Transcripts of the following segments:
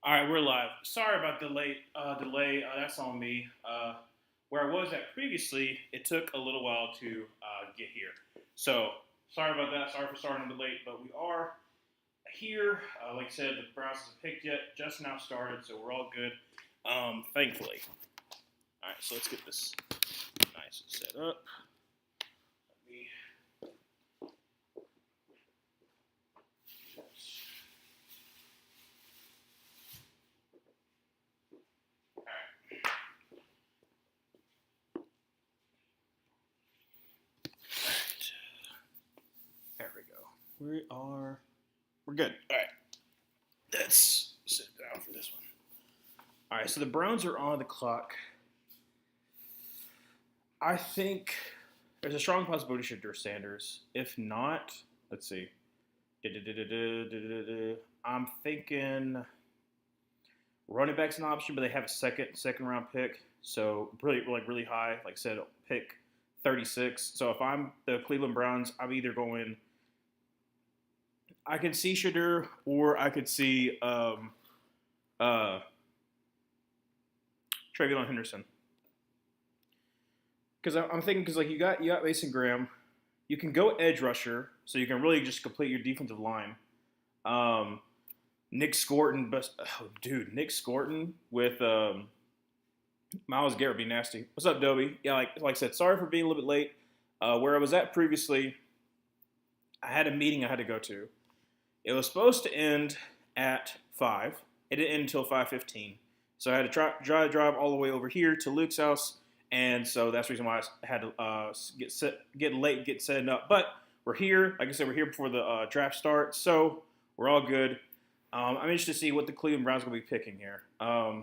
All right, we're live. Sorry about the late delay. That's on me. Where I was at previously, it took a little while to get here. So sorry about that. Sorry for starting a bit late, but we are here. Like I said, the Browns hasn't picked yet. Just now started, so we're all good. Thankfully. All right, so let's get this nice and set up. Let me. There we go. We're good. All right. Let's sit down for this one. All right, so the Browns are on the clock. I think there's a strong possibility Shadur Sanders. If not, let's see. I'm thinking running back's an option, but they have a second round pick, so really high. Like I said, pick 36. So if I'm the Cleveland Browns, I'm either going. I could see Shadur, or I could see Travion Henderson. Because I'm thinking, because like you got Mason Graham, you can go edge rusher, so you can really just complete your defensive line. Um, Nick Scorton, but Nick Scorton with Miles Garrett be nasty. What's up, Dobie? Yeah, like I said, sorry for being a little bit late. Where I was at previously, I had a meeting I had to go to. It was supposed to end at 5. It didn't end until 5:15. So I had to drive all the way over here to Luke's house, and so that's the reason why I had to get late, get setting up. But we're here. Like I said, we're here before the draft starts, so we're all good. I'm interested to see what the Cleveland Browns are going to be picking here. I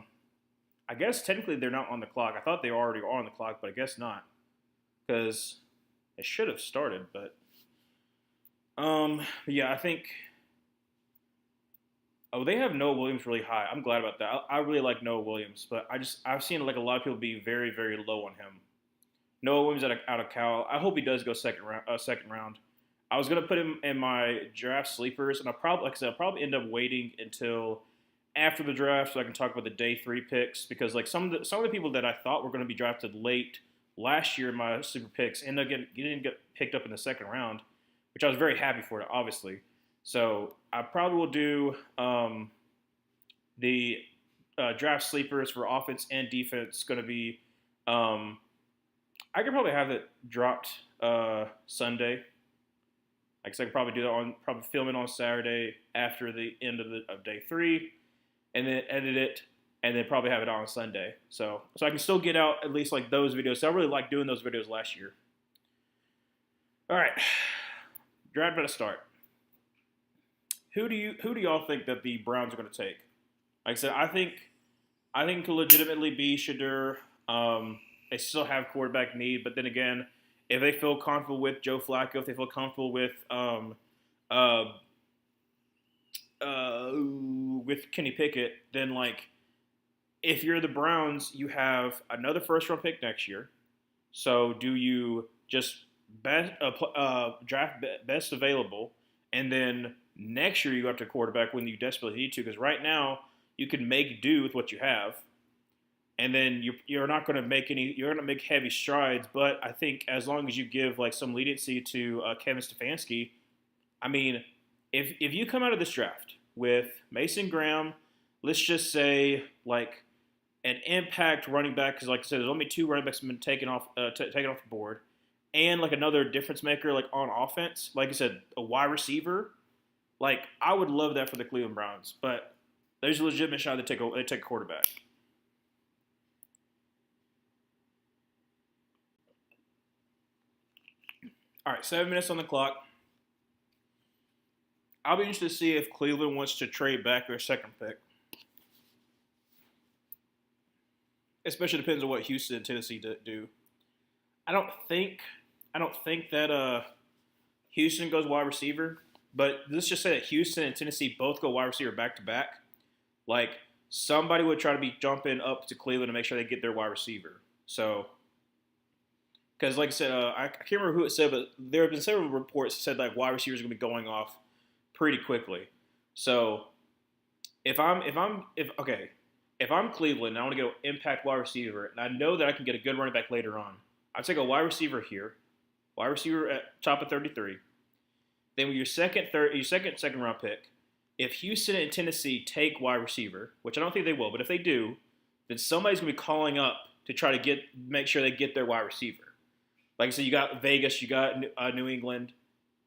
guess technically they're not on the clock. I thought they already are on the clock, but I guess not, because it should have started. But yeah, I think. Oh, they have Noah Williams really high. I'm glad about that. I really like Noah Williams, but I've seen like a lot of people be very very low on him. Noah Williams out of Cal. I hope he does go second round. Second round. I was gonna put him in my draft sleepers, and I'll probably end up waiting until after the draft so I can talk about the day 3 picks, because like some of the people that I thought were going to be drafted late last year in my super picks ended up getting picked up in the second round, which I was very happy for, obviously. So I probably will do the draft sleepers for offense and defense. Going to be I could probably have it dropped Sunday. Like I said, I could probably do that probably film it on Saturday after the end of day 3, and then edit it, and then probably have it on Sunday. So I can still get out at least like those videos. So I really liked doing those videos last year. All right, draft at a start. Who do y'all think that the Browns are going to take? Like I said, I think to legitimately be Shadur, they still have quarterback need, but then again, if they feel comfortable with Joe Flacco, if they feel comfortable with Kenny Pickett, then like if you're the Browns, you have another first round pick next year. So do you just draft best available, and then next year you go after quarterback when you desperately need to? Because right now you can make do with what you have, and then you're not going to make you're going to make heavy strides. But I think as long as you give like some leniency to Kevin Stefanski, I mean, if you come out of this draft with Mason Graham, let's just say like an impact running back, because like I said, there's only 2 running backs have been taken off the board, and like another difference maker like on offense, like I said, a wide receiver. Like I would love that for the Cleveland Browns, but there's a legitimate shot they take a quarterback. All right, 7 minutes on the clock. I'll be interested to see if Cleveland wants to trade back their second pick. Especially depends on what Houston and Tennessee do. I don't think that Houston goes wide receiver, but let's just say that Houston and Tennessee both go wide receiver back to back. Like somebody would try to be jumping up to Cleveland to make sure they get their wide receiver. So, because like I said, I can't remember who it said, but there have been several reports that said like wide receivers are going to be going off pretty quickly. So if I'm Cleveland and I want to go impact wide receiver, and I know that I can get a good running back later on, I'd take a wide receiver here, wide receiver at top of 33. Then with your second round pick, if Houston and Tennessee take wide receiver, which I don't think they will, but if they do, then somebody's gonna be calling up to try to make sure they get their wide receiver. Like I said, you got Vegas, you got New England,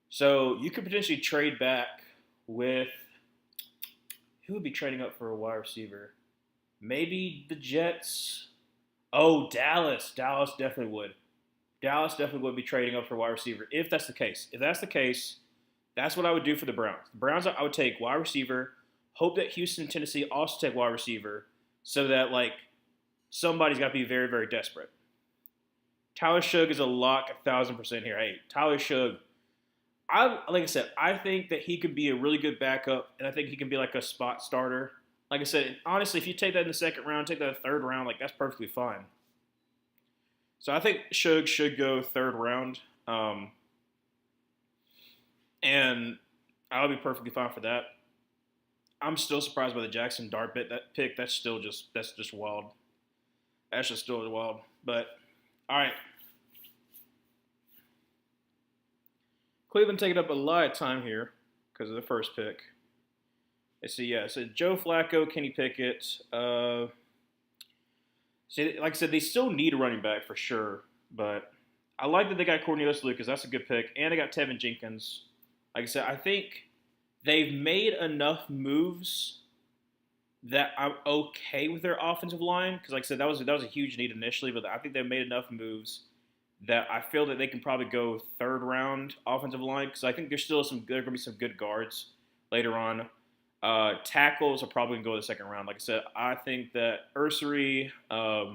so you could potentially trade back with who would be trading up for a wide receiver? Maybe the Jets. Oh, Dallas. Dallas definitely would. Dallas definitely would be trading up for wide receiver if that's the case. If that's the case, that's what I would do for the Browns. The Browns, I would take wide receiver. Hope that Houston and Tennessee also take wide receiver, so that like somebody's got to be very very desperate. Tyler Shug is a lock, 1,000% here. Hey, Tyler Shug. Like I said, I think that he could be a really good backup, and I think he can be like a spot starter. Like I said, honestly, if you take that in the second round, take that in the third round, like that's perfectly fine. So I think Shug should go third round, and I'll be perfectly fine for that. I'm still surprised by the Jackson Dart that pick. That's just wild. That's just still wild. But all right, Cleveland taking up a lot of time here because of the first pick. Let's see, yeah. So Joe Flacco, Kenny Pickett. See, like I said, they still need a running back for sure, but I like that they got Cornelius Lucas. That's a good pick, and they got Tevin Jenkins. Like I said, I think they've made enough moves that I'm okay with their offensive line because, like I said, that was a huge need initially, but I think they've made enough moves that I feel that they can probably go third round offensive line because I think there are going to be some good guards later on. Tackles are probably going to go to the second round. Like I said, I think that Ursary, Ozzy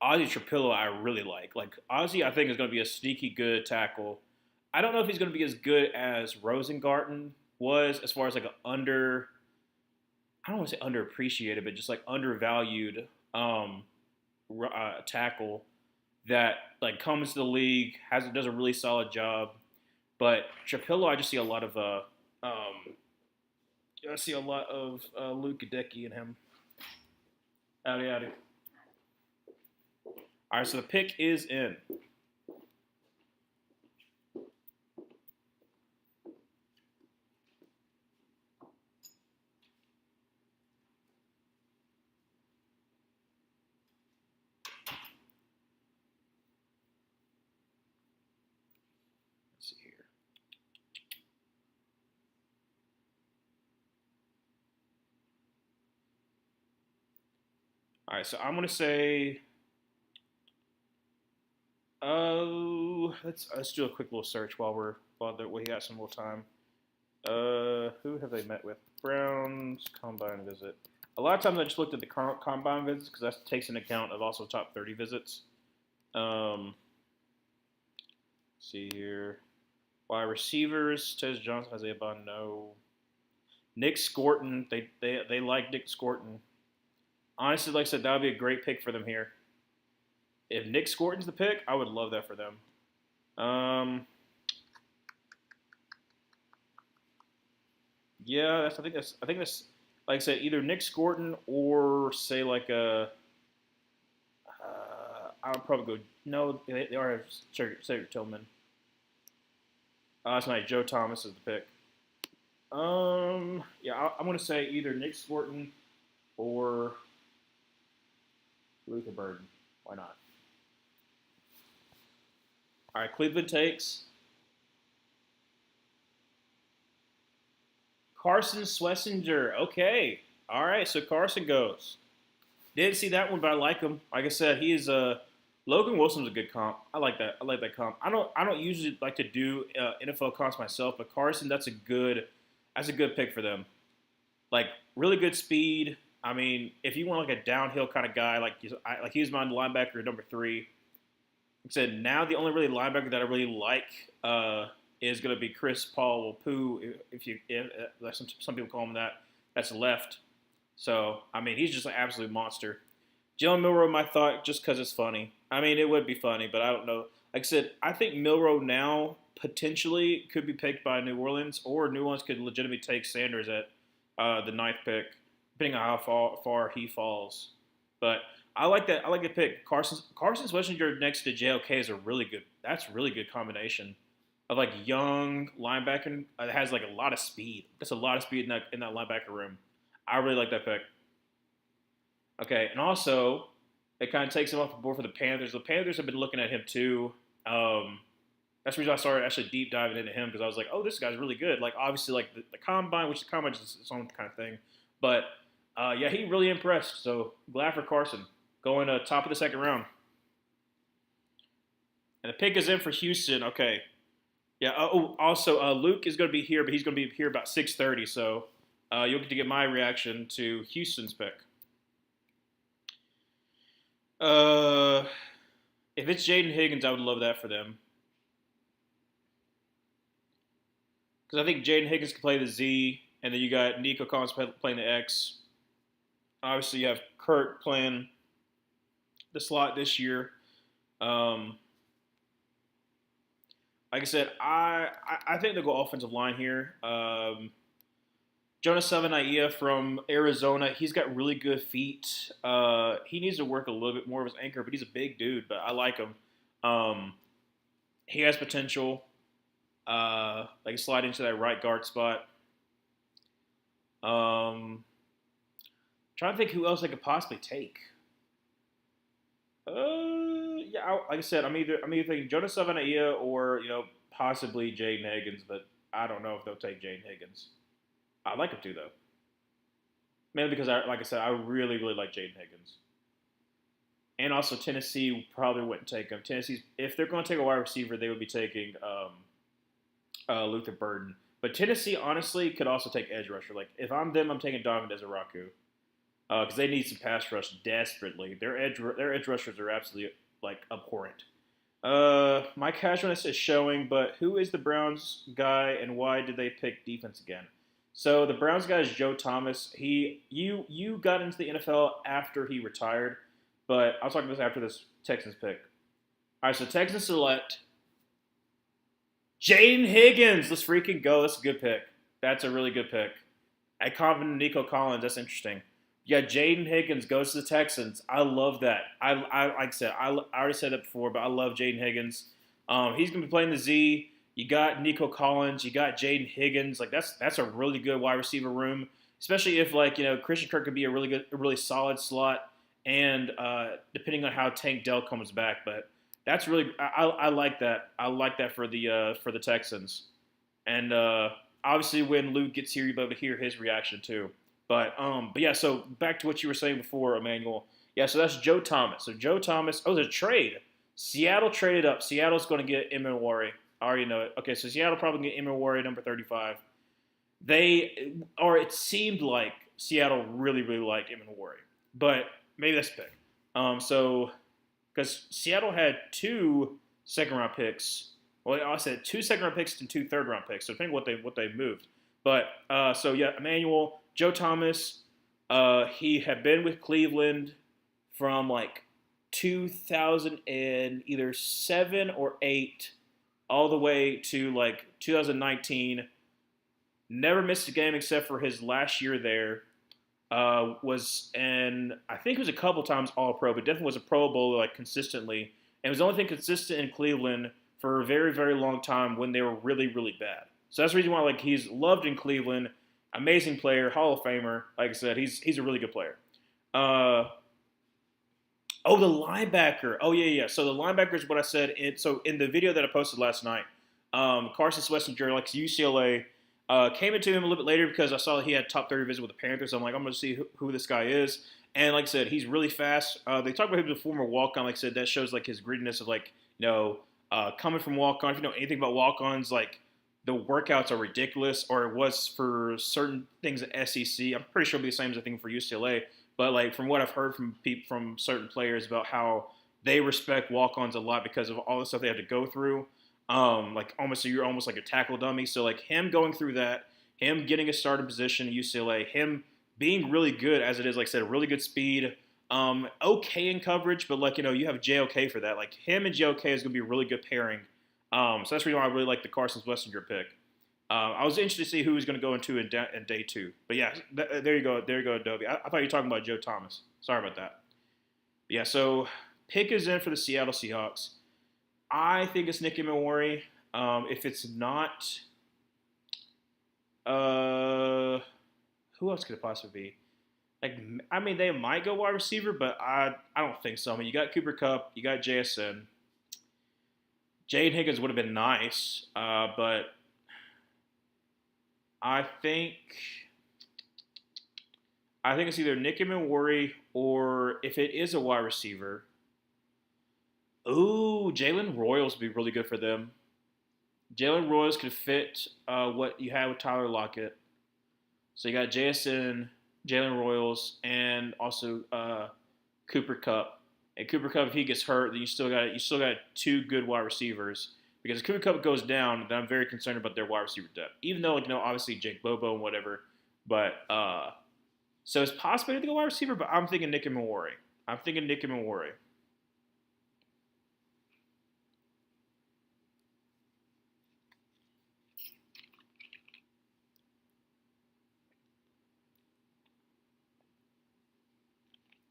Trapillo, I really like. Like Ozzy, I think is going to be a sneaky good tackle. I don't know if he's going to be as good as Rosengarten was as far as like I don't want to say underappreciated, but just like undervalued tackle that like comes to the league, does a really solid job. But Trapillo, I just see a lot of Luke Gadecki in him. Howdy, howdy. All right, so the pick is in. Let's see here. All right, so I'm gonna say, let's do a quick little search while we got some more time. Who have they met with? Browns combine visit. A lot of times I just looked at the current combine visits because that takes into account of also top 30 visits. See here, wide receivers: Tez Johnson, Isaiah Bond, no. Nick Scorton, they like Nick Scorton. Honestly, like I said, that would be a great pick for them here. If Nick Scorton's the pick, I would love that for them. Yeah, I think that's like I said, either Nick Scorton or say like a. I would probably go. No, they are Cedric Tillman. That's not Joe Thomas is the pick. Yeah, I'm gonna say either Nick Scorton or Luther Burden. Why not? All right, Cleveland takes Carson Swessinger. Okay. All right, so Carson goes. Didn't see that one, but I like him. Like I said, he is Logan Wilson's a good comp. I like that. I like that comp. I don't usually like to do NFL comps myself, but Carson, that's a good pick for them. Like really good speed. I mean, if you want like a downhill kind of guy, like he's my linebacker number 3. Like I said, now the only really linebacker that I really like is going to be Chris Paul Poo. If some people call him that, that's left. So I mean, he's just an absolute monster. Jalen Milroe, my thought, just because it's funny. I mean, it would be funny, but I don't know. Like I said, I think Milroe now potentially could be picked by New Orleans, or New Orleans could legitimately take Sanders at the 9th pick. depending on how far he falls. But I like that. I like the pick. Carson Schlesinger next to JOK is a really good. That's a really good combination of like young linebacker that has like a lot of speed. That's a lot of speed in that linebacker room. I really like that pick. Okay, and also it kind of takes him off the board for the Panthers. The Panthers have been looking at him too. Um, that's the reason I started actually deep diving into him because I was like, oh, this guy's really good. Like obviously like the combine, which the combine is its own kind of thing, but yeah, he really impressed. So glad for Carson going to top of the second round. And the pick is in for Houston. Okay. Yeah. Also, Luke is going to be here, but he's going to be here about 6:30. So you'll get to get my reaction to Houston's pick. Uh, if it's Jaden Higgins, I would love that for them because I think Jaden Higgins can play the Z, and then you got Nico Collins playing the X. Obviously, you have Kurt playing the slot this year. Um, like I said, I think they'll go offensive line here. Jonas Savanaia from Arizona, he's got really good feet. He needs to work a little bit more of his anchor, but he's a big dude. But I like him. Um, he has potential. Like slide into that right guard spot. Trying to think who else I could possibly take. Yeah, like I said, I'm either thinking Jonas Savanaia or possibly Jaden Higgins, but I don't know if they'll take Jaden Higgins. I like him too though, mainly because like I said, I really really like Jaden Higgins, and also Tennessee probably wouldn't take him. Tennessee's if they're going to take a wide receiver, they would be taking Luther Burden. But Tennessee honestly could also take edge rusher. Like if I'm them, I'm taking Donovan Desiraku because they need some pass rush desperately. Their edge rushers are absolutely like abhorrent. My casualness is showing, but who is the Browns guy and why did they pick defense again? So the Browns guy is Joe Thomas. You got into the NFL after he retired, but I'll talk about this after this Texans pick. All right, so Texans select Jaden Higgins. Let's freaking go. That's a good pick. That's a really good pick. At confident Nico Collins. That's interesting. Yeah, Jaden Higgins goes to the Texans. I love that. I like I said, I already said that before, but I love Jaden Higgins. He's gonna be playing the Z. You got Nico Collins. You got Jaden Higgins. Like that's a really good wide receiver room, especially if like Christian Kirk could be a really solid slot, and depending on how Tank Dell comes back. But that's really I like that. I like that for the Texans, and obviously when Luke gets here, you'll be able to hear his reaction too. But yeah, so back to what you were saying before, Emmanuel. Yeah, so that's Joe Thomas. So Joe Thomas. Oh, there's a trade. Seattle traded up. Seattle's going to get Imawari. I already know it. Okay, so Seattle probably get Imawari number 35. It seemed like Seattle really, really liked Imawari, but maybe that's a pick. So because Seattle had 2 second-round picks. Well, I said 2 second-round picks and 2 third-round picks. So depending on what they moved. But so yeah, Emmanuel. Joe Thomas, he had been with Cleveland from like 2000 and either 7 or 8 all the way to like 2019. Never missed a game except for his last year there. I think it was a couple times All-Pro, but definitely was a Pro Bowler like consistently. And was the only thing consistent in Cleveland for a very, very long time when they were really, really bad. So that's the reason why like he's loved in Cleveland. Amazing player, Hall of Famer. Like I said, he's a really good player. The linebacker. Oh yeah. So the linebacker is what I said. So in the video that I posted last night, Carson Schlesinger, like UCLA, came into him a little bit later because I saw that he had top 30 visit with the Panthers. So I'm like, I'm going to see who this guy is. And like I said, he's really fast. They talk about him as a former walk-on. Like I said, that shows like his grittiness of like coming from walk-on. If you know anything about walk-ons, like the workouts are ridiculous, or it was for certain things at SEC. I'm pretty sure it'll be the same as I think for UCLA. But like from what I've heard from certain players about how they respect walk-ons a lot because of all the stuff they have to go through. Like you're almost like a tackle dummy. So like him going through that, him getting a starting position at UCLA, him being really good as it is, like I said, really good speed. Okay in coverage, but like you have JOK for that. Like him and JOK is gonna be a really good pairing. So that's the reason why I really like the Carson Schlesinger pick. I was interested to see who was going to go into in day two. But yeah, there you go. There you go, Adobe. I thought you were talking about Joe Thomas. Sorry about that. Yeah, so pick is in for the Seattle Seahawks. I think it's Nicky Mawari. If it's not, uh, who else could it possibly be? Like, I mean, they might go wide receiver, but I don't think so. I mean, you got Cooper Cup, you got JSN. Jade Higgins would have been nice, but I think I think it's either Nicky Mawari or if it is a wide receiver, ooh, Jalen Royals would be really good for them. Jalen Royals could fit what you had with Tyler Lockett. So you got JSN, Jalen Royals, and also Cooper Cup. And Cooper Cup, if he gets hurt, then you still got two good wide receivers. Because if Cooper Cup goes down, then I'm very concerned about their wide receiver depth. Even though, obviously Jake Bobo and whatever, but so it's possible to go wide receiver. But I'm thinking Nick and Mawari. I'm thinking Nick and Mawari.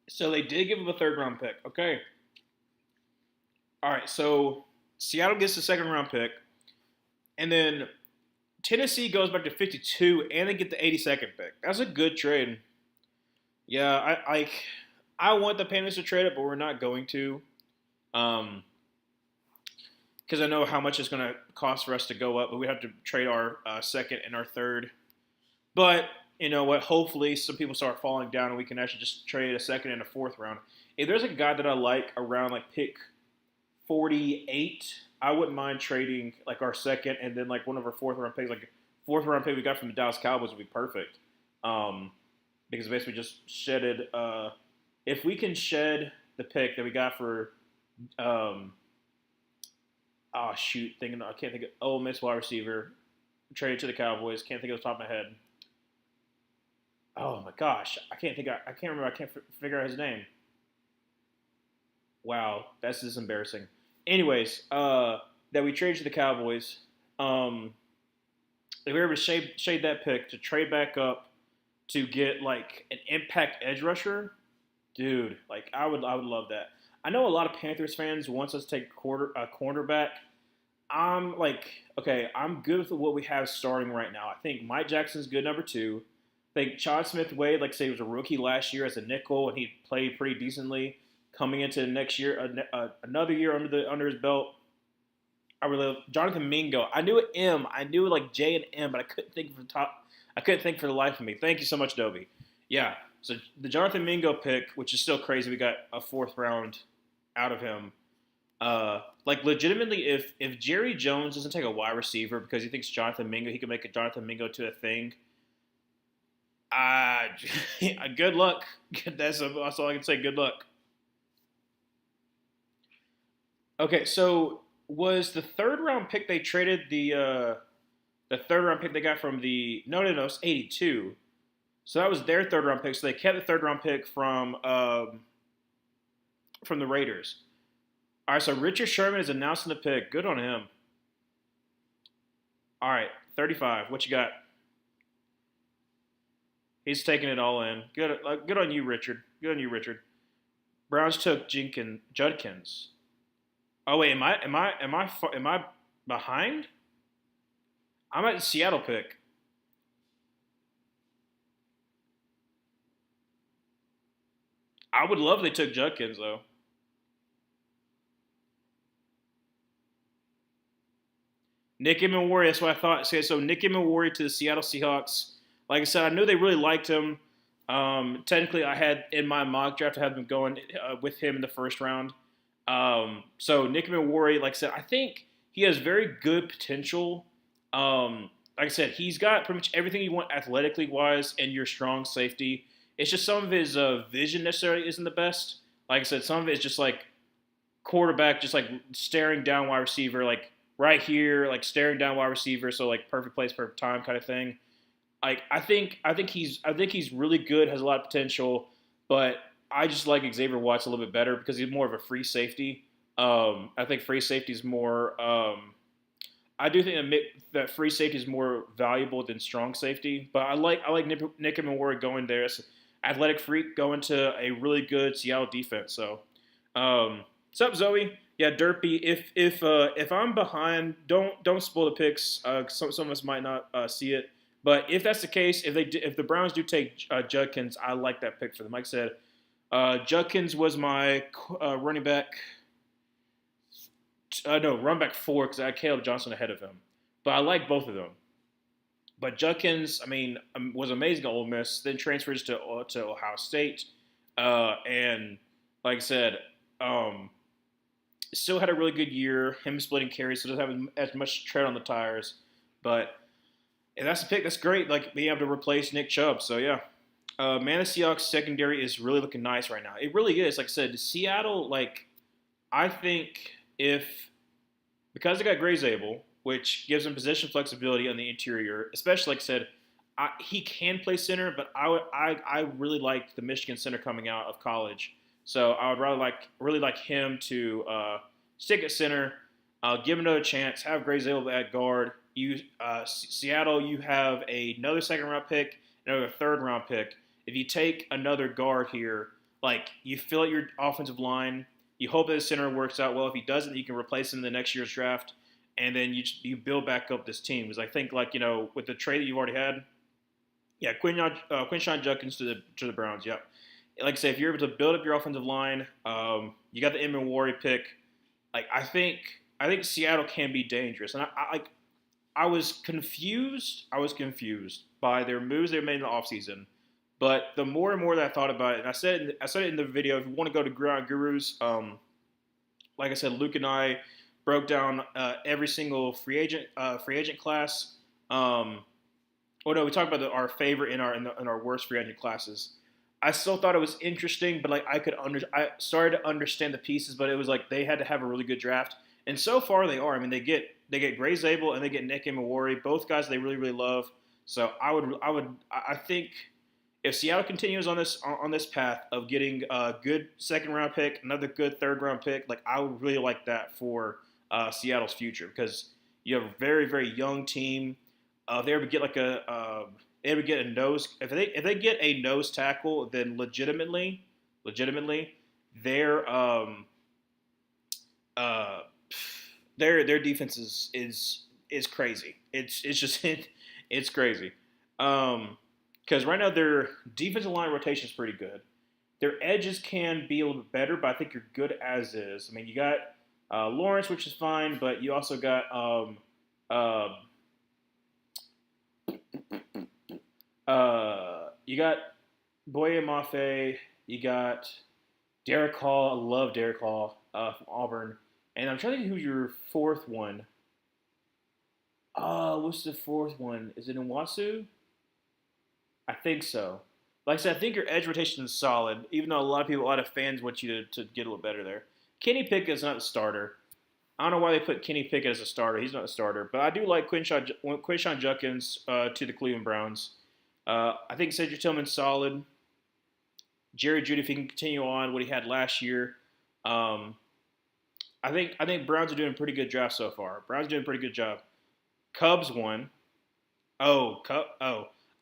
So they did give him a third round pick. Okay. All right. So Seattle gets the second round pick, and then Tennessee goes back to 52, and they get the 82nd pick. That's a good trade. Yeah, I want the Panthers to trade it, but we're not going to, because I know how much it's going to cost for us to go up. But we have to trade our second and our third. But you know what? Hopefully, some people start falling down, and we can actually just trade a second and a fourth round. If there's a guy that I like around like pick 48, I wouldn't mind trading like our second and then like one of our fourth round picks, like fourth round pick we got from the Dallas Cowboys would be perfect. Because basically just shedded. If we can shed the pick that we got for, oh shoot, thinking I can't think of Ole Miss wide receiver traded to the Cowboys. Can't think of the top of my head. Oh my gosh, I can't think. I can't remember. I can't figure out his name. Wow, that's just embarrassing. Anyways, that we traded to the Cowboys. If we were able to shade that pick to trade back up to get like an impact edge rusher, dude, like I would love that. I know a lot of Panthers fans wants us to take a cornerback. I'm like, okay, I'm good with what we have starting right now. I think Mike Jackson's good number two. I think Chad Smith Wade, like I say, was a rookie last year as a nickel, and he played pretty decently. Coming into next year, another year under his belt, I really love Jonathan Mingo. I knew it M, I knew like J and M, but I couldn't think for the top. I couldn't think for the life of me. Thank you so much, Dobie. Yeah, so the Jonathan Mingo pick, which is still crazy, we got a fourth round out of him. Like legitimately, if Jerry Jones doesn't take a wide receiver because he thinks Jonathan Mingo, he can make a Jonathan Mingo to a thing. Uh, good luck. That's all I can say. Good luck. Okay, so was the third round pick they traded the third round pick they got from the no it's 82. So that was their third round pick. So they kept the third round pick from the Raiders. All right, so Richard Sherman is announcing the pick. Good on him. All right, 35. What you got? He's taking it all in. Good on you, Richard. Good on you, Richard. Browns took Judkins. Oh wait, am I behind? I'm at the Seattle pick. I would love if they took Judkins though. Nick Emmanwori, that's what I thought. So Nick Emmanwori to the Seattle Seahawks. Like I said, I knew they really liked him. Technically, I had in my mock draft, I had them going with him in the first round. So Nick Emmanwori, like I said, I think he has very good potential. Like I said, he's got pretty much everything you want athletically wise and your strong safety. It's just some of his vision necessarily isn't the best. Like I said, some of it is just like quarterback, just like staring down wide receiver, like right here, like staring down wide receiver, so like perfect place, perfect time kind of thing. Like I think he's really good, has a lot of potential, but I just like Xavier Watts a little bit better because he's more of a free safety. I think free safety is more. I do think that free safety is more valuable than strong safety, but I like Nick Ward going there. It's athletic freak going to a really good Seattle defense. So, what's up, Zoe? Yeah, Derpy. If I'm behind, don't spoil the picks. Some of us might not see it, but if that's the case, if the Browns do take Judkins, I like that pick for them. Like I said, Judkins was my running back. No, run back four because I had Caleb Johnson ahead of him. But I like both of them. But Judkins, I mean, was amazing at Ole Miss. Then transfers to Ohio State, and like I said, um, still had a really good year. Him splitting carries, so doesn't have as much tread on the tires. But if that's the pick, that's great. Like being able to replace Nick Chubb. So yeah, man, the Seahawks secondary is really looking nice right now. It really is. Like I said, Seattle. Like I think if because they got Gray Zabel, which gives him position flexibility on the interior, especially like I said, he can play center, but I really like the Michigan center coming out of college. So I would really like him to stick at center, give him another chance, have Gray Zabel at guard. Seattle, you have another second round pick, another third round pick. If you take another guard here, like you fill out your offensive line, you hope that the center works out well. If he doesn't, you can replace him in the next year's draft, and then you build back up this team. Because I think with the trade that you've already had, yeah, Quinshon Judkins to the Browns. Yep. Like I say, if you're able to build up your offensive line, you got the Emin Wari pick. Like I think Seattle can be dangerous, and I was confused. I was confused by their moves they made in the offseason. But the more and more that I thought about it, and I said it in the video. If you want to go to Ground Gurus, like I said, Luke and I broke down every single free agent class. No, we talked about our favorite in our worst free agent classes. I still thought it was interesting, but like I started to understand the pieces, but it was like they had to have a really good draft, and so far they are. I mean, they get Gray Zabel and they get Nick Imawari, both guys they really love. So I think if Seattle continues on this path of getting a good second round pick, another good third round pick, like I would really like that for Seattle's future because you have a very very young team. They ever get like they ever get a nose if they get a nose tackle, then legitimately, their uh, their defense is crazy. It's just it's crazy. Because right now their defensive line rotation is pretty good. Their edges can be a little bit better, but I think you're good as is. I mean, you got Lawrence, which is fine, but you also got uh, you got Boye Mafe, you got Derek Hall. I love Derek Hall from Auburn, and I'm trying to think who's your fourth one. What's the fourth one? Is it Nwasu? I think so. Like I said, I think your edge rotation is solid, even though a lot of fans want you to get a little better there. Kenny Pickett's not the starter. I don't know why they put Kenny Pickett as a starter. He's not a starter. But I do like Quinshon Judkins to the Cleveland Browns. I think Cedric Tillman's solid. Jerry Jeudy, if he can continue on what he had last year. I think Browns are doing a pretty good draft so far. Browns are doing a pretty good job. Cubs won. Oh.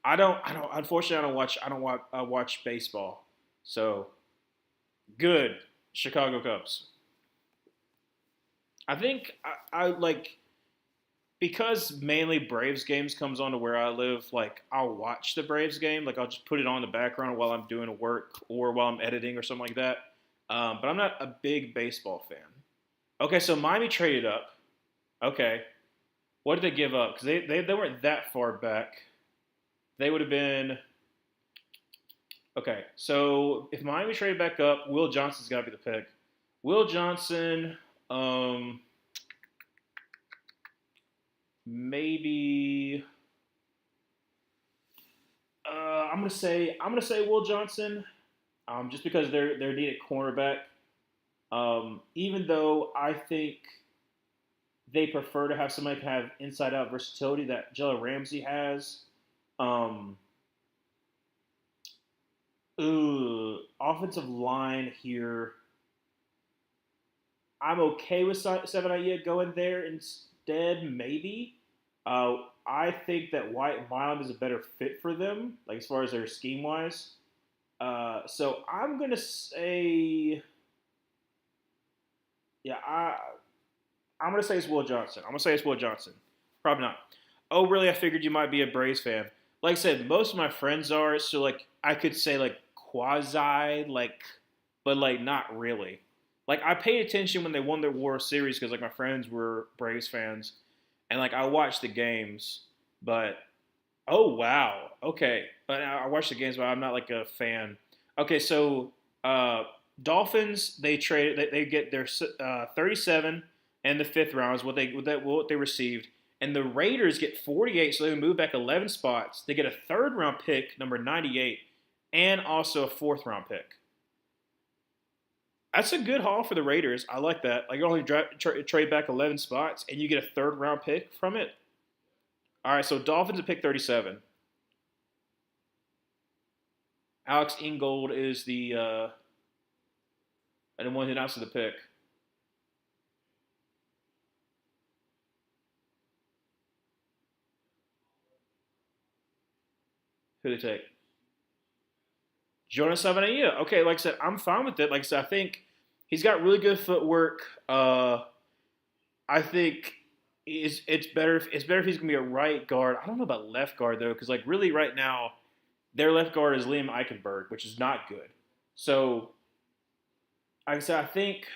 I don't. Unfortunately, I don't watch baseball. So good, Chicago Cubs. I think I like because mainly Braves games comes on to where I live. Like I'll watch the Braves game. Like I'll just put it on in the background while I'm doing work or while I'm editing or something like that. But I'm not a big baseball fan. Okay, so Miami traded up. Okay, what did they give up? Because they weren't that far back. They would have been okay. So if Miami traded back up, Will Johnson's got to be the pick. Will Johnson, maybe. I'm gonna say Will Johnson, just because they're needed cornerback. Even though I think they prefer to have somebody have inside out versatility that Jalen Ramsey has. Um, Offensive line here. I'm okay with Seven Ayah going there Armstead, maybe. I think that White and Milam is a better fit for them, like as far as their scheme wise. So I'm gonna say, yeah, I'm gonna say it's Will Johnson. I'm gonna say it's Will Johnson. Probably not. Oh, really? I figured you might be a Braves fan. Like I said, most of my friends are, so like I could say like quasi like, but like not really. Like I paid attention when they won their World Series because like my friends were Braves fans, and like I watched the games. But oh wow, okay. But I watched the games, but I'm not like a fan. Okay, so uh, Dolphins they get their 37 and the fifth round is what they received, and the Raiders get 48, so they move back 11 spots. They get a third round pick, number 98, and also a fourth round pick. That's a good haul for the Raiders. I like that. Like you only trade back 11 spots, and you get a third round pick from it. All right, so Dolphins at pick 37. Alex Ingold is the one who announced the pick. Who they take? Jonas Savania. Okay, like I said, I'm fine with it. Like I said, I think he's got really good footwork. I think it's better if he's gonna be a right guard. I don't know about left guard though, because like really right now their left guard is Liam Eichenberg, which is not good. So like I said, I think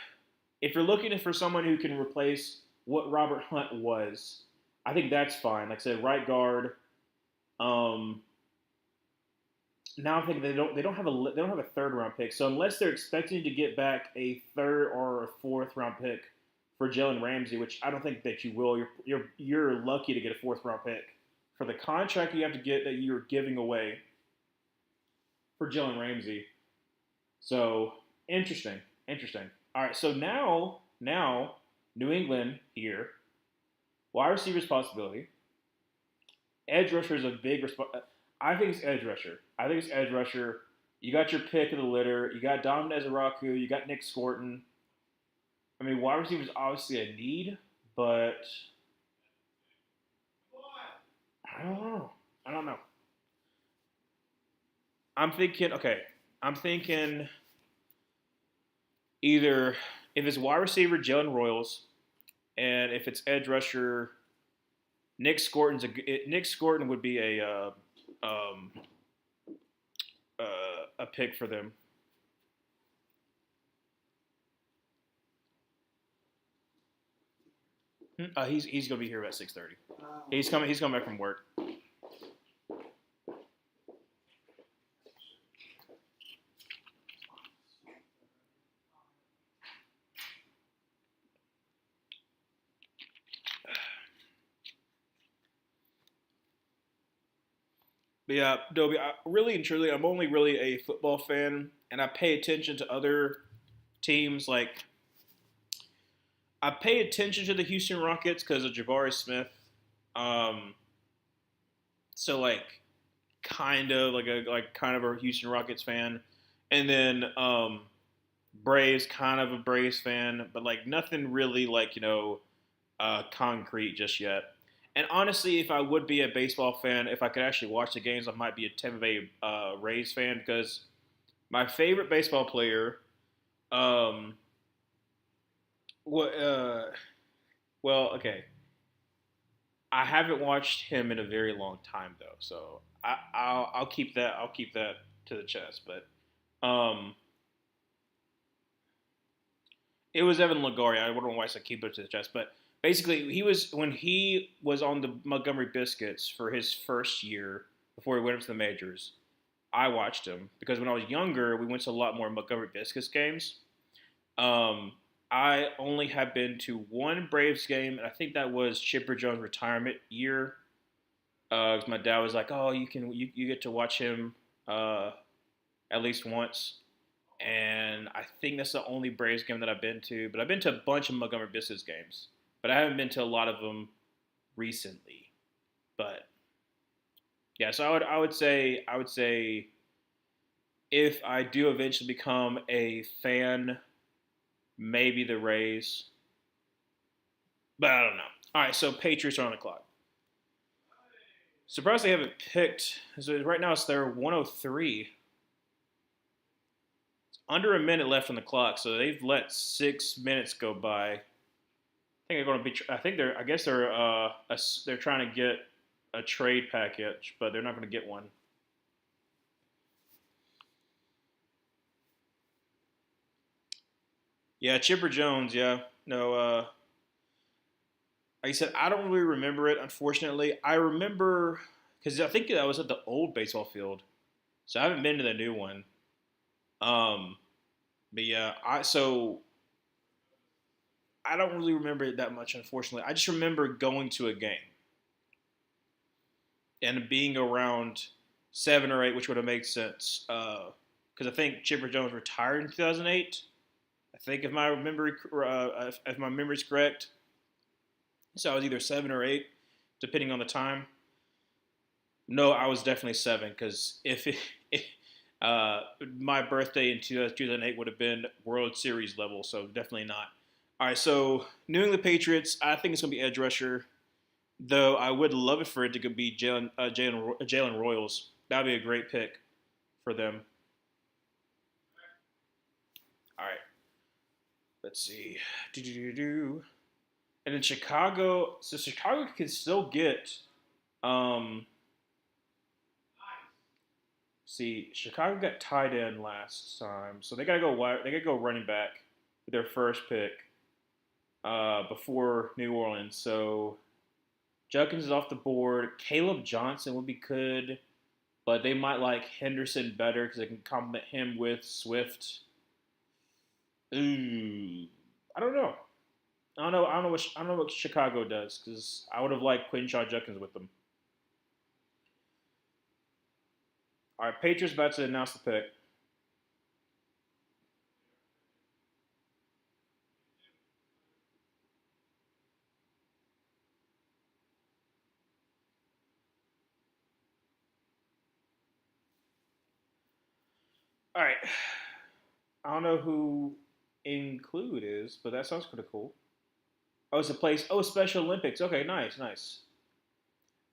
if you're looking for someone who can replace what Robert Hunt was, I think that's fine. Like I said, right guard. Um, Now I'm thinking they don't have a third round pick. So unless they're expecting to get back a third or a fourth round pick for Jalen Ramsey, which I don't think that you will, you're lucky to get a fourth round pick for the contract you have to get that you're giving away for Jalen Ramsey. So interesting, interesting. All right, so now New England here, wide receivers possibility. Edge rusher is a big response. I think it's edge rusher. I think it's edge rusher. You got your pick of the litter. You got Dominic Ezeraku. You got Nick Scorton. I mean, wide receiver is obviously a need, but I don't know. I don't know. I'm thinking. Okay, I'm thinking either if it's wide receiver Jalen Royals, and if it's edge rusher Nick Scorton would be um, a pick for them. He's gonna be here about 6:30. He's coming back from work. But yeah, Dobie, really and truly, I'm only really a football fan, and I pay attention to other teams. Like I pay attention to the Houston Rockets because of Jabari Smith. Um, so like kind of a Houston Rockets fan, and then Braves, kind of a Braves fan, but like nothing really like concrete just yet. And honestly, if I would be a baseball fan, if I could actually watch the games, I might be a Tampa Bay Rays fan because my favorite baseball player, um, what, okay, I haven't watched him in a very long time though, so I'll keep that to the chest. But um, it was Evan Longoria. I wouldn't know why I said keep it to the chest, but basically he was when he was on the Montgomery Biscuits for his first year before he went up to the majors. I watched him because when I was younger, we went to a lot more Montgomery Biscuits games. Um, I only have been to one Braves game, and I think that was Chipper Jones' retirement year. 'Cause my dad was like, "Oh, you get to watch him uh, at least once." And I think that's the only Braves game that I've been to. But I've been to a bunch of Montgomery Biscuits games, but I haven't been to a lot of them recently. But yeah, so I would say if I do eventually become a fan, maybe the Rays, but I don't know. All right, so Patriots are on the clock. Surprised they haven't picked. So right now it's their 103. Under a minute left on the clock, so they've let 6 minutes go by. I think they're going to be. I think they're. I guess they're trying to get a trade package, but they're not going to get one. Yeah, Chipper Jones. Yeah, no. Like I said, I don't really remember it. Unfortunately, I remember because I think that was at the old baseball field, so I haven't been to the new one. Um, but yeah, I don't really remember it that much. Unfortunately, I just remember going to a game and being around 7 or 8, which would have made sense. Because I think Chipper Jones retired in 2008. I think if my memory's correct, so I was either 7 or 8, depending on the time. No, I was definitely 7 because if my birthday in 2008 would have been World Series level, so definitely not. All right, so New England Patriots, I think it's going to be edge rusher, though I would love it for it to be Jalen Royals. That would be a great pick for them. All right, let's see. Do. And then Chicago, so Chicago can still get. Um, see, Chicago got tied in last time, so they gotta go. They gotta go running back with their first pick before New Orleans. So Judkins is off the board. Caleb Johnson would be good, but they might like Henderson better because they can complement him with Swift. Ooh, I don't know. I don't know what Chicago does because I would have liked Quinshaw Judkins with them. All right, Patriots about to announce the pick. All right, I don't know who include is, but that sounds kind of cool. Oh, it's a place. Oh, Special Olympics. Okay, nice, nice.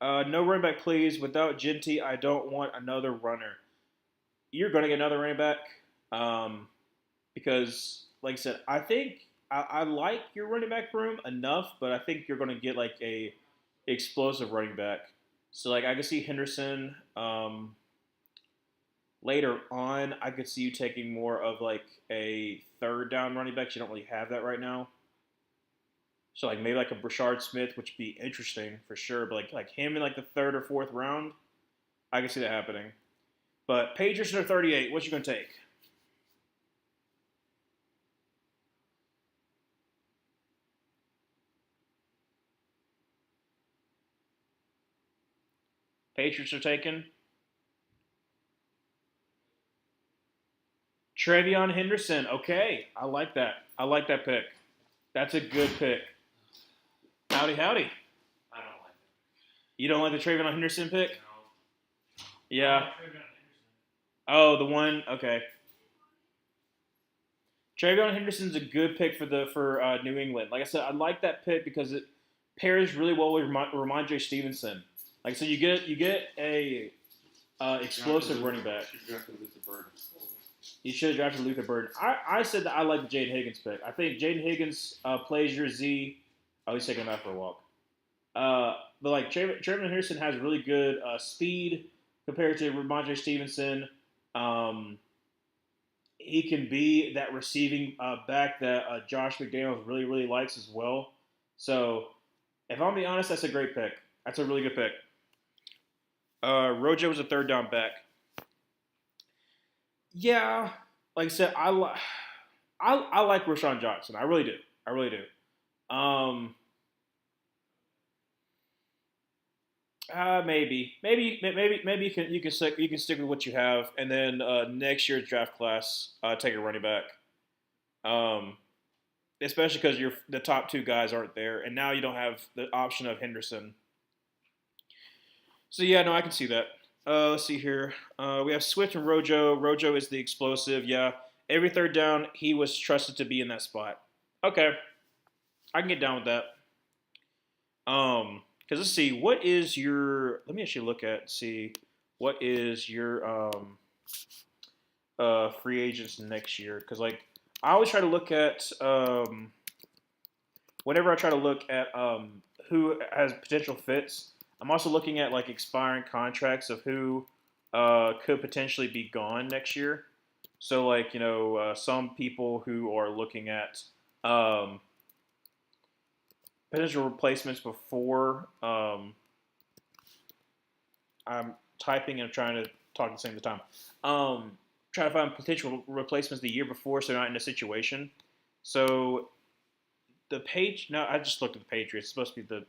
No running back, please. Without Genty, I don't want another runner. You're going to get another running back because, like I said, I think I like your running back room enough, but I think you're going to get like a explosive running back. So like I could see Henderson. Later on, I could see you taking more of like a third down running back. You don't really have that right now. So like maybe like a Brashard Smith, which would be interesting for sure. But like him in like the third or fourth round, I can see that happening. But Patriots are 38. What you gonna take? Patriots are taking Trevion Henderson. Okay, I like that. I like that pick. That's a good pick. Howdy, howdy. I don't like You don't like the Trevion Henderson pick? it. No. I Yeah. like Trayvon Henderson. Oh, the one. Okay. Trevion Henderson's a good pick for New England. Like I said, I like that pick because it pairs really well with Ramondre Stevenson. Like so, you get a explosive running back. Should draft Luther Bird. You should have drafted Luther Burden. I said that I like the Jaden Higgins pick. I think Jaden Higgins plays your Z. Oh, he's taking him out for a walk. But like Trevor Henderson has really good speed compared to Ramondre Stevenson. Um, he can be that receiving back that Josh McDaniels really, really likes as well. So, if I'm being honest, that's a great pick. That's a really good pick. Rojo was a third down back. Yeah, like I said, I like Rashawn Johnson. I really do. I really do. Maybe you can stick with what you have, and then next year's draft class take a running back. Um, Especially because the top two guys aren't there, and now you don't have the option of Henderson. So yeah, no, I can see that. Let's see here. We have Swift and Rojo. Rojo is the explosive. Yeah, every third down he was trusted to be in that spot. Okay, I can get down with that. Because let's see, what is your? Let me actually look at see what is your free agents next year. Because like I always try to look at whenever I try to look at who has potential fits. I'm also looking at like expiring contracts of who could potentially be gone next year. So like some people who are looking at um, potential replacements before I'm typing and trying to talk at the same time. Trying to find potential replacements the year before, so they're not in a situation. So the page. No, I just looked at the Patriots. It's supposed to be the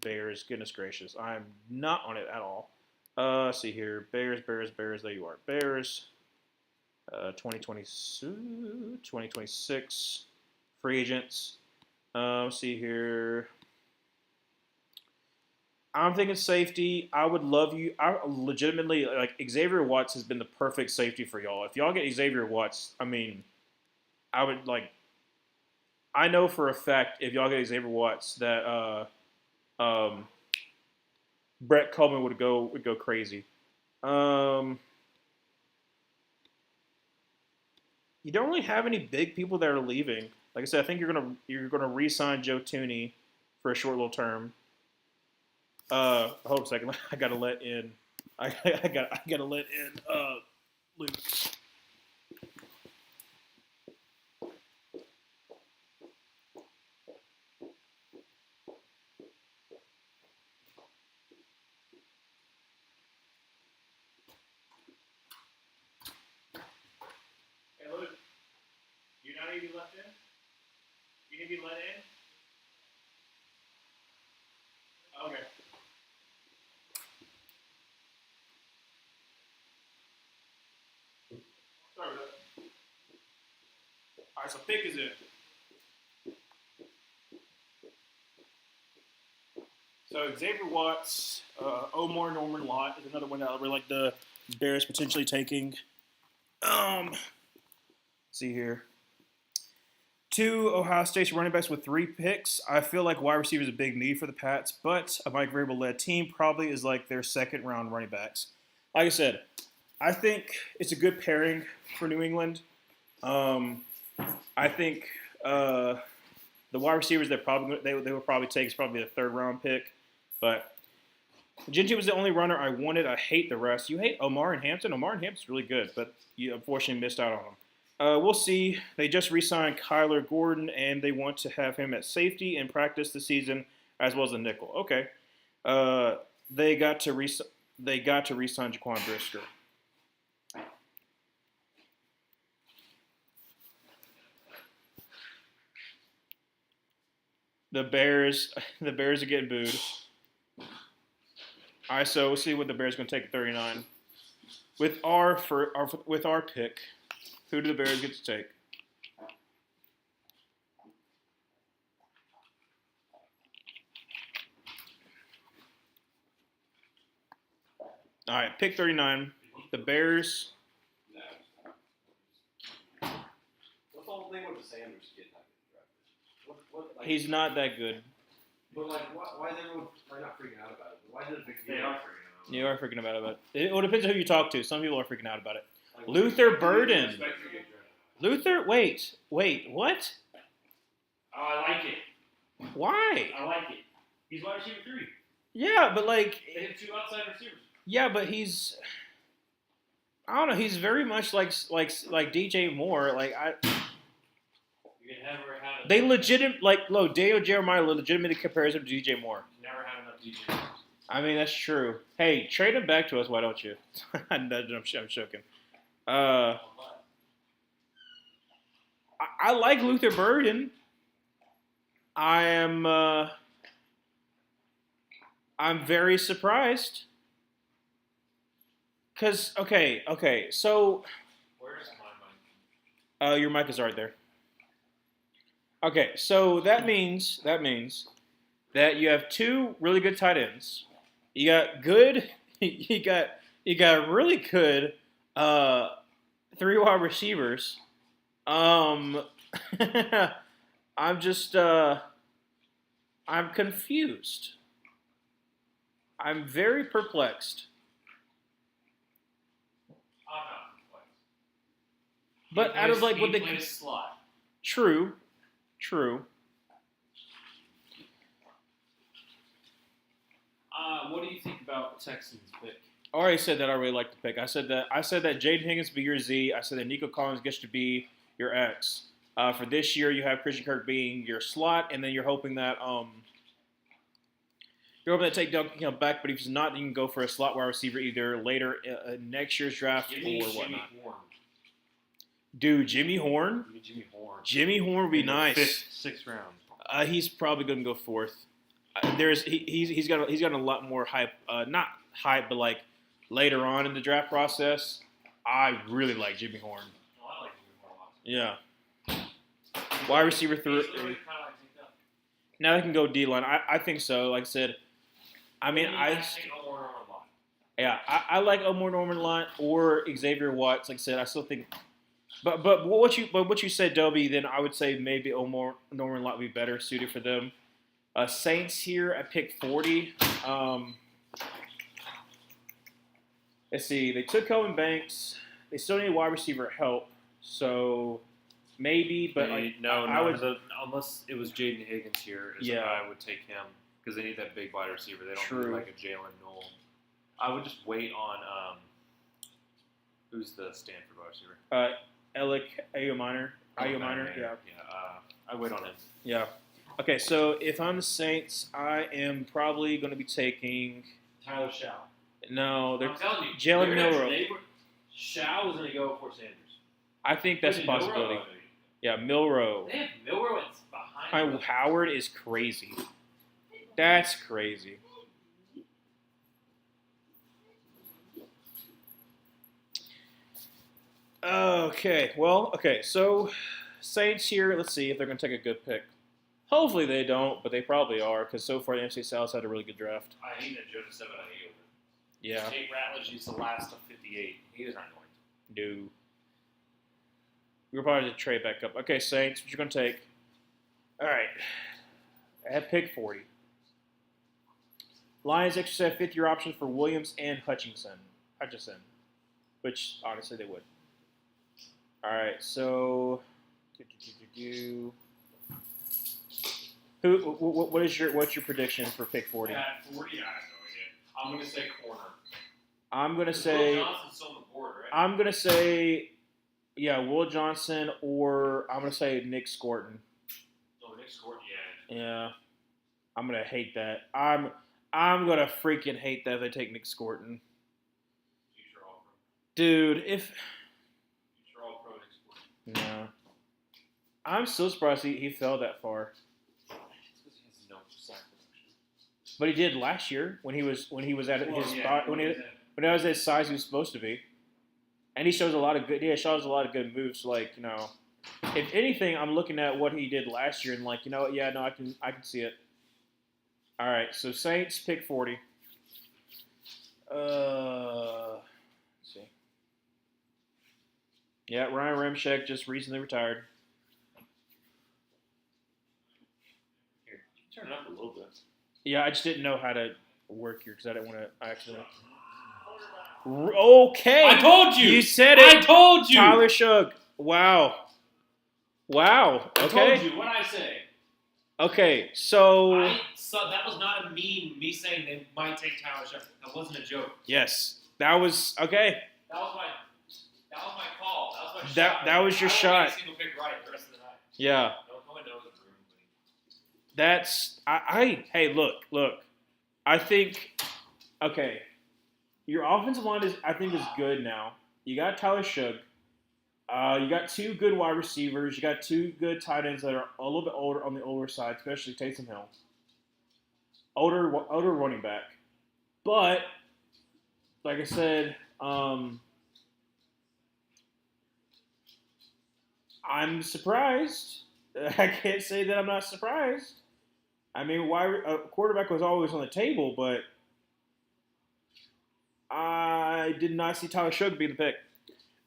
Bears. Goodness gracious, I'm not on it at all. Let's see here. Bears, Bears, Bears. There you are. Bears. 2020, 2026 free agents. Let's see here. I'm thinking safety. I would love you. I legitimately like Xavier Watts has been the perfect safety for y'all. If y'all get Xavier Watts, I mean, I would like. I know for a fact if y'all get Xavier Watts that um, Brett Coleman would go crazy. Um, you don't really have any big people that are leaving. Like I said, I think you're gonna re-sign Joe Tooney for a short little term. Hold on a second. I gotta let in. I gotta let in Luke. Hey Luke, you not need to be left in? You need to be let in? Okay. Sorry about that. All right, so pick is in. So Xavier Watts, Omar Norman Lott is another one that we're like the Bears potentially taking. Let's see here. Two Ohio State running backs with 3 picks. I feel like wide receiver is a big need for the Pats, but a Mike Vrabel-led team probably is like their second round running backs. Like I said, I think it's a good pairing for New England. I think the wide receivers they would probably take is probably a third round pick, but Ginty was the only runner I wanted. I hate the rest. You hate Omar and Hampton. Omar and Hampton's really good, but you unfortunately missed out on him. We'll see. They just re-signed Kyler Gordon, and they want to have him at safety and practice the season as well as a nickel. Okay. Uh, they got to re-sign Jaquan Brisker. The Bears are getting booed. All right, so we'll see what the Bears are going to take at 39. With our pick, who do the Bears get to take? All right, pick 39. The Bears. What's the whole thing with the Sanders kid not getting drafted? Like, He's not that good. But like, why is everyone not freaking out about it? Why is it a big deal? They are freaking out. You are freaking out about it. It depends on who you talk to. Some people are freaking out about it. Like, Luther Burden. expect to get drafted. Luther, wait, what? Oh, I like it. Why? I like it. He's wide receiver 3. Yeah, but like, They have 2 outside receivers. yeah, but he's, I don't know. He's very much like DJ Moore. Like You can never have. they legit like Daniel Jeremiah legitimately compares him to DJ Moore. Never had enough DJ. I mean, that's true. Hey, trade him back to us. Why don't you? I'm joking. I like Luther Burden. I'm very surprised. Cause okay, so Where's my mic? your mic is right there. Okay, so that means that you have 2 really good tight ends. You got good. You got really good 3 wide receivers. I'm just I'm confused. I'm very perplexed. I'm not complex. But out of like what he they plays slot. true. What do you think about Texans pick? I already said that I really like the pick. I said that Jaden Higgins be your Z. I said that Nico Collins gets to be your X. For this year, you have Christian Kirk being your slot, and then you're hoping that take Doug back. But if he's not, you can go for a slot wide receiver either later next year's draft Give me or Jimmy whatnot. Horn. Dude, Jimmy Horn. Give me Jimmy Horn. Jimmy Horn would be In the nice. 5th, 6th round. He's probably going to go fourth. He's got a lot more hype. Not hype, but like later on in the draft process. I really like Jimmy Horn. Oh, I like Jimmy Horn a lot. Yeah. Wide receiver He's through. literally kinda like picked up. Now they can go D line. I think so. Like I said, I mean I take Omar Norman a lot. yeah I like Omar Norman a lot or Xavier Watts. Like I said, I still think. But what you said, Dobie, then I would say maybe Omar Norman Lott would be better suited for them. Saints here at pick 40. Let's see. They took Kelvin Banks. They still need wide receiver help. So maybe, but like I would. Unless it was Jaden Higgins here, Yeah. I would take him because they need that big wide receiver. They don't True. need like a Jalen Noel. I would just wait on who's the Stanford wide receiver? Alec Ayo Minor. Yeah. Yeah. I wait on him. Yeah. Okay, so if I'm the Saints, I am probably going to be taking. Tyler Shaw. No, I'm telling you, Jalen Milroe. Shaw was going to go for Sanders. I think that's a Wait, Milroe? possibility. Yeah, Milroe. They have Milroe behind him. Howard is crazy. That's crazy. Okay, so Saints here. Let's see if they're going to take a good pick. Hopefully they don't, but they probably are because so far the NFC South's had a really good draft. I hate that Joe just 7 out of 8 over. Yeah. Tate Ratledge used the last of 58. He was not going to. No. We're probably to trade back up. Okay, Saints, what you going to take? All right. At pick 40. Lions exercise 5th-year options for Williams and Hutchinson, which honestly they would. All right, so what's your prediction for pick 40? At 40, I have no idea. I'm going to say corner. I'm gonna Will say Johnson's still on the board, right? I'm gonna say Will Johnson or I'm gonna say Nick Scorton. Oh, Nick Scorton, yeah. Yeah, I'm gonna hate that. I'm gonna freaking hate that if they take Nick Scorton. Future All-Pro. Dude, if Future All-Pro Nick Scorton. no, I'm so surprised he fell that far. It's because he has no sack production. But he did last year when he was at his spot when he was his size he was supposed to be, and he shows a lot of good moves. Like if anything, I'm looking at what he did last year and like I can see it. All right, so Saints pick 40. Let's see. Yeah, Ryan Ramczyk just recently retired. Here, turn it up a little bit. Yeah, I just didn't know how to work here because I didn't want to actually. Okay. I told you. You said it. I told you. Tyler Shug. Wow. Okay. I told you. What I say? Okay, so that was not a meme. Me saying they might take Tyler Shepard. That wasn't a joke. yes, that was okay. That was my call. That was my That- shot. that was your I shot. don't get a single pick right the rest of the night. Yeah, No one knows the room. that's Hey, look. I think okay. Your offensive line is good now. You got Tyler Shug. You got 2 good wide receivers. You got 2 good tight ends that are a little bit older on the older side, especially Taysom Hill. Older running back. But like I said, I'm surprised. I can't say that I'm not surprised. I mean, a quarterback was always on the table, but I did not see Tyler Shug be the pick.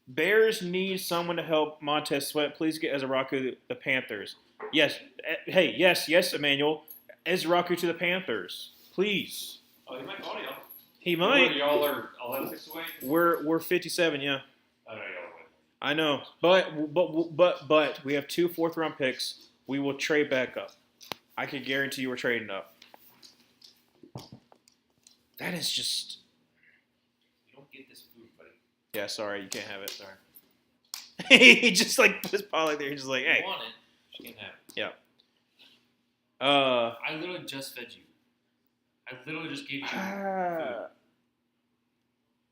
Bears need someone to help Montez Sweat. Please get Ezra the Panthers. Yes. Hey, yes, Emmanuel. Ezraku to the Panthers, please. Oh, he might call y'all. He might. Y'all are 11 picks away. We're 57, yeah. I know y'all win. I know, but we have 2 4th-round picks. We will trade back up. I can guarantee you we're trading up. That is just. You don't get this food, buddy. Yeah, sorry, you can't have it. Sorry. He just like puts Pollock there. He's just like, You hey. want it? You can't have it. Yeah. I literally just fed you. I literally just gave you food.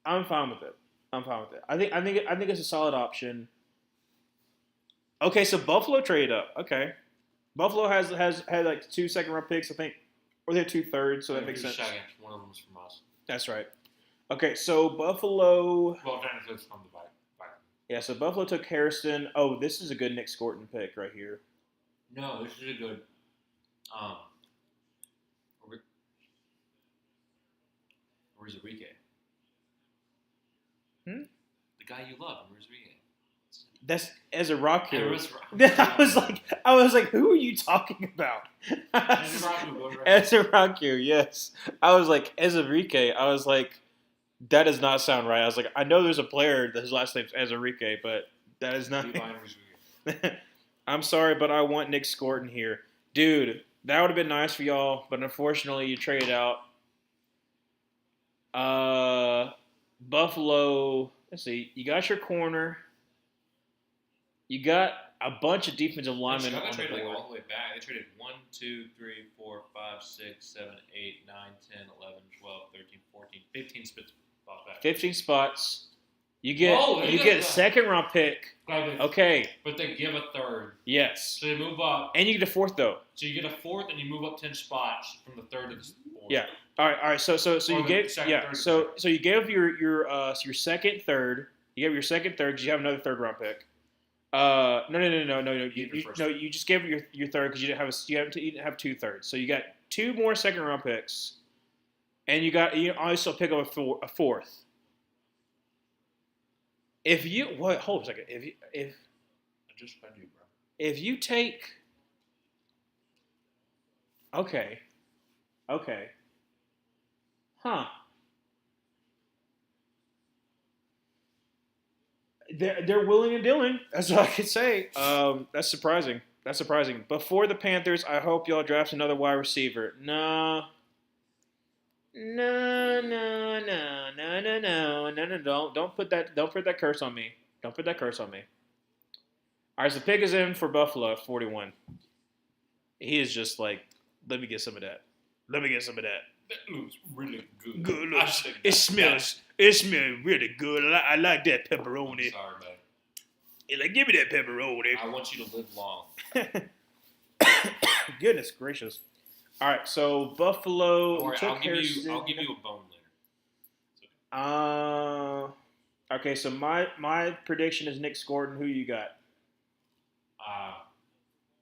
I'm fine with it. I think it's a solid option. Okay, so Buffalo traded up. Okay, Buffalo has had like 2 2nd-round picks, I think, or they had 2 thirds, so that makes sense. One of them was from us. That's right. Okay, so Buffalo. Well, technically it's from the Vikings. Yeah, so Buffalo took Harrison. Oh, this is a good Nick Scorton pick right here. No, this is a good. Where's Enrique? Hmm? The guy you love. Where's Enrique? That's Ezraku. Ezraku. I was like, who are you talking about? Ezraku, yes. I was like, Ezrique. I was like, that does not sound right. I was like, I know there's a player that his last name's Ezrique, but that is not. I'm sorry, but I want Nick Scorton here. Dude, that would have been nice for y'all, but unfortunately you traded out. Buffalo, let's see, you got your corner. You got a bunch of defensive linemen Chicago on the traded board. all the way back. They traded 1, 2, 3, 4, 5, 6, 7, 8, 9, 10, 11, 12, 13, 14, 15 spots back. 15 spots. You get Whoa, you get a 2nd-round pick. Okay. But they give a 3rd. Yes. So they move up. And you get a 4th though. So you get a 4th and you move up 10 spots from the 3rd to the 4th. Yeah. All right. So you gave So you gave your 2nd, 3rd. You gave your 2nd, 3rd because you have another 3rd-round pick. No. You just gave your 3rd because you didn't have 2 thirds. So you got 2 more 2nd-round picks, and you also pick up a 4th. If you hold a second. If I just fed you, bro. If you take okay, huh? They're willing and dealing. That's all I can say. That's surprising. But for the Panthers, I hope y'all draft another wide receiver. No. Don't put that curse on me. Don't put that curse on me. All right, so the pick is in for Buffalo at 41. He is just like, let me get some of that. That looks really good. Good looks. It smells really good. I like that pepperoni. Sorry, man. He's like, give me that pepperoni. I want you to live long. Goodness gracious. All right, so Buffalo. Don't worry, I'll give you a bone later. Okay, so my prediction is Nick Scorton. Who you got?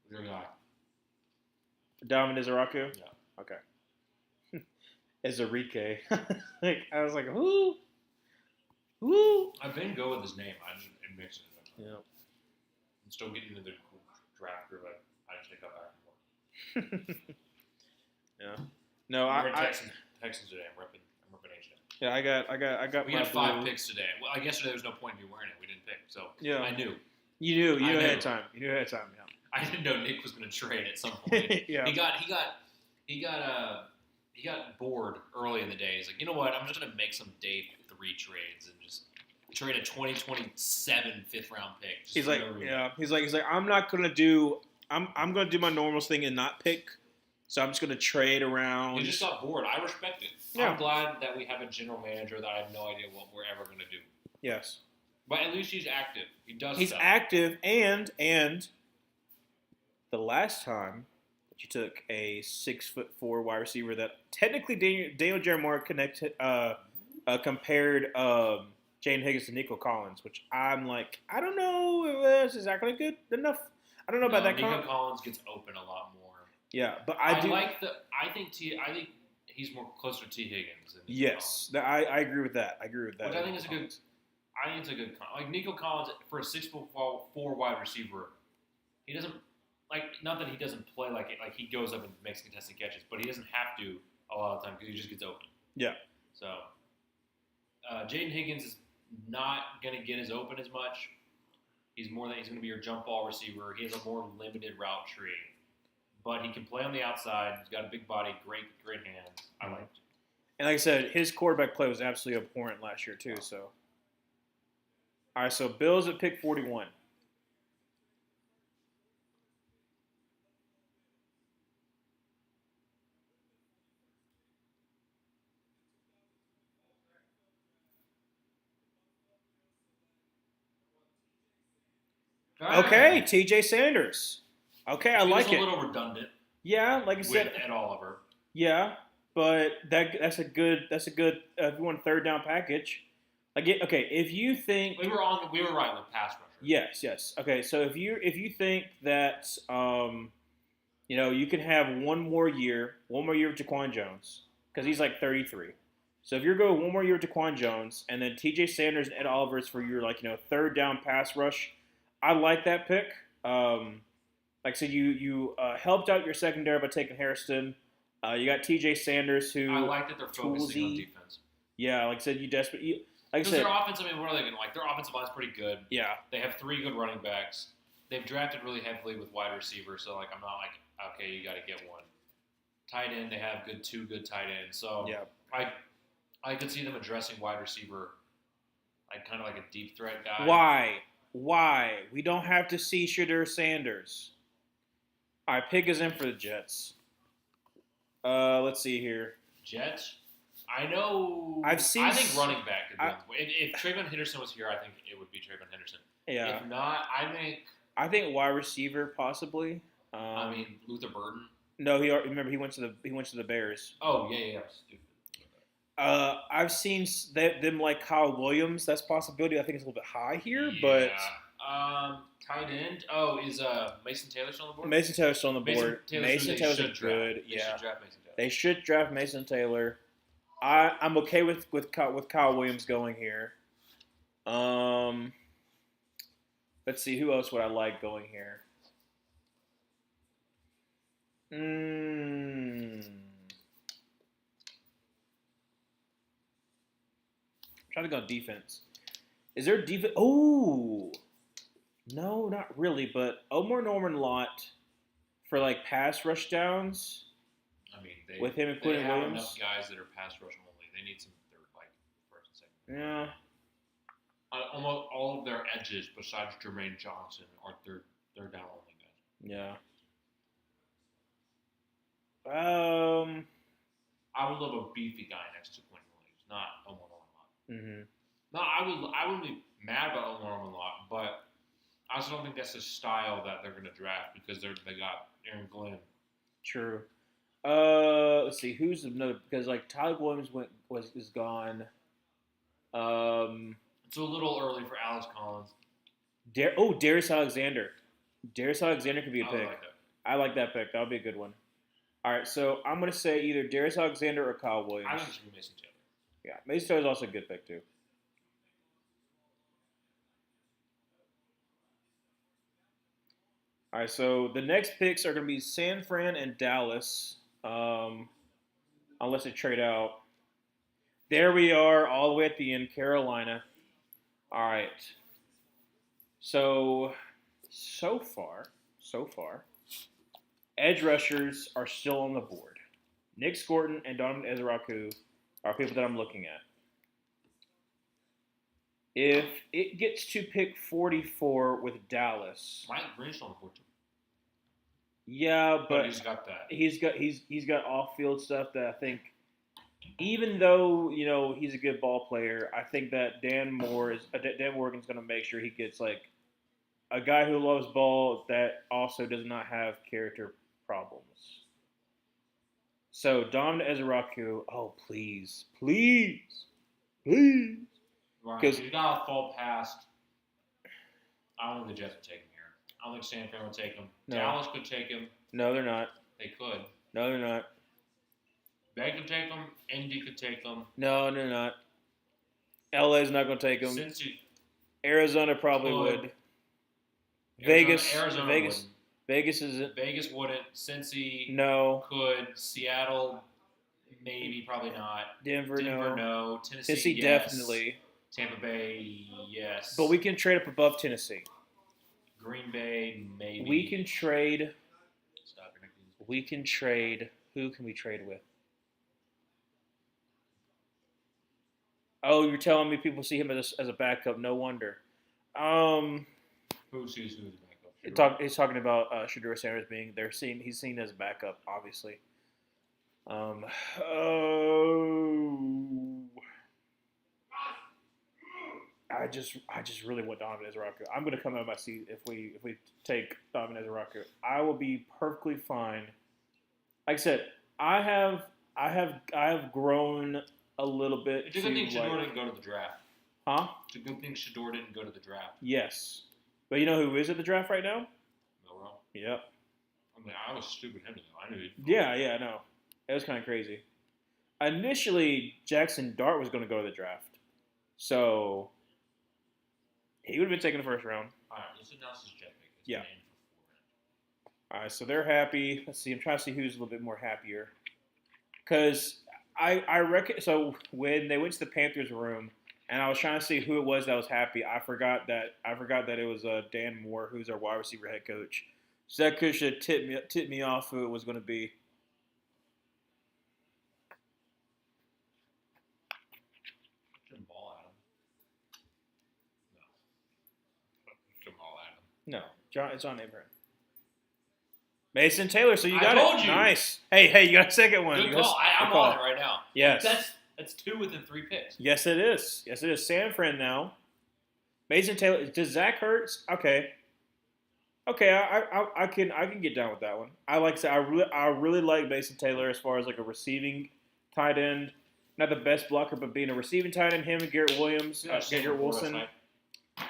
Your guy. Domin Ezraku? Yeah. Okay. Ezrique. I was like, who? I've been good with his name. I just mix it up. Yeah. I'm still getting into the cool draft group. I just take up back and forth. Yeah. No, We're in Texans today. I'm repping H-Town. Yeah, I got. We my had 5 blue. picks today. Well, I guess there was no point in me wearing it. We didn't pick, so Yeah. I knew. You knew I ahead knew. of time. You knew ahead of time. Yeah. I didn't know Nick was going to trade at some point. Yeah. He got bored early in the day. He's like, you know what? I'm just going to make some day 3 trades and just trade a 2027 5th-round pick. He's like, yeah. He's like, I'm not gonna do. I'm gonna do my normal thing and not pick. So I'm just gonna trade around. He just got bored. I respect it. Yeah. I'm glad that we have a general manager that I have no idea what we're ever going to do. Yes. But at least he's active. He does He's stuff. active, and the last time that you took a 6'4" wide receiver that technically Daniel Jeremiah compared Jane Higgins to Nico Collins, which I'm like, I don't know if that's exactly good enough. I don't know about that. Nico Collins gets open a lot more. Yeah, but I think he's more closer to T. Higgins than Nico yes, I agree with that. Which I think is a good. I think it's a good like Nico Collins for a 6'4" wide receiver. He doesn't not that he doesn't play like he goes up and makes contested catches, but he doesn't have to a lot of the time because he just gets open. Yeah. So Jaden Higgins is not going to get as open as much. He's going to be your jump ball receiver. He has a more limited route tree, but he can play on the outside. He's got a big body, great hands. I like it. And like I said, his quarterback play was absolutely abhorrent last year too. So, all right. So Bills at pick 41. Okay, T.J. Sanders. Okay, I like It's it. a little redundant. Yeah, like I With said, Ed Oliver. yeah, but that's a good if you want a third down package. Okay, if you think We were right with pass rusher. yes. Okay, so if you think that you can have one more year with Jaquan Jones because he's like 33. So if you're going one more year with Jaquan Jones and then T.J. Sanders and Ed Oliver's for your third down pass rush, I like that pick. Like I said, you helped out your secondary by taking Harrison. You got T.J. Sanders, who I like that they're focusing on defense. Yeah, like I said, like I Because said, their offense, what are they going to like? Their offensive line's pretty good. Yeah. They have 3 good running backs. They've drafted really heavily with wide receivers, so I'm not okay, you got to get one. Tight end, they have 2 good tight ends. So yeah. I could see them addressing wide receiver, kind of like a deep threat guy. Why? We don't have to see Shadur Sanders. All right, pick is in for the Jets. Let's see here. Jets? I know. I think running back could be if Trayvon Henderson was here, I think it would be Trayvon Henderson. Yeah. If not, I think wide receiver possibly. Luther Burden. No, he went to the Bears. Oh yeah. Stupid. I've seen them like Kyle Williams. That's a possibility. I think it's a little bit high here, yeah. Tight end. Oh, is Mason Taylor still on the board? Mason Taylor's still on the board. Mason Taylor's good. Yeah. They should draft Mason Taylor. They should draft Mason Taylor. I'm okay with Kyle Williams going here. Let's see, who else would I like going here? Trying to go defense. Is there defense? Oh, no, not really. But Omar Norman Lott for pass rush downs. With him and Quentin Williams, enough guys that are pass rush only. They need some third, first and second. Yeah. Almost all of their edges, besides Jermaine Johnson, are third down only guys. Yeah. I would love a beefy guy next to Quentin Williams, not Omar Norman Lott. Mm-hmm. No, I wouldn't be mad about Omar Norman Lott, but I also don't think that's the style that they're going to draft because they got Aaron Glenn. True. Let's see who's another because Tyler Williams is gone. It's a little early for Alex Collins. Darius Alexander. Darius Alexander could be a pick. Like that. I like that pick. That would be a good one. All right, so I'm gonna say either Darius Alexander or Kyle Williams. I think it should be Mason Taylor. Yeah, Mason Taylor is also a good pick too. All right, so the next picks are going to be San Fran and Dallas, unless they trade out. There we are, all the way at the end, Carolina. All right. So far, edge rushers are still on the board. Nick Scorton and Donovan Ezraku are people that I'm looking at. If it gets to pick 44 with Dallas, Mike Green's on the board too. Yeah, but he's got that. He's got off-field stuff that I think, even though he's a good ball player, I think that Dan Morgan's going to make sure he gets a guy who loves ball that also does not have character problems. So Dom Ezraku, oh please. Because he's got a fall past. I don't think the Jets would take him here. I don't think San Fran would take him. No. Dallas could take him. No, they're not. They could. No, they're not. They could take him. Indy could take him. No, they're not. LA's not going to take him. Cincy Arizona probably could. would. Arizona Vegas isn't. Vegas wouldn't. Cincy No. could. Seattle, maybe, probably not. Denver, Denver, no. no. Tennessee, Tennessee, yes. definitely. Tampa Bay, yes. But we can trade up above Tennessee. Green Bay, maybe. We can trade. Stop your neck. We can trade. Who can we trade with? Oh, you're telling me people see him as a backup? No wonder. Who's the backup? He's talking about Shedeur Sanders being there. He's seen as a backup, obviously. I just really want Donovan Ezraku. I'm going to come out of my seat if we take Donovan Ezraku. I will be perfectly fine. Like I said, I have grown a little bit. It's a good thing Shedeur didn't go to the draft. Huh? It's a good thing Shedeur didn't go to the draft. Yes. But you know who is at the draft right now? Milroe. Yep. I mean, I was stupid him to know. I knew he'd Yeah, no. It was kind of crazy. Initially, Jackson Dart was going to go to the draft. So, he would have been taken the first round. All right, let's announce his jet pick. Yeah. All right, so they're happy. Let's see. I'm trying to see who's a little bit more happier. Because I reckon, so when they went to the Panthers room, and I was trying to see who it was that was happy, I forgot that it was Dan Moore, who's our wide receiver head coach. So that could should have tipped me off who it was going to be. Jim Ball at him. No. Jim Ball at him. No, it's John Abraham. Mason Taylor, so you I got told it. you. Nice. Hey, you got a second one. Good call. I'm on it right now. Yes. That's 2 within 3 picks. Yes, it is. San Fran now. Mason Taylor. Does Zach Ertz? Okay. I can get down with that one. I really like Mason Taylor as far as like a receiving tight end. Not the best blocker, but being a receiving tight end. Him and Garrett Williams, Garrett Wilson.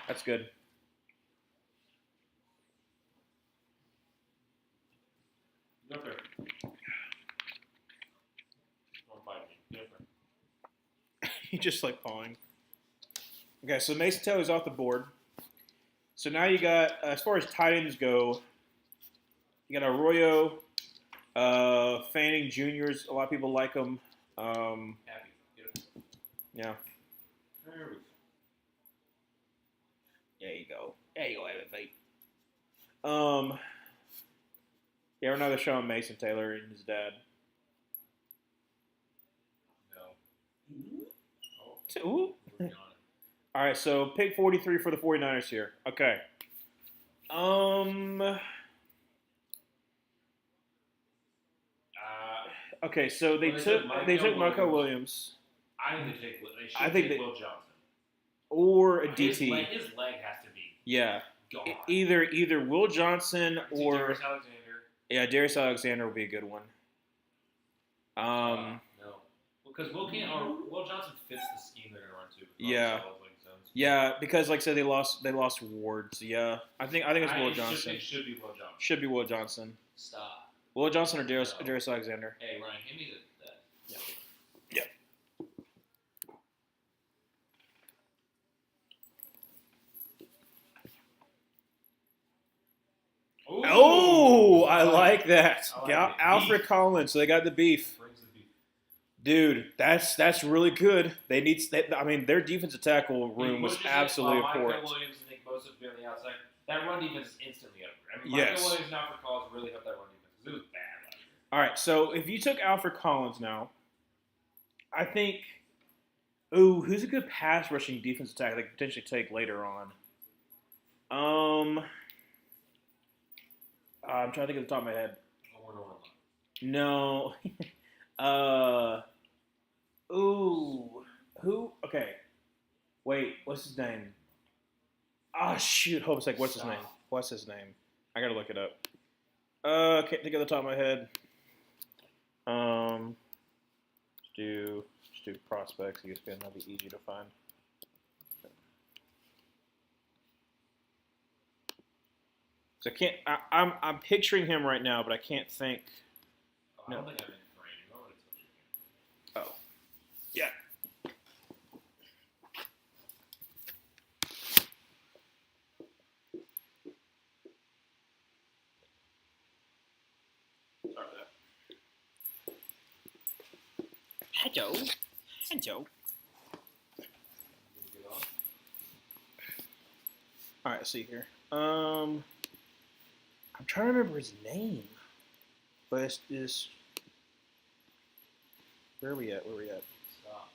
That's good. Don't bite me. Different. You just like pawing. Okay, so Mason Taylor's off the board. So now you got, as far as tight ends go, you got Arroyo, Fanning Jr.'s. A lot of people like him. Happy. Yeah. There we go. There you go. Everybody. Yeah, we're not showing Mason Taylor and his dad. No. Ooh. Working on it. All right, so pick 43 for the 49ers here. Okay. Okay, so they took Marco Williams. I think they should take Will Johnson. Or a His DT. leg has to be Yeah. gone. Either Will Johnson or Darius Alexander. yeah, Darius Alexander will be a good one. No, because Will Johnson fits the scheme they're gonna run to. Yeah. Yeah, because like I said, they lost Ward. So yeah, I think it's Will Johnson. It should be Will Johnson. Should be Will Johnson. Stop. Will Johnson or Darius Alexander. Hey Ryan, give me that. Yeah. Ooh. Oh, I like that. I like Got it. Alfred Beef. Collins, so they got the beef. Brings the beef. Dude, that's really good. Their defensive tackle room was absolutely important. Michael Williams and Nick Bosa to be on the outside. That run defense is instantly over. I mean, Yes. Michael Williams and Alfred Collins really helped that run defense because it was bad last year. All right, so if you took Alfred Collins now, I think, who's a good pass rushing defensive tackle they could potentially take later on? I'm trying to think of the top of my head. No. Who? Okay. Wait, what's his name? Ah, shoot. Hold on a sec. What's his name? What's his name? I gotta look it up. Can't think of the top of my head. Let's do prospects. ESPN. That'll be easy to find. So I can't. I'm picturing him right now, but I can't think. I don't think I'm in frame. You already touched your game. Oh, yeah. Start that. Hello. Hello. All right, let's see here. I'm trying to remember his name, but it's just where are we at? Stop.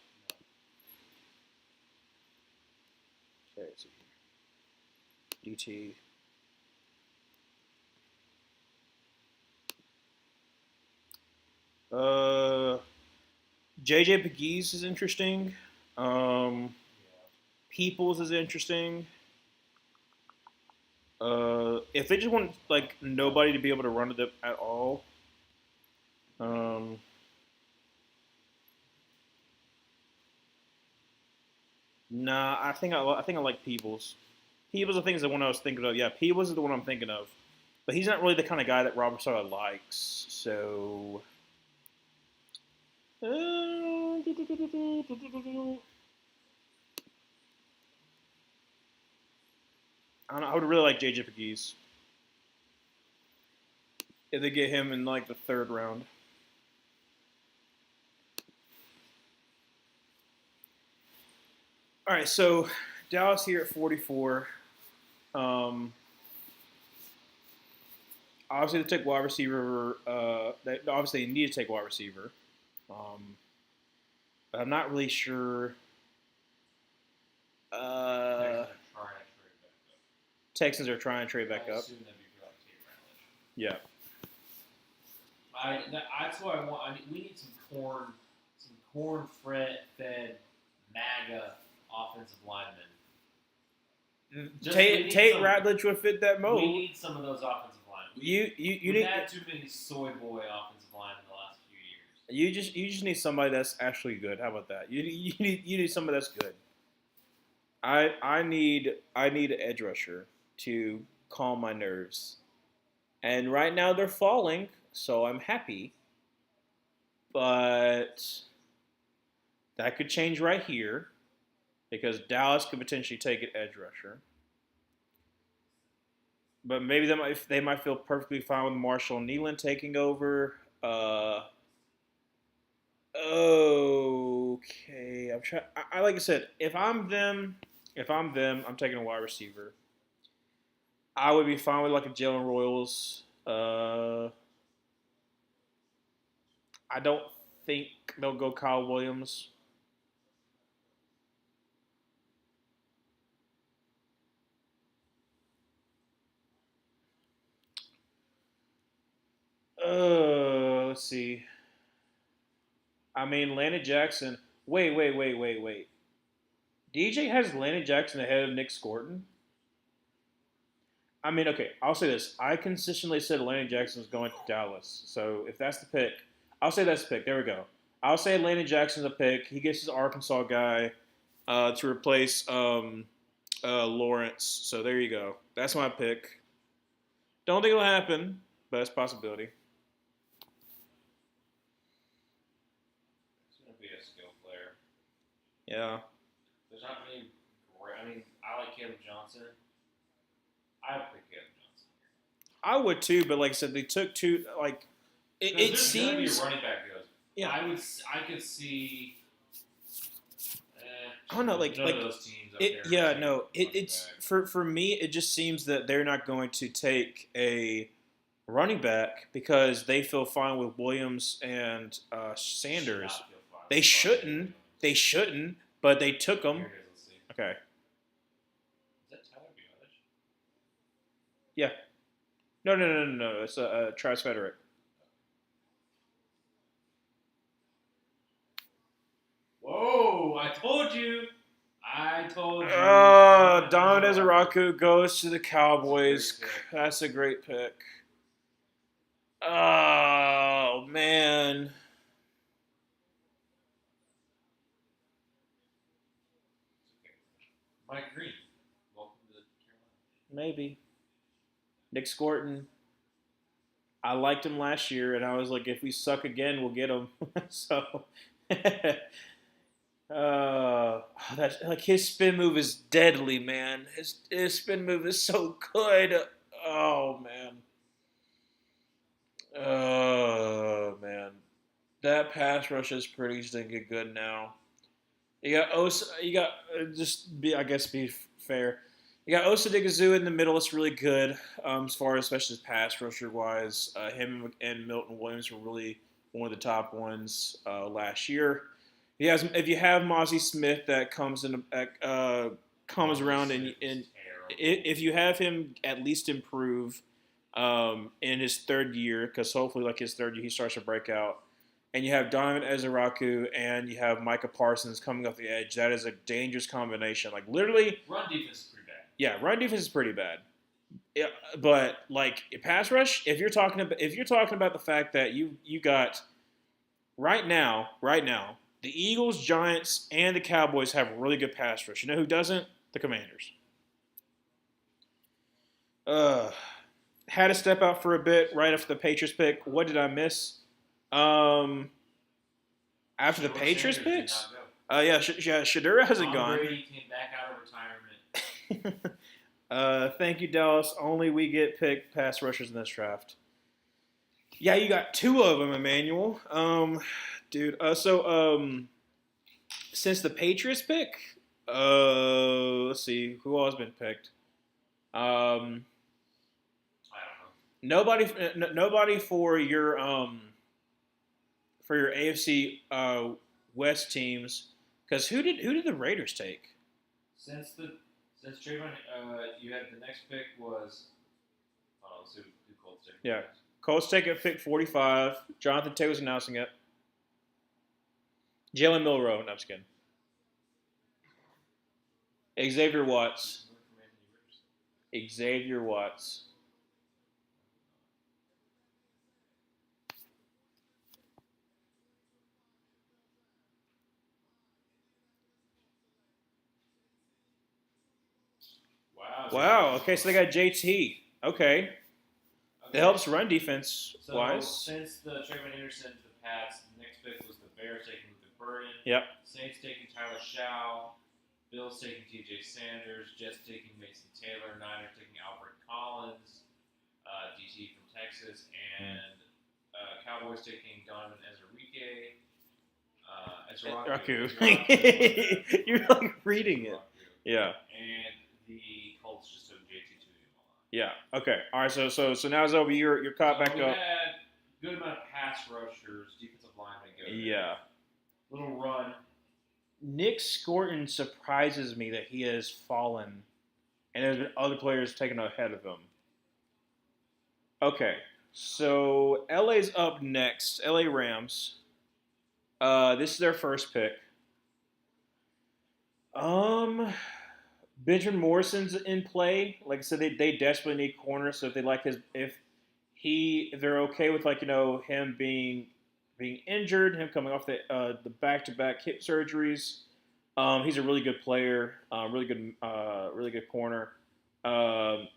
Okay, let's see here. DT. JJ Pegues is interesting. Peoples is interesting. If they just want like nobody to be able to run to them at all, nah, I think I like Peebles. Peebles, I think is the one I was thinking of. Yeah, Peebles is the one I'm thinking of, but he's not really the kind of guy that Robert Sala likes. So, I don't know. I would really like JJ Pegues if they get him in like the third round. All right, so Dallas here at 44. Obviously, they took wide receiver. Obviously, they need to take wide receiver. But I'm not really sure. Texans are trying to trade back up. Assume that'd be for like Tate Ratledge. Yeah. That's what I want. We need some corn-fed MAGA offensive linemen. Tate Ratledge would fit that mold. We need some of those offensive linemen. You We've need had too many soy boy offensive linemen in the last few years. you just need somebody that's actually good. How about that? You need somebody that's good. I need an edge rusher to calm my nerves, and right now they're falling, so I'm happy. But that could change right here because Dallas could potentially take an edge rusher. But maybe they might feel perfectly fine with Marshall Nealon taking over. Okay, I'm trying. I like I said, if I'm them, I'm taking a wide receiver. I would be fine with like a Jalen Royals. I don't think they'll go Kyle Williams. Let's see. I mean, Landon Jackson. Wait. DJ has Landon Jackson ahead of Nick Scorton. I mean, okay, I'll say this. I consistently said Landon Jackson was going to Dallas. So if that's the pick, I'll say that's the pick. There we go. I'll say Landon Jackson's a pick. He gets his Arkansas guy to replace Lawrence. So there you go. That's my pick. Don't think it'll happen, but it's a possibility. It's going to be a skill player. Yeah. There's not many. I mean, I like Caleb Johnson. I would pick Caleb Johnson here. I would too, but like I said, they took two. Like it seems. Gonna be a seems. running back goes. Yeah. I could see. I don't know, like none of those teams up it. there Yeah, take no. running It's back. for me. It just seems that they're not going to take a running back because they feel fine with Williams and Sanders. Should not feel fine. They shouldn't. They shouldn't, but they took them. Here it is, let's see. Okay. Is that Tyler Biadasz? Yeah. No. It's Travis Frederick. Whoa! I told you. Donovan Ezeraku goes to the Cowboys. That's a great pick. Oh, man. Mike Green. Welcome to Carolina. Maybe. Nick Scorton. I liked him last year, and I was like, if we suck again, we'll get him. So, that's like his spin move is deadly, man. His spin move is so good. Oh man. Oh man, that pass rush is pretty stinking good now. You got Osa. You got just be. I guess be fair. You got Osa Digazoo in the middle. It's really good as far as especially as pass rusher wise. Him and Milton Williams were really one of the top ones last year. He has. If you have Mozzie Smith that comes in, comes around, and if you have him at least improve in his third year, because hopefully, like his third year, he starts to break out. And you have Donovan Ezeraku and you have Micah Parsons coming off the edge. That is a dangerous combination. Like literally, Run defense is pretty bad. yeah, run defense is pretty bad. Yeah, but like pass rush, if you're talking about the fact that you got right now, the Eagles, Giants, and the Cowboys have really good pass rush. You know who doesn't? The Commanders. Had to step out for a bit right after the Patriots pick. What did I miss? After the Patriots picks? Yeah, Shadura hasn't gone. Brady came back out of retirement. Thank you, Dallas. Only we get picked pass rushers in this draft. Yeah, you got two of them, Emmanuel. Dude. Since the Patriots pick, let's see who all has been picked. I don't know. Nobody for your AFC West teams, because who did the Raiders take? Since Trayvon, you had the next pick was. Let's see who Colts took. Yeah, Colts take it pick 45. Jonathan Taylor's announcing it. Jalen Milroe. No, I'm just kidding. Xavier Watts. Xavier Watts. Wow. Okay, so they got JT. Okay. That helps run defense wise. Since the Trayvon Henderson to the Pats, the next pick was the Bears taking Luther Burden. Yep. Saints taking Tyler Shaw. Bills taking T.J. Sanders. Jets taking Mason Taylor. Niners taking Albert Collins, DT from Texas, and Cowboys taking Donovan Ezerique. Raku. You're like reading it. Yeah. And the Colts just took JT to him. Yeah. Okay. All right. So now it's over. You're caught back we up. had good amount of pass rushers, defensive linemen go. Yeah. Little run. Nick Scorton surprises me that he has fallen, and there's been other players taken ahead of him. Okay. So LA's up next. LA Rams. This is their first pick. Benjamin Morrison's in play. Like I said, they desperately need corners. So if they like if they're okay with him being injured, him coming off the back-to-back hip surgeries. He's a really good player. Really good corner. Siobhan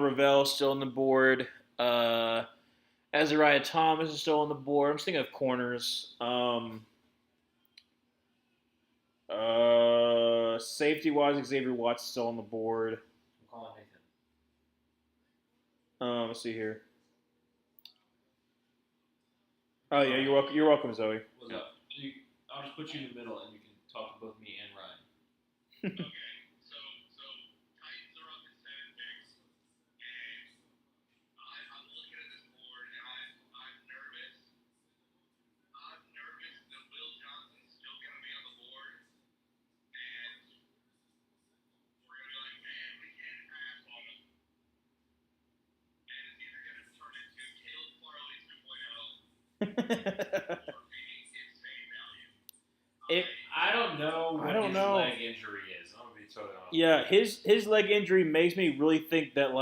Ravel still on the board. Azariah Thomas is still on the board. I'm just thinking of corners. Safety-wise, Xavier Watts is still on the board. I'm calling Nathan. Let's see here. Oh yeah, you're welcome, Zoe. What's up? I'll just put you in the middle, and you can talk to both me and Ryan. Okay, so Titans are up at 7 picks, and I'm looking at this board, and I'm nervous. I'm nervous that Will Johnson's still going to be on the board, and we're going to be like, man, we can't pass on him. And it's either going to turn into Caleb Farley 2.0 or being insane value. I don't know what his leg injury is. I'm gonna be totally honest. Yeah, his leg injury makes me really think that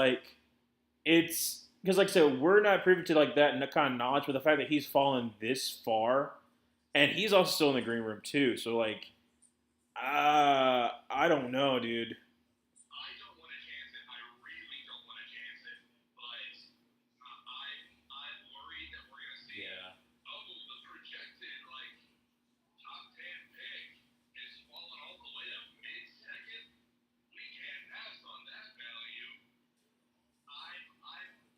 it's because like I said, we're not privy to that kind of knowledge, but the fact that he's fallen this far, and he's also still in the green room too. So I don't know, dude. I don't want to chance it. I really don't want to chance it. But I'm worried that we're going to see the projected top 10 pick has fallen all the way to mid-second. We can't pass on that value.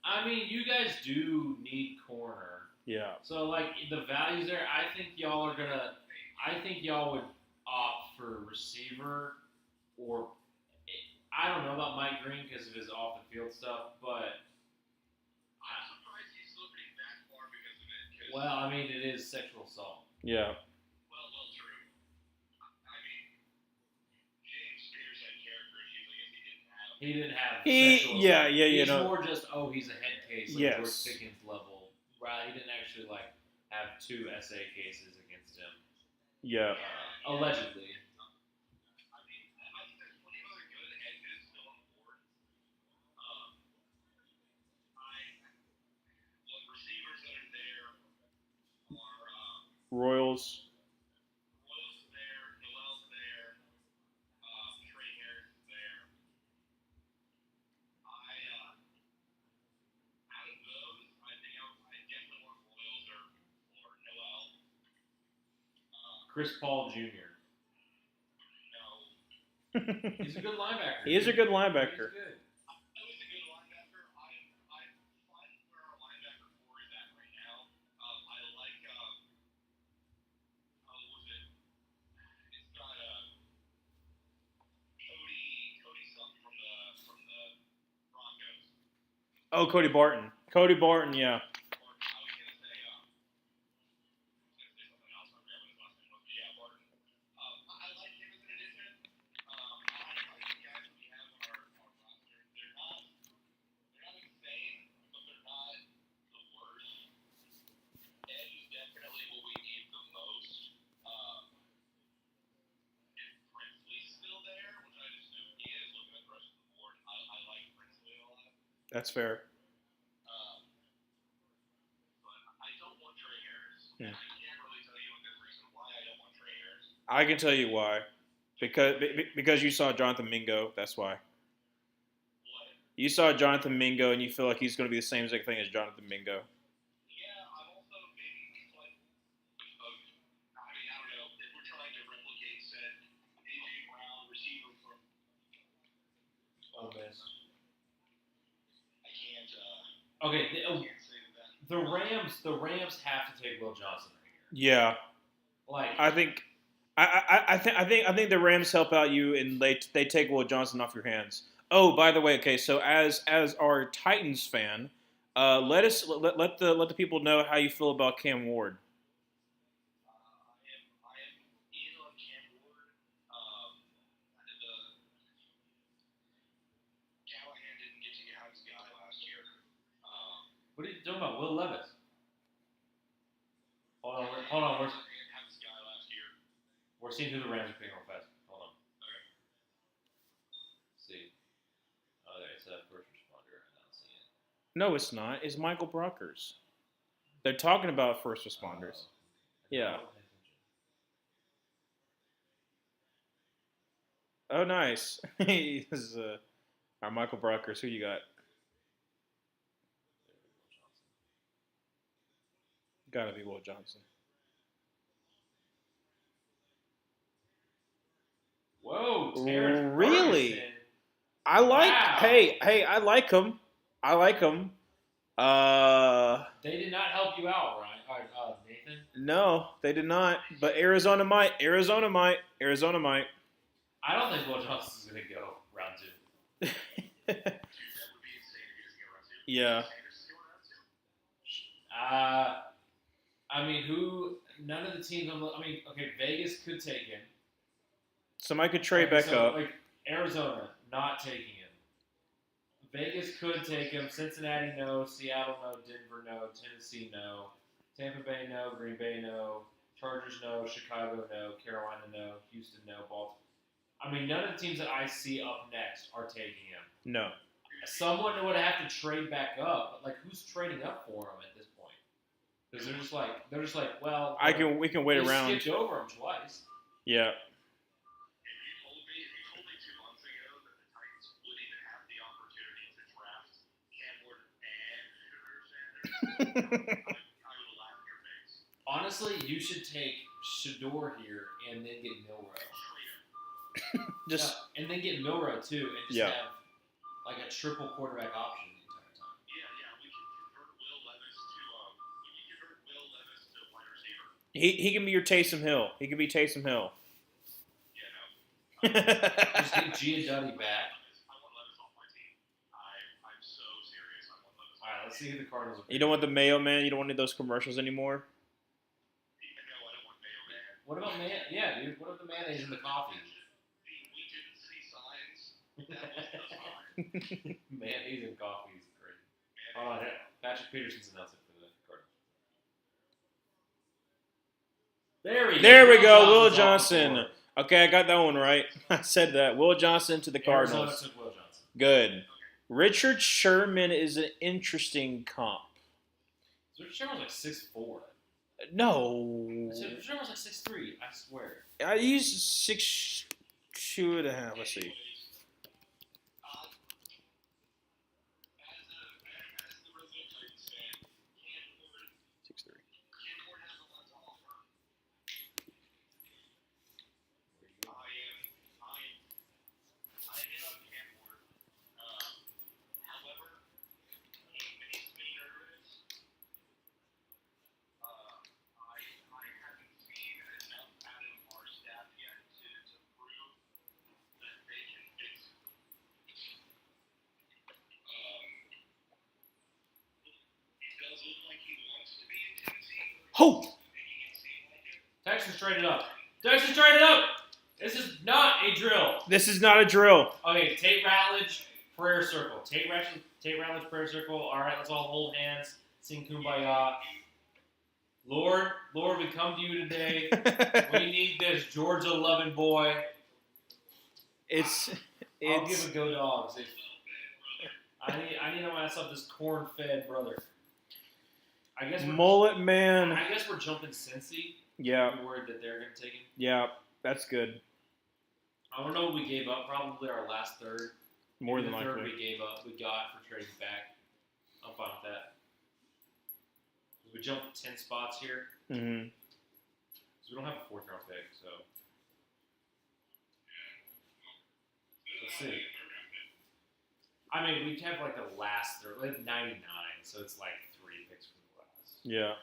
I mean, you guys do need corner. Yeah. So, like, the values there, I think y'all would opt for receiver or. I don't know about Mike Green because of his off the field stuff, but. I'm surprised he's slipping that far because of it. Well, I mean, it is sexual assault. Yeah. Well, true. I mean, James Spears had character issues. I guess he didn't have. Sexual assault. you He's know. more just, he's a head case, like Yes. George Pickens level. Right? He didn't actually, like, have 2 SA cases against him. Yeah. Allegedly. I mean, I think there's plenty of other good edges still on the board. What receivers that are there are Royals. Royals there, Noel's there, Trey Harris is there. Out of those, I think I definitely want Royals or Noel. Chris Paul Jr. No. He's a good linebacker. He is a good linebacker. He's good. That was a good linebacker. I find where our linebacker core is at right now. I like what was it? It's got Cody something from the Broncos. Oh, Cody Barton. Cody Barton, yeah. Or I was gonna say something else. I forgot what his last name was. But yeah, Barton. I like him as an addition. I like the guys that we have on our roster. They're not insane, but they're not the worst. Edge is definitely what we need the most. If Princely's still there, which I assume he is, looking at the rest of the board, I like Princely a lot. That's fair. But I don't want Trey Harris. Yeah. I can't really tell you a good reason why I don't want Trey Harris. I can tell you why. Because you saw Jonathan Mingo, that's why. What? You saw Jonathan Mingo and you feel like he's going to be the same exact thing as Jonathan Mingo. Yeah, I'm also maybe like, I mean, I don't know. If we're trying to replicate said A.J. Brown receiver from, Ole Miss. I can't Okay, say that. the Rams have to take Will Johnson right here. Yeah, Like, I think the Rams help out you and they take Will Johnson off your hands. Oh, by the way, okay, so as our Titans fan, let the people know how you feel about Cam Ward. I am in on Cam Ward. Callahan didn't get to have his guy last year. what are you talking about? Will Levis. Hold on. Have his guy last year. We're seeing who the Rams are picking real fast. Hold on. Okay. Let's see. Oh, there it's a first responder. I'm not seeing it. No, it's not. It's Michael Brockers. They're talking about first responders. Yeah. Oh, nice. This is our Michael Brockers. Who you got? Gotta be Will Johnson. Whoa, Terrence Really? Ferguson. I like. Wow. Hey, I like him. They did not help you out, Ryan. Nathan. No, they did not. But Arizona might. I don't think Will Johnson's going to go round 2. That would be insane if he doesn't get around to. Yeah. Sanders is going around to. I mean, none of the teams. Okay, Vegas could take him. Somebody could trade Okay, back so, up. Like Arizona, not taking him. Vegas could take him. Cincinnati, no. Seattle, no. Denver, no. Tennessee, no. Tampa Bay, no. Green Bay, no. Chargers, no. Chicago, no. Carolina, no. Houston, no. Baltimore. I mean, none of the teams that I see up next are taking him. No. Someone would have to trade back up, but like, who's trading up for him at this point? Because they're just like, well, We can wait we around. skipped over him twice. Yeah. If you told me 2 months ago that the Titans wouldn't even have the opportunity to draft Cam Ward and Sanders, I would laugh in your face. Honestly, you should take Shador here and then get Milrow. Just Yeah, and then get Milrow too, and just Yeah. have like a triple quarterback option the entire time. Yeah, He can be your Taysom Hill. He can be Taysom Hill. Yeah, no. Just get Giandutti back. I want Levis off my team. I'm so serious. I want Levis off All right, let's see who the Cardinals are. You don't want the Mayo Man. You don't want any of those commercials anymore. my team. No, I don't want Mayo Man. What about Yeah, dude. What about the mayonnaise in the coffee? We didn't see signs. That was the sign. Mayonnaise and coffee is great. Oh, yeah. Patrick Peterson's announcing for the Cardinals. There we go, Will Johnson's off the Johnson. board. Okay, I got that one right. I said that. Will Johnson to the Arizona Cardinals. took Will Johnson. Good. Richard Sherman is an interesting comp. Richard Sherman was like 6'4". No. Richard Sherman was like 6'3", I swear. He's 6'2.5". Let's see. As the resident Titans fan, Cam Ward 6'3". has a lot to offer. I am in on Cam Ward. However, he makes me nervous. I haven't seen enough out of our staff yet to prove that they can fix it. It does look like he wants to be in Tennessee. Oh! And he can seem like it. Texas traded up. Texas traded up. This is not a drill. This is not a drill. Okay, Tate Ratledge, prayer circle. Tate Ratledge, prayer circle. All right, let's all hold hands, sing Kumbaya. Lord, we come to you today. We need this Georgia loving boy. I'll give a go dogs. I need to myself this corn-fed brother. I guess Mullet Man. I guess we're jumping Cincy. Yeah, I'm worried that they're gonna take him. yeah, that's good. I don't know what we gave up. Probably our last third. More Maybe than the third likely. we gave up. We got for trading back. I'm fine with that. We jumped 10 spots here. Mm-hmm. So we don't have a 4th round pick. So let's see. I mean, we have like the last third, like 99. So it's like 3 picks from the last. Yeah.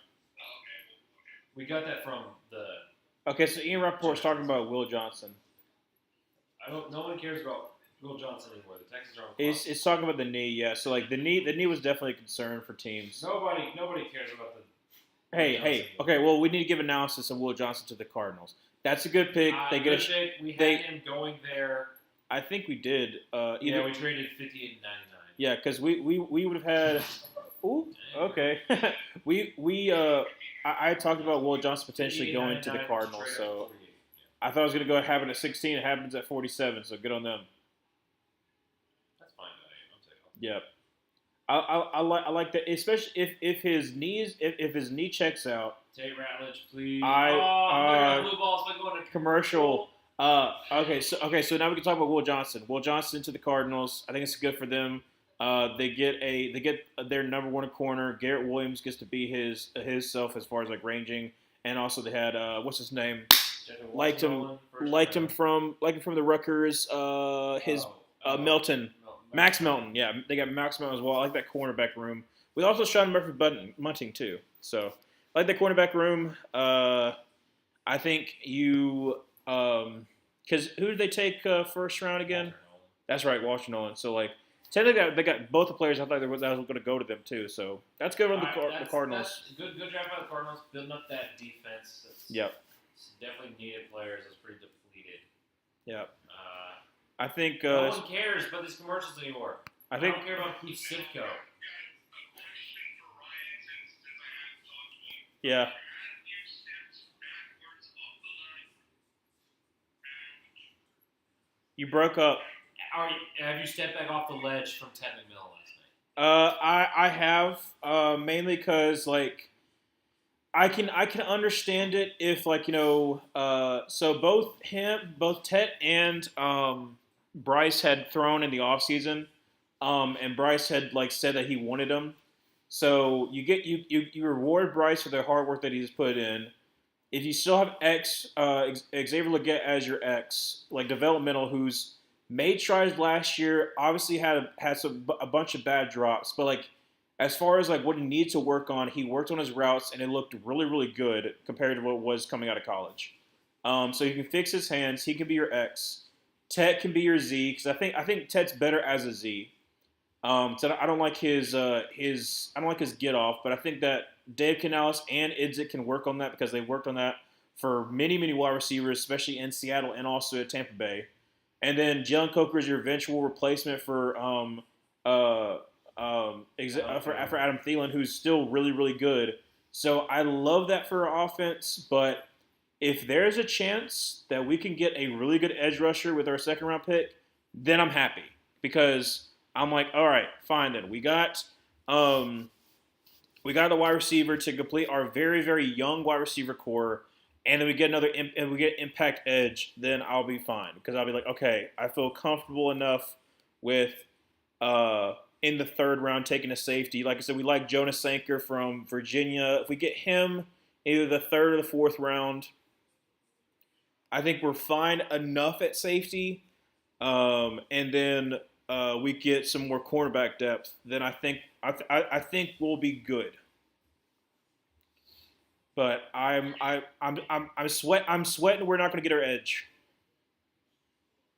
We got that from the. Okay, so Ian Rappaport's talking about Will Johnson. No one cares about Will Johnson anymore. The Texans are on. It's talking about the knee, yeah. So like the knee was definitely a concern for teams. Nobody cares about the. Hey, okay. Well, we need to give analysis of Will Johnson to the Cardinals. That's a good pick. They get good pick. We had him going there. I think we did. Yeah, we traded 58 and 99. Yeah, because we would have had. Ooh, okay. I talked about Will Johnson potentially going to the Cardinals, so I thought I was going to go have it at 16. It happens at 47, so good on them. That's fine, buddy. Yep. I like that, especially if his knee checks out. Tate Ratledge, please. Blue balls by going to commercial. Okay, so now we can talk about Will Johnson. Will Johnson to the Cardinals. I think it's good for them. They get their number one corner. Garrett Williams gets to be his self as far as like ranging, and also they had what's his name? Liked him from the Rutgers. Melton. Max Melton, yeah, they got Max Melton as well. I like that cornerback room. We also Sean Murphy Bunting too. So I like that cornerback room. I think you because who did they take first round again? That's right, Walter Nolan. So like technically they got both the players. I thought that was going to go to them too. So that's good on the Cardinals. That's good draft by the Cardinals, building up that defense. Yep. It's definitely needed players. It's pretty depleted. Yep. I think no one cares about these commercials anymore. I don't care about Pete Sivko. Yeah. You broke up. Have you stepped back off the ledge from Ted McMillan last night? I have mainly because like I can understand it if like so both Ted and Bryce had thrown in the offseason, and Bryce had like said that he wanted him. So you reward Bryce for the hard work that he's put in. If you still have Xavier Legette as your X, like developmental, who's made strides last year, obviously had a bunch of bad drops, but like as far as like what he needs to work on, he worked on his routes and it looked really, really good compared to what was coming out of college. So he can fix his hands. He can be your X. Tet can be your Z because I think Tet's better as a Z. So I don't like his I don't like his get off, but I think that Dave Canales and Idzik can work on that because they worked on that for many wide receivers, especially in Seattle and also at Tampa Bay. And then Jalen Coker is your eventual replacement for Adam Thielen, who's still really good. So I love that for our offense, but if there's a chance that we can get a really good edge rusher with our second round pick, then I'm happy because I'm like, all right, fine then. We got the wide receiver to complete our very young wide receiver core, and then we get and we get impact edge. Then I'll be fine because I'll be like, okay, I feel comfortable enough with in the third round taking a safety. Like I said, we like Jonas Sanker from Virginia. If we get him either the third or the fourth round, I think we're fine enough at safety. And then we get some more cornerback depth. Then I think we'll be good. But I'm sweating. We're not going to get our edge.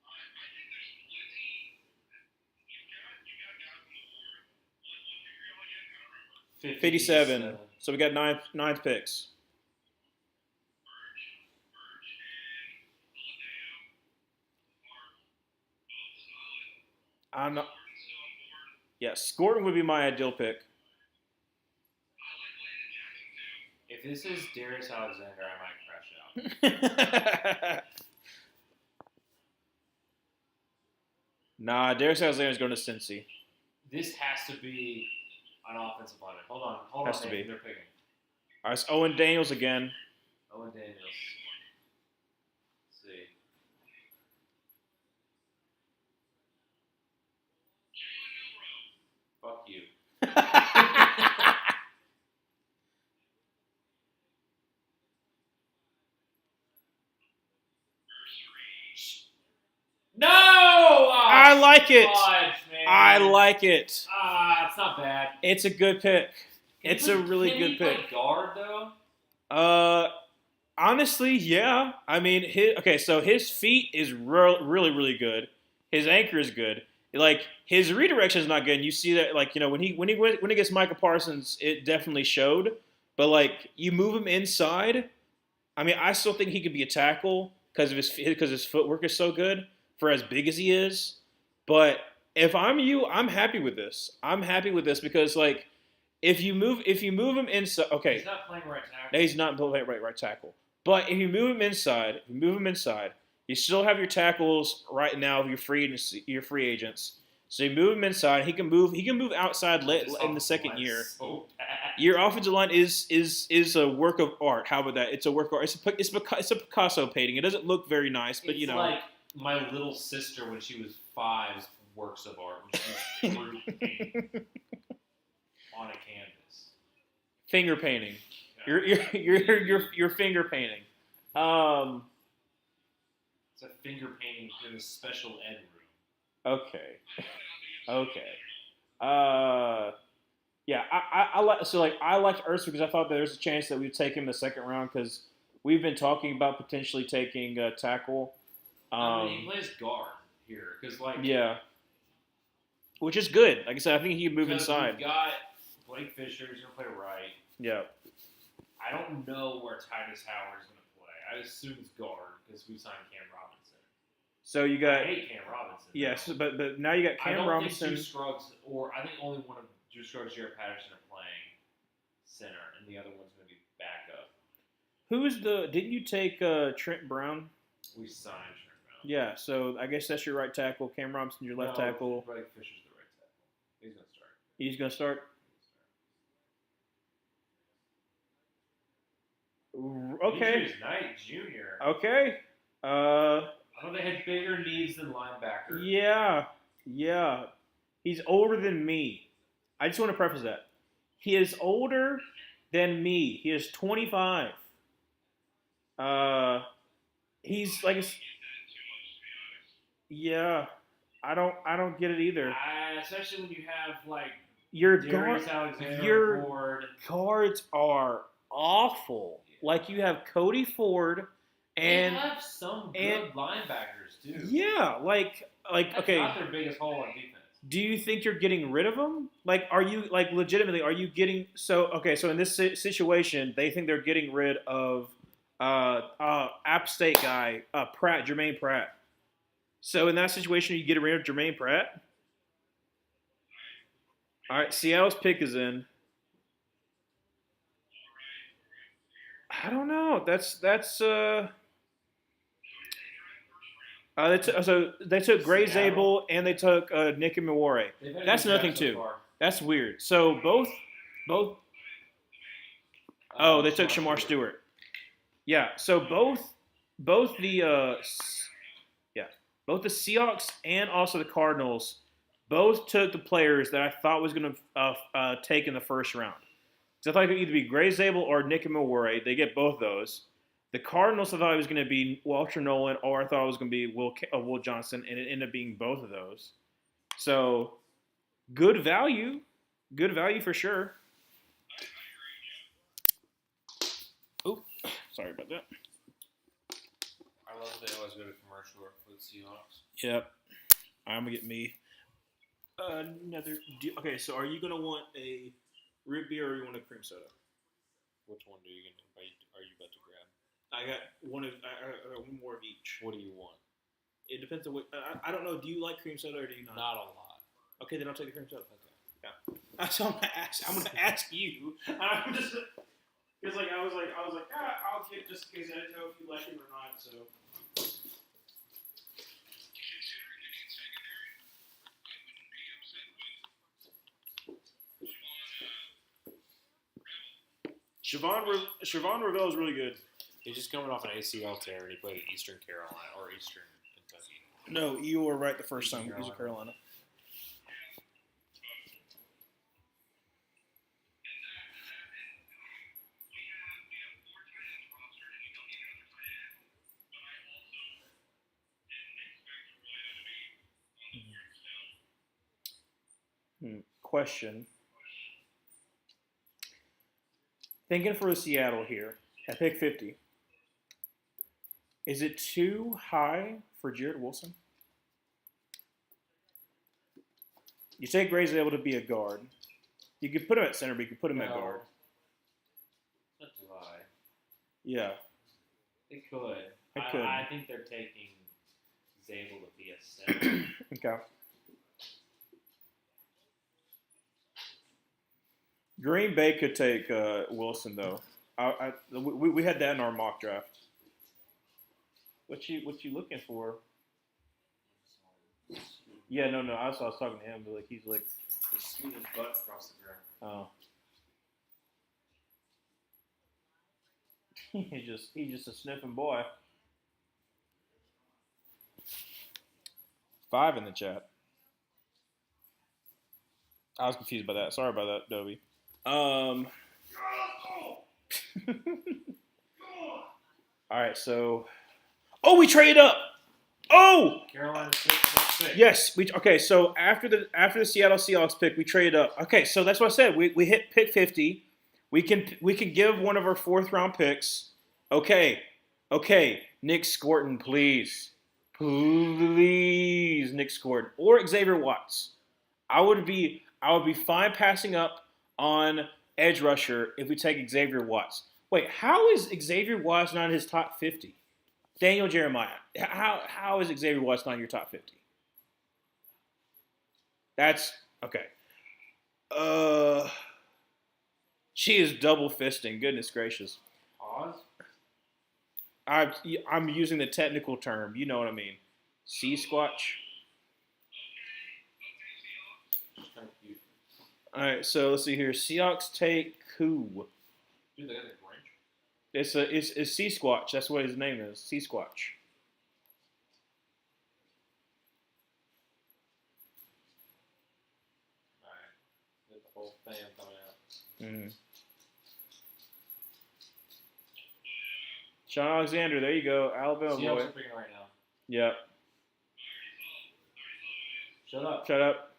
I think there's plenty. You got guys on the board. What pick are y'all again? I don't remember. 57. So we got ninth picks. Birch and Aladeo are both solid. I'm not. Gordon's still on board. Yes, Gordon would be my ideal pick. I like Landon Jackson too. If this is Darius Alexander, I might crash out. Nah, Darius Alexander's going to Cincy. This has to be an offensive lineman. Hold Has on, to Nathan, be. they're picking. All right, it's Owen Daniels again. Owen Daniels. Let's see. Jalen Milrow. Fuck you. No! I like it. Fudge, man. I like it. It's not bad. It's a good pick. Can It's he a play- really can good he play pick. guard though. Honestly, yeah. I mean, so his feet is really good. His anchor is good. Like his redirection is not good. And you see that, like when he gets Michael Parsons, it definitely showed. But like you move him inside. I mean, I still think he could be a tackle because his footwork is so good for as big as he is. But if I'm you, I'm happy with this. I'm happy with this because like if you move him inside, okay, He's not playing right tackle. no, he's not playing right tackle. But if you move him inside, you still have your tackles right now. Your free agents. So you move him inside. He can move outside in the second year. So bad. Your offensive line is a work of art. How about that? It's a work of art. It's a Picasso painting. It doesn't look very nice, but It's like my little sister when she was 5's works of art when she drew paint on a canvas. finger painting. Yeah. You're finger painting. It's a finger painting in a special ed room. Okay. Yeah, I liked Ertz because I thought there was a chance that we'd take him the second round because we've been talking about potentially taking tackle. I mean, he plays guard here because Yeah, which is good. Like I said, I think he can move because inside. We've got Blake Fisher. He's gonna play right. Yeah. I don't know where Titus Howard is gonna play. I assume it's guard because we signed Cam Robinson. So you got I hate Cam Robinson. yes, though. but now you got I Cam don't Robinson. think Drew Scruggs, or I think only one of Drew Scruggs, Jared Patterson are playing center, and the other one's going to be backup. Didn't you take Trent Brown? We signed Trent Brown. Yeah, so I guess that's your right tackle. Cam Robinson, your left tackle. Blake Fisher's the right tackle. He's going to start. He's gonna start. Okay. Demetrius Knight Jr. Okay. I know they had bigger needs than linebacker. Yeah. He's older than me. I just want to preface that. He is older than me. He is 25. He's like, yeah. I don't get it either. Especially when you have like your Darius Alexander your Ford. guards are awful. Like you have Cody Ford and they have some good linebackers too. yeah, like That's okay. not their biggest hole on defense. Do you think you're getting rid of them? Like, are you like legitimately? Are you getting so okay? So in this situation, they think they're getting rid of App State guy Pratt, Jermaine Pratt. So in that situation, you get rid of Jermaine Pratt. All right, Seattle's pick is in. I don't know. They took Gray Zabel and they took Nick and Miware. That's another thing too. That's weird. So both. Oh, they took Shamar Stewart. Yeah. So both the both the Seahawks and also the Cardinals both took the players that I thought was going to take in the first round. So I thought it could either be Gray Zabel or Nick and Miware. They get both those. The Cardinals, I thought it was going to be Walter Nolan, or I thought it was going to be Will Johnson, and it ended up being both of those. So, good value for sure. Oh, sorry about that. I love that they always go to commercial for the Seahawks. Yep, I'm gonna get me another. Okay, so are you gonna want a root beer or you want a cream soda? Which one are you about to grab? I got one more of each. What do you want? It depends on what. I don't know. Do you like cream soda or do you not? Not a lot. Okay, then I'll take the cream soda. Okay. Yeah. So I'm gonna ask you. I'm just because I was like I'll get just in case I didn't know if you like it or not. So. Siobhan Ravel is really good. He's just coming off an ACL tear, and he played at Eastern Carolina or Eastern Kentucky. No, you were right the first time. Eastern Carolina. Question. Thinking for Seattle here at pick 50. Is it too high for Jarrett Wilson? You say Gray's able to be a guard. You could put him at center, but you could put him at guard. Not too high. Yeah. It could. It could. I think they're taking Zabel to be a center. Okay. Green Bay could take Wilson though. We had that in our mock draft. What you looking for? Yeah, no. I was talking to him, but like he's like scoot his butt across the ground. Oh. He's just a sniffing boy. 5 in the chat. I was confused by that. Sorry about that, Dobie. All right, so we traded up. Oh, Carolina 6. yes. Okay. So after the Seattle Seahawks pick, we traded up. Okay, so that's what I said. We hit pick 50. We can give one of our 4th round picks. Okay. Nick Scorton, please, Nick Scorton or Xavier Watts. I would be fine passing up on edge rusher if we take Xavier Watts. Wait, how is Xavier Watts not in his top 50? Daniel Jeremiah, how is Xavier Watts not in your top 50? That's okay. She is double fisting. Goodness gracious. Pause. I'm using the technical term. You know what I mean. C-squatch. All right, so let's see here. Seahawks take who? Dude, they got a Grinch. It's C-squatch. That's what his name is. C-squatch. All right, get the whole thing coming out. Mm-hmm. Sean Alexander, there you go. Alabama Seahawks boy. are picking right now. Yep. Shut up. Shut up.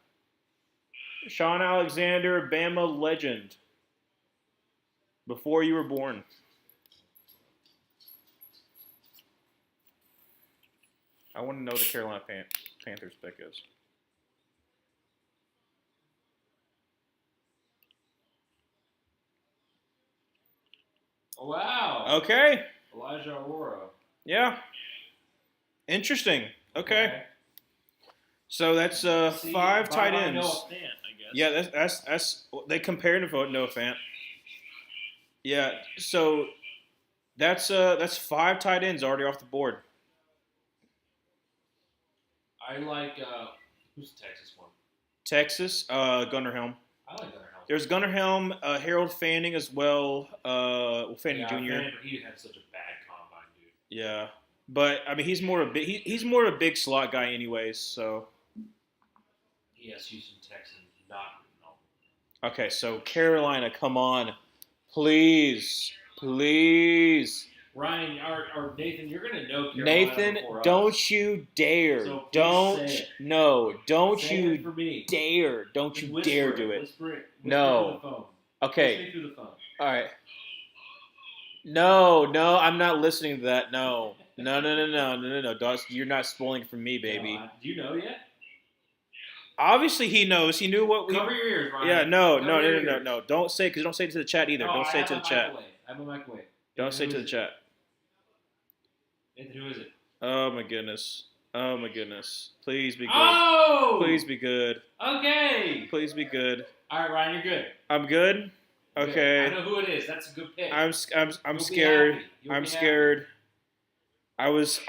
Sean Alexander, Bama legend. Before you were born. I want to know what the Carolina Panthers pick is. Oh, wow. Okay. Elijah Aurora. Yeah. Interesting. Okay. So that's See, 5 tight bye-bye ends. Noah Fant, I guess. Yeah, that's they compared to vote Noah Fant. Yeah, so that's 5 tight ends already off the board. I like who's the Texas one? Texas, Gunnar Helm. I like Gunnar Helm. There's Gunnar Helm, Harold Fanning as well. Fanning Jr. Fanning, he had such a bad combine, dude. Yeah, but I mean he's more of a big slot guy anyways. So Yes, Houston Texans, not no. okay, so Carolina, come on, please. Ryan or Nathan, you're gonna know Carolina Nathan, before us. don't you dare. So please Don't say it. no, don't Say you it for me. dare. Don't you Whisper dare do it. Whisper it. No. Through the phone. Okay. Whisper through the phone. All right. No, I'm not listening to that. No. Dawes, you're not spoiling it for me, baby. Do you know yet? Obviously, he knows. He knew what we. Cover your ears, Ryan. Yeah, Cover your ears. no. Don't say because don't say it to the chat either. No, Don't say I it to the have a chat. microwave. I have a microwave. Don't Nathan, say it who to the is chat. Nathan, who is it? Oh my goodness. Please be good. Oh! Please be good. Okay. Please be good. All right, Ryan, you're good. I'm good. You're Okay. good. I know who it is. That's a good pick. I'm You'll be scared. happy. You'll I'm be scared. I was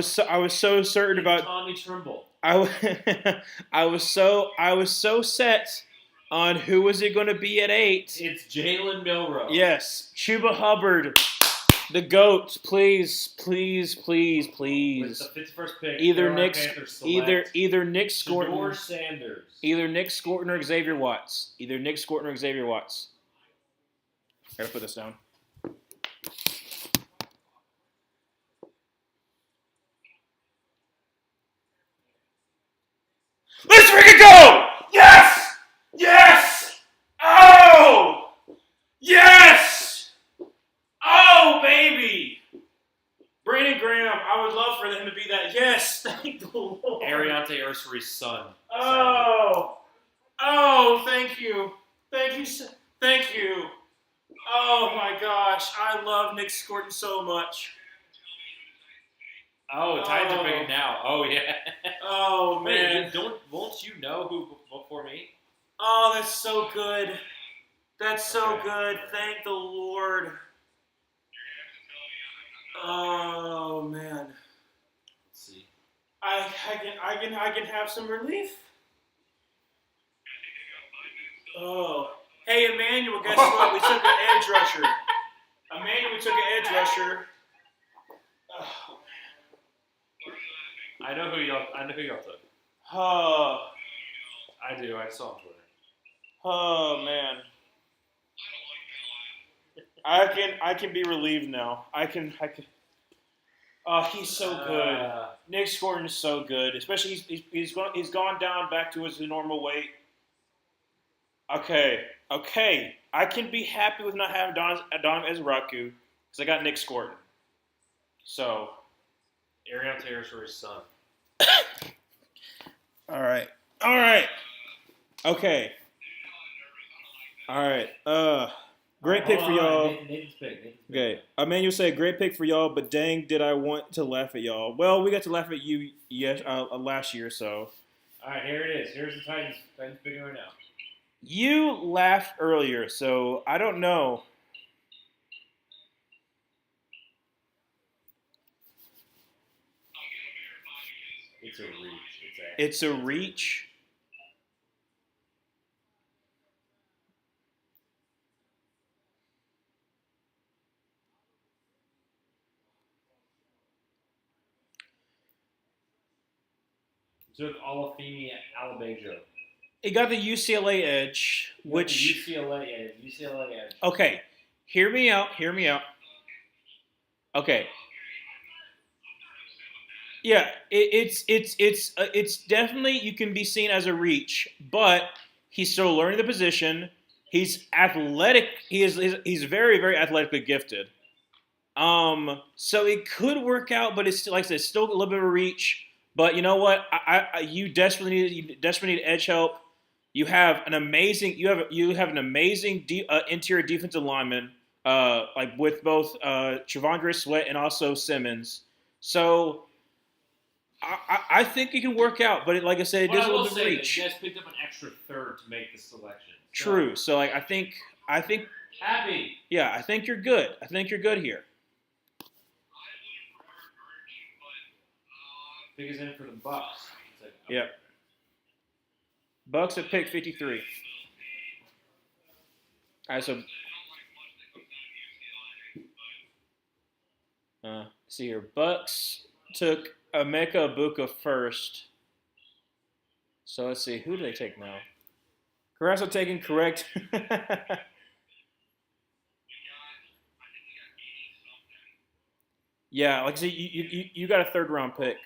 so certain happy. about Tommy Trimble. I was so set on who was it going to be at 8. It's Jalen Milrow. Yes, Chuba Hubbard, the GOAT. Please. With the 51st pick, Either Carolina Nick, Panthers select either Nick Scorton, Shedeur Sanders. either Nick Scorton or Xavier Watts. I gotta put this down. Let's freaking go! Yes! Oh, baby! Brandon Graham, I would love for them to be that. Yes, thank the Lord. Ariante Ursery's son. Oh, thank you. Oh my gosh, I love Nick Scorton so much. Oh, Titans are picking now. Oh, yeah. Oh man. Wait, won't you know who before me? Oh, that's so good. That's so Okay. good. Thank the Lord. Oh man. Let's see. I can have some relief. Oh. Hey Emmanuel, guess what? We took an edge rusher. Oh. I know who y'all took. Oh. I do. I saw on Twitter. Oh man. I can be relieved now. I can. Oh, he's so good. Nick Scorton is so good. Especially he's gone down back to his normal weight. Okay. I can be happy with not having Don Ezraku because I got Nick Scorton. So. Ariante Ursery's son. All right. Okay. All right. Great pick for y'all. Nathan's pick. Okay. Emmanuel said, great pick for y'all, but dang, did I want to laugh at y'all. Well, we got to laugh at you last year, so. All right, here it is. Here's the Titans picking right now. You laughed earlier, so I don't know. It's a reach. It's a reach. Took Olafemi Alabejo. It got the UCLA edge, which. UCLA edge. Okay. Hear me out. Okay. Yeah, it's definitely you can be seen as a reach, but He's still learning the position. He's athletic. He's very very athletically gifted. So it could work out, but it's still, like I said, it's still a little bit of a reach. But you know what? You desperately need edge help. You have an amazing interior defensive lineman, like with both Trevondre Sweat and also Simmons. So I think it can work out. But like I said, it But is I a will little bit of say that reach. you guys picked up an extra third to make the selection. So, True. So like I think happy. yeah, I think you're good. I think you're good here. I would have preferred Ernie, but Pick is in for the Bucks. It's like, Yep. Bucks at pick 53. All right, so I don't like much that comes out of UCLA. But see here. Bucks took Emeka Ibuka first. So let's see. Who do they take now? Carrasco taking correct. I think we got 80 something. Yeah, like I said, you got a third round pick.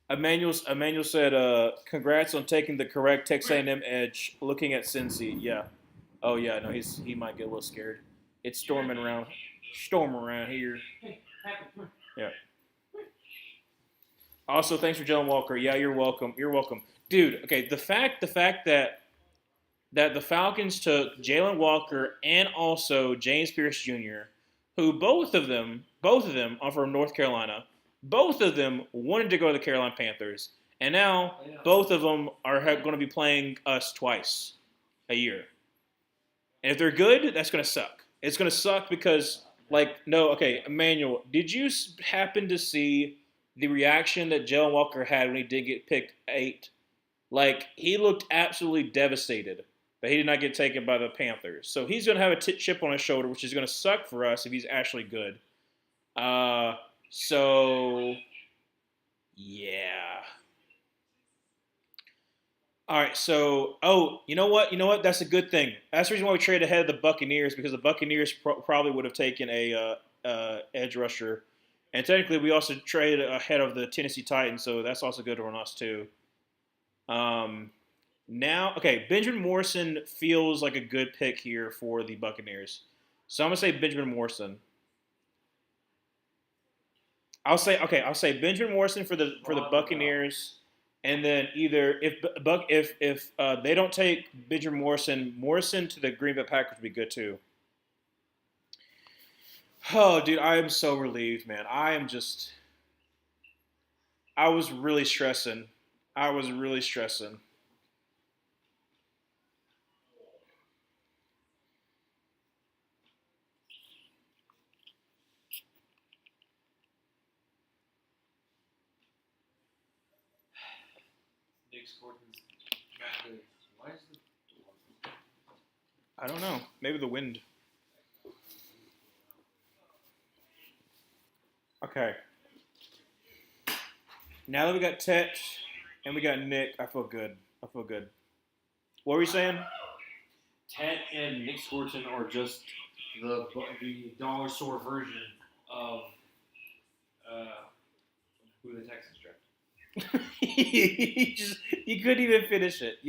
Emmanuel said, "Congrats on taking the correct Texas A&M edge. Looking at Cincy, yeah. Oh yeah, no, he might get a little scared. It's storming around here. Yeah. Also, thanks for Jalen Walker. Yeah, you're welcome. You're welcome, dude. Okay, the fact that the Falcons took Jalen Walker and also James Pierce Jr., who both of them are from North Carolina. Both of them wanted to go to the Carolina Panthers, and now both of them are going to be playing us twice a year. And if they're good, that's going to suck. It's going to suck because, Emmanuel, did you happen to see the reaction that Jalen Walker had when he did get picked 8? Like, he looked absolutely devastated that he did not get taken by the Panthers. So he's going to have a chip on his shoulder, which is going to suck for us if he's actually good. So, yeah. All right, so, you know what? That's a good thing. That's the reason why we traded ahead of the Buccaneers, because the Buccaneers probably would have taken a edge rusher. And technically, we also traded ahead of the Tennessee Titans, so that's also good on us, too. Now, okay, Benjamin Morrison feels like a good pick here for the Buccaneers. So I'm going to say Benjamin Morrison. I'll say Benjamin Morrison for the Buccaneers, and then either if they don't take Benjamin Morrison to the Green Bay Packers would be good too. Oh, dude, I am so relieved, man. I was really stressing. Nick Scorton's back there. Why is the door? I don't know. Maybe the wind. Okay. Now that we got Tet and we got Nick, I feel good. What were you saying? Ted and Nick Scorton are just the dollar store version of who the Texans draft. You couldn't even finish it.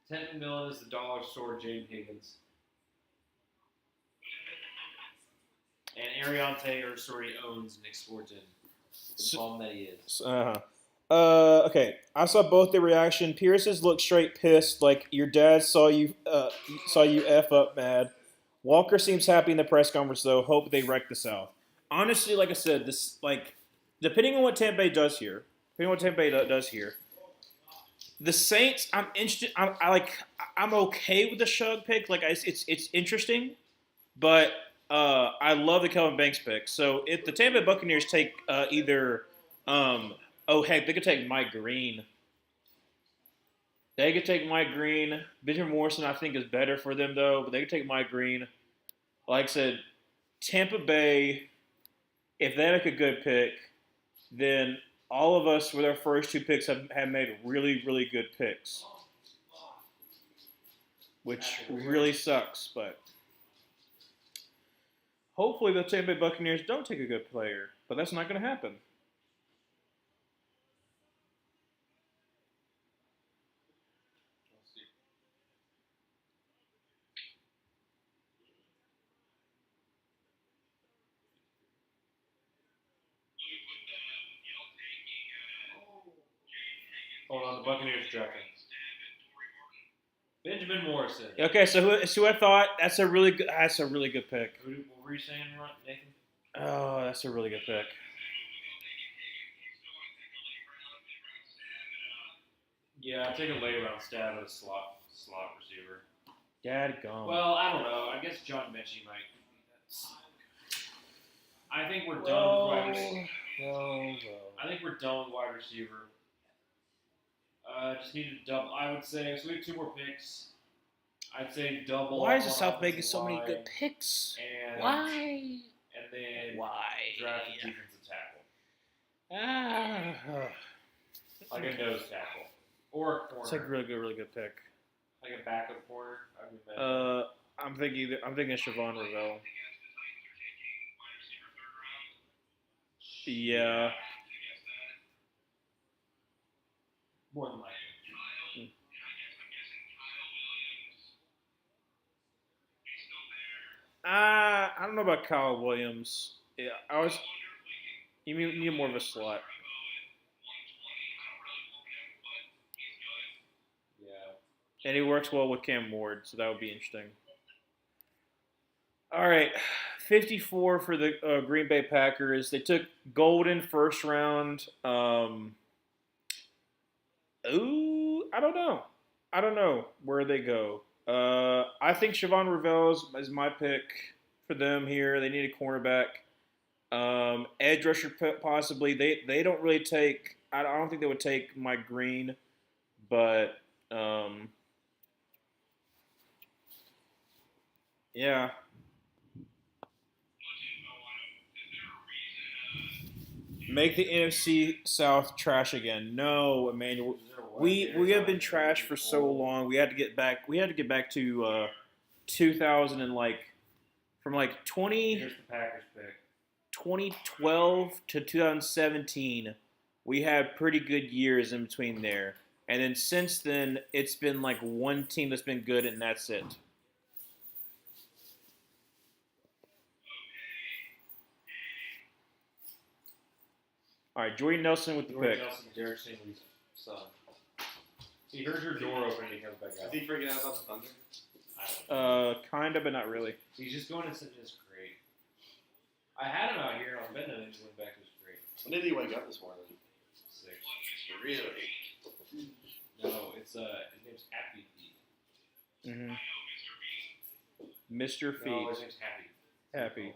Ted McMillan is the dollar store Jaden Higgins. And Ariante Ursori owns Nick Scorton. The bum that he is. Okay. I saw both the reaction. Pierce's looked straight pissed, like your dad saw you F up mad. Walker seems happy in the press conference, though. Hope they wreck the South. Honestly, like I said, this depending on what Tampa Bay does here, the Saints. I'm interested. I'm okay with the Shug pick. Like it's interesting, but I love the Kelvin Banks pick. So if the Tampa Bay Buccaneers take they could take Mike Green. Benjamin Morrison, I think, is better for them, though. But they could take Mike Green. Like I said, Tampa Bay, if they make a good pick, then all of us with our first 2 picks have made really, really good picks. Which really sucks, but hopefully the Tampa Bay Buccaneers don't take a good player. But that's not going to happen. Hold on, the Buccaneers drafting. Benjamin Morrison. Okay, so who I thought that's a really good pick. What were you saying, Nathan? Oh, that's a really good pick. Yeah, take a late round stab at a slot receiver. Dadgum. Well, I don't know. I guess John Mechie might. I think we're done with wide receiver. I think we're done with wide receiver. Just need to double. I would say so. We have 2 more picks. I'd say double. Why up is the on South making offensive so many line, good picks? And, Why? And then Why? draft a defensive tackle, Ah, like a nose tackle or a corner, it's like a really good pick. like a backup corner. I mean, I'm thinking Siobhan Ravel. Yeah. more than likely. I don't know about Kyle Williams. Yeah, You need more of a slot. Yeah. And he works well with Cam Ward, so that would be interesting. All right, 54 for the Green Bay Packers. They took Golden first round. I don't know where they go. I think Siobhan Ravel is my pick for them here. They need a cornerback. Edge rusher possibly. They don't really take. I don't think they would take Mike Green, but yeah. Make the NFC South trash again. No, Emmanuel. We have been trash for so long. We had to get back. We had to get back to 2000 and from 20. Here's the Packers pick. 2012 to 2017, we had pretty good years in between there. And then since then, it's been one team that's been good, and that's it. All right, Jordy Nelson with the Jordan pick. Nelson, Derek Stingley's son. He heard your door open and he comes back out. Is he freaking out about the Thunder? I don't know. Kind of, but not really. He's just going to sit in his crate. I had him out here on Benton and he went back to his crate. When did he wake up this morning? 6. Really? No, it's his name's Happy Feet. Mm-hmm. Mr. No, Feet. his name's Happy. Happy.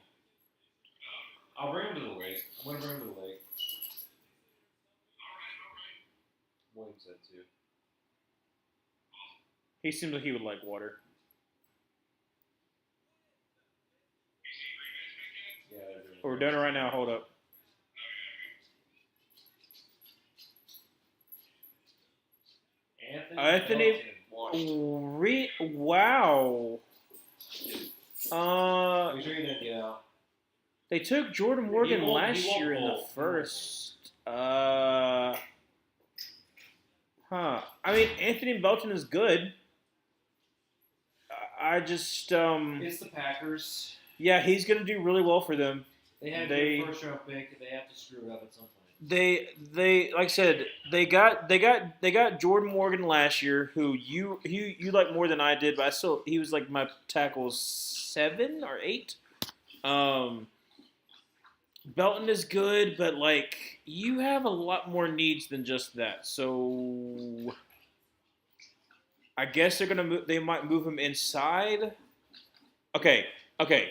I'll bring him to the lake. I'm going to bring him to the lake. William said too. He seems like he would like water. Yeah, they're doing it. We're doing it right now. Hold up. Anthony. Wow. Make sure you didn't get out. They took Jordan Morgan He won't last year in the bowl. first. I mean, Anthony Belton is good. I just It's the Packers. yeah, he's gonna do really well for them. They had They- their first round pick. They have to screw it up at some point. They like I said, they got Jordan Morgan last year, who you like more than I did, but he was like my tackle 7 or 8. Belton is good, but you have a lot more needs than just that. So I guess they might move him inside. Okay,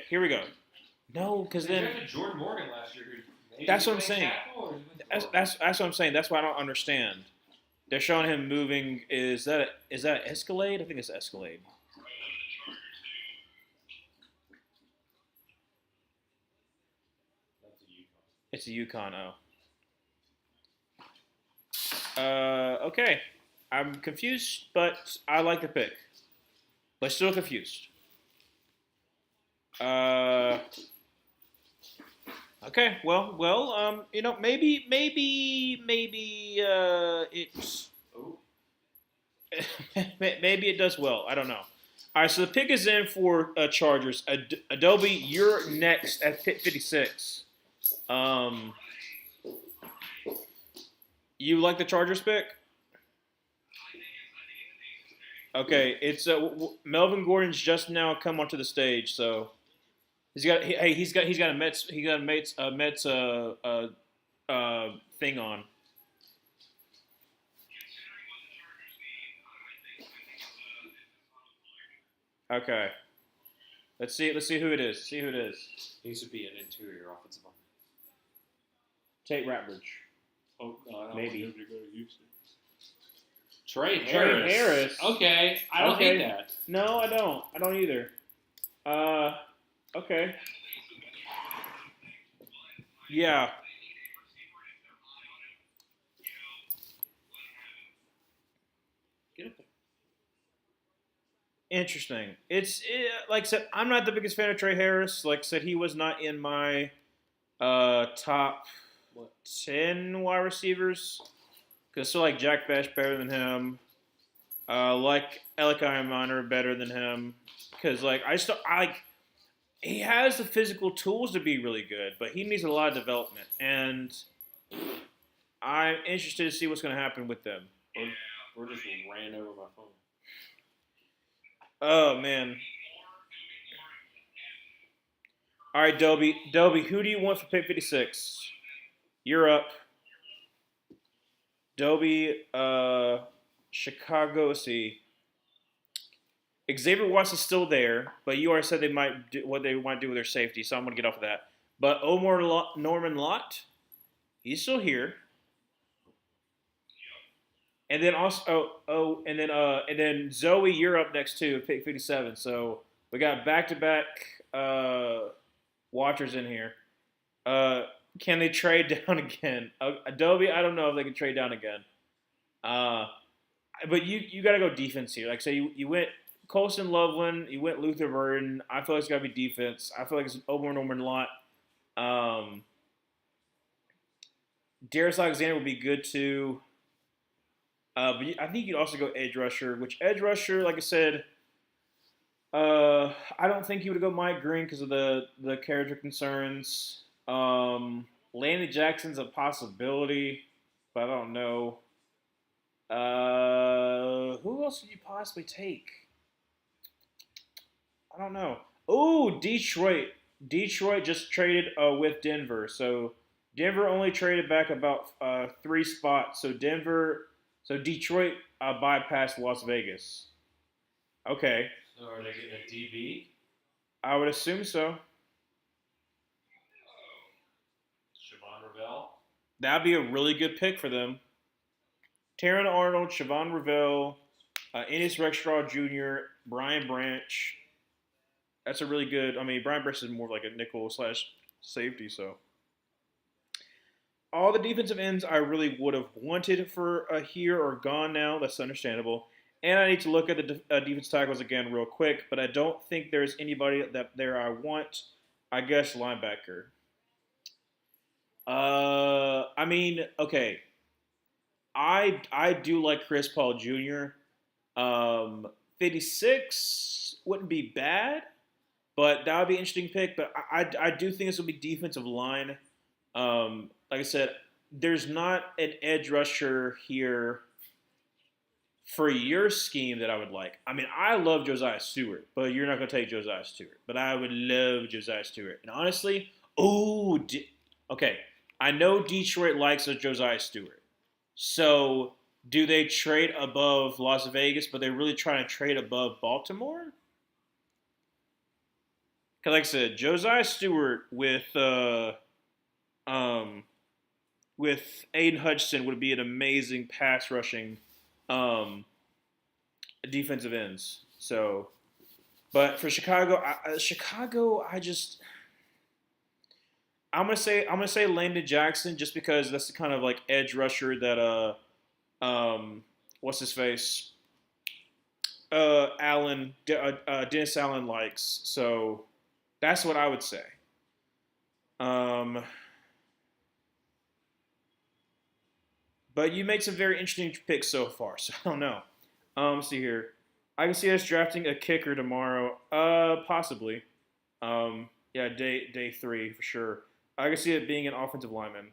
here we go. No, because They then drafted Jordan Morgan last year. Maybe That's what I'm he's saying. playing tackle, or is he playing that's forward? what I'm saying. That's why I don't understand. They're showing him moving. Is that Escalade? I think it's Escalade. That's a Yukon. It's a Yukon. Okay. I'm confused, but I like the pick. But still confused. Okay. Well. Maybe it's Oh, maybe it does well. I don't know. All right. So the pick is in for Chargers. Adobe, you're next at pick 56. You like the Chargers pick? Okay, it's Melvin Gordon's just now come onto the stage, so he's got a Mets thing on. Considering what the Chargers need, I think it's a Okay, let's see. Let's see who it is. See who it is. He should be an interior offensive lineman. Tate Ratbridge. Oh, no, I don't Maybe. want him to go to Houston. Trey Harris. Harris. Okay, I don't Okay. hate that. No, I don't. I don't either. Okay. Yeah. Get up there. Interesting. Like I said, I'm not the biggest fan of Trey Harris. Like I said, he was not in my top 10 wide receivers. Because so like Jack Bash better than him. Like Elikai Minor better than him. Because like he has the physical tools to be really good, but he needs a lot of development. And I'm interested to see what's going to happen with them. Or just ran over my phone. Oh man. All right, Dobie, who do you want for pick 56? You're up. Dobie, Chicago. Let's see. Xavier Watts is still there, but you already said they might do what they might do with their safety, so I'm going to get off of that. But Norman Lott, he's still here. And then also, and then Zoe, you're up next too, pick 57. So we got back-to-back watchers in here. Can they trade down again? Adobe, I don't know if they can trade down again. But you got to go defense here. Like I say, you went Colson Loveland, you went Luther Burden. I feel like it's got to be defense. I feel like it's Omar Norman Lott. Darius Alexander would be good too. But I think you'd also go edge rusher, which edge rusher, like I said, I don't think you would go Mike Green because of the character concerns. Landon Jackson's a possibility, but I don't know. Who else could you possibly take? I don't know. Oh, Detroit. Detroit just traded with Denver. So Denver only traded back about 3 spots. So Detroit bypassed Las Vegas. Okay. So are they getting a DB? I would assume so. Siobhan Ravel? That'd be a really good pick for them. Taron Arnold, Siobhan Ravel, Ennis Rexstraw Jr., Brian Branch. That's a really good. I mean, Brian Branch is more like a nickel / safety, so. All the defensive ends I really would have wanted for here are gone now. That's understandable. And I need to look at the defense tackles again real quick, but I don't think there's anybody that there I want. I guess linebacker. I mean, okay. I do like Chris Paul Jr. 56 wouldn't be bad, but that would be an interesting pick. But I do think this will be defensive line. Like I said, there's not an edge rusher here for your scheme that I would like. I mean, I love Josiah Stewart, but you're not going to take Josiah Stewart. But I would love Josiah Stewart. And honestly, okay, I know Detroit likes a Josiah Stewart. So do they trade above Las Vegas, but they're really trying to trade above Baltimore? Because like I said, Josiah Stewart with Aiden Hutchinson would be an amazing pass rushing defensive ends. So, but for Chicago, I'm gonna say Landon Jackson just because that's the kind of like edge rusher that what's his face Dennis Allen likes. So that's what I would say. But you made some very interesting picks so far, so I don't know. Let's see here. I can see us drafting a kicker tomorrow. Possibly. Yeah, day 3 for sure. I can see it being an offensive lineman.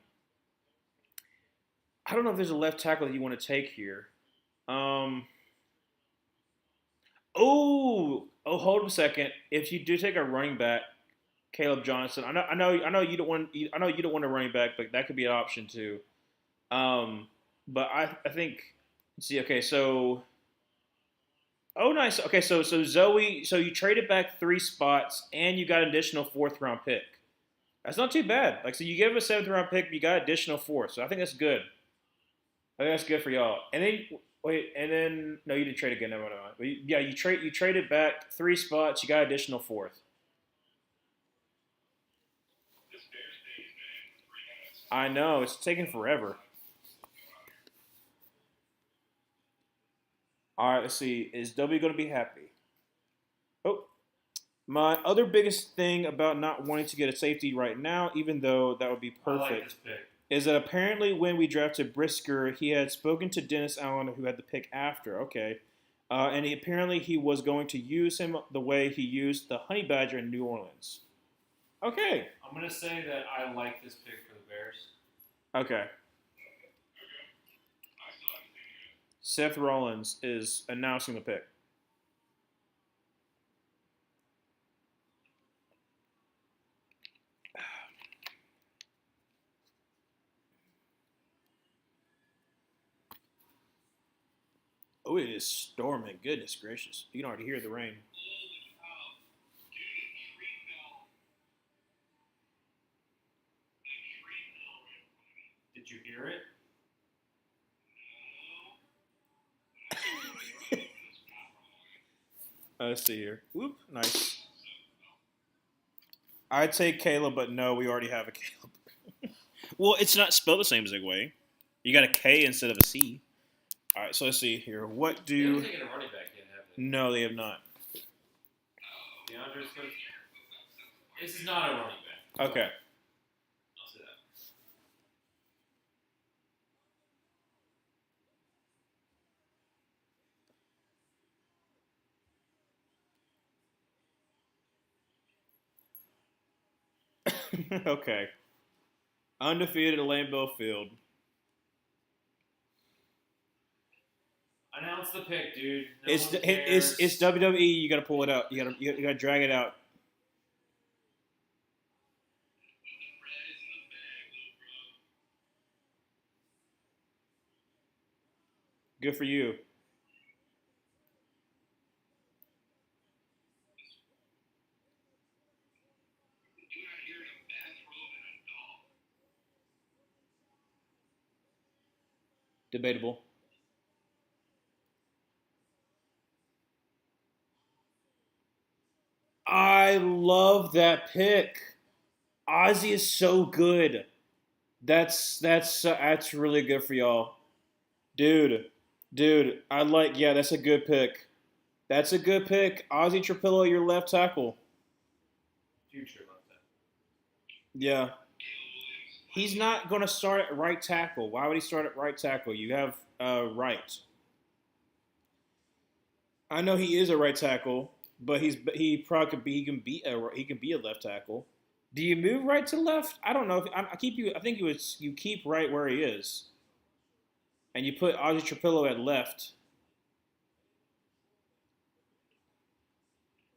I don't know if there's a left tackle that you want to take here. Oh, hold on a second. If you do take a running back, Caleb Johnson. I know you don't want. I know you don't want a running back, but that could be an option too. But I think. Let's see. Okay, so oh, nice. Okay, so Zoe. So you traded back 3 spots, and you got an additional fourth-round pick. That's not too bad. Like, so you give him a seventh-round pick, but you got additional fourth. So I think that's good. I think that's good for y'all. And then wait, and then no, you didn't trade again. Never mind. But yeah, you traded back 3 spots. You got additional fourth. This Bears thing has been 3 minutes. I know it's taking forever. All right, let's see. Is W going to be happy? Oh, my other biggest thing about not wanting to get a safety right now, even though that would be I like perfect, this pick. is that apparently when we drafted Brisker, he had spoken to Dennis Allen, who had the pick after. Okay. And apparently he was going to use him the way he used the Honey Badger in New Orleans. Okay. I'm gonna say that I like this pick for the Bears. Okay. I still haven't seen it yet. Seth Rollins is announcing the pick. Oh, it is storming. Goodness gracious. You can already hear the rain. Holy cow. Dude, a tree fell. A tree fell right in front of me. Did you hear it? Let's see here. Whoop. Nice. I'd say Caleb, but no, we already have a Caleb. Well, it's not spelled the same as Way. You got a K instead of a C. All right, so let's see here. What They do... haven't taken a running back yet, have they? No, they have not. DeAndre Swift. This is not a running back. Okay. I'll say that. Okay. Undefeated at Lambeau Field. Announce the pick, dude. No It's one cares. it's WWE. You got to pull it out. You got to drag it out. The bread is in the bag, little bro. Good for you. Dude out here in a bathrobe and a dog. Debatable. I love that pick. Ozzy is so good. That's really good for y'all, dude. I like. Yeah, that's a good pick. That's a good pick. Ozzy Trapillo, your left tackle. Future left that. Yeah, he's not going to start at right tackle. Why would he start at right tackle? You have right. I know he is a right tackle, but he probably could be he can be a left tackle. Do you move right to left? I don't know. I think you keep right where he is, and you put Ozzy Trapillo at left.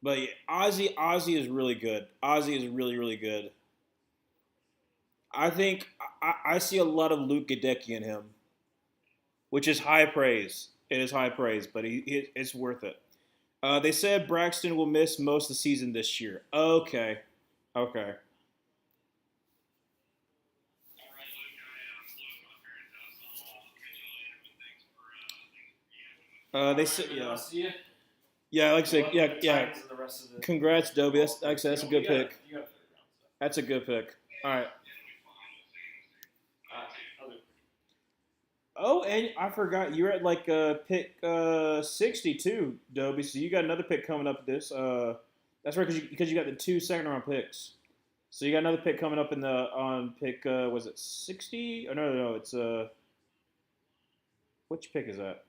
But yeah, Ozzy is really good. Ozzy is really good. I think I see a lot of Luke Gadecki in him, which is high praise. It is high praise, but it's worth it. They said Braxton will miss most of the season this year. Okay. All right, Luke, I'm close to my parents' house. I'll catch you later, but thanks for yeah. They said Alright, yeah. I'll see you. Yeah, like I said, Good luck yeah, with the yeah. Titans and the rest of the- Congrats, Dobie. That's like I said, that's a good You got pick. You got a third round, so. That's a good pick. All right. Other- Oh, and I forgot you're at like pick 62, Dobie. So you got another pick coming up. That's right because you got the 2 second-round picks. So you got another pick coming up on pick was it 60? Oh no, it's which pick is that?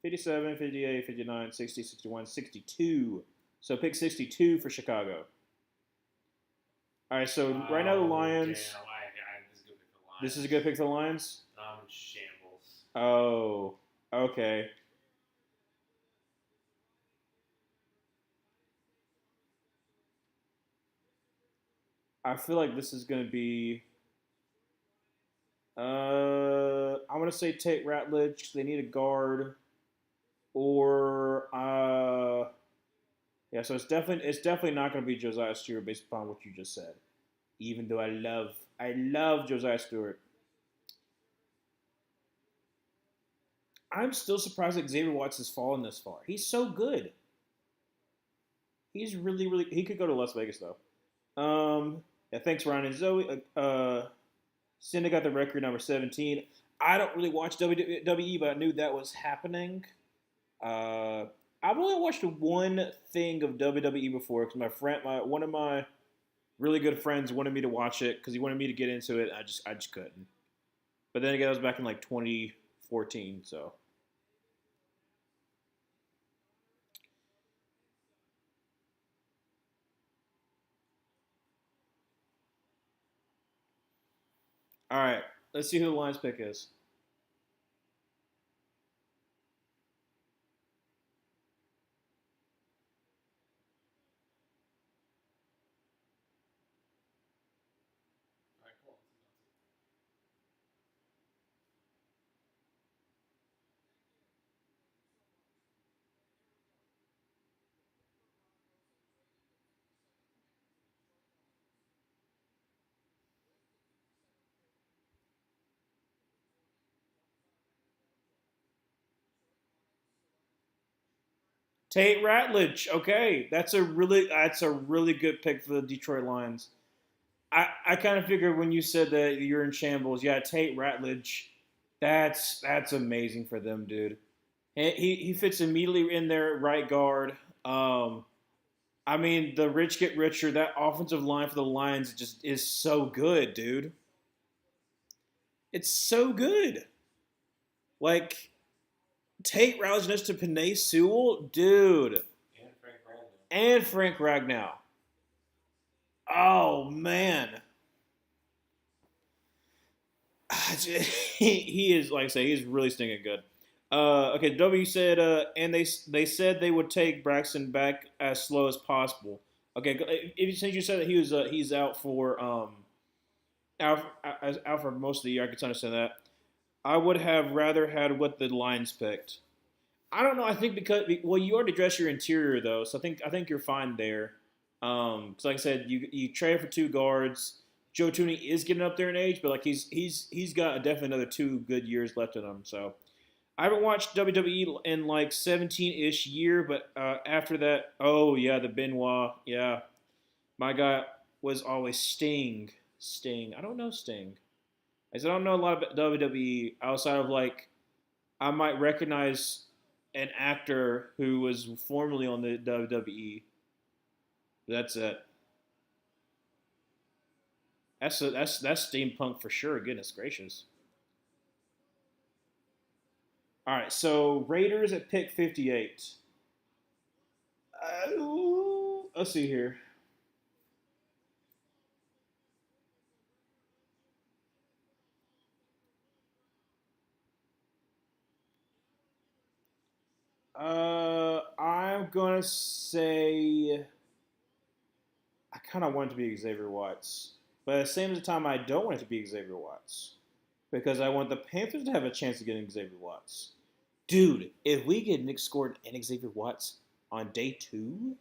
57, 58, 59, 60, 61, 62. So pick 62 for Chicago. All right, so right now the Lions. Damn, This is a good pick for the Lions. Shambles. Oh, okay. I feel like this is going to be. I'm going to say Tate Ratledge. They need a guard, or yeah. So it's definitely not going to be Josiah Stewart based upon what you just said. Even though I love Josiah Stewart. I'm still surprised that Xavier Watts has fallen this far. He's so good. He's really, really. He could go to Las Vegas though. Yeah, thanks, Ryan and Zoe. Cinda got the record number 17. I don't really watch WWE, but I knew that was happening. Uh, I've only watched one thing of WWE before because one of my really good friends wanted me to watch it because he wanted me to get into it. I just couldn't. But then again, it was back in like 2014. So, all right, let's see who the Lions pick is. All right, cool. Tate Ratledge. Okay, that's a really good pick for the Detroit Lions. I kind of figured when you said that you're in shambles, yeah, Tate Ratledge. That's amazing for them, dude. He fits immediately in their right guard. Um, I mean, the rich get richer. That offensive line for the Lions just is so good, dude. It's so good. Like Tate Ratledge next to Panay Sewell, dude, And Frank Ragnow. and Frank Ragnow. Oh man, he is like I say, he's really stinging good. Okay, W said, and they said they would take Braxton back as slow as possible. Okay, since you said that he's out for out for most of the year, I could understand that. I would have rather had what the Lions picked. I don't know. I think because you already dressed your interior though, so I think you're fine there. Because like I said, you trade for two guards. Joe Tooney is getting up there in age, but like he's got definitely another 2 good years left in him. So I haven't watched WWE in like 17-ish year, but after that, oh yeah, the Benoit, yeah, my guy was always Sting. Sting. I don't know Sting. I said I don't know a lot about WWE outside of like I might recognize an actor who was formerly on the WWE. That's it. That's steampunk for sure. Goodness gracious. All right, so Raiders at pick 58. Let's see here. I'm gonna say I kind of want it to be Xavier Watts, but at the same time, I don't want it to be Xavier Watts because I want the Panthers to have a chance of getting Xavier Watts. Dude, if we get Nick Scored and Xavier Watts on day two,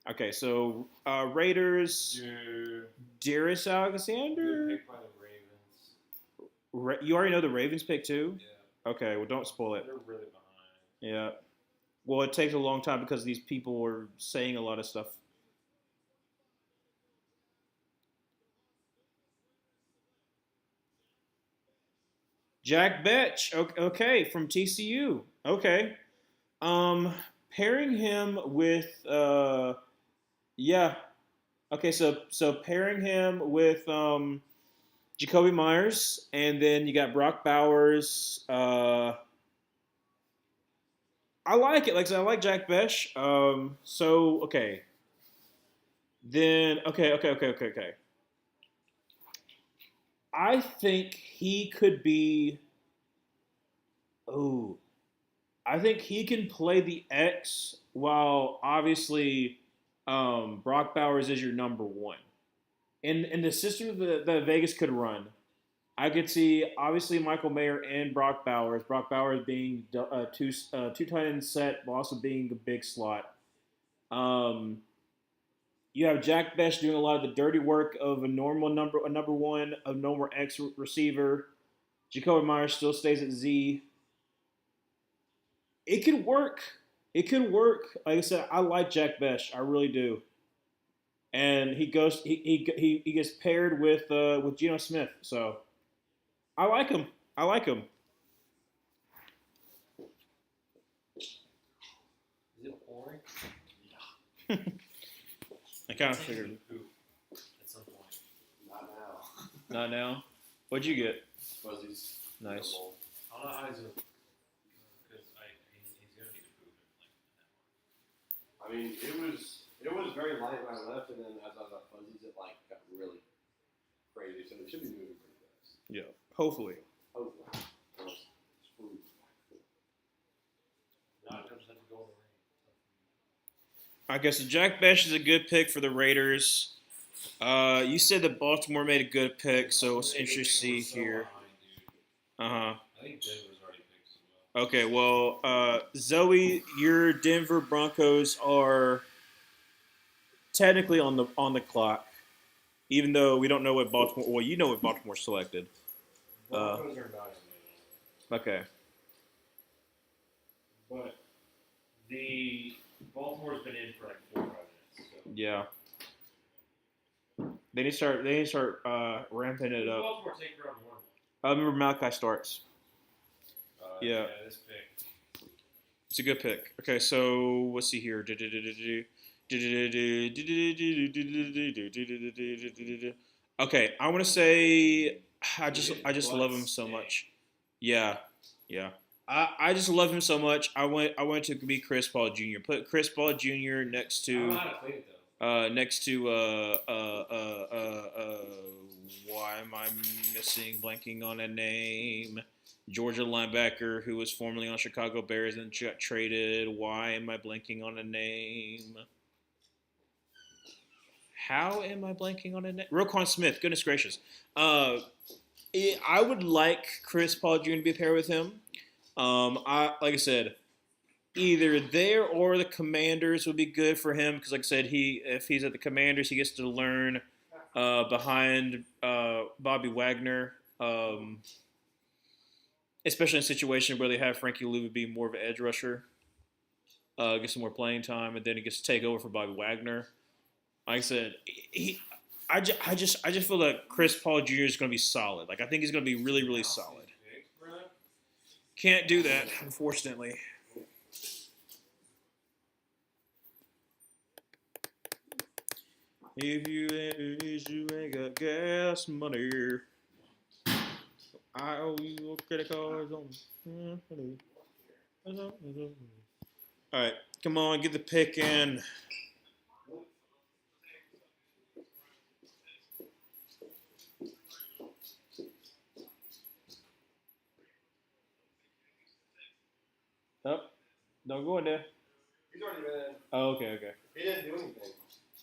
okay. So Raiders, Dude, Darius good Alexander. pick by the Ravens. You already know the Ravens pick too. Yeah, Okay, well don't spoil it. they're really behind. Yeah. Well, it takes a long time because these people are saying a lot of stuff. Jack Betch, okay, from TCU. Okay. Um, pairing him with yeah. Okay, so pairing him with Jacoby Myers, and then you got Brock Bowers. I like it. Like I said, I like Jack Betch. So okay, then okay. I think he could be. Oh, I think he can play the X while obviously Brock Bowers is your number one. In the system that Vegas could run, I could see obviously Michael Mayer and Brock Bowers. Brock Bowers being two tight end set, but also being a big slot. Um, you have Jack Best doing a lot of the dirty work of a number one, a normal X receiver. Jacoby Myers still stays at Z. It could work. It could work. Like I said, I like Jack Best. I really do. And he gets paired with Geno Smith. So I like him. I like him. Is it pouring? I kind of figured. Poop at some point. Not now. Not now. What'd you get? Fuzzies. Nice. I don't know how he's gonna, because he's gonna need to poop in like an hour. I mean, it was very light when I left, and then as I got fuzzies, it like got really crazy. So it should be moving pretty fast. Yeah. Hopefully. Hopefully. Smooth. Not just have to go in the rain. I guess Jack Best is a good pick for the Raiders. You said that Baltimore made a good pick, so it's interesting to see here. Uh huh. I think Denver's already picked as well. Okay, well, Zoe, your Denver Broncos are technically on the clock, even though we don't know what Baltimore. Well, you know what Baltimore selected. Broncos are not in there. Okay. But the Baltimore's been in for like 4 or 5 minutes. So. Yeah. They need to start ramping it up. Baltimore take round 1. I remember Malachi starts. Yeah. This pick. It's a good pick. Okay, so let's see here. Okay, I want to say I just love him so much. Yeah, yeah. I just love him so much. I went to be Chris Paul Jr. Put Chris Paul Jr. next I don't know to how to play it though. next to why am I blanking on a name? Georgia linebacker who was formerly on Chicago Bears and got traded. Why am I blanking on a name? How am I blanking on a name? Roquan Smith. Goodness gracious. I would like Chris Paul Jr. to be paired with him. Like I said, either there or the Commanders would be good for him because, like I said, if he's at the Commanders, he gets to learn behind Bobby Wagner, especially in a situation where they have Frankie Louis be more of an edge rusher, get some more playing time, and then he gets to take over for Bobby Wagner. Like I said, I just feel that Chris Paul Jr. is going to be solid. Like I think he's going to be really, really solid. Can't do that, unfortunately. If you ain't got gas money, I owe you credit cards on. All right, come on, get the pick in. Oh, don't go in there. He's already been in. Oh, okay. He didn't do anything.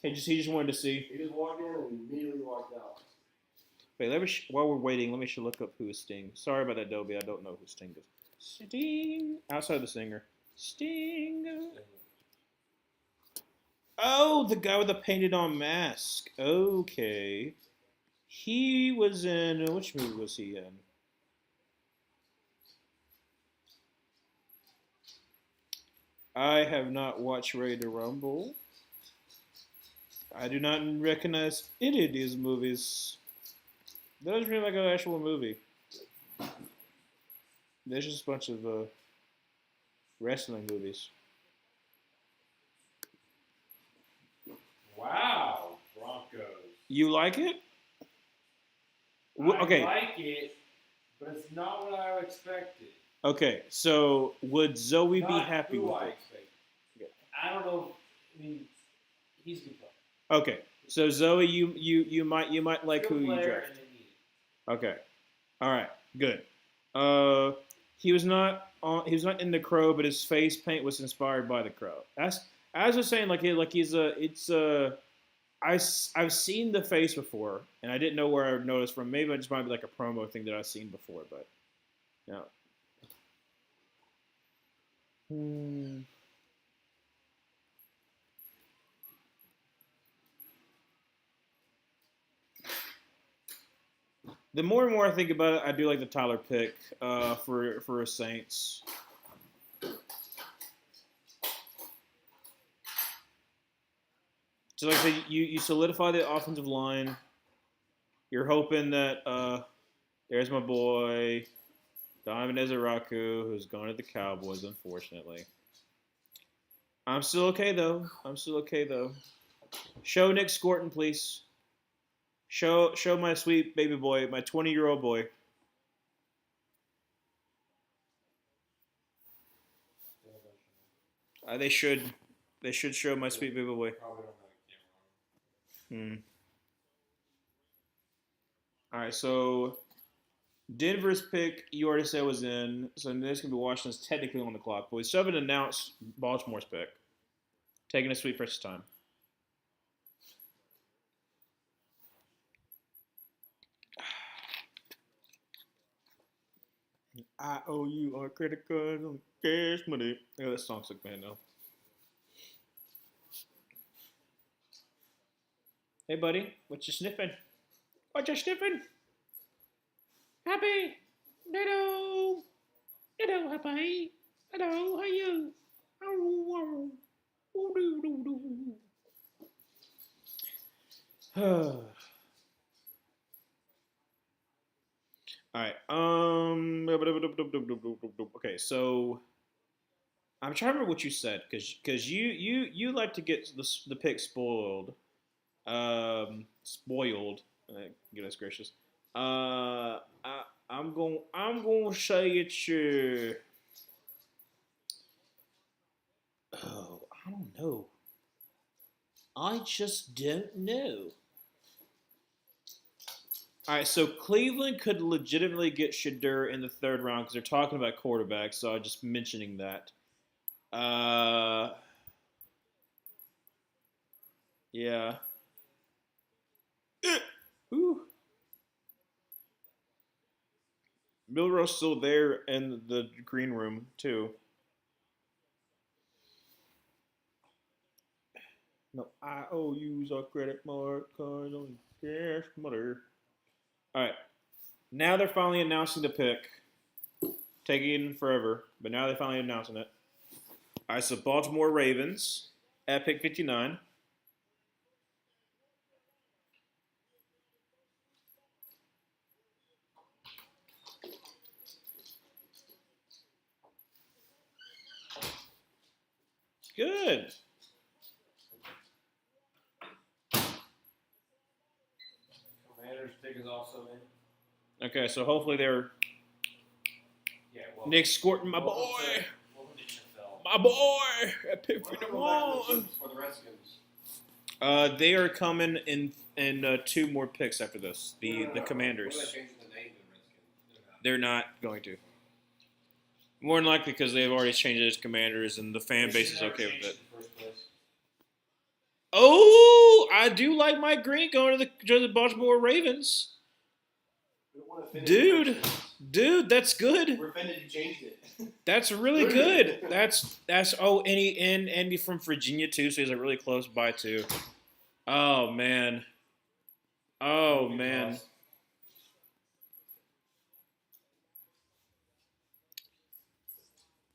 He just wanted to see. He just walked in and immediately walked out. Wait, while we're waiting, let me look up who is Sting. Sorry about that, Dobie. I don't know who Sting is. Sting. Outside the singer. Sting. Oh, the guy with the painted on mask. Okay. He was in, which movie was he in? I have not watched Ready to Rumble. I do not recognize any of these movies. That doesn't seem like an actual movie. There's just a bunch of wrestling movies. Wow, Broncos. You like it? I Okay. like it, but it's not what I expected. Okay, so would Zoe be Not happy who with I it? expected. I don't know. I mean, he's a good player. Okay, so Zoe, you might like Good who you player draft. and they need it. Okay, all right, good. He was not in the Crow, but his face paint was inspired by the Crow. That's I was just saying, I've seen the face before, and I didn't know where I noticed from. Maybe it just might be like a promo thing that I've seen before, but no. Hmm. The more and more I think about it, I do like the Tyler pick for a Saints. So like I said, you solidify the offensive line. You're hoping that there's my boy Donovan Ezeraku, who's gone to the Cowboys, unfortunately. I'm still okay though. Show Nick Scorton, please. Show my sweet baby boy, my 20-year-old boy. They should show my sweet baby boy. Probably don't have a camera on. All right, so Denver's pick you already said was in, so this can be Washington's technically on the clock, but we still haven't announced Baltimore's pick. Taking a sweet precious time. I owe you a credit card on cash money. Oh, that song's like man though. Hey buddy, what you sniffing? What you sniffing? Happy? Hello. Hello, happy. Hello, how you? Oh, do, do, do. All right. Okay. So I'm trying to remember what you said because you like to get the pick spoiled. Spoiled. Goodness gracious. I'm going to say it's. Oh, I don't know. I just don't know. All right, so Cleveland could legitimately get Shadur in the third round because they're talking about quarterbacks. So I'm just mentioning that. Yeah. Ooh. Milrose's still there in the green room too. No IOUs or credit cards on cash mother. All right. Now they're finally announcing the pick. Taking forever, but now they're finally announcing it. All right, so Baltimore Ravens at pick 59. Good. Commanders pick is also in. Okay, so hopefully they're Yeah, well. Nick Scorton, my welcome boy. to- welcome to NFL. My boy at pick Why don't 51. we go back to the Chiefs for the Redskins? They are coming in two more picks after this. The No. What are Commanders. they changing the name to the Redskins? They're not going to. More than likely because they've already changed it as Commanders and the fan base is okay with it. Oh, I do like Mike Green going to the Baltimore Ravens. We don't want to finish Dude. Redskins. Dude, that's good. We're offended you changed it. That's really good. That's and he's from Virginia too, so he's like really close by too. Oh man. Oh man.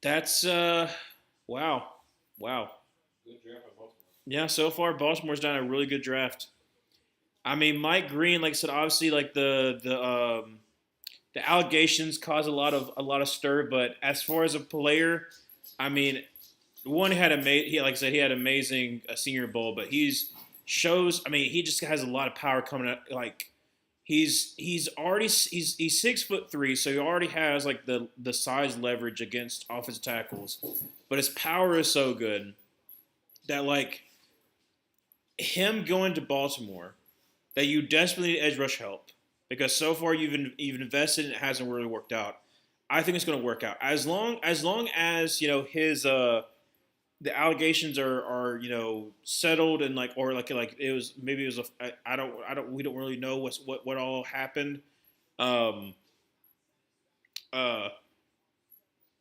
That's wow. Good draft by Baltimore. Yeah, so far Baltimore's done a really good draft. I mean, Mike Green, like I said, obviously like the allegations cause a lot of stir, but as far as a player, I mean, one had like I said, he had amazing Senior Bowl, but he just has a lot of power coming up. Like he's 6'3", so he already has like the size leverage against offensive tackles, but his power is so good that like him going to Baltimore, that you desperately need edge rush help because so far you've invested and it hasn't really worked out. I think it's going to work out as long as you know his the allegations are settled and like it was maybe it was I don't we don't really know what all happened. Um, uh,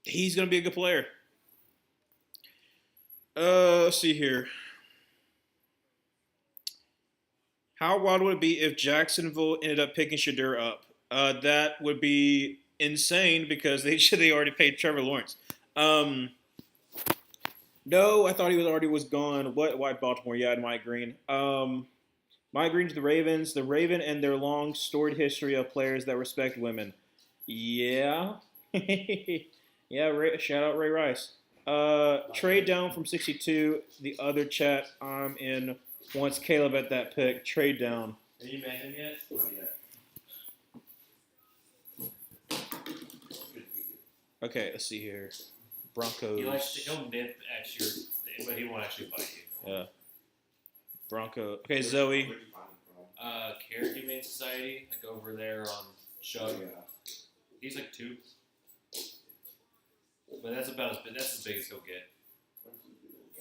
he's gonna be a good player. Let's see here. How wild would it be if Jacksonville ended up picking Shadur up? That would be insane because they already paid Trevor Lawrence. No, I thought he was gone. What? Why Baltimore? Yeah, and Mike Green. Mike Green to the Ravens. The Raven and their long storied history of players that respect women. Yeah, yeah. Shout out Ray Rice. Trade down from 62. The other chat I'm in wants Caleb at that pick. Trade down. Have you met him yet? Not yet. Okay, let's see here. Broncos. He'll nip at your, but he won't actually bite you. Yeah. Bronco. Okay, Zoe. Where'd you find him from? Carrot Humane Society, like over there on Shug. Yeah. He's like 2. But that's as big as he'll get.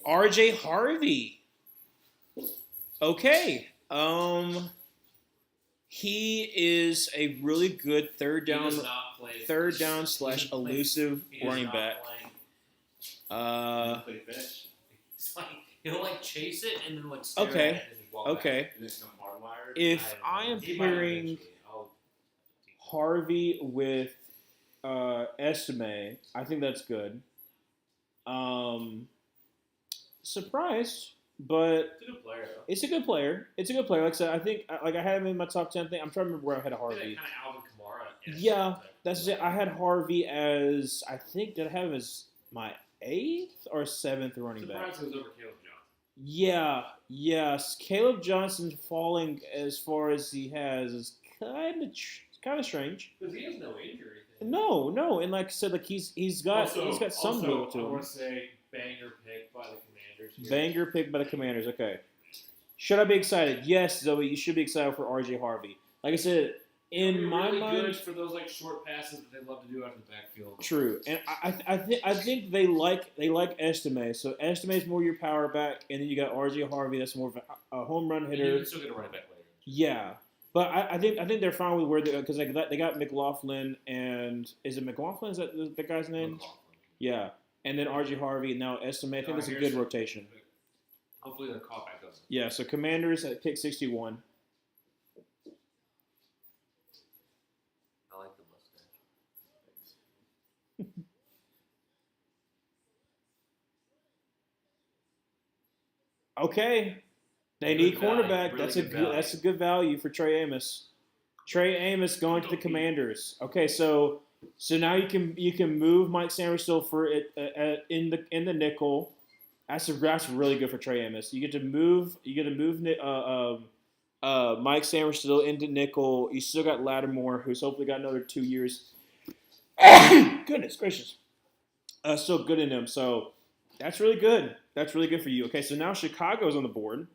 RJ Harvey. Okay. He is a really good third He down does not play / elusive he does running not back. play fish. It's like he'll like chase it and then like stare Okay. at it and just walk Okay. back. And then come hardwired. If I am He might pairing eventually. I'll- Harvey with Estime, I think that's good. Surprised, but He's a good player though. it's a good player. It's a good player. Like I said, I think I had him in my top 10 thing. I'm trying to remember where I had He's Harvey. like kind of Alvin Kamara. Yeah, that's it. I had Harvey as did I have him as my 8th or 7th running back? Surprised he was over Caleb Johnson. Yeah, yes. Caleb Johnson falling as far as he has is kind of strange. Because he has no injury. No, and like I said, like he's got some will to I him. want to say banger pick by the Commanders. Here. Banger pick by the Commanders. Okay. Should I be excited? Yes, Zoe. You should be excited for RJ Harvey. Like I said, in my really mind, good for those like short passes that they love to do out of the backfield. true. And I think they like Estime. So Estime is more your power back, and then you got RJ Harvey. That's more of a home run And you hitter. can still get a running back later. Yeah. But I think they're fine with where they because they got McLaughlin and is it McLaughlin? Is that the guy's name? McLaughlin. Yeah. And then RJ Harvey and now Estime. I think that's a good rotation. Hopefully they're caught back up. Yeah. So Commanders at pick 61. I like the mustache. Okay. They Good need value, cornerback. really That's good value. that's a good value for Trey Amos. Trey Amos going to the Commanders. Okay, so now you can move Mike Samuelsville for it in the nickel. That's really good for Trey Amos. You get to move Mike Samuelsville into nickel. You still got Lattimore, who's hopefully got another 2 years. Goodness gracious, still good in him. So that's really good. That's really good for you. Okay, so now Chicago's on the board.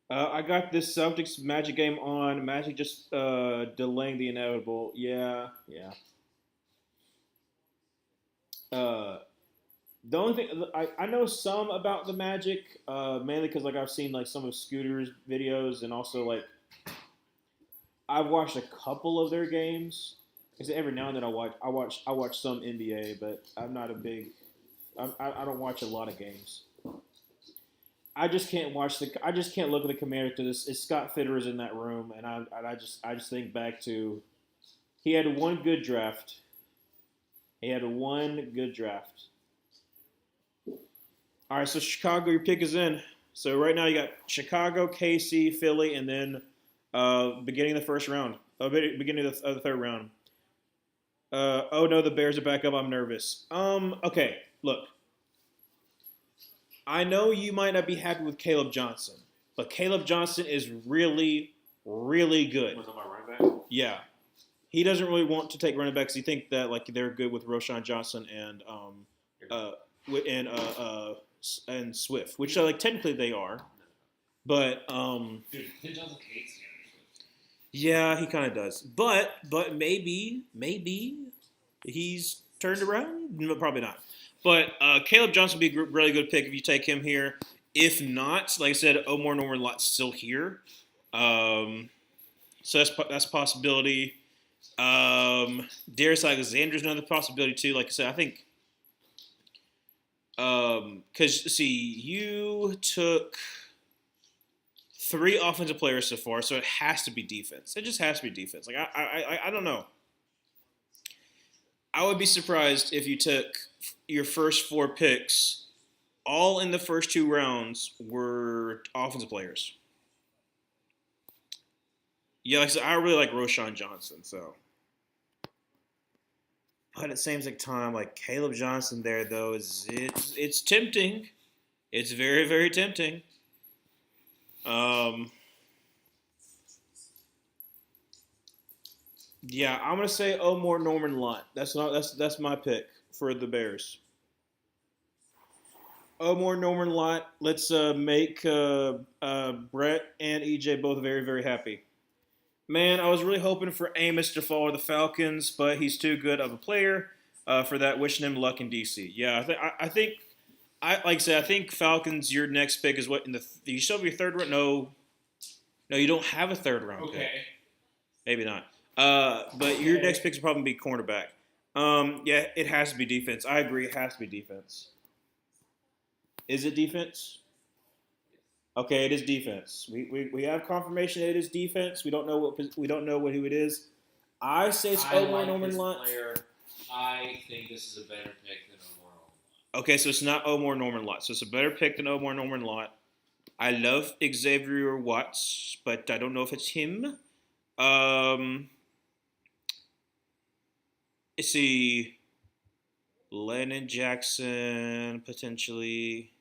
I got this Celtics Magic game on. Magic just delaying the inevitable. Yeah. The only thing I know some about the Magic, mainly because like I've seen like some of Scooter's videos and also like I've watched a couple of their games. Because every now and then I watch some NBA, but I'm not a big. I don't watch a lot of games. I just can't look at the Commanders because it's Scott Fitterer's in that room, and I just think back to he had one good draft. All right, so Chicago, your pick is in. So right now you got Chicago, KC, Philly, and then beginning of the first round, beginning of the third round. Oh no, the Bears are back up. I'm nervous. Okay, look. I know you might not be happy with Caleb Johnson, but Caleb Johnson is really, really good. Was on my running back? Yeah. He doesn't really want to take running backs. He thinks that like they're good with Roshan Johnson and Swift, which like technically they are. But Dude, Kid Johnson hates him. yeah, he kind of does. But maybe he's turned around? No, probably not. But Caleb Johnson would be a really good pick if you take him here. If not, like I said, Omar Norman Lott's still here. So that's a possibility. Darius Alexander's another possibility too. Like I said, I think because see, you took 3 offensive players so far, so it has to be defense. It just has to be defense. Like I don't know. I would be surprised if you took your first 4 picks, all in the first 2 rounds, were offensive players. Yeah, like I said, I really like Roshan Johnson, so. But at the same time, like Caleb Johnson there though it's tempting. It's very, very tempting. Yeah, I'm gonna say Omar Norman Lott. That's my pick for the Bears. Omar Norman Lott. Let's make Brett and EJ both very, very happy. Man, I was really hoping for Amos to follow the Falcons, but he's too good of a player for that. Wishing him luck in DC. Yeah, I think like I said, I think Falcons. Your next pick is what in the you still have your 3rd round? No, you don't have a 3rd round pick. Maybe not. But your next pick is probably be cornerback. Yeah, it has to be defense. I agree. It has to be defense. Is it defense? Okay, it is defense. We have confirmation that it is defense. We don't know who it is. I say it's Omar Norman Lott. I think this is a better pick than Omar Norman Lott. Okay, so it's not Omar Norman Lott. So it's a better pick than Omar Norman Lott. I love Xavier Watts, but I don't know if it's him. Let's see. Lennon Jackson, potentially.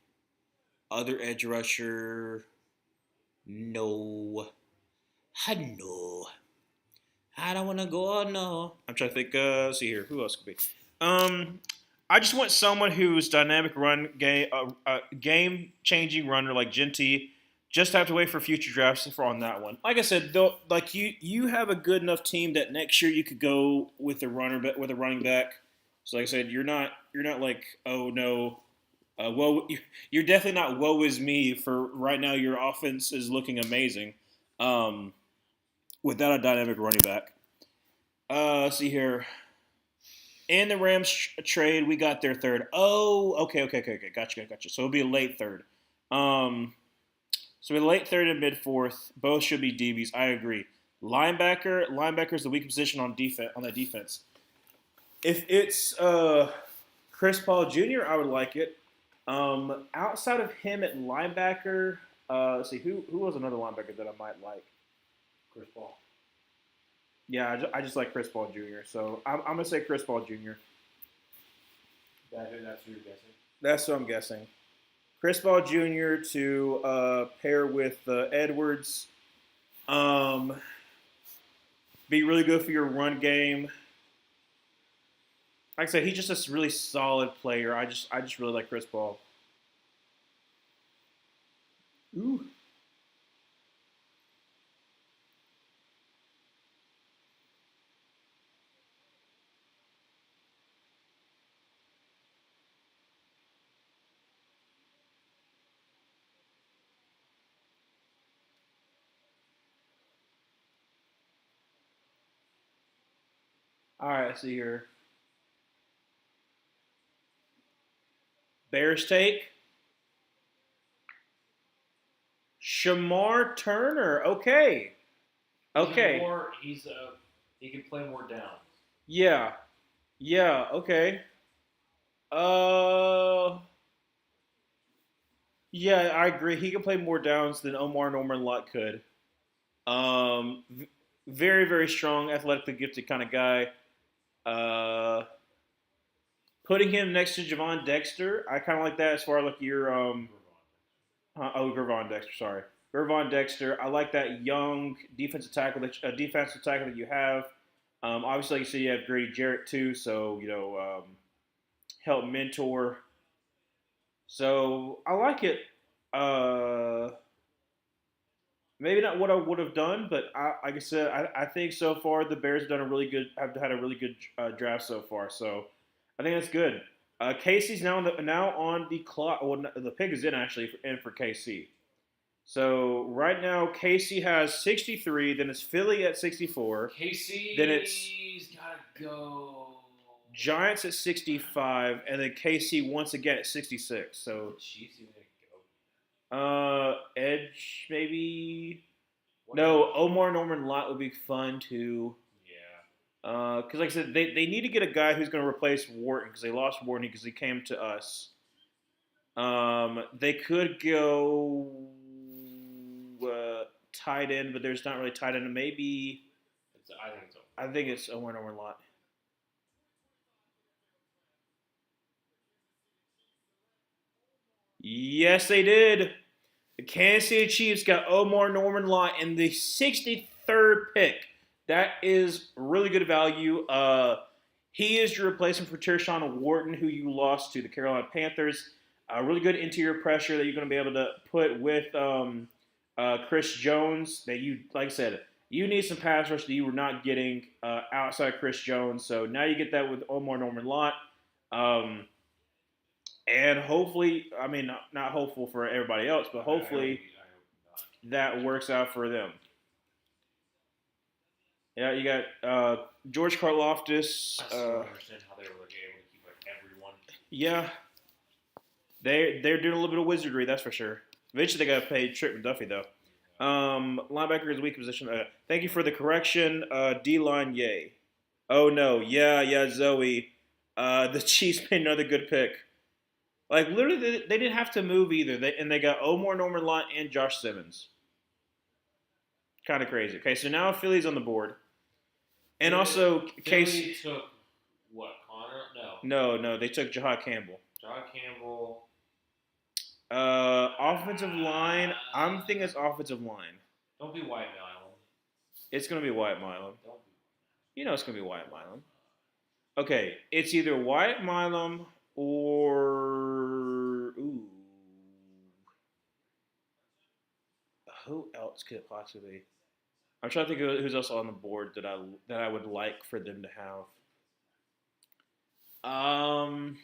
Other edge rusher. No. I know. I don't want to go. No. I'm trying to think. Let's see here. Who else could be? I just want someone who's dynamic run game changing runner like Genty. Just have to wait for future drafts for on that one. Like I said, though, like you have a good enough team that next year you could go with a running back. So like I said, you're not like, oh no, you're definitely not woe is me for right now. Your offense is looking amazing without a dynamic running back. Let's see here. In the Rams trade, we got their 3rd. Oh, okay. Gotcha. So it'll be a late 3rd. So a late 3rd and mid 4th, both should be DBs. I agree. Linebacker is the weak position on that defense. If it's Chris Paul Jr., I would like it. Outside of him at linebacker, let's see who was another linebacker that I might like. Chris Paul. Yeah, I just like Chris Paul Jr. So I'm gonna say Chris Paul Jr. That's who you're guessing. That's what I'm guessing. Chris Paul Jr. to pair with Edwards. Be really good for your run game. Like I said, he's just a really solid player. I just really like Chris Paul. Ooh. All right, let's see here. Bears take. Shamar Turner. Okay. He can play more down. Yeah. Okay. Yeah, I agree. He can play more downs than Omar Norman Lott could. Very, very strong, athletically gifted kind of guy. Putting him next to Javon Dexter, I kind of like that as far as like your Gervon Dexter. Sorry, Gervon Dexter. I like that young defensive tackle that you have. Obviously, like you said, you have Grady Jarrett too, so help mentor. So I like it. Maybe not what I would have done, but like I said, I think so far the Bears have had a really good draft so far. So I think that's good. Casey's now on the clock. Well, the pick is in actually in for KC. So right now KC has 63. Then it's Philly at 64. KC's Then it's gotta go. Giants at 65, and then KC once again at 66. So The Chiefs even gonna go. Edge maybe. What No, else? Omar Norman Lott would be fun too. Yeah. Because like I said, they need to get a guy who's going to replace Wharton because they lost Wharton because he came to us. They could go tight end, but there's not really tight end. Maybe I think it's over. I think it's Omar Norman Lott. Yes, they did. The Kansas City Chiefs got Omar Norman Lott in the 63rd pick. That is really good value. He is your replacement for Tershawn Wharton, who you lost to the Carolina Panthers. Really good interior pressure that you're going to be able to put with Chris Jones. That you, like I said, you need some pass rush that you were not getting outside Chris Jones. So now you get that with Omar Norman Lott. And hopefully, I mean, not hopeful for everybody else, but hopefully I hope not. that works out for them. Yeah, you got George Karloftis. I still don't understand how they were able to keep like everyone. Yeah, they're doing a little bit of wizardry, that's for sure. Eventually, they got to pay Trip McDuffie though. Linebacker is weak position. Thank you for the correction. D-line, yay. Oh no, yeah, Zoe. The Chiefs made another good pick. Like literally, they didn't have to move either. They got Omar Norman Lott and Josh Simmons. Kind of crazy. Okay, so now Philly's on the board, and also Case. Philly took what? Connor? No, they took Jahad Campbell. John Campbell. Offensive line. I'm thinking it's offensive line. Don't be White Island. It's gonna be Wyatt Milam. Don't be. You know it's gonna be Wyatt Milam. Okay, it's either Wyatt Milam or who else could it possibly be? I'm trying to think of who's also on the board that I would like for them to have.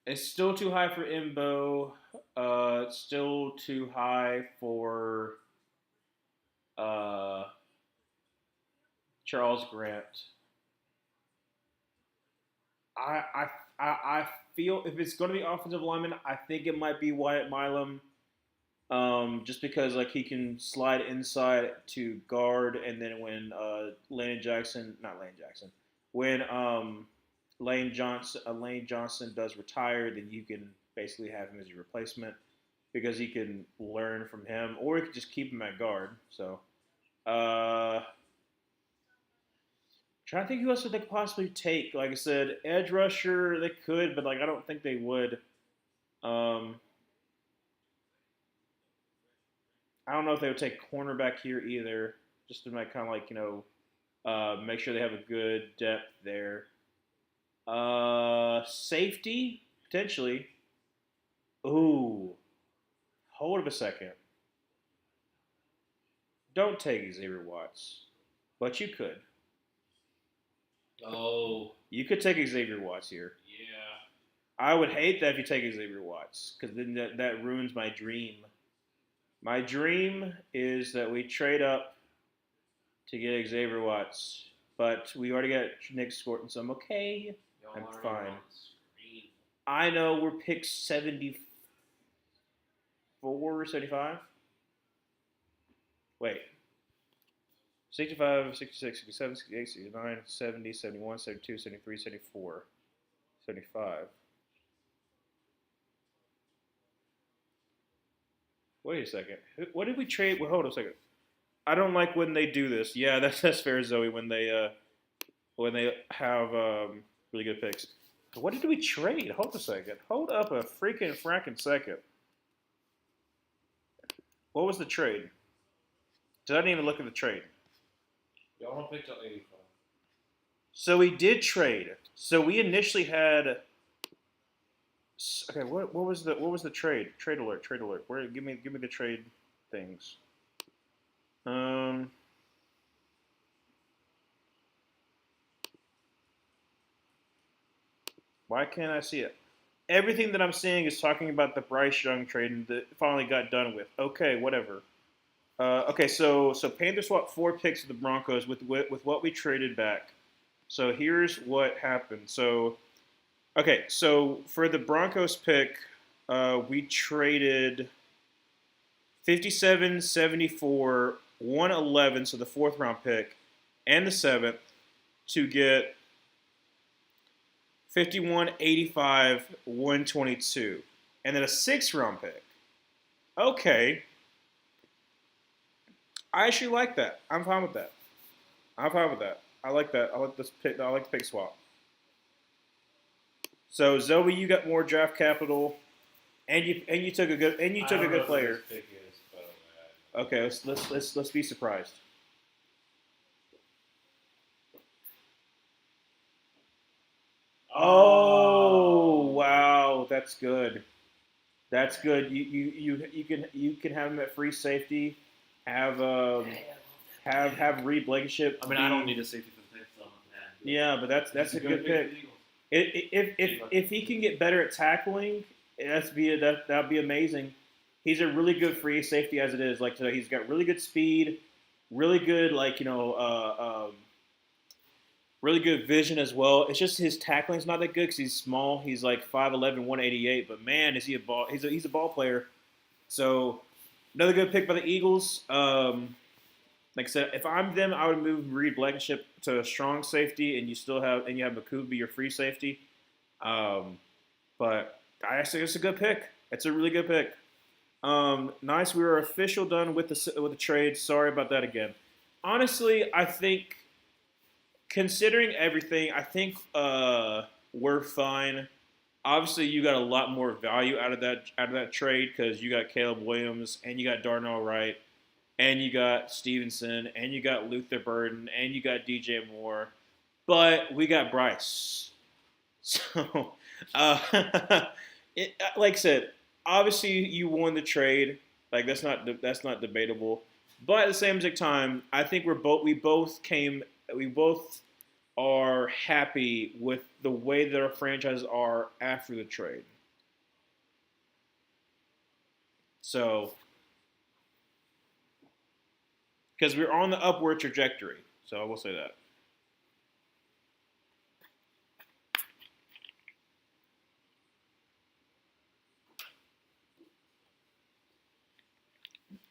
It's still too high for Imbo. It's still too high for Charles Grant. I feel if it's going to be offensive lineman, I think it might be Wyatt Milam. Just because like he can slide inside to guard, and then when Lane Johnson, when Lane Johnson does retire, then you can basically have him as your replacement because he can learn from him, or you could just keep him at guard. So, trying to think who else would they possibly take. Like I said, edge rusher they could, but like I don't think they would. I don't know if they would take cornerback here either, just to make kind of like make sure they have a good depth there. Safety potentially. Ooh, hold up a second. Don't take Xavier Watts, but you could. Oh, You could take Xavier Watts here. yeah. I would hate that if you take Xavier Watts, because then that ruins my dream. My dream is that we trade up to get Xavier Watts, but we already got Nick Scorton, so I'm okay. Y'all I'm aren't fine. even on the screen. I know we're picked 74, 75. Wait. 65, 66, 67, 68, 69, 70, 71, 72, 73, 74, 75. Wait a second. What did we trade? Well, hold on a second. I don't like when they do this. Yeah, that's fair, Zoe. When they have really good picks. What did we trade? Hold a second. Hold up a fracking second. What was the trade? 'Cause I didn't even look at the trade. Y'all don't pick till 85. So we did trade. So we initially had. Okay, what was the trade? Trade alert. Where give me the trade things. Why can't I see it? Everything that I'm seeing is talking about the Bryce Young trade that finally got done with. Okay, whatever. Okay, so Panthers swapped 4 picks with the Broncos with what we traded back. So here's what happened. So okay, so for the Broncos pick, we traded 57, 74, 111, so the 4th round pick, and the 7th to get 51, 85, 122, and then a 6th round pick. Okay. I actually like that. I'm fine with that. I'm fine with that. I like that. I like this pick. I like the pick swap. So Zoe, you got more draft capital, and you took a good player. This pick is, but Okay, let's be surprised. Oh wow, that's good. That's good. You can have him at free safety. Have have Reed Blankenship. I mean, I don't need a safety for the pick, so Yeah, but that's a good pick. If he can get better at tackling, that'd be amazing. He's a really good free safety as it is. Like today, he's got really good speed, really good really good vision as well. It's just his tackling's not that good because he's small. He's like 5'11", 188. But man, is he a ball? He's a ball player. So another good pick by the Eagles. Like I said, if I'm them, I would move Reed Blankenship to a strong safety, and you have McCool be your free safety. But I think it's a good pick. It's a really good pick. Nice. We were official done with the trade. Sorry about that again. Honestly, I think considering everything, I think we're fine. Obviously, you got a lot more value out of that trade because you got Caleb Williams and you got Darnell Wright and you got Stevenson and you got Luther Burden and you got DJ Moore, but we got Bryce. So, like I said, obviously you won the trade. Like that's not debatable. But at the same time, I think we both are happy with the way that our franchises are after the trade. So, because we're on the upward trajectory. So I will say that.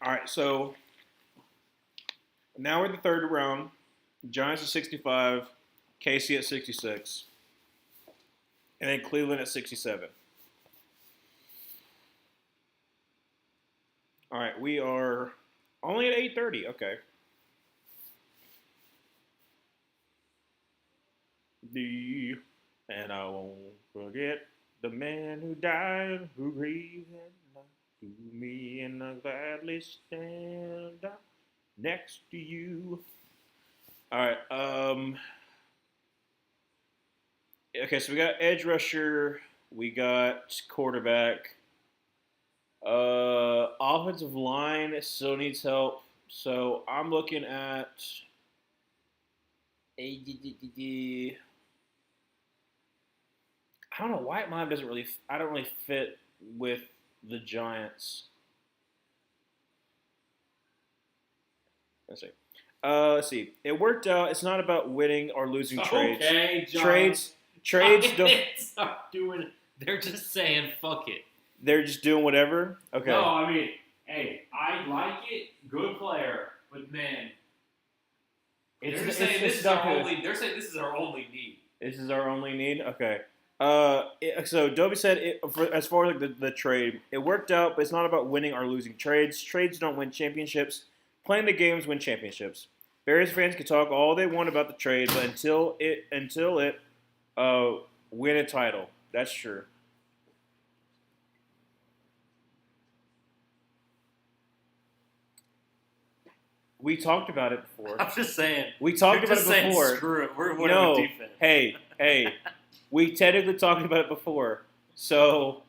All right, so now we're in the 3rd round. Giants at 65, KC at 66, and then Cleveland at 67. All right, we are only at 8:30. Okay. And I won't forget the man who died, who grieved at night. To me, and I gladly stand up next to you. All right. Okay, so we got edge rusher. We got quarterback. Offensive line still needs help. So I'm looking at I don't know why mine doesn't really. I don't really fit with the Giants. Let's see. Let's see. It worked out. It's not about winning or losing trades. Okay, John. Trades don't. Stop doing it. They're just saying fuck it. They're just doing whatever. Okay. No, I mean, hey, I like it. Good player, but man, they're saying this is our only need. This is our only need. Okay. So Dobie said, as far as like the trade, it worked out, but it's not about winning or losing trades. Trades don't win championships. Playing the games win championships. Bears fans can talk all they want about the trade, but until it win a title, that's true. We talked about it before. I'm just saying. We talked about it before. Screw it. We're No, defense. hey, we technically talked about it before. So,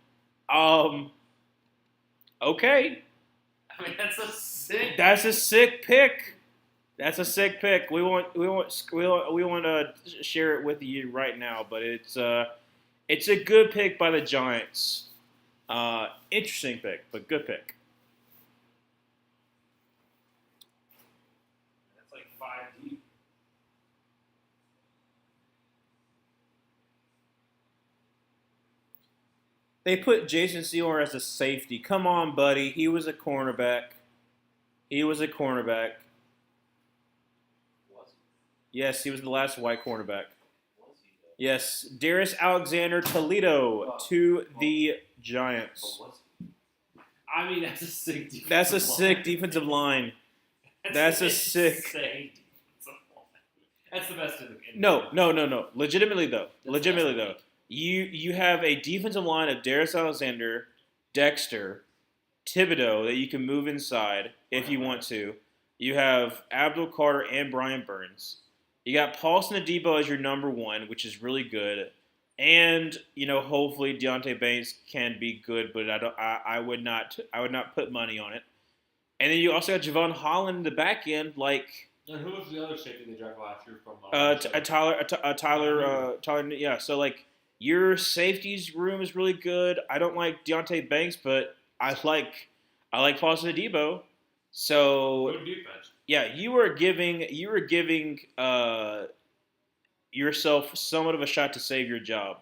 okay. I mean, that's a sick. That's a sick pick. That's a sick pick. We want to share it with you right now, but it's It's a good pick by the Giants. Interesting pick, but good pick. That's like 5 deep. They put Jason Seymour as a safety. Come on, buddy. He was a cornerback. Was he? Yes, he was the last white cornerback. Was he though? Yes, Darius Alexander Toledo to the Giants. But was he? I mean, that's a sick defensive That's a line. sick defensive line. That's a sick. insane defensive line. That's the best in the No. Legitimately though. That's the best in the league. You have a defensive line of Darius Alexander, Dexter, Thibodeau that you can move inside if you want to. You have Abdul Carter and Brian Burns. You got Paulson Adebo as your number one, which is really good. And hopefully Deontay Banks can be good, but I would not put money on it. And then you also got Javon Holland in the back end, like And who was the other safety they drafted last year from? Tyler. Yeah, so like your safeties room is really good. I don't like Deontay Banks, but I like Paulson Adebo. So Good defense. yeah, you were giving yourself somewhat of a shot to save your job.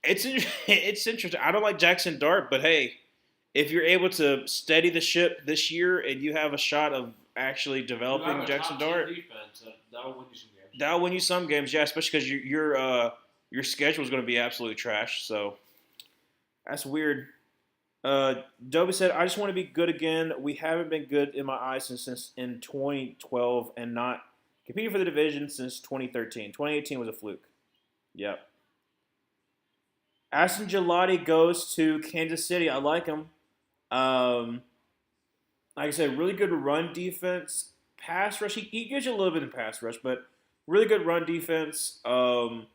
It's interesting. I don't like Jackson Dart, but hey, if you're able to steady the ship this year and you have a shot of actually developing Jackson Dart, Defense, that'll win you some games. that'll win you some games. Yeah, especially because your schedule is going to be absolute trash. So that's weird. Dobie said, "I just want to be good again. We haven't been good in my eyes since in 2012, and not competing for the division since 2013. 2018 was a fluke." Yep. Aston Gelati goes to Kansas City. I like him. Like I said, really good run defense. Pass rush, he gives you a little bit of pass rush, but really good run defense. And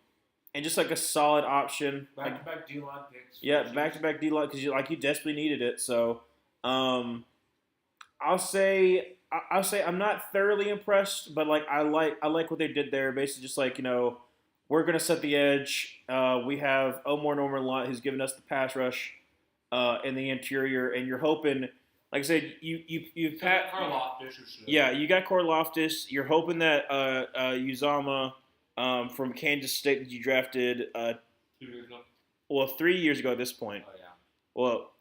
just like a solid option. Back-to-back D-line picks. Yeah, back-to-back D-line because you desperately needed it. So, I'll say I'm not thoroughly impressed, but like I like what they did there. Basically, just like we're gonna set the edge. We have Omar Norman who's giving us the pass rush in the interior, and you're hoping, like I said, you've Pat Karlaftis. Yeah, you got Karlaftis. You're hoping that Uzama from Kansas State that you drafted 2 years ago. 3 years ago at this point. Oh yeah. Well,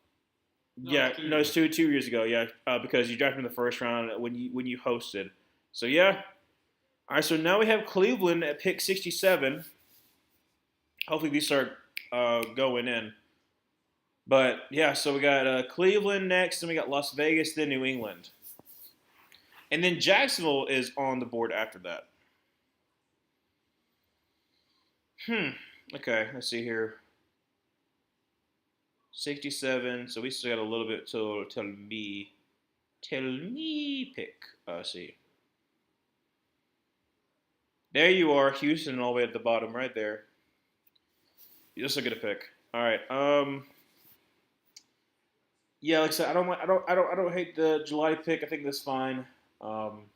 it's 2 years ago. Yeah, because you drafted him in the first round when you hosted. So yeah. All right, so now we have Cleveland at pick 67. Hopefully these start going in. But yeah, so we got Cleveland next, then we got Las Vegas, then New England, and then Jacksonville is on the board after that. Okay, let's see here. 67. So we still got a little bit till me pick. See. There you are, Houston, all the way at the bottom, right there. You just look at a pick. All right. Yeah, like I said, I don't hate the July pick. I think that's fine. I'm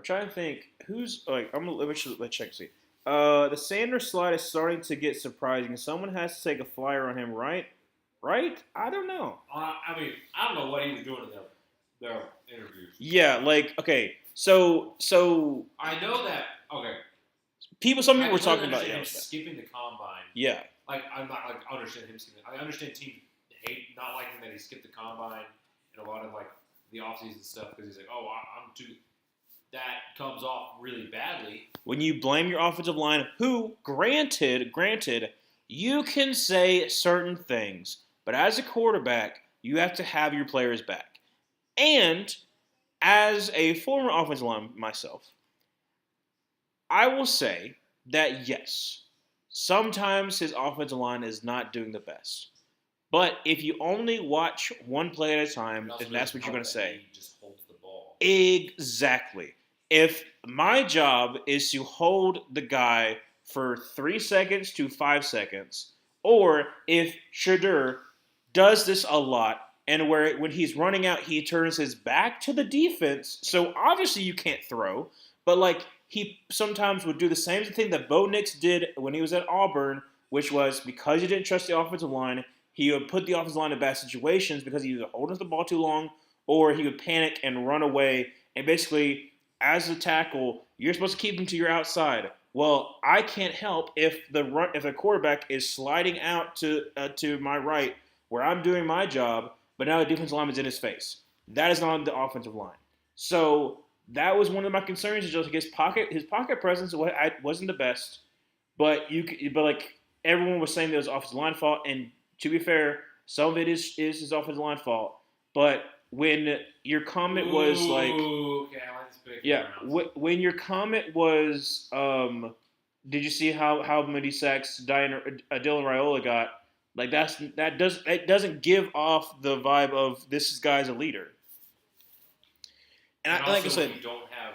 trying to think who's like. Let's check and see. The Sanders slide is starting to get surprising. Someone has to take a flyer on him, right? Right? I don't know. I mean, I don't know what he was doing in their interviews. Yeah, like okay, so I know that. Okay. Some people were talking about him skipping the combine. Yeah. Like I'm not like I understand him skipping. I understand teams hate not liking that he skipped the combine and a lot of like the offseason stuff because he's like, oh, I'm too. That comes off really badly. When you blame your offensive line, who, granted, you can say certain things, but as a quarterback, you have to have your players back. And as a former offensive lineman myself, I will say that yes, sometimes his offensive line is not doing the best. But if you only watch one play at a time, then that's what you're going to say. He just holds the ball. Exactly. If my job is to hold the guy for 3 seconds to 5 seconds, or if Shadur does this a lot and where when he's running out, he turns his back to the defense. So obviously you can't throw, but like he sometimes would do the same thing that Bo Nix did when he was at Auburn, which was because he didn't trust the offensive line, he would put the offensive line in bad situations because he was holding the ball too long, or he would panic and run away. And basically, as a tackle, you're supposed to keep him to your outside. Well, I can't help if the quarterback is sliding out to my right where I'm doing my job, but now the defensive lineman's in his face. That is not on the offensive line. So that was one of my concerns. Is just like his pocket presence wasn't the best, but like everyone was saying that it was offensive line fault, and to be fair, some of it is his offensive line fault. But when your comment was like, okay, I like this pick. yeah, when your comment was, did you see how many sacks Dylan Raiola got? Like that doesn't give off the vibe of this guy's a leader. And And I, like I also, said, you don't have.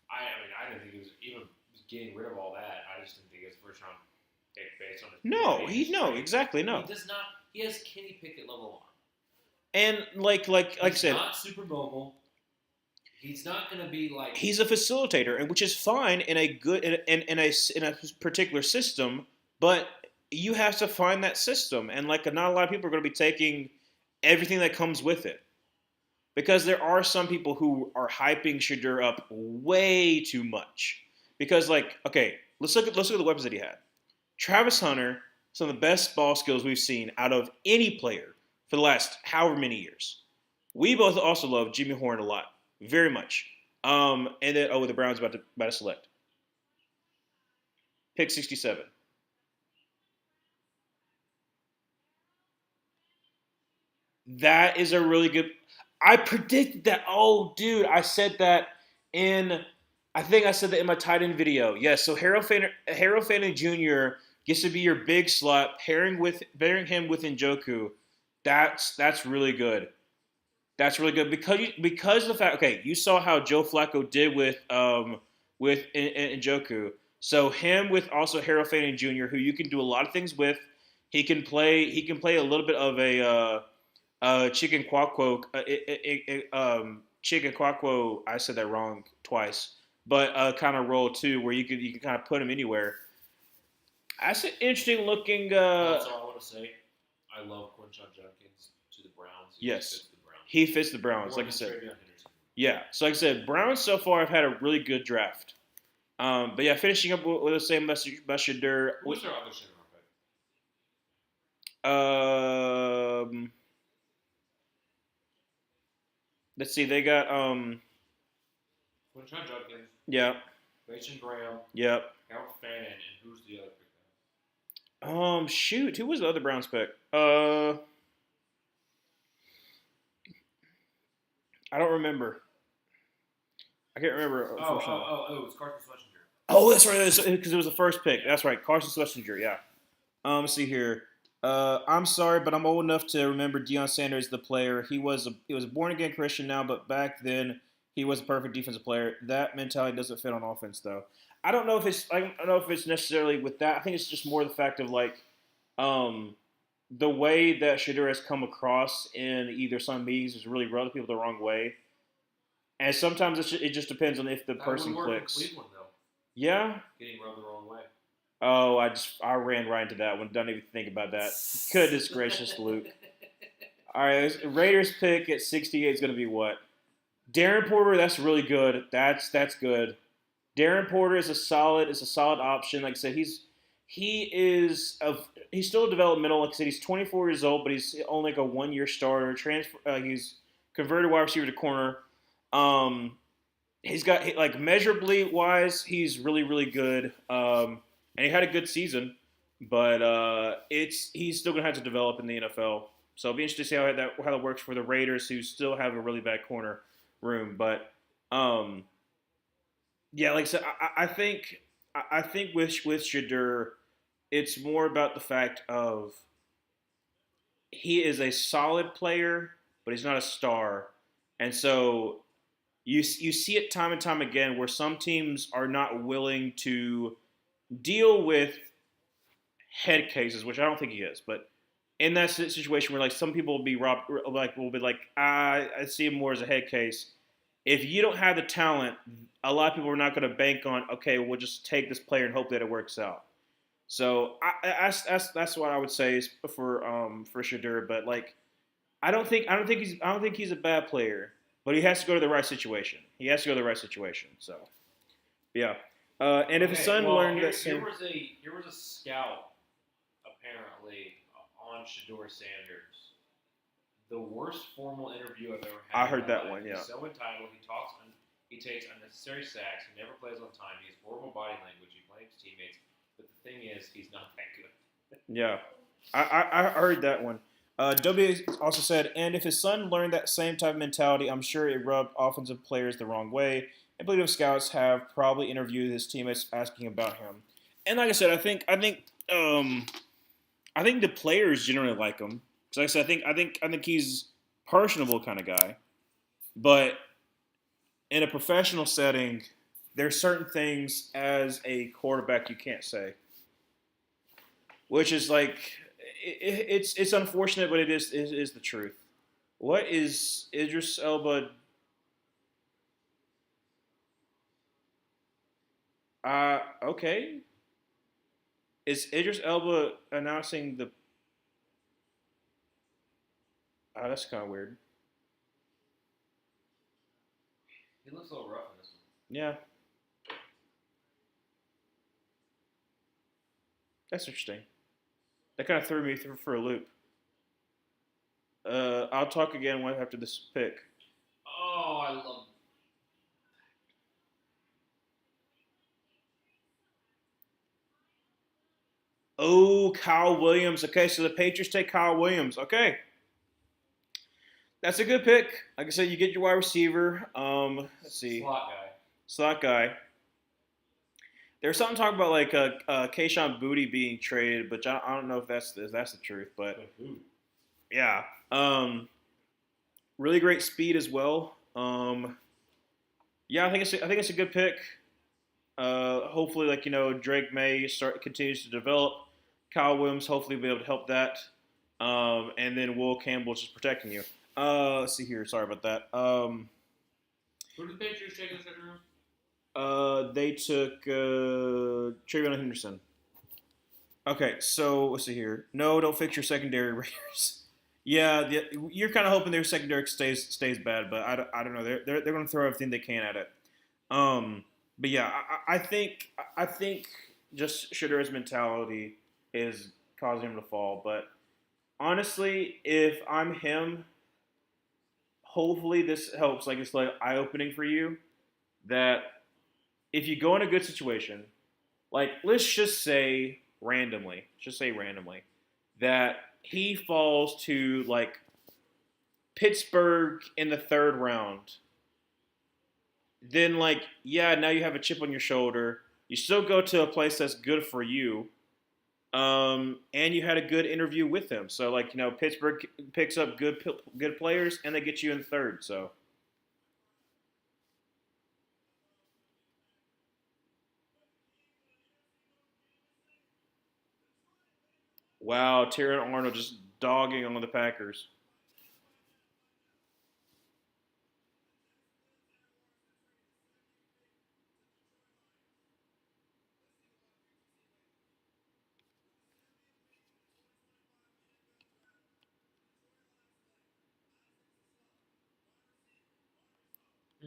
I didn't think he was even getting rid of all that. I just didn't think it was first round pick based on his exactly no. He does not. He has Kenny Pickett level arm. And like I said, not super mobile. He's not going to be like. he's a facilitator, and which is fine in a good in a particular system, but you have to find that system, and like not a lot of people are going to be taking everything that comes with it, because there are some people who are hyping Shadur up way too much. Because like, okay, let's look at the weapons that he had. Travis Hunter, some of the best ball skills we've seen out of any player for the last however many years. We both also love Jimmy Horn a lot, very much. And then the Browns about to select pick 67. That is a really good. I predicted that. Oh, dude, I said that in. I think I said that in my tight end video. Yes. So Harold Fanning Jr. gets to be your big slot, pairing him with Njoku. That's really good. That's really good because of the fact. Okay, you saw how Joe Flacco did with Njoku. So him with also Harold Fanning Jr., who you can do a lot of things with. He can play a little bit of a. Chicken Quaquo, Chicken Quaquo. I said that wrong twice, but kind of role too, where you can kind of put him anywhere. That's an interesting looking. Also, I want to say, I love Quinshon Judkins to the Browns. Yes, fits the Browns. he fits the Browns, like I said. Yeah, so like I said, Browns so far have had a really good draft. But yeah, finishing up with the same message about Shadur. Who's their other center pick? Let's see. They got Quinshon Judkins, yeah, Mason Graham, yep. Harold Fanning, and who's the other pick? Shoot, who was the other Browns pick? I don't remember. I can't remember. It was Carson Schlesinger. Oh, that's right. Because it was the first pick. That's right, Carson Schlesinger. Yeah. Let's see here. I'm sorry, but I'm old enough to remember Deion Sanders, the player. He was a born again Christian now, but back then he was a perfect defensive player. That mentality doesn't fit on offense, though. I don't know if it's necessarily with that. I think it's just more the fact of like, the way that Shadur has come across in either some meetings is really rubbing people the wrong way, and sometimes it just depends on if the person clicks. In Cleveland, though. Yeah. Getting rubbed the wrong way. Oh, I ran right into that one. Don't even think about that. Goodness gracious, Luke. All right, Raiders pick at 68 is going to be what? Darren Porter. That's really good. That's good. Darren Porter is a solid option. Like I said, he's still developmental. Like I said, he's 24 years old, but he's only like a 1-year starter. He's converted wide receiver to corner. He's got like measurably wise, he's really really good. And he had a good season, but he's still gonna have to develop in the NFL. So it'll be interesting to see how that works for the Raiders, who still have a really bad corner room. But yeah, like I said, I think with Shadur, it's more about the fact of he is a solid player, but he's not a star, and so you see it time and time again where some teams are not willing to deal with head cases, which I don't think he is, but in that situation where like some people will be I see him more as a head case. If you don't have the talent, a lot of people are not going to bank on. Okay, we'll just take this player and hope that it works out. So that's what I would say is for Shadur. But like I don't think he's a bad player, but he has to go to the right situation. He has to go to the right situation. So yeah. And if his son learned that same. Here was a scout apparently on Shador Sanders. The worst formal interview I've ever had. I heard that one. Yeah. He's so entitled. He takes unnecessary sacks. He never plays on time. He has horrible body language. He blames teammates. But the thing is, he's not that good. Yeah, I heard that one. W also said, and if his son learned that same type of mentality, I'm sure it rubbed offensive players the wrong way. I believe scouts have probably interviewed his teammates asking about him. And like I said, I think the players generally like him. Because like I said, I think he's personable kind of guy. But in a professional setting, there's certain things as a quarterback you can't say, which is like it's unfortunate, but it is the truth. What is Idris Elba? Okay. Is Idris Elba announcing the? That's kind of weird. He looks a little rough in this one. Yeah. That's interesting. That kind of threw me for a loop. I'll talk again after this pick. Oh, I love. Oh, Kyle Williams. Okay, so the Patriots take Kyle Williams. Okay. That's a good pick. Like I said, you get your wide receiver. Let's see. Slot guy. There's something talking about like Kayshon Boutte being traded, but I don't know if that's the truth. But yeah, really great speed as well. Yeah, I think it's a good pick. Hopefully, like Drake May continues to develop. Kyle Williams hopefully will be able to help that. And then Will Campbell just protecting you. Let's see here. Sorry about that. Who did the Patriots take in the second round? They took Trayvon Henderson. Okay, so let's see here. No, don't fix your secondary Raiders. Yeah, you're kind of hoping their secondary stays bad, but I don't know. They're going to throw everything they can at it. But yeah, I think just Shadur's mentality is causing him to fall. But honestly, if I'm him, hopefully this helps. Like it's like eye-opening for you that if you go in a good situation, like let's just say randomly, that he falls to like Pittsburgh in the third round, then like yeah, now you have a chip on your shoulder. You still go to a place that's good for you, and you had a good interview with him. So like Pittsburgh picks up good players and they get you in third. So. Wow, Terran Arnold just dogging on the Packers.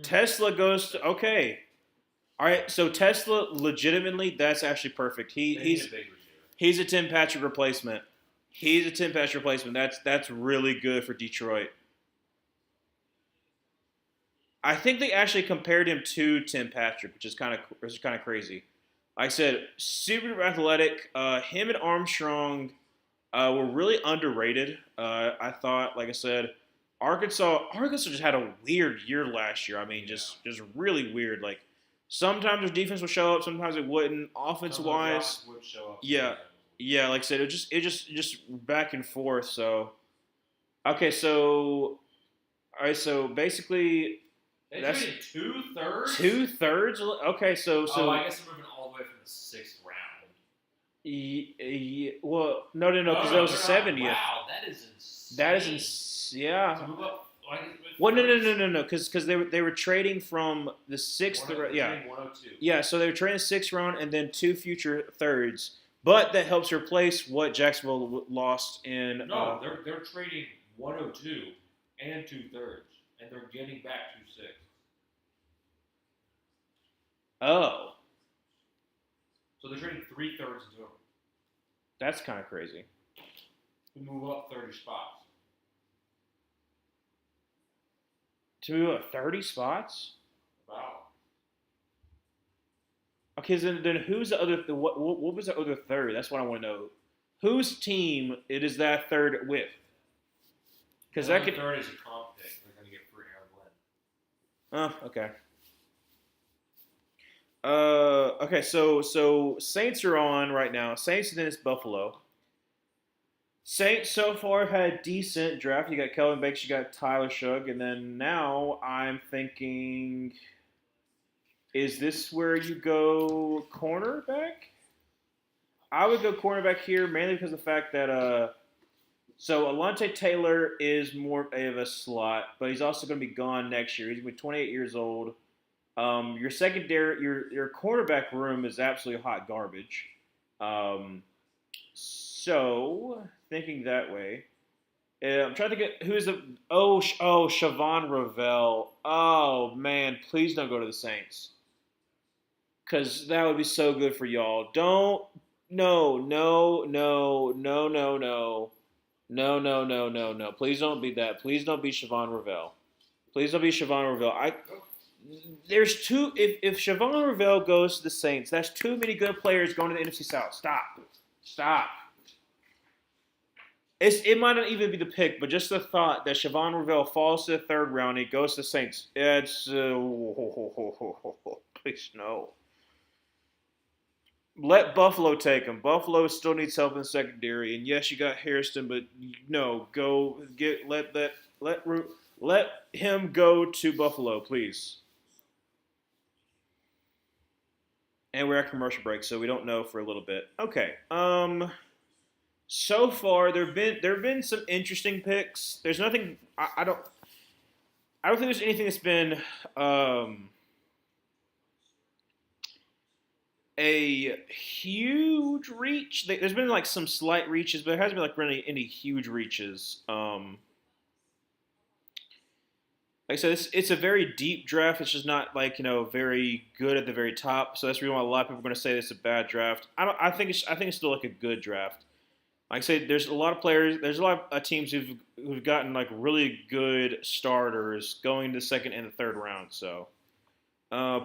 Tesla goes to okay. All right, so Tesla legitimately that's actually perfect. He's a Tim Patrick replacement. That's really good for Detroit. I think they actually compared him to Tim Patrick, which is kind of crazy. Like I said, super athletic. Him and Armstrong were really underrated. I thought, like I said, Arkansas just had a weird year last year. I mean, just really weird. Like sometimes their defense would show up, sometimes it wouldn't. Offense wise, would show up. Yeah, like I said, it just back and forth. So, okay, so all right, so basically They that's traded 2/3. 2/3. Okay, so I guess they're moving all the way from the 6th round. Well, no, because that was the they're not. 70th. Wow, that is insane. That is yeah. To move up, like, Well, no, because they were trading from the sixth, yeah, 102. yeah. So they were trading the sixth round and then 2 future thirds, but that helps replace what Jacksonville lost in. No, they're trading 102 and 2/3, and they're getting back 2/6. Oh, So they're trading 3/3 into them that's kind of crazy. to move up 30 spots. To move up 30 spots. Wow. Okay, so then who's the other? What was the other third? That's what I want to know. Whose team it is that third with? Because that could. Third is a comp pick. They're going to get free Aaron Glenn. Oh, okay. Okay. So Saints are on right now. Saints and then it's Buffalo. Saints so far had a decent draft. You got Kelvin Banks, you got Tyler Shugg, and then now I'm thinking, is this where you go cornerback? I would go cornerback here mainly because of the fact that so Alontae Taylor is more of a slot, but he's also going to be gone next year. He's going to be 28 years old. Your secondary, your cornerback room is absolutely hot garbage. So thinking that way, I'm trying to get who's the Siobhan Ravel. Oh man, please don't go to the Saints, because that would be so good for y'all. Don't no. Please don't be that. Please don't be Siobhan Ravel. Please don't be Siobhan Ravel. There's two. If Siobhan Ravel goes to the Saints, that's too many good players going to the NFC South. Stop. It might not even be the pick, but just the thought that Siobhan Ravel falls to the third round, he goes to the Saints. It's please no. Let Buffalo take him. Buffalo still needs help in the secondary, and yes, you got Hairston, but no, go get let him go to Buffalo, please. And we're at commercial break, so we don't know for a little bit. Okay. So far there've been some interesting picks. There's nothing. I don't think there's anything that's been a huge reach. There's been like some slight reaches, but there hasn't been like really any huge reaches. Like I said, it's a very deep draft. It's just not like very good at the very top. So that's the reason why a lot of people are going to say it's a bad draft. I think it's still like a good draft. Like I said, there's a lot of players. There's a lot of teams who've gotten like really good starters going to the second and the third round. So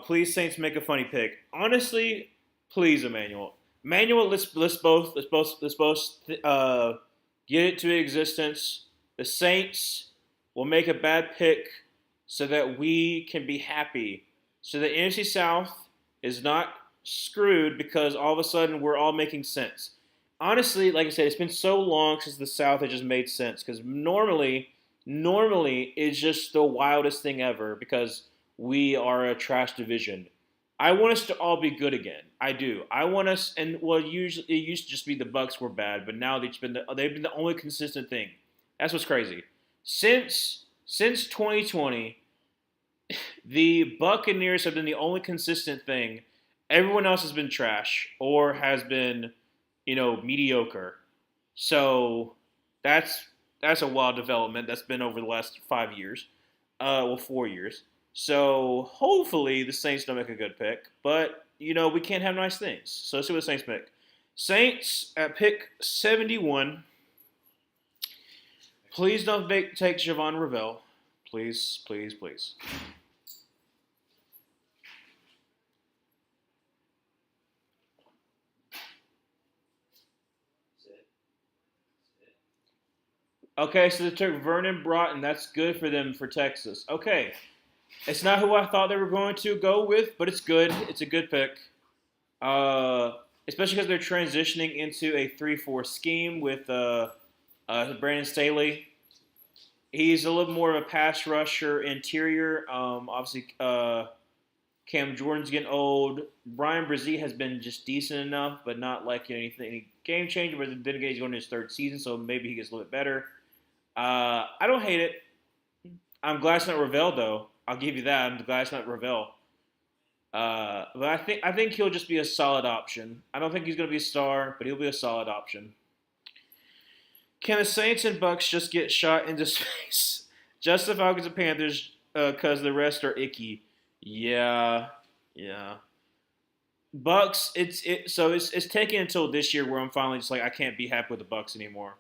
please, Saints, make a funny pick. Honestly, please, Emmanuel. Let's both get it to existence. The Saints will make a bad pick so that we can be happy. So the NFC South is not screwed because all of a sudden we're all making sense. Honestly, like I said, it's been so long since the South has just made sense. Because normally it's just the wildest thing ever because we are a trash division. I want us to all be good again. I do. I want us, and well, usually it used to just be the Bucks were bad, but now they've been the only consistent thing. That's what's crazy. Since 2020, the Buccaneers have been the only consistent thing. Everyone else has been trash or has been, mediocre. So that's a wild development that's been over the last 5 years. 4 years. So hopefully the Saints don't make a good pick, but we can't have nice things. So let's see what the Saints pick. Saints at pick 71. Please don't take Siobhan Ravel. Please. Okay, so they took Vernon Broughton. That's good for them for Texas. Okay. It's not who I thought they were going to go with, but it's good. It's a good pick. Especially because they're transitioning into a 3-4 scheme with Brandon Staley. He's a little more of a pass rusher interior. Obviously, Cam Jordan's getting old. Brian Brzee has been just decent enough, but not like anything any game changer. But then again, he's going to his third season, so maybe he gets a little bit better. I don't hate it. I'm glad it's not Ravel though. I'll give you that. I'm glad it's not Ravel. But I think he'll just be a solid option. I don't think he's going to be a star, but he'll be a solid option. Can the Saints and Bucks just get shot into space? Just the Falcons and Panthers, because the rest are icky. Yeah, yeah. Bucks. It's taking until this year where I'm finally just like I can't be happy with the Bucks anymore.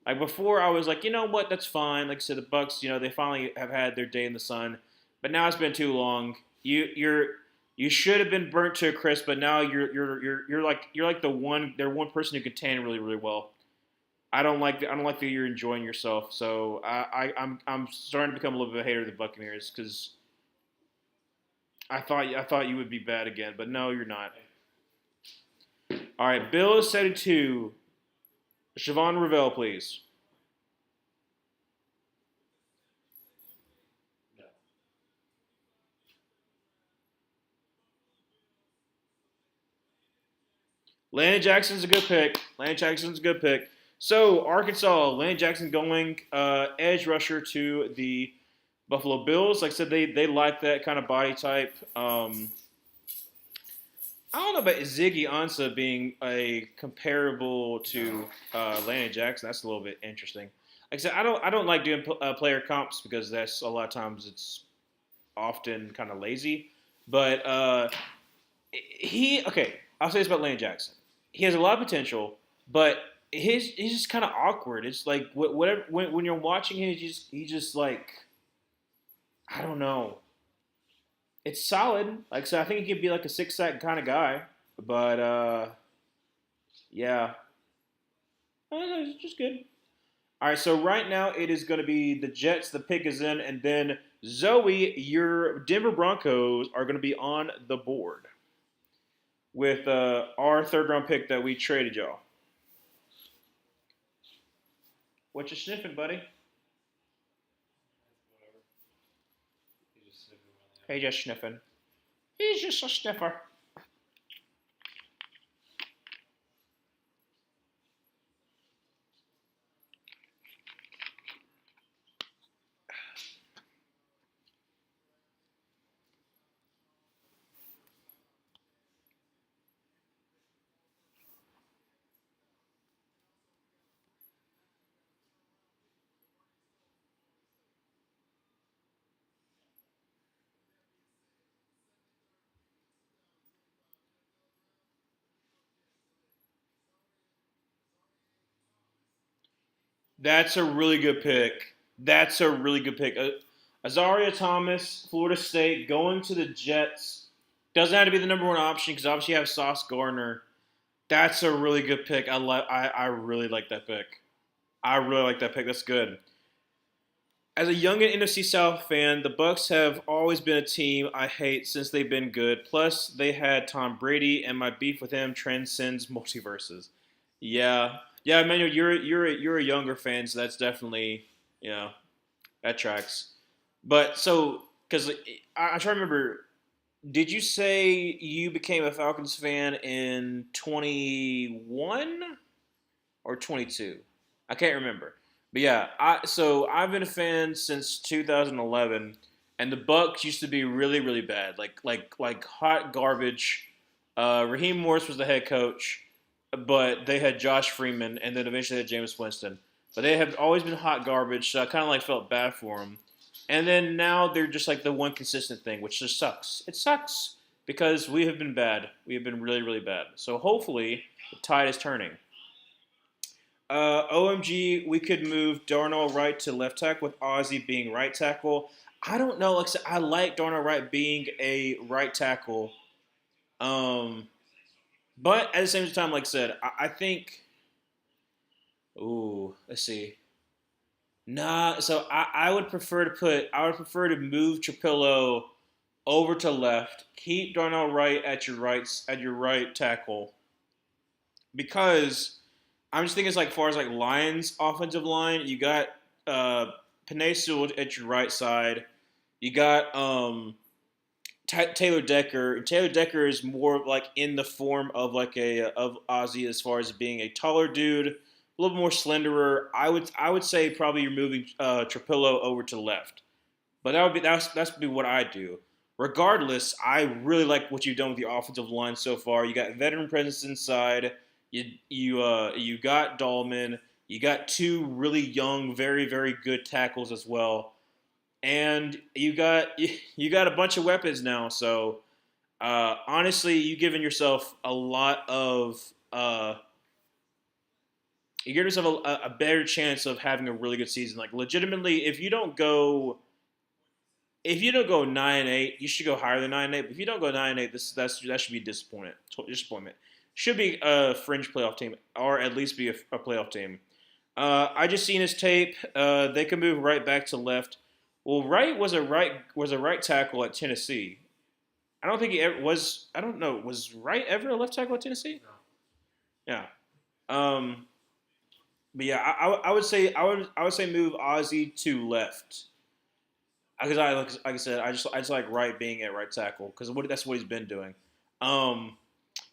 Like before, I was like, you know what, that's fine. Like I said, the Bucks, they finally have had their day in the sun. But now it's been too long. You should have been burnt to a crisp, but now you're like they're one person who can tan really really well. I don't like that you're enjoying yourself. So I'm starting to become a little bit of a hater of the Buccaneers because I thought you would be bad again, but no, you're not. All right, Bill is 72. Siobhan Ravel, please. No. Landon Jackson's a good pick. Landon Jackson's a good pick. So Arkansas, Landon Jackson going edge rusher to the Buffalo Bills. Like I said, they like that kind of body type. I don't know about Ziggy Ansah being a comparable to Landon Jackson. That's a little bit interesting. Like I said, I don't like doing player comps because that's a lot of times it's often kind of lazy. But okay. I'll say this about Landon Jackson. He has a lot of potential, but he's just kind of awkward. It's like whatever when you're watching him, he's just like I don't know. It's solid. Like so, I think he could be like a 6 sack kind of guy. But yeah, I don't know, it's just good. All right, so right now it is going to be the Jets. The pick is in, and then Zoe, your Denver Broncos are going to be on the board with our third round pick that we traded y'all. What you sniffing, buddy? Whatever. He just sniffing around Hey, just sniffing. He's just a sniffer. That's a really good pick. That's a really good pick. Azaria Thomas, Florida State, going to the Jets. Doesn't have to be the number one option because obviously you have Sauce Gardner. That's a really good pick. I really like that pick. I really like that pick. That's good. As a young NFC South fan, the Bucks have always been a team I hate since they've been good. Plus, they had Tom Brady, and my beef with him transcends multiverses. Yeah, yeah, Emmanuel, you're a younger fan, so that's definitely that tracks. But so because I'm trying to remember, did you say you became a Falcons fan in 21 or 22? I can't remember. But yeah, I've been a fan since 2011, and the Bucks used to be really really bad, like hot garbage. Raheem Morris was the head coach, but they had Josh Freeman, and then eventually they had Jameis Winston. But they have always been hot garbage, so I kind of like felt bad for them. And then now they're just like the one consistent thing, which just sucks. It sucks because we have been bad. We have been really really bad. So hopefully the tide is turning. OMG, we could move Darnell Wright to left tackle with Ozzie being right tackle. I don't know. Like I said, I like Darnell Wright being a right tackle. But at the same time, like I said, I think. Ooh, let's see. Nah, so I would prefer to move Trapillo over to left, keep Darnell Wright at your right tackle because I'm just thinking it's like far as like Lions offensive line, you got Panay Sewell at your right side. You got Taylor Decker. Taylor Decker is more like in the form of like a of Ozzy as far as being a taller dude, a little more slenderer. I would say probably you're moving Trapillo over to the left, but that's be what I do. Regardless, I really like what you've done with your offensive line so far. You got veteran presence inside. You got Dahlman. You got two really young, very very good tackles as well, and you got a bunch of weapons now. So honestly, you've given yourself a lot of you give yourself a better chance of having a really good season. Like legitimately, if you don't go 9-8, you should go higher than 9-8. But if you don't go 9-8, that should be disappointment. Should be a fringe playoff team, or at least be a playoff team. I just seen his tape. They can move right back to left. Well, Wright was a right tackle at Tennessee. I don't think he ever was. I don't know. Was Wright ever a left tackle at Tennessee? No. Yeah. Um, but yeah, I would say move Ozzy to left because like I said, I just like Wright being at right tackle because that's what he's been doing. Um,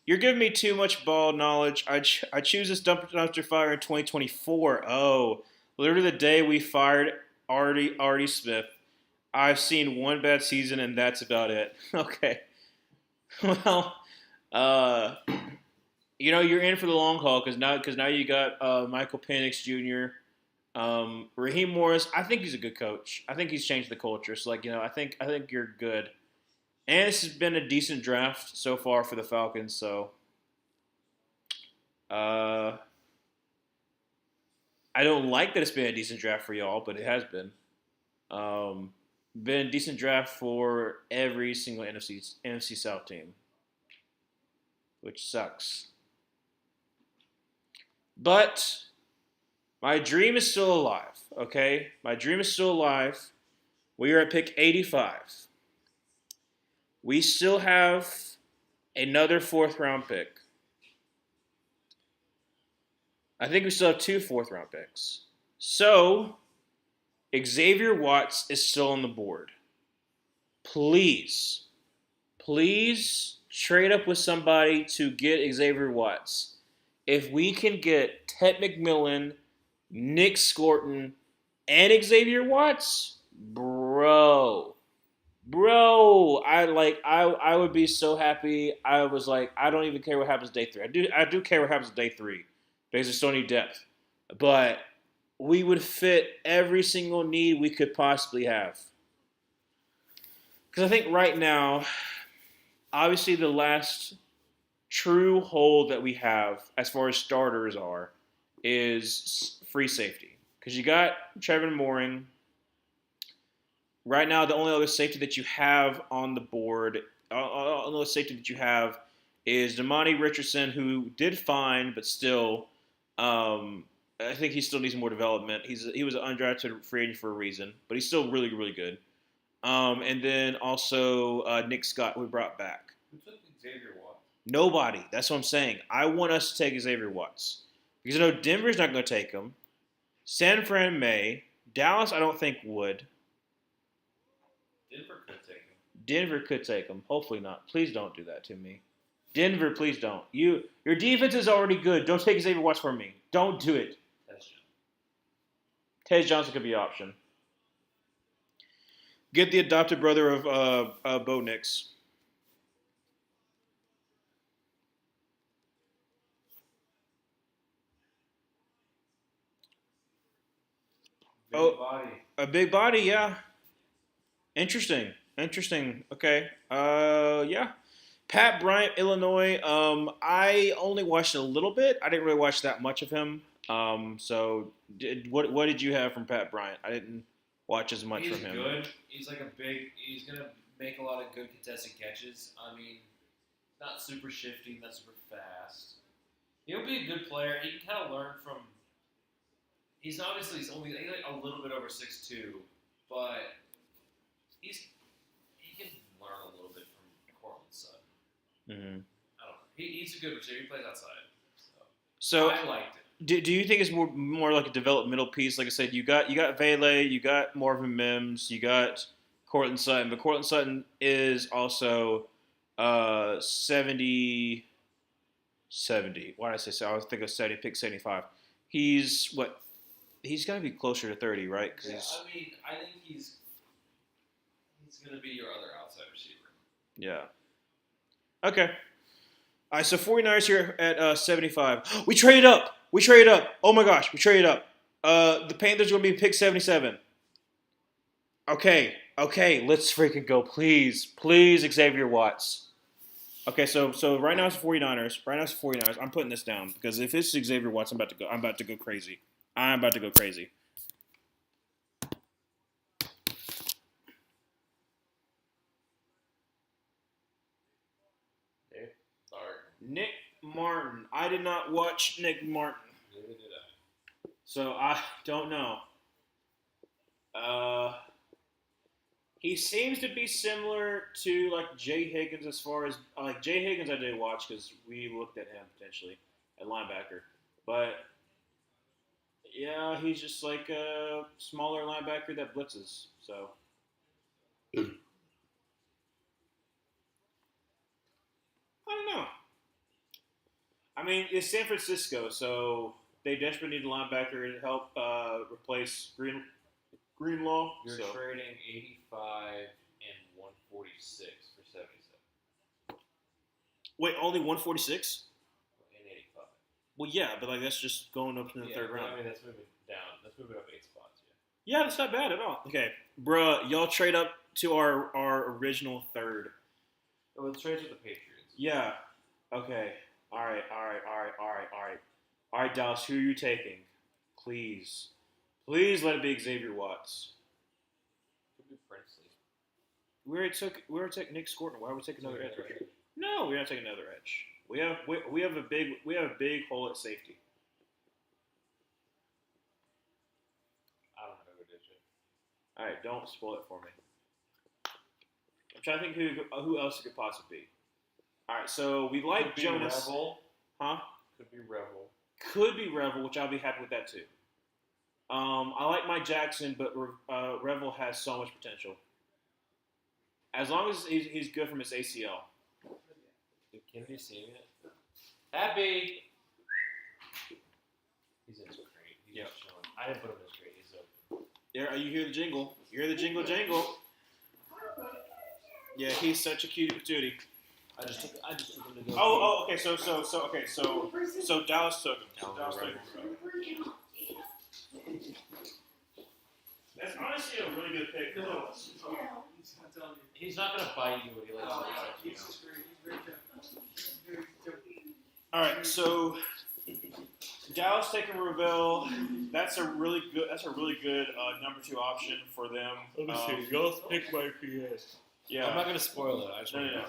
you're giving me too much ball knowledge. I choose this dumpster fire in 2024. Oh, literally the day we fired Artie Smith. I've seen one bad season, and that's about it. Okay. Well, uh, you're in for the long haul because now you got Michael Penix Jr. Raheem Morris. I think he's a good coach. I think he's changed the culture. So I think you're good. And this has been a decent draft so far for the Falcons. So uh, I don't like that it's been a decent draft for y'all, but it has been. Been a decent draft for every single NFC South team, which sucks. But my dream is still alive, okay? My dream is still alive. We are at pick 85. We still have another fourth round pick. I think we still have two fourth round picks. So, Xavier Watts is still on the board. Please, please trade up with somebody to get Xavier Watts. If we can get Ted McMillan, Nick Scorton, and Xavier Watts, bro, I would be so happy. I was like, I don't even care what happens day 3. I do care what happens day 3 because I still need depth, but we would fit every single need we could possibly have. Because I think right now, obviously the last true hole that we have as far as starters is free safety. Because you got Trevor Mooring. Right now, the only other safety that you have on the board, only safety that you have is Damani Richardson, who did fine, but still, I think he still needs more development. He was an undrafted free agent for a reason, but he's still really, really good. And then also Nick Scott, we brought back. Who took Xavier Watts? Nobody. That's what I'm saying. I want us to take Xavier Watts. Because I know Denver's not going to take him. San Fran may. Dallas, I don't think would. Denver could take him. Denver could take him. Hopefully not. Please don't do that to me. Denver, please don't. Your defense is already good. Don't take Xavier Watts from me. Don't do it. Tej Johnson could be an option. Get the adopted brother of Bo Nix. Body. A big body, yeah. Interesting. Okay. Yeah. Pat Bryant, Illinois. I only watched a little bit. I didn't really watch that much of him. What did you have from Pat Bryant? I didn't watch as much He's from him. good. He's he's going to make a lot of good contested catches. I mean, not super shifty, not super fast. He'll be a good player. He can kind of learn from. He's only like a little bit over 6'2", but he can learn a little bit from Cortland's son. Mm-hmm. I don't know. He's a good receiver. He plays outside. So I liked it. Do you think it's more like a developmental piece? Like I said, you got Vele, you got Marvin Mims, you got Cortland Sutton, but Cortland Sutton is also 70. Why did I say so? I was thinking of 70, pick 75. He's what? He's got to be closer to 30, right? Yeah, I mean, I think he's going to be your other outside receiver. Yeah. Okay. All right, so 49ers here at 75. We traded up. Oh my gosh, we traded up. The Panthers are going to be pick 77. Okay, let's freaking go, please, Xavier Watts. Okay, so right now it's 49ers. I'm putting this down because if it's Xavier Watts, I'm about to go crazy. Sorry. Nick Martin. I did not watch Nick Martin, Neither did I. so I don't know. He seems to be similar to like Jay Higgins as far as like Jay Higgins. I did watch because we looked at him potentially at linebacker, but yeah, he's just like a smaller linebacker that blitzes. So I don't know. I mean, it's San Francisco, so they desperately need a linebacker to help replace Greenlaw. You're So. trading 85 and 146 for 77. Wait, only 146? And 85. Well, yeah, but like that's just going up in the third well, round. I mean, that's moving down. That's moving up 8 spots. Yeah, that's not bad at all. Okay, bruh, y'all trade up to our original third. Oh, let's trade with the Patriots. Yeah. Okay. All right. All right, Dallas, who are you taking? Please let it be Xavier Watts. Could be Princely. We already took Nick Scorton. Why would we take another edge? No, we're not taking another edge. We have a big hole at safety. I don't have a good digit. All right, don't spoil it for me. I'm trying to think who else it could possibly be. All right, so we like Could be Jonas. Revel. Huh? Could be Revel. Could be Revel, which I'll be happy with that too. I like Mike Jackson, but Revel has so much potential. As long as he's good from his ACL. Did Kennedy see it? Happy. He's in his crate. He's Yep. just chilling. I didn't put him in his crate. He's open. Yeah, you hear the jingle. You hear the jingle jangle. Yeah, he's such a cutie patootie. I just took him to go. Okay. So Dallas took him. Dallas took him. That's honestly a really good pick. He's not gonna bite you when he likes All right, so Dallas taking Ravel. That's a really good number 2 option for them. Y'all pick my PS. Yeah. I'm not gonna spoil it. I just No.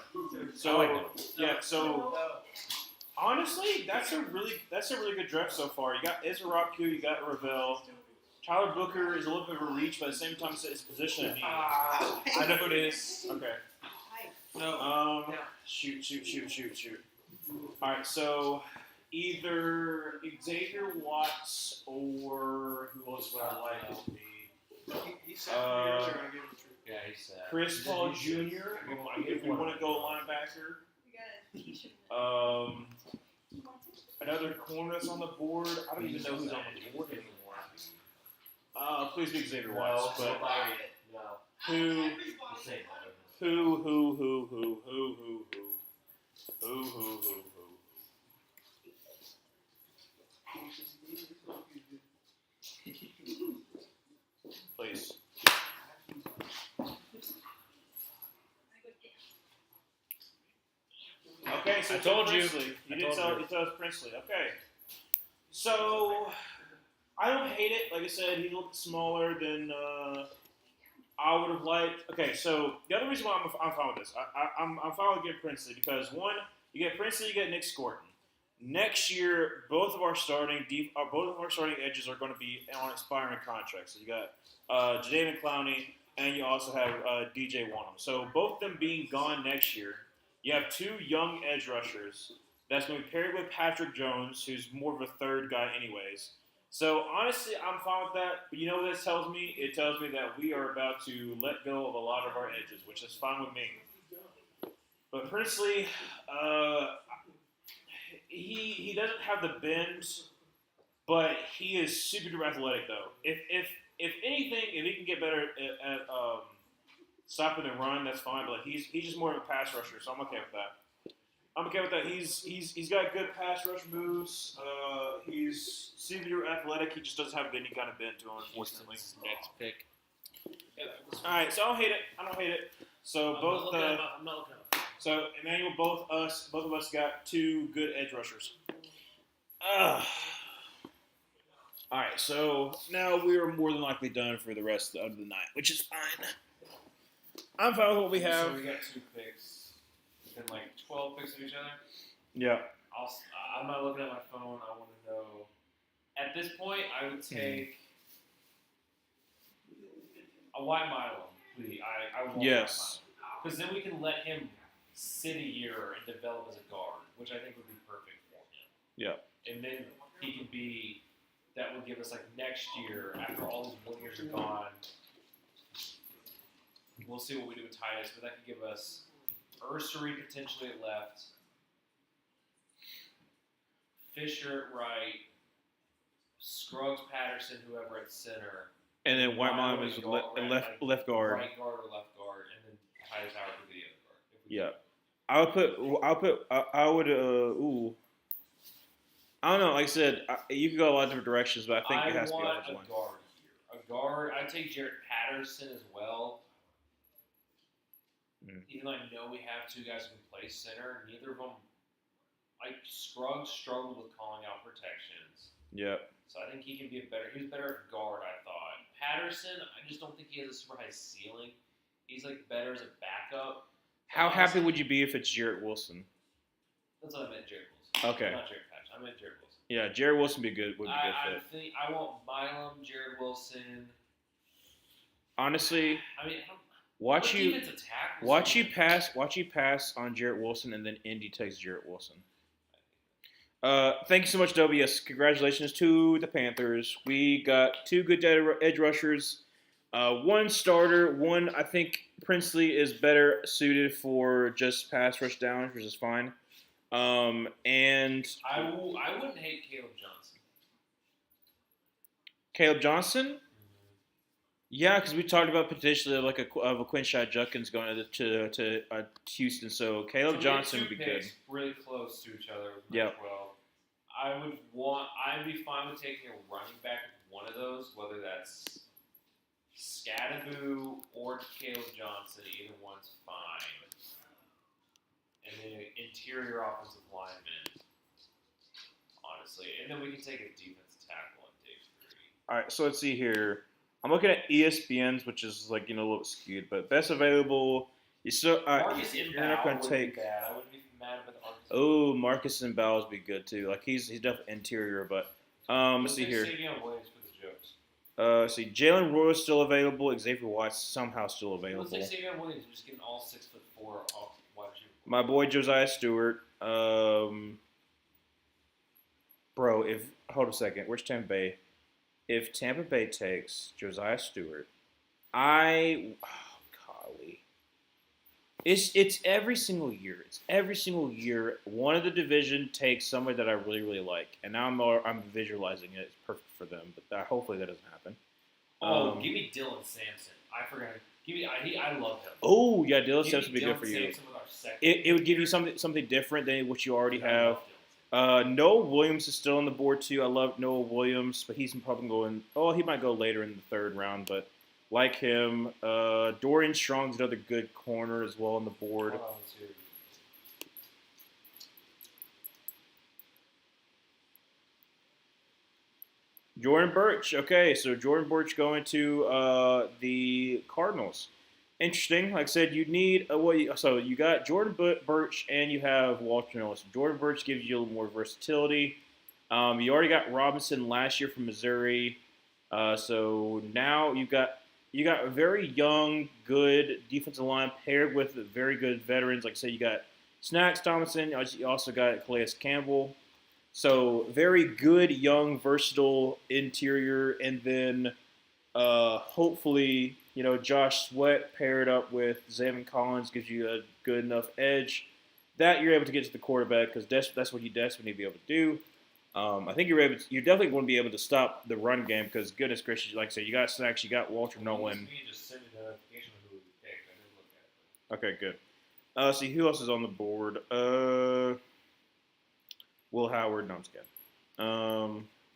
So, I like So honestly, that's a really good draft so far. You got Ezra Rockku, you got Ravel. Tyler Booker is a little bit of a reach, but at the same time, it's his position. I know it is. Okay. No. Shoot. All right. So either Xavier Watts or who else would I like to be? Yeah, he's sad. Chris Paul Jr. If we want to go linebacker. Another corner that's on the board. I don't even know who's on the board anymore. Please be Xavier Watts. But No. who? Please. Okay, so I told you. Princely. You did tell us Princely. Okay. So I don't hate it. Like I said, he's a little bit smaller than I would have liked. Okay, so the other reason why I'm fine with this, I'm fine with getting Princely because one, you get Princely, you get Nick Scorton. Next year, both of our starting edges are going to be on expiring contracts. So you got Jadeveon Clowney, and you also have DJ Wonnum. So both of them being gone next year, you have 2 young edge rushers that's going to be paired with Patrick Jones, who's more of a third guy anyways. So honestly, I'm fine with that. But you know what this tells me? It tells me that we are about to let go of a lot of our edges, which is fine with me. But Princely, uh, he doesn't have the bend, but he is super duper athletic though. If anything, if he can get better at stopping the run, that's fine. But like, he's just more of a pass rusher, so I'm okay with that. I'm okay with that. He's got good pass rush moves. He's super athletic. He just doesn't have any kind of bend to him, unfortunately. Next pick. All right, so I don't hate it. I don't hate it. So both I'm not looking up. so Emmanuel, both of us got two good edge rushers. All right, so now we are more than likely done for the rest of the night, which is fine. I'm fine with what we have. So we got 2 picks. And like 12 picks of each other. Yeah. I'm not looking at my phone. I want to know. At this point, I would take a White Milo. Please, I want Yes. because then we can let him sit a year and develop as a guard, which I think would be perfect for him. Yeah. And then he can be. That would give us like next year after all these 1 years are gone. We'll see what we do with Titus, but that could give us Ursery potentially at left, Fisher at right, Scruggs, Patterson, whoever at center. And then White Milo Mom is at left guard. Right guard or left guard, and then Titus Howard could be the other guard. If we Yeah. can. I would I don't know. Like I said, you could go a lot of different directions, but I think it has to be want offensive a line. guard here. A guard. I'd take Jarrett Patterson as well. Even though I know we have 2 guys who can play center, neither of them, like Scruggs, struggled with calling out protections. Yeah. So I think he can be he was better at guard, I thought. Patterson, I just don't think he has a super high ceiling. He's like better as a backup. How happy would you be if it's Jarrett Wilson? That's what I meant, Jared Wilson. Okay. Not Jared Patterson. I meant Jared Wilson. Yeah, Jarrett Wilson would be a good fit. I want Milam, Jared Wilson. Honestly, I mean, watch you tackles. pass on Jarrett Wilson, and then Indy takes Jarrett Wilson. Thank you so much, W. Yes, congratulations to the Panthers. We got 2 good edge rushers, 1 starter. One, I think Princely is better suited for just pass rush down, which is fine. And I wouldn't hate Caleb Johnson. Caleb Johnson. Yeah, because we talked about potentially like a Quinshot Judkins going to Houston, so Caleb Johnson would be good. Really close to each other. Yep. Well, I'd be fine with taking a running back with one of those, whether that's Scadaboo or Caleb Johnson. Either one's fine. And then interior offensive lineman, honestly, and then we can take a defensive tackle on day 3. All right, so let's see here. I'm looking at ESPN's, which is like a little skewed, but best available. Marcus You're not going to take. Bad. I wouldn't be mad about the Marcus. Oh, Marcus and Bowles be good too. Like he's definitely interior, but let's see here. Savion Williams for the jokes. See, Jalen Roy is still available. Xavier Watts somehow still available. Let's say Savion Williams, just getting all 6'4" off wide receiver. My boy Josiah Stewart. Bro, hold a second. Where's Tampa Bay? If Tampa Bay takes Josiah Stewart, golly. It's every single year. It's every single year. One of the division takes somebody that I really, really like, and now I'm visualizing it. It's perfect for them, but hopefully that doesn't happen. Give me Dylan Sampson. I forgot. I love him. Oh yeah, Dylan Sampson would be good for you. Sampson with our second It would give you something different than what you already I have. love Dylan Noah Williams is still on the board too. I love Noah Williams, but he's probably going. Oh, he might go later in the 3rd round, but like him, Dorian Strong's another good corner as well on the board. Hold on, let's see. Jordan Birch. Okay, so Jordan Birch going to the Cardinals. Interesting. Like I said, you need so you got Jordan Birch and you have Walter Nelson. Jordan Birch gives you a little more versatility. You already got Robinson last year from Missouri, so now you got a very young, good defensive line paired with very good veterans. Like I said, you got Snacks Thomason. You also got Calais Campbell. So very good, young, versatile interior, and then hopefully, Josh Sweat paired up with Zayvon Collins gives you a good enough edge that you're able to get to the quarterback because that's what you desperately need to be able to do. I think you're definitely going to be able to stop the run game because goodness gracious, like I said, you got Snacks, you got Walter Nolan. Just send me the notification of who we picked. I didn't look at it. Okay, good. See who else is on the board? Will Howard, no, I'm just kidding.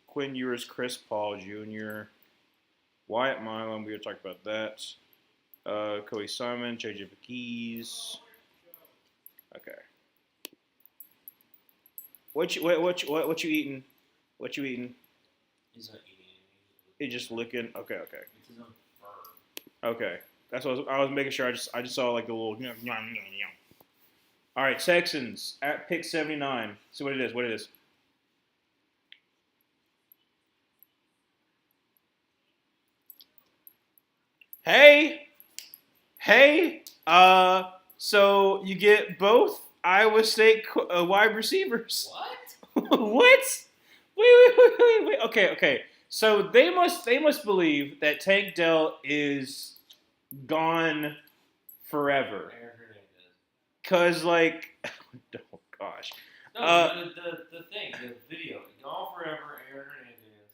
Quinn Ewers, Chris Paul Jr., Wyatt Milam, we were talking about that. Cody Simon, JJ McKees. Okay. What you eating? What you eating? He's not eating anything. He just licking. Okay. It's his own fur. Okay. That's what I was making sure. I just saw like the little. All right, Texans at pick 79. See what it is. What it is. Hey. So you get both Iowa State wide receivers. What? What? Wait. Okay. So they must believe that Tank Dell is gone forever. Aaron Hernandez. Cause like, oh gosh. No, the thing, the video, Gone Forever, Aaron Hernandez.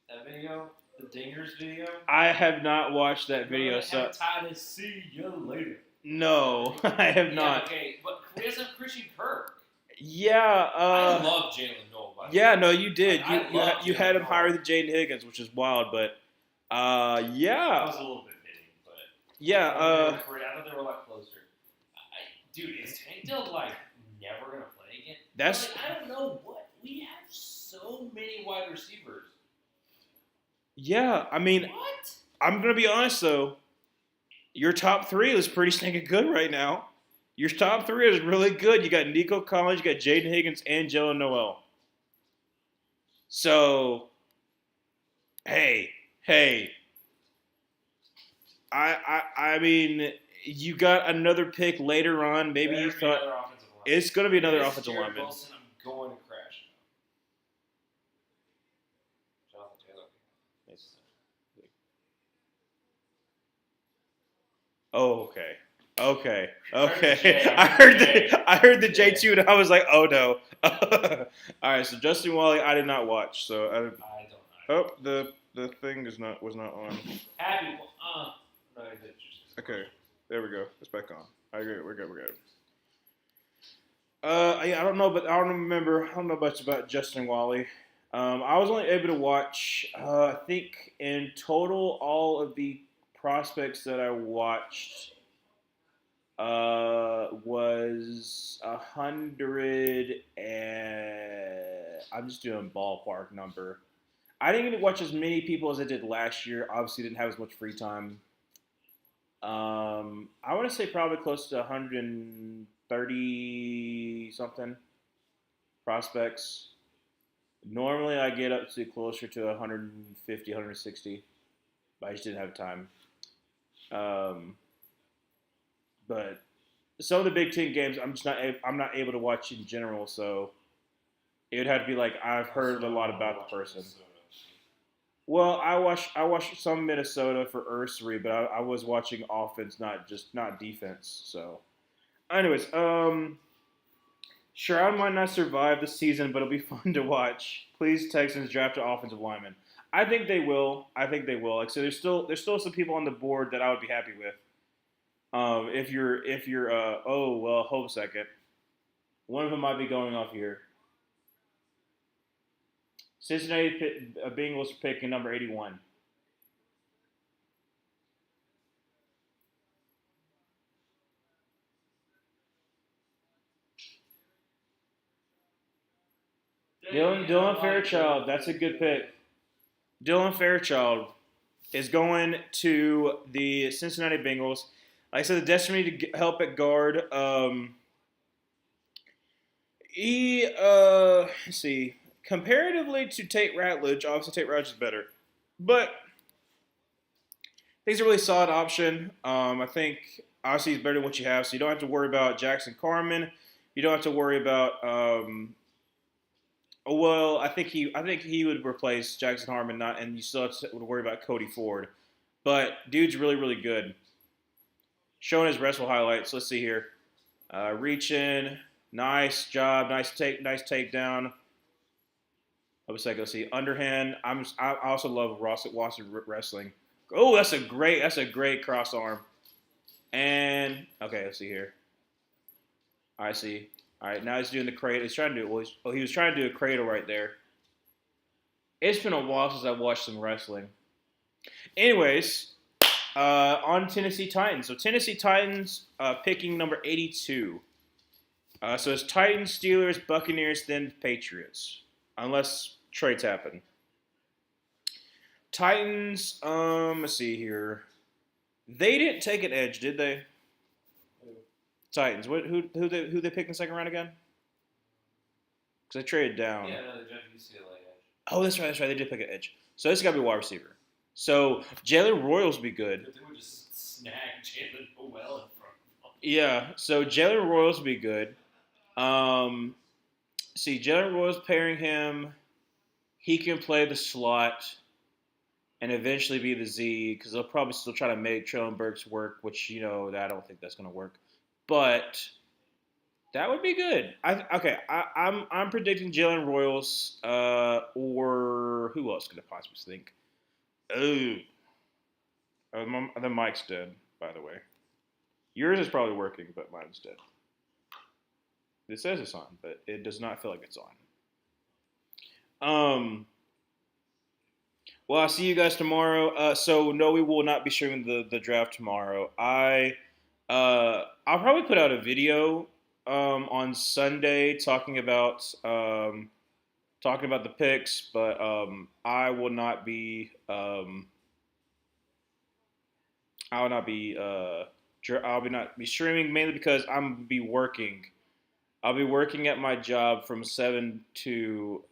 That video, the Dingers video. I have not watched that video. So Titus, see you later. no, I have not. Okay, but we have Christian Kirk. Yeah. I love Jalen Noel. By the Yeah, way. no, you did. Like, You Jalen had him Noel. higher than Jaden Higgins, which is wild, but That yeah. was a little bit fitting, but Yeah, I thought they were a lot closer. Dude, is Tank Dell like never gonna play again? That's Like, I don't know what we have so many wide receivers. yeah. I mean, What? I'm gonna be honest though. Your top three is pretty stinking good right now. Your top three is really good. You got Nico Collins, you got Jaden Higgins, and Jalen Noel. So, hey. I mean, you got another pick later on. Maybe you thought it's going to be another offensive Jared lineman. Wilson, I'm going to crash. Jonathan Taylor. Oh, okay. J. I heard the J2 and I was like, oh no. All right, so Justin Wally, I did not watch. So I don't know. the thing was not on. Happy. No, I did just. Okay, there we go. It's back on. I agree. We're good. I don't know, but I don't know much about Justin Wally. I was only able to watch, I think in total, all of the prospects that I watched was 100 and I'm just doing ballpark number. I didn't get to watch as many people as I did last year. Obviously, didn't have as much free time. I want to say probably close to 130 something prospects. Normally, I get up to closer to 150, 160, but I just didn't have time. But some of the Big Ten games, I'm not able to watch in general. So it would have to be like I've heard a lot about the person. Well, I watched some Minnesota for Ursery, but I was watching offense, not defense. So, anyways, Stroud might not survive the season, but it'll be fun to watch. Please, Texans draft an offensive lineman. I think they will. Like so, there's still some people on the board that I would be happy with. If you're hold a second. One of them might be going off here. Cincinnati Bengals are picking number 81. Dylan Fairchild, that's a good pick. Dylan Fairchild is going to the Cincinnati Bengals. Like I said, the destiny to help at guard. Let's see. Comparatively to Tate Ratledge, obviously Tate Ratledge is better. But I think he's a really solid option. I think, obviously, he's better than what you have, so you don't have to worry about Jackson Carman. You don't have to worry about Well, I think he would replace Jackson Harmon, not, and you still have to worry about Cody Ford. But dude's really really good. Showing his wrestle highlights. Let's see here. Reach in, nice job, nice takedown. I was like, let's see, underhand. I also love Watson wrestling. Oh, that's a great cross arm. And okay, let's see here. I see. All right, now he's doing the cradle. He's trying to do. He was trying to do a cradle right there. It's been a while since I've watched some wrestling. Anyways, on Tennessee Titans. So Tennessee Titans picking number 82. So it's Titans, Steelers, Buccaneers, then Patriots, unless trades happen. Titans. Let's see here. They didn't take an edge, did they? Titans. Who they picked in the second round again? Because they traded down. Yeah, no, they drafted UCLA edge. Oh, that's right. They did pick an edge. So this got to be a wide receiver. So Jalen Royals would be good. They would just snag Jalen well in front of them. Yeah. So Jalen Royals would be good. See, Jalen Royals pairing him. He can play the slot and eventually be the Z because they'll probably still try to make Traylon Burks work, which I don't think that's going to work. But that would be good. I'm predicting Jalen Royals or who else could I possibly think? The mic's dead, by the way. Yours is probably working, but mine's dead. It says it's on, but it does not feel like it's on. Well, I'll see you guys tomorrow. So no, we will not be streaming the draft tomorrow. I'll probably put out a video on Sunday talking about the picks, but I will not be I'll not be streaming mainly because I'm gonna be working. I'll be working at my job from 7 to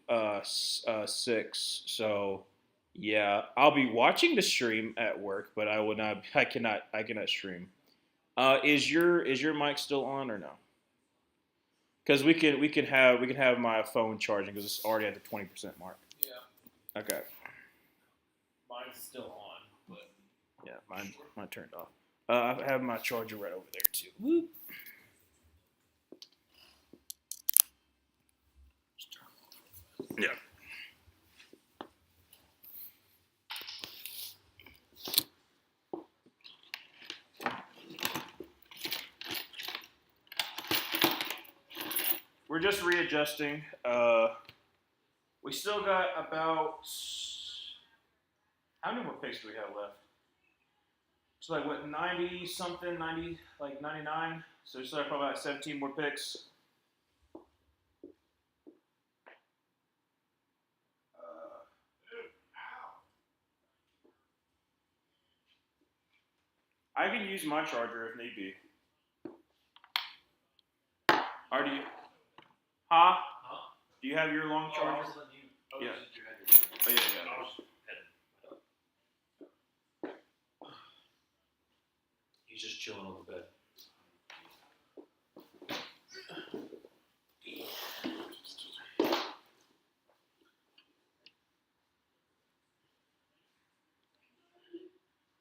6. So yeah, I'll be watching the stream at work, but I will not. I cannot stream. Is your mic still on or no? Because we can have my phone charging because it's already at the 20% mark. Yeah. Okay. Mine's still on, but Yeah, mine turned off. I have my charger right over there too. Whoop. Yeah. We're just readjusting. We still got about how many more picks do we have left? It's like what 90 something, 90 like 99. So we still have probably about 17 more picks. I can use my charger if need be. Or do you? Huh? Do you have your long charger? Yeah. Oh, yeah. He's just chilling on the bed.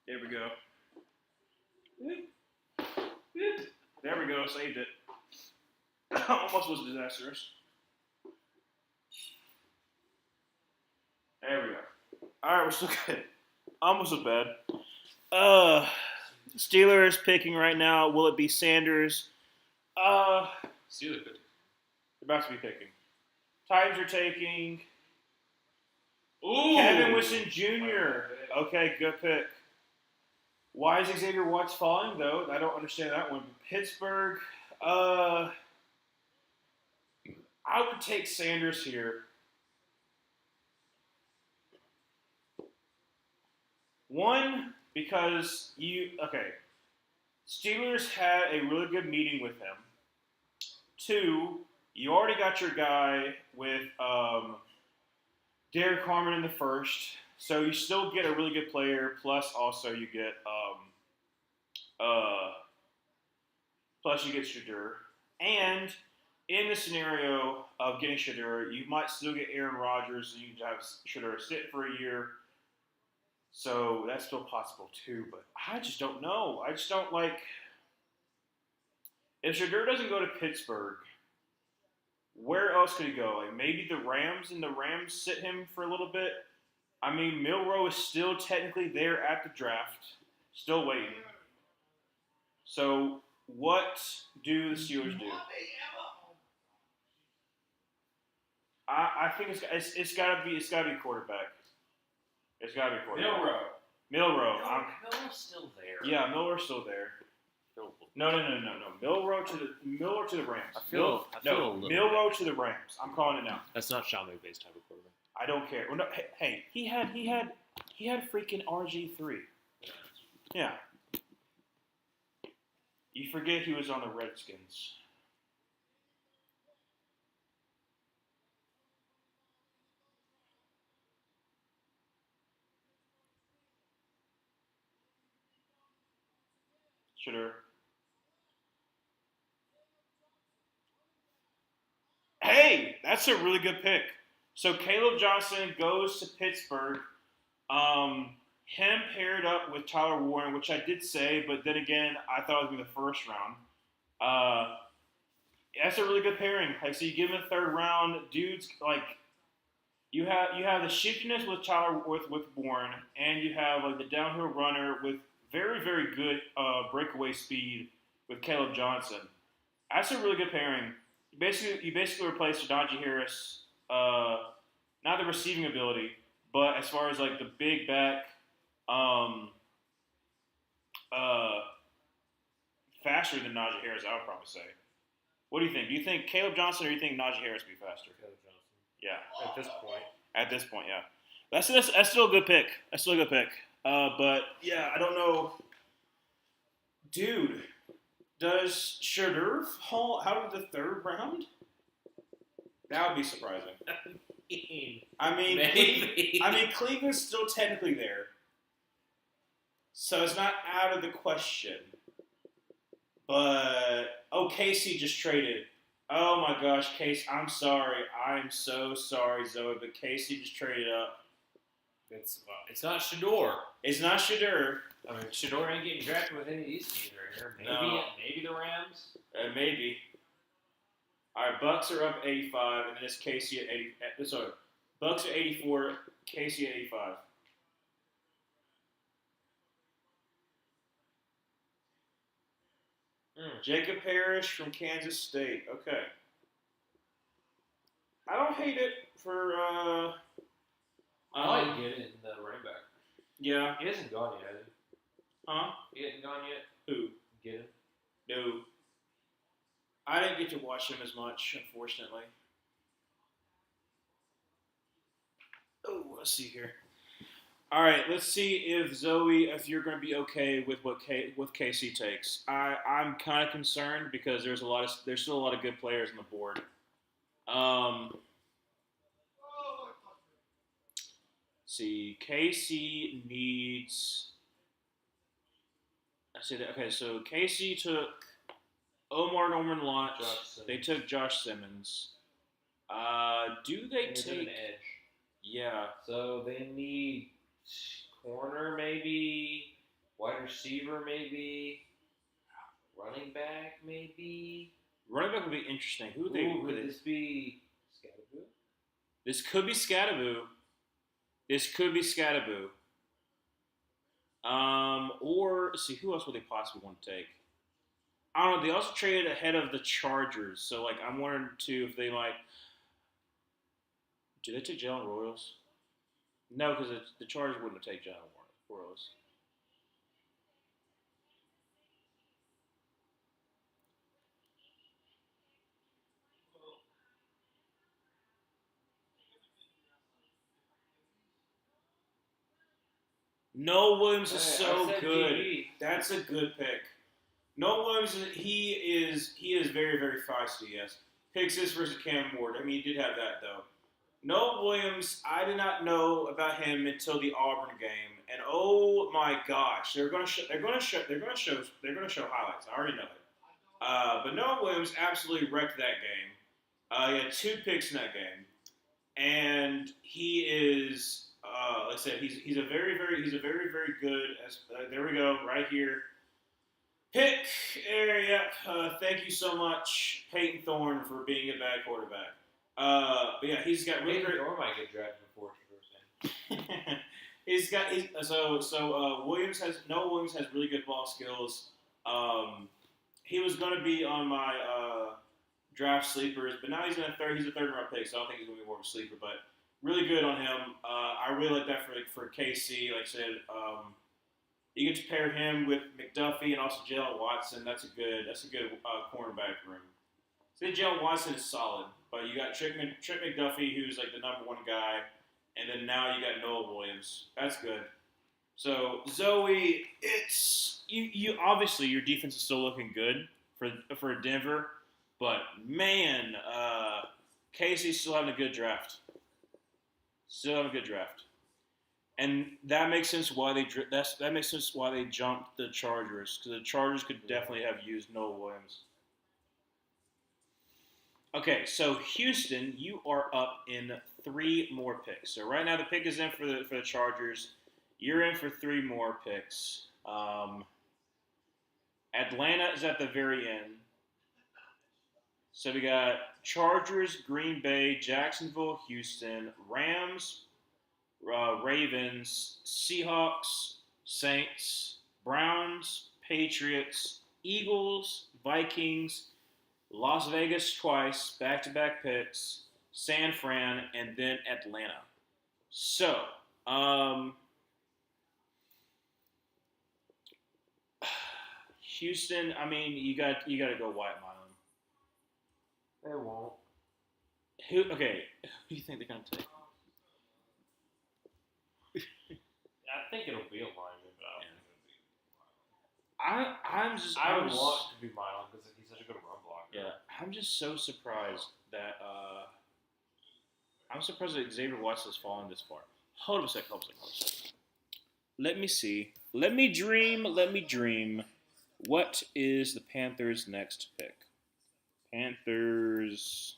There we go. There we go. Saved it. Almost was disastrous. There we go. All right, we're still good. Almost as bad. Steelers picking right now. Will it be Sanders? Steelers picking. They're about to be picking. Titans are taking Ooh. Kevin Winston Jr. Okay, good pick. Why is Xavier Watts falling though? I don't understand that one. Pittsburgh. I would take Sanders here. One, because Steelers had a really good meeting with him. Two, you already got your guy with Derek Harmon in the first, so you still get a really good player. Plus, also you get Shadur. And in the scenario of getting Shedeur, you might still get Aaron Rodgers, and you have Shedeur sit for a year. So that's still possible too. But I just don't know. I just don't like. If Shedeur doesn't go to Pittsburgh, where else could he go? Like maybe the Rams, and the Rams sit him for a little bit. I mean, Milroe is still technically there at the draft, still waiting. So what do the Steelers do? I think it's gotta be quarterback. It's gotta be quarterback. Milroe. Milroe's still there. Yeah, Milroe's still there. No. Milroe to the Rams. Milroe to the Rams. I'm calling it now. That's not Sean McVay's type of quarterback. I don't care. Well, no, hey, he had freaking RG3. Yeah. You forget he was on the Redskins. Shedeur. Hey, that's a really good pick. So Caleb Johnson goes to Pittsburgh. Him paired up with Tyler Warren, which I did say, but then again, I thought it would be the first round. That's a really good pairing. Like, so you give him a third round, dudes like you have the shiftiness with Tyler with Warren, and you have like the downhill runner with very, very good breakaway speed with Caleb Johnson. That's a really good pairing. You basically replaced Najee Harris, not the receiving ability, but as far as like the big back, faster than Najee Harris, I would probably say. What do you think? Do you think Caleb Johnson or do you think Najee Harris be faster? Caleb Johnson. Yeah. At this point, yeah. That's still a good pick. But yeah, I don't know, dude. Does Shedeur fall out of the third round? That would be surprising. I mean, Cleveland's still technically there, so it's not out of the question. But Casey just traded. Oh my gosh, Casey! I'm sorry. I'm so sorry, Zoe, but Casey just traded up. it's not Shedeur. It's not Shedeur. I mean, Shedeur ain't getting drafted with any of these teams right here. Maybe the Rams. Maybe. All right, Bucks are up 85, and then it's Casey at 80. Sorry, Bucks are 84, Casey at 85. Jacob Parrish from Kansas State. Okay. I don't hate it for. I like get it in the running back. Yeah. He hasn't gone yet. Huh? He hasn't gone yet. Who? Get him. No. I didn't get to watch him as much, unfortunately. Oh, let's see here. All right, let's see if Zoe, if you're going to be okay with what KC takes. I'm kind of concerned because there's still a lot of good players on the board. See, KC needs. I see that. Okay, so KC took Omar Norman Lott. They took Josh Simmons. Do they take an edge? Yeah. So they need corner, maybe wide receiver, maybe running back, maybe. Running back would be interesting. Would this be? Scatterboo? This could be Scatterboo. Or let's see, who else would they possibly want to take? I don't know. They also traded ahead of the Chargers, so like I'm wondering too if they might. Do they take Jalen Royals? No, because the Chargers wouldn't have taken Jalen Royals. Noah Williams is so good. DB. That's a good pick. Noah Williams, he is very, very feisty, yes. Pick six versus Cam Ward. I mean, he did have that, though. Noah Williams, I did not know about him until the Auburn game, and oh my gosh, they're going to show highlights. I already know it. But Noah Williams absolutely wrecked that game. He had 2 picks in that game, and he is, like I said, he's a very very good. There we go, right here. Pick area. Thank you so much, Peyton Thorne, for being a bad quarterback. But yeah, he's got really great. Or might get drafted before Williams has Noah Williams has really good ball skills. He was going to be on my draft sleepers, but now he's a third round pick, so I don't think he's going to be more of a sleeper. But really good on him. I really like that for KC. Like I said, you get to pair him with McDuffie and also Jalen Watson. That's a good cornerback room. So Jalen Watson is solid, but you got Trick McDuffie, who's like the number 1 guy, and then now you got Noah Williams. That's good. So Zoe, it's you obviously your defense is still looking good for Denver, but man, Casey's still having a good draft. And that makes sense why that makes sense why they jumped the Chargers, because the Chargers could definitely have used Noah Williams. Okay, so Houston, you are up in 3 more picks. So right now the pick is in for the Chargers. You're in for 3 more picks. Atlanta is at the very end. So we got Chargers, Green Bay, Jacksonville, Houston, Rams, Ravens, Seahawks, Saints, Browns, Patriots, Eagles, Vikings, Las Vegas twice, back-to-back picks, San Fran, and then Atlanta. So, Houston, I mean, you got to go White Mylan. They won't. Who do you think they're going to take? I think it'll be a lineman, but I would want to be Milan because he's such a good run blocker. Yeah, I'm just so surprised that Xavier Watson has fallen this far. Hold on a second. Let me see. Let me dream. What is the Panthers' next pick? Panthers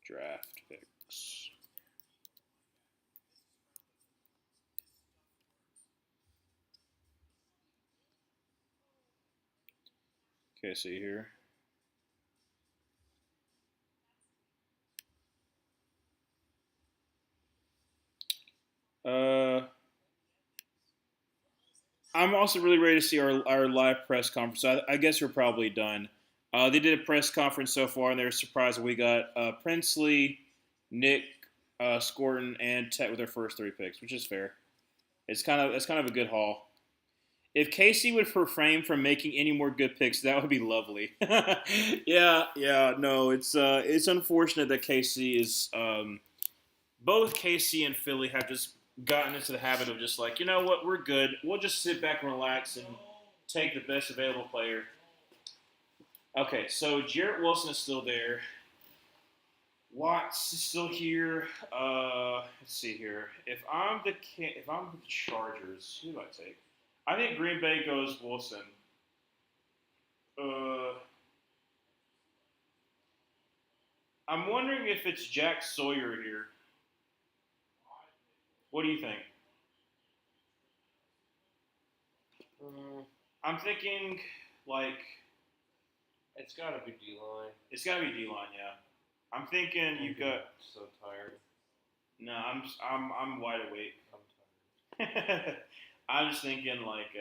draft picks. Okay, see here. I'm also really ready to see our live press conference. I guess we're probably done. They did a press conference so far, and they were surprised we got Princely, Nick, Scorton, and Tet with their first 3 picks, which is fair. It's kind of a good haul. If Casey would refrain from making any more good picks, that would be lovely. Yeah. No, it's unfortunate that Casey is. Both Casey and Philly have just gotten into the habit of just like, you know what, we're good. We'll just sit back and relax and take the best available player. Okay, so Jarrett Wilson is still there. Watts is still here. Let's see here. If I'm the Chargers, who do I take? I think Green Bay goes Wilson. I'm wondering if it's Jack Sawyer here. What do you think? I'm thinking like It's got to be D-line. it's got to be D-line, yeah. I'm thinking you got. So tired. No, I'm wide awake. I'm tired. I'm just thinking like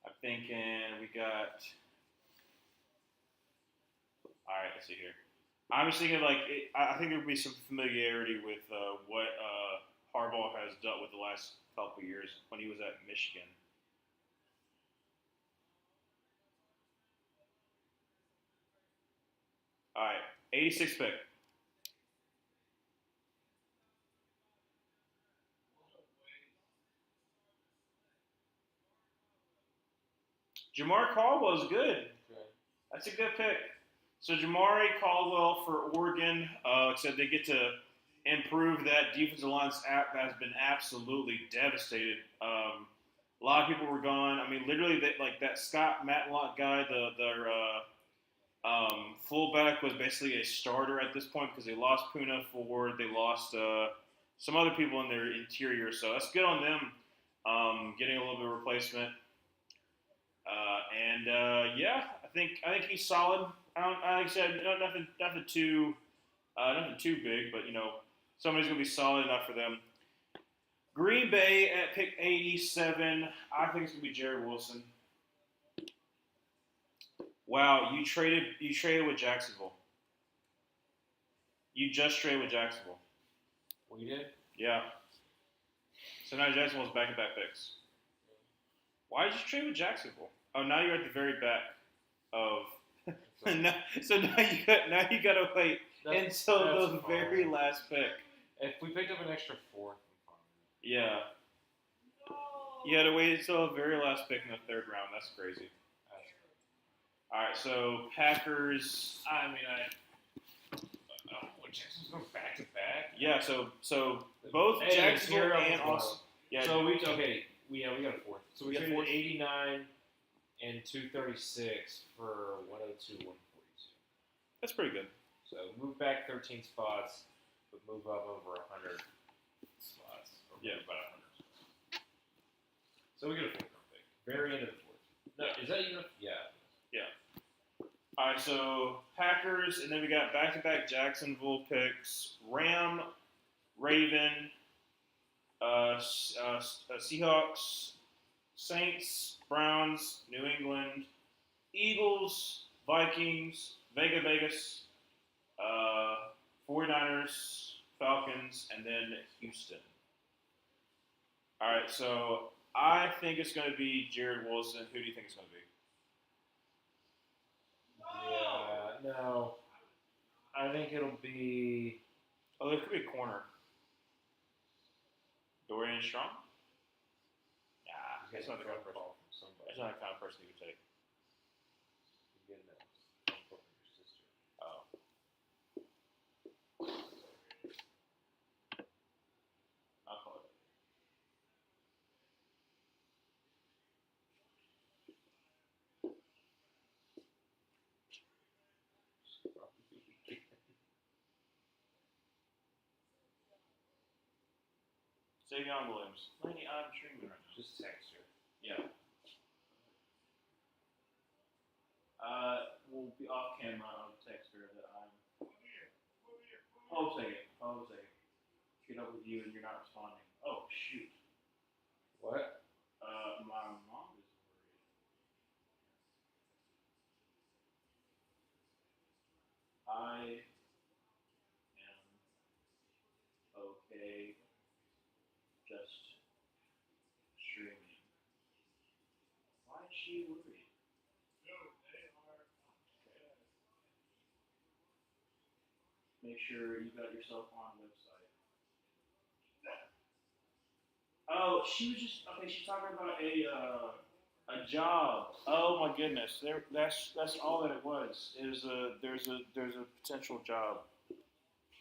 I'm thinking we got. All right, let's see here. I'm just thinking like I think there would be some familiarity with what Harbaugh has dealt with the last couple years when he was at Michigan. All right, 86 pick. Jamar Caldwell's good. Okay. That's a good pick. So Jamari Caldwell for Oregon said they get to improve that defensive line that has been absolutely devastated. A lot of people were gone. I mean, literally, that Scott Matlock guy, Fullback was basically a starter at this point because they lost Puna forward. They lost some other people in their interior. So that's good on them, getting a little bit of replacement. Yeah, I think he's solid. Like I said, nothing too big, but somebody's gonna be solid enough for them. Green Bay at pick 87. I think it's gonna be Jared Wilson. Wow, you traded with Jacksonville. You just traded with Jacksonville. We did. Yeah. So now Jacksonville's back-to-back picks. Why did you trade with Jacksonville? Oh, now you're at the very back of. so now you got to wait until the very last pick. If we picked up an extra fourth, I'm fine. Yeah. You had to wait until the very last pick in the third round. That's crazy. All right, so Packers. Jackson's going back to back. Yeah, so both Jacksonville and Austin. Yeah. So we got a fourth. So we got traded fourth. 89 and 236 for 102, 142. That's pretty good. So move back 13 spots, but move up over 100 spots. Or Yeah. about 100. So we get a fourth round pick. Very end of the fourth. No, is that even? Yeah. All right, so Packers, and then we got back-to-back Jacksonville picks: Ram, Raven, Seahawks, Saints, Browns, New England, Eagles, Vikings, Vegas, 49ers, Falcons, and then Houston. All right, so I think it's going to be Jared Wilson. Who do you think it's going to be? Yeah, no. I think it'll be. Oh, there could be a corner. Dorian Strong? Nah, that's not the kind of person. Call from somebody. That's not the kind of person you would take. You get that phone call from your sister. Oh. I'll call it. Savion Williams. Laney, I'm streaming right now. Just text her. Yeah. We'll be off camera. I'll text her that I'm. Hold a second. Get up with you and you're not responding. Oh, shoot. What? My mom is worried. I am okay just streaming. Why is she worried? Make sure you got yourself on the website. Oh, she was just okay. She's talking about a job. Oh my goodness, that's all that it was. There's a potential job.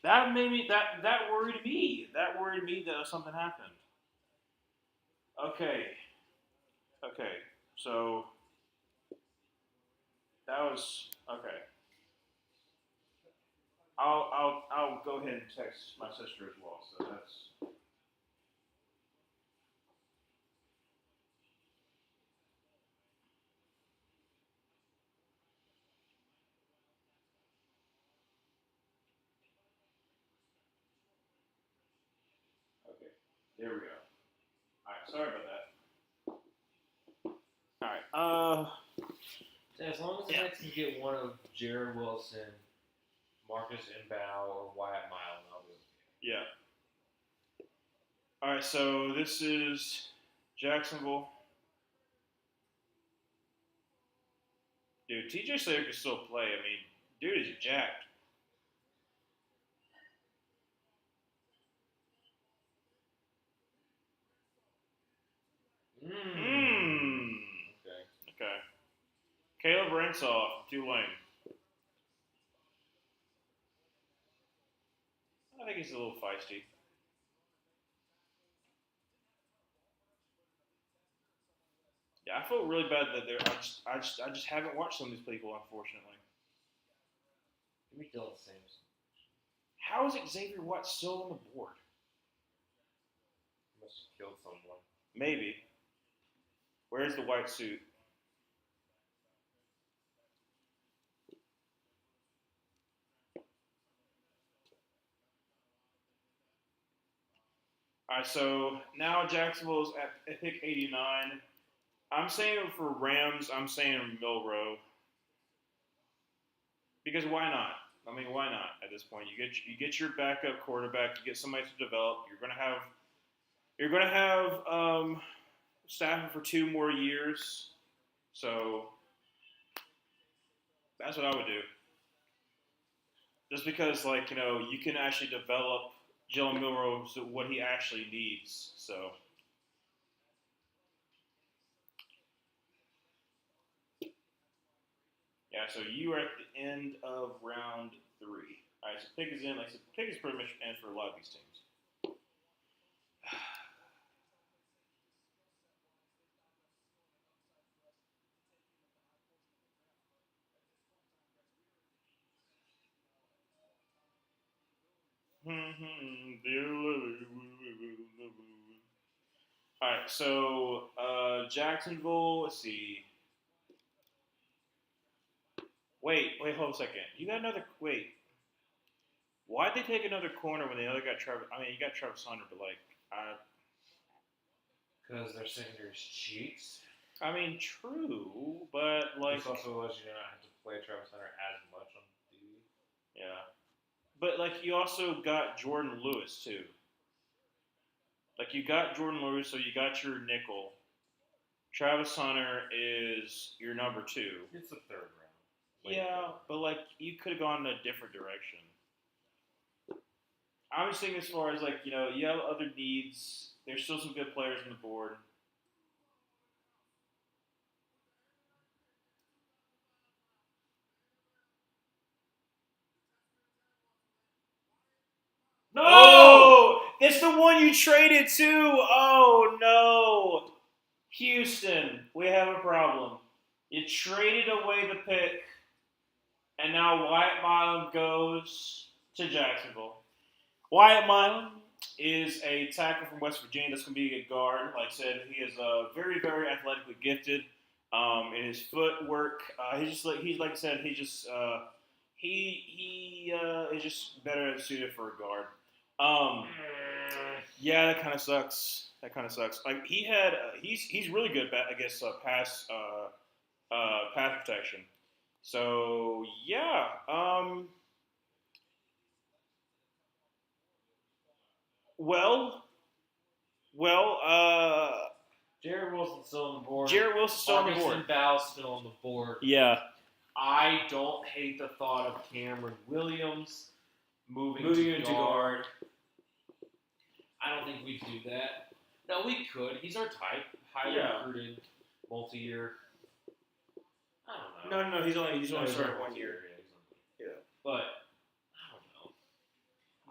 That made me that worried me. That worried me that something happened. Okay, so that was okay. I'll go ahead and text my sister as well. So that's. Okay, there we go. All right, sorry about that. All right. So as long as the Knights can get one of Jared Wilson, Marcus Mbow, or Wyatt Mile, I'll be okay. Yeah. All right, so this is Jacksonville. Dude, TJ Slater can still play. I mean, dude is jacked. Okay. Caleb Ransaw, Tulane. I think he's a little feisty. Yeah, I feel really bad that I just haven't watched some of these people, unfortunately. Give me Dylan Sampson. How is Xavier White still on the board? Must have killed someone. Maybe. Where's the white suit? All right, so now Jacksonville's at pick 89. I'm saying for Rams, I'm saying Milrow. Because why not? I mean, why not at this point? You get your backup quarterback, you get somebody to develop. You're gonna have Stafford for 2 more years. So that's what I would do. Just because, like, you can actually develop Jalen Milrow to what he actually needs. So, yeah, so you are at the end of round 3. All right, so pick is in. Like I said, pick is pretty much in for a lot of these teams. All right, so Jacksonville. Let's see. Wait, hold a second. You got another. Wait, why'd they take another corner when they only got Trevor? I mean, you got Trevor Saunders, but like, Because their secondary's cheats. I mean, true, but like, This also allows you to not have to play Travis Hunter as much on TV. yeah, but like, you also got Jordan Lewis too. Like, you got Jordan Lewis, so you got your nickel. Travis Hunter is your number 2. It's the 3rd round. Yeah, but like, you could have gone in a different direction. I'm just thinking as far as like, you have other needs. There's still some good players on the board. No! Oh, it's the one you traded to. Oh no, Houston, we have a problem. You traded away the pick, and now Wyatt Milam goes to Jacksonville. Wyatt Milam is a tackle from West Virginia that's going to be a guard. Like I said, he is very, very athletically gifted in his footwork. He's like I said, he is just better suited for a guard. Yeah, that kind of sucks. Like he's really good at, I guess, pass protection. So yeah. Well, Jared Wilson's still on the board. Jared Wilson's still on the board. Augustin Bow's still on the board. Yeah. I don't hate the thought of Cameron Williams moving to guard. I don't think we'd do that. No, we could. He's our type. Highly recruited, multi-year. I don't know. No. He's only started 1 year. Yeah. But I don't know.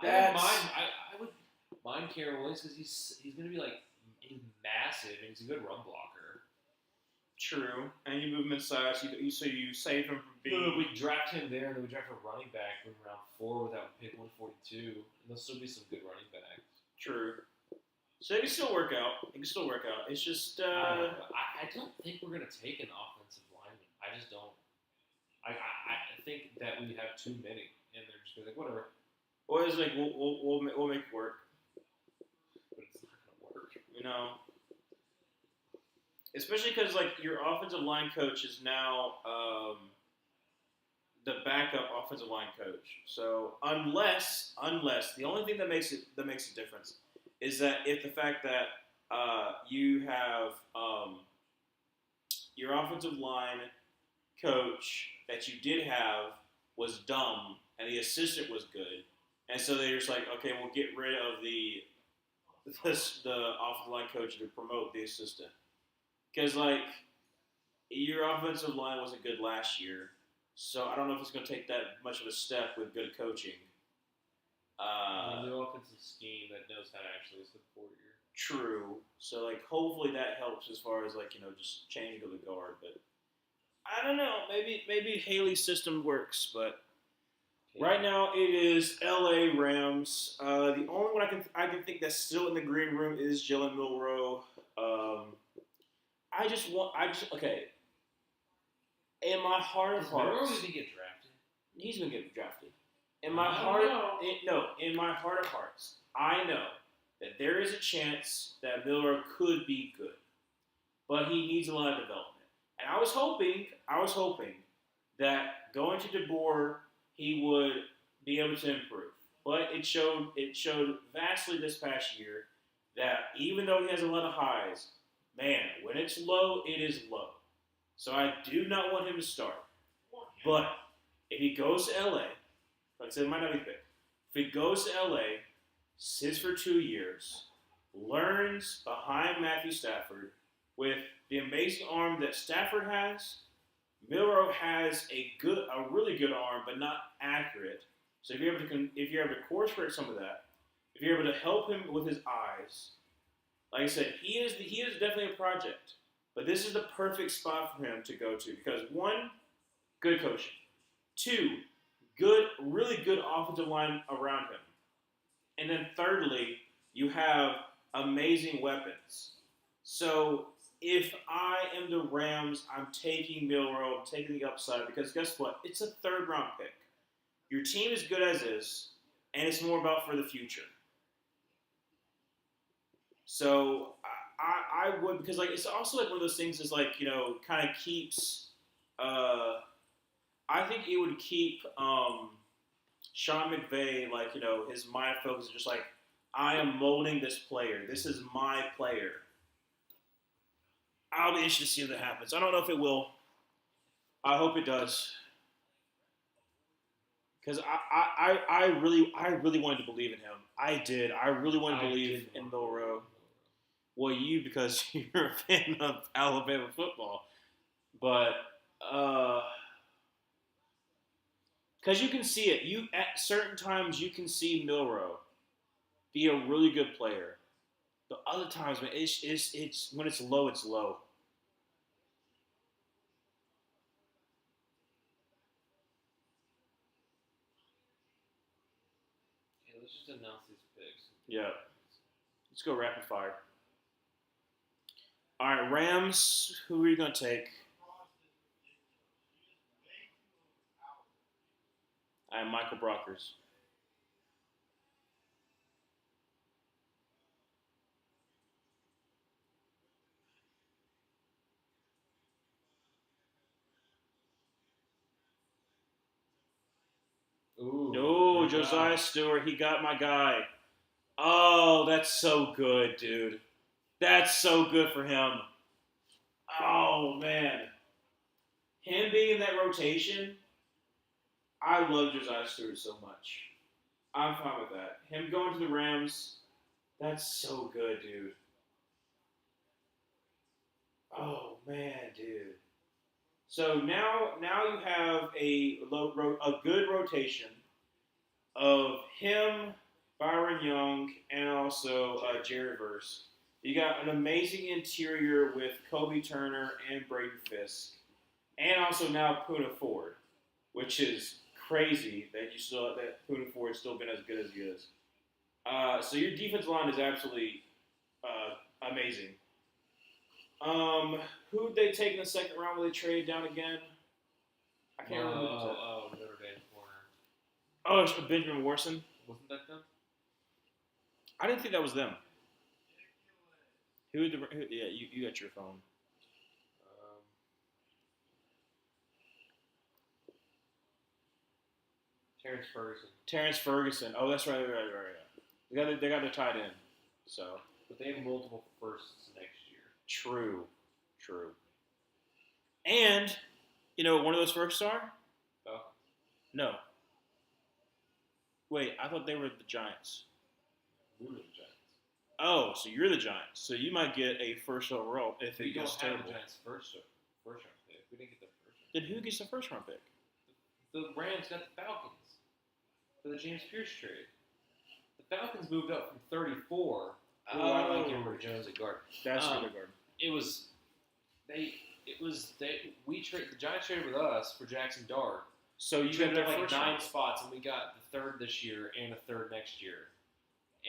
That's... I would mind Cameron Williams because he's going to be like massive and he's a good run blocker. True. And you move him inside, so you save him from being. We draft him there, and then we draft a running back in round 4 without pick 142, and there'll still be some good running backs. True. So it can still work out. It's just. I don't think we're gonna take an offensive lineman. I just don't. I think that we have too many, and they're just gonna be like whatever. Well, it's like we'll make it work. But it's not gonna work. Especially because like your offensive line coach is now the backup offensive line coach. So unless the only thing that makes a difference is that if the fact that you have your offensive line coach that you did have was dumb and the assistant was good, and so they're just like, okay, we'll get rid of the offensive line coach to promote the assistant. Because, like, your offensive line wasn't good last year, so I don't know if it's going to take that much of a step with good coaching. A new offensive scheme that knows how to actually support you. True. So, like, hopefully that helps as far as, like, just changing to the guard. But I don't know. Maybe Haley's system works, but Right now, it is L.A. Rams. The only one I can think that's still in the green room is Jalen Milroe. Okay. In my heart of Does Monroe hearts, even get drafted? he's gonna get drafted. In my I don't heart, know. in my heart of hearts, I know that there is a chance that Milroe could be good, but he needs a lot of development. And I was hoping that going to DeBoer, he would be able to improve. But it showed vastly this past year that even though he has a lot of highs, man, when it's low, it is low. So I do not want him to start. But if he goes to LA, like I said, it might not be fit. If he goes to LA, sits for 2 years, learns behind Matthew Stafford with the amazing arm that Stafford has, Milroe has a really good arm, but not accurate. So if you're able to course correct some of that, if you're able to help him with his eyes, like I said, he is definitely a project. But this is the perfect spot for him to go to because one, good coaching. Two, really good offensive line around him. And then thirdly, you have amazing weapons. So if I am the Rams, I'm taking Milroe, I'm taking the upside because guess what? It's a 3rd round pick. Your team is good as is, and it's more about for the future. So I would because like it's also like one of those things is like kind of keeps. I think it would keep Sean McVay like his mind focused just like I am molding this player. This is my player. I'll be interested to see if that happens. I don't know if it will. I hope it does. Because I really wanted to believe in him. I did. I really wanted to believe in Milroe. Well, you because you're a fan of Alabama football, but because you can see it. You at certain times you can see Milroe be a really good player. But other times, man, it's when it's low, it's low. Yeah, let's just announce these picks. Yeah. Let's go rapid fire. All right, Rams. Who are you gonna take? I am Michael Brockers. Ooh. Oh, good Josiah job. Stewart. He got my guy. Oh, that's so good, dude. That's so good for him. Oh man, him being in that rotation. I love Josiah Stewart so much. I'm fine with that. Him going to the Rams. That's so good, dude. Oh man, dude. So now you have a good rotation of him, Byron Young, and also Jerry Verse. You got an amazing interior with Kobe Turner and Brady Fisk, and also now Puna Ford, which is crazy that Puna Ford's still been as good as he is. So your defense line is absolutely amazing. Who'd they take in the second round when they traded down again? I can't remember. Who was it. Notre Dame corner. Oh, it's Benjamin Warson. Wasn't that them? I didn't think that was them. Yeah, you got your phone. Terrence Ferguson. Oh, that's right. They got their tight end. So But they have multiple firsts next year. true. And you know what one of those firsts are? Oh. No. Wait, I thought they were the Giants. We were the Giants. Oh, so you're the Giants. So you might get a first overall if We it don't gets have terrible. the Giants first round pick. We didn't get the first round. Then who gets the first round pick? The Rams got the Falcons for the James Pierce trade. The Falcons moved up from 34. I like Emory Jones at guard. That's really good. The Giants traded with us for Jackson Dart, So you traded got up their like first 9 round. spots, and we got the third this year and a third next year.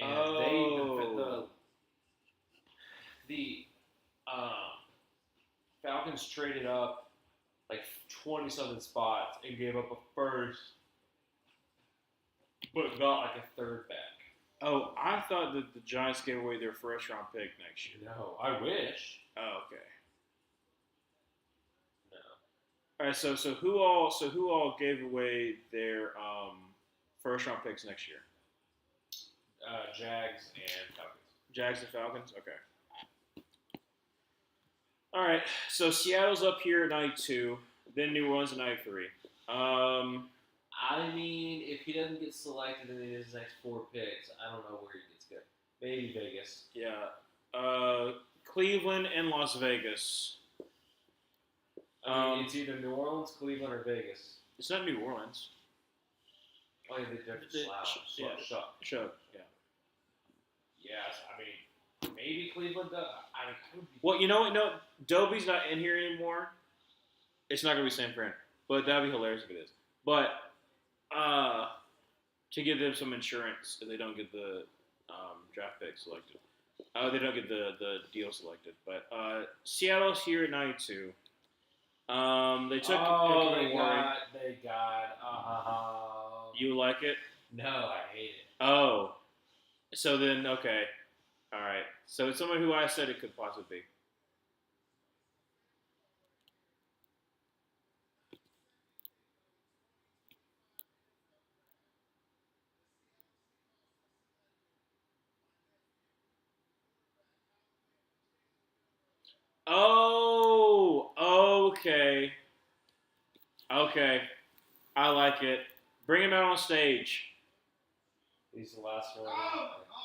And Oh. the Falcons traded up like 20-something spots and gave up a first, but got like a third back. Oh, I thought that the Giants gave away their first round pick next year. No, I wish. Oh, okay. No. All right. So who all gave away their first round picks next year? Jags and Falcons. Jags and Falcons. Okay. All right. So Seattle's up here at 92. Then New Orleans at 93. I mean, if he doesn't get selected in his next 4 picks, I don't know where he gets good. Maybe Vegas. Yeah. Cleveland and Las Vegas. I mean, it's either New Orleans, Cleveland, or Vegas. It's not New Orleans. Oh, yeah, they have The- yeah. Sure. Yeah. Yes, I mean, maybe Cleveland does. I mean, it would be Well, you know what? No, Dobie's not in here anymore. It's not gonna be San Fran, but that'd be hilarious if it is. But to give them some insurance if they don't get the draft pick selected. They don't get the deal selected. But Seattle's here at 92. They took. They got. You like it? No, I hate it. Oh, so then okay, all right. So it's someone who I said it could possibly be. Oh, okay. Okay. I like it. Bring him out on stage. He's the last one.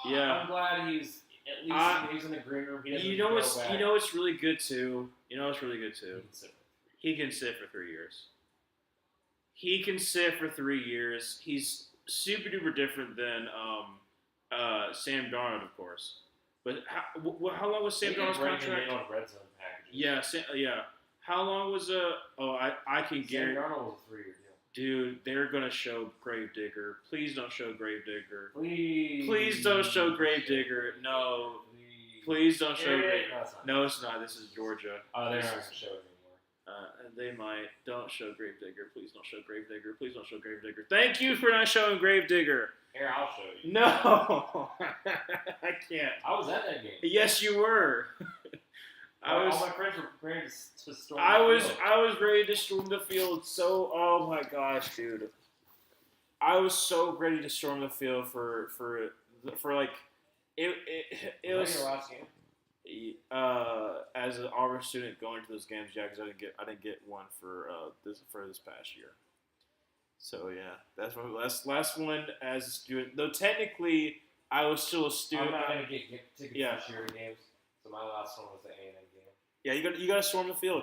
Yeah. I'm glad he's at least he's in the green room. He doesn't You know go what's back. you know what's really good too? You know what's really good He too? can sit. He can sit for 3 years. He can sit for 3 years. He's super duper different than Sam Darnold, of course. But how long was Sam They can Darnold's bring him contract? in on red zone packages. Yeah. How long was I can Sam guarantee. Darnold was a 3-year deal. Dude, they're gonna show Gravedigger. Please don't show Gravedigger. Please. Please don't show Gravedigger. No. Please don't show Gravedigger. No, it's not. No, it's not. This is Georgia. Oh, they're This not is- going to show it anymore. They might. Don't show Gravedigger. Please don't show Gravedigger. Please don't show Gravedigger. Thank you for not showing Gravedigger. Here, I'll show you. No, I can't. I was at that game. Yes, you were. All my friends were preparing to storm I the was field. ready to storm the field. So, oh my gosh, dude, I was so ready to storm the field for like it Was was that your last game? as an Auburn student going to those games, yeah, because I didn't get one for this past year. So yeah, that's my last one as a student. Though technically, I was still a student. I'm not going to get tickets Yeah. this year games, so my last one was the A&M game. Yeah, you got to storm the field.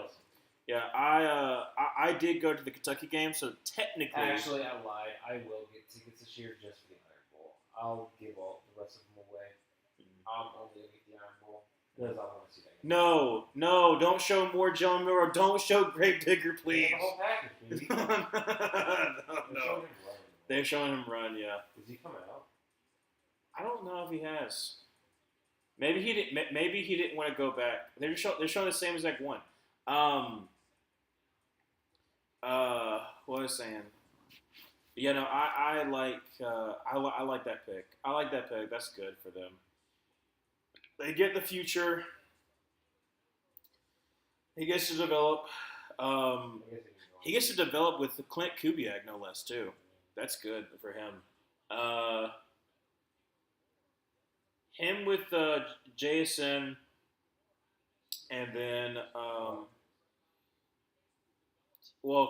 Yeah, I did go to the Kentucky game, so technically, Actually, I lied. I will get tickets this year just for the Iron Bowl. I'll give all the rest of them away. I'm only going to get the Iron Bowl because I want to see that game. no, don't show more Jalen Miller. Don't show Gravedigger, They please. have the whole package, baby. no. They're showing him run. Yeah, Is he coming out? I don't know if he has. Maybe he didn't. Maybe he didn't want to go back. They're showing the same exact one. What was I saying? Yeah, no, I like that pick. I like that pick. That's good for them. They get the future. He gets to develop. I guess He gets to develop with Clint Kubiak, no less, too. That's good for him. Him with JSN, and then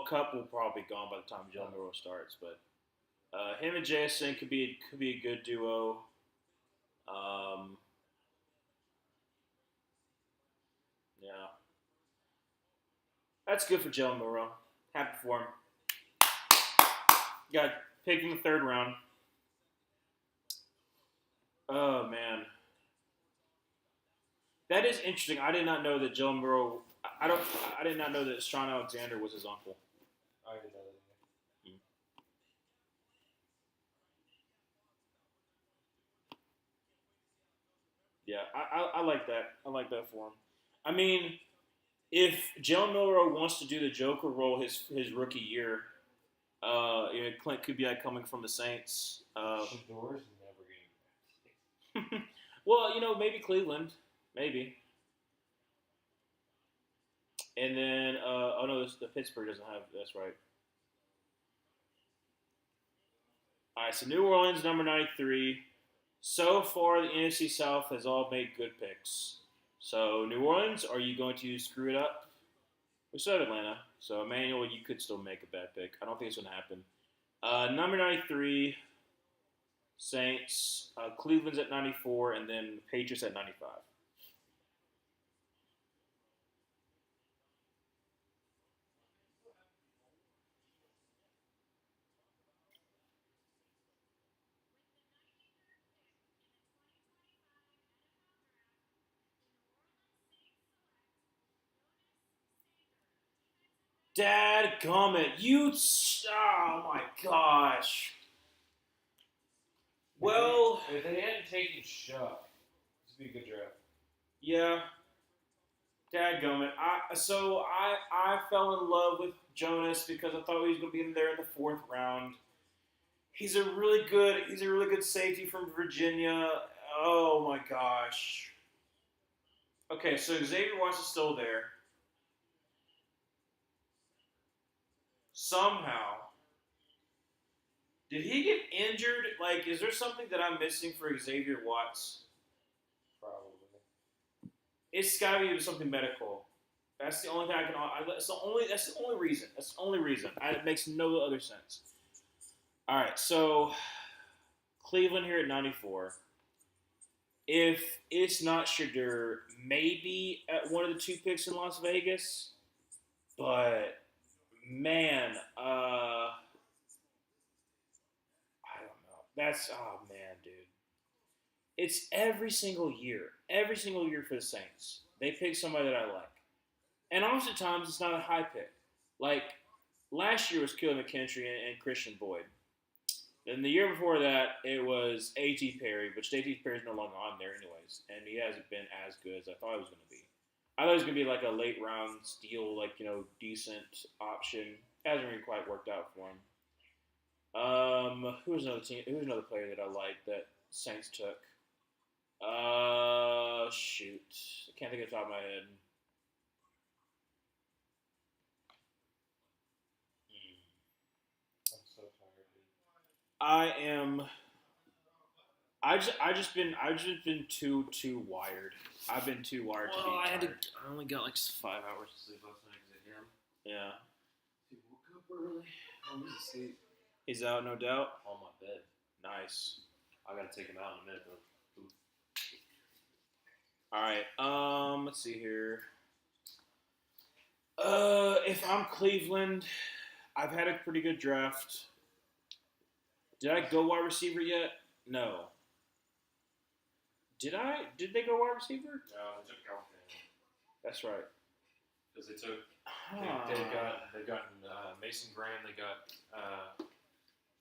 Cup will probably be gone by the time Jalen Miller starts, but him and JSN could be a good duo. Yeah, that's good for Jalen Miller. Happy for him. Got picked in the 3rd round. Oh man, that is interesting. I did not know that Jalen Murrow. I did not know that Sean Alexander was his uncle. I didn't know that. Yeah, I like that. I like that for him. I mean, if Jalen Milroe wants to do the Joker role his rookie year, Clint Kubiak coming from the Saints. Shador's never getting Well, maybe Cleveland, maybe. And then, oh no, the Pittsburgh doesn't have. That's right. All right, so New Orleans number 93. So far, the NFC South has all made good picks. So New Orleans, are you going to screw it up? We still have Atlanta, so Emmanuel, you could still make a bad pick. I don't think it's going to happen. Number 93, Saints. Cleveland's at 94, and then Patriots at 95. Dadgummit, oh my gosh. Well, if they hadn't taken Shuck, this would be a good draft. yeah. Dadgummit. I fell in love with Jonas because I thought he was going to be in there in the 4th round. He's a really good safety from Virginia. Oh my gosh. Okay, so Xavier Watts is still there. Somehow. Did he get injured? Like, is there something that I'm missing for Xavier Watts? Probably. It's got to be something medical. That's the only thing I can. That's the only reason. That's the only reason. It makes no other sense. All right, so Cleveland here at 94. If it's not Shadur, maybe at one of the 2 picks in Las Vegas. But man, I don't know. Oh man, dude. It's every single year for the Saints. They pick somebody that I like. And oftentimes it's not a high pick. Like, last year was Kelly McKinstry and Christian Boyd. And the year before that, it was A.T. Perry, which A.T. Perry's no longer on there anyways. And he hasn't been as good as I thought he was going to be. I thought he was going to be like a late round steal, decent option. Hasn't really quite worked out for him. Who's another player that I like that Saints took? Shoot. I can't think of the top of my head. I'm so tired, dude. I've just been too wired. I've been too wired to be tired. I only got like 5 hours to sleep last night because of him. Yeah. He woke up early. He's asleep He's out, no doubt. on my bed. Nice. I gotta take him out in a minute though. All right. Let's see here. If I'm Cleveland, I've had a pretty good draft. Did I go wide receiver yet? No. Did I? Did they go wide receiver? No, they took Calvin. That's right. Because they took Huh. they've gotten Mason Graham. They got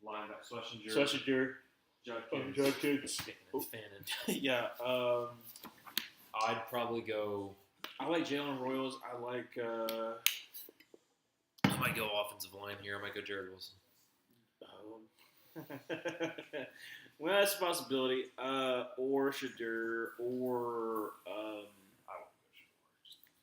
linebacker Schlesinger. Schlesinger. Judkins. Fannin. Yeah. I'd probably go. I like Jalen Royals. I like. I might go offensive line here. I might go Jared Wilson. Well, that's a possibility. Or Shadur, or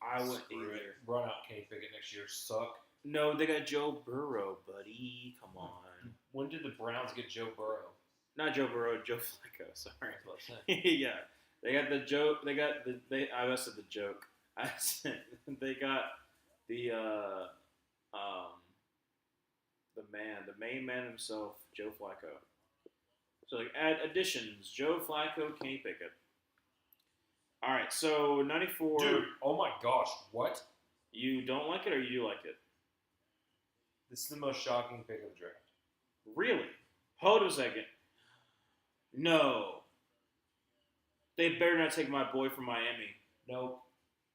I wouldn't either. Run out Kenny Pickett next year. Suck. No, they got Joe Burrow, buddy. Come on. When did the Browns get Joe Burrow? Not Joe Burrow, Joe Flacco. Sorry. That's what I'm saying. Yeah, they got the joke. They got the. I messed up the joke. I said they got the main man himself, Joe Flacco. So like add additions: Joe Flacco, Kenny Pickett. All right, so 94. Dude, oh my gosh, what? You don't like it, or you do like it? This is the most shocking pick of the draft. Really? Hold a second. No. They better not take my boy from Miami. Nope.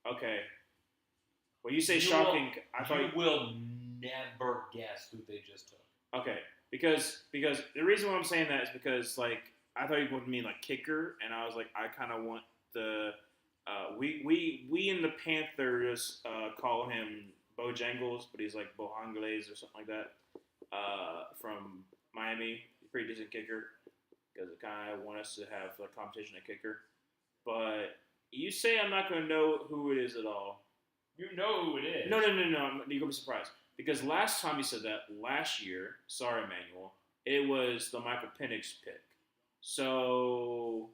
Okay. When you say You shocking, I thought You will never guess who they just took. okay, because the reason why I'm saying that is because like I thought you would mean like kicker, and I was like I kind of want we in the Panthers call him Bojangles, but he's like Bojangles or something like that. From Miami, pretty decent kicker because it kind of want us to have a competition at kicker. But you say I'm not going to know who it is at all. You know who it is. No. You're going to be surprised. Because last time you said that, last year, sorry, Emmanuel, it was the Michael Penix pick. So,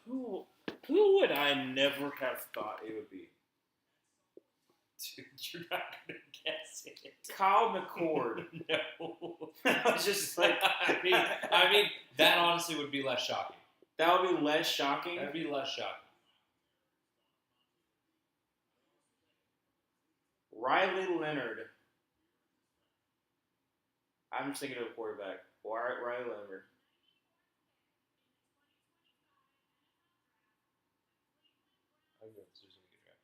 who would I never have thought it would be? Dude, you're not going to guess it. Kyle McCord. No. I was just like, I mean, that honestly would be less shocking. that would be less shocking. That would be less shocking. Riley Leonard. I'm just thinking of a quarterback. Riley Leonard. I think that's just going to get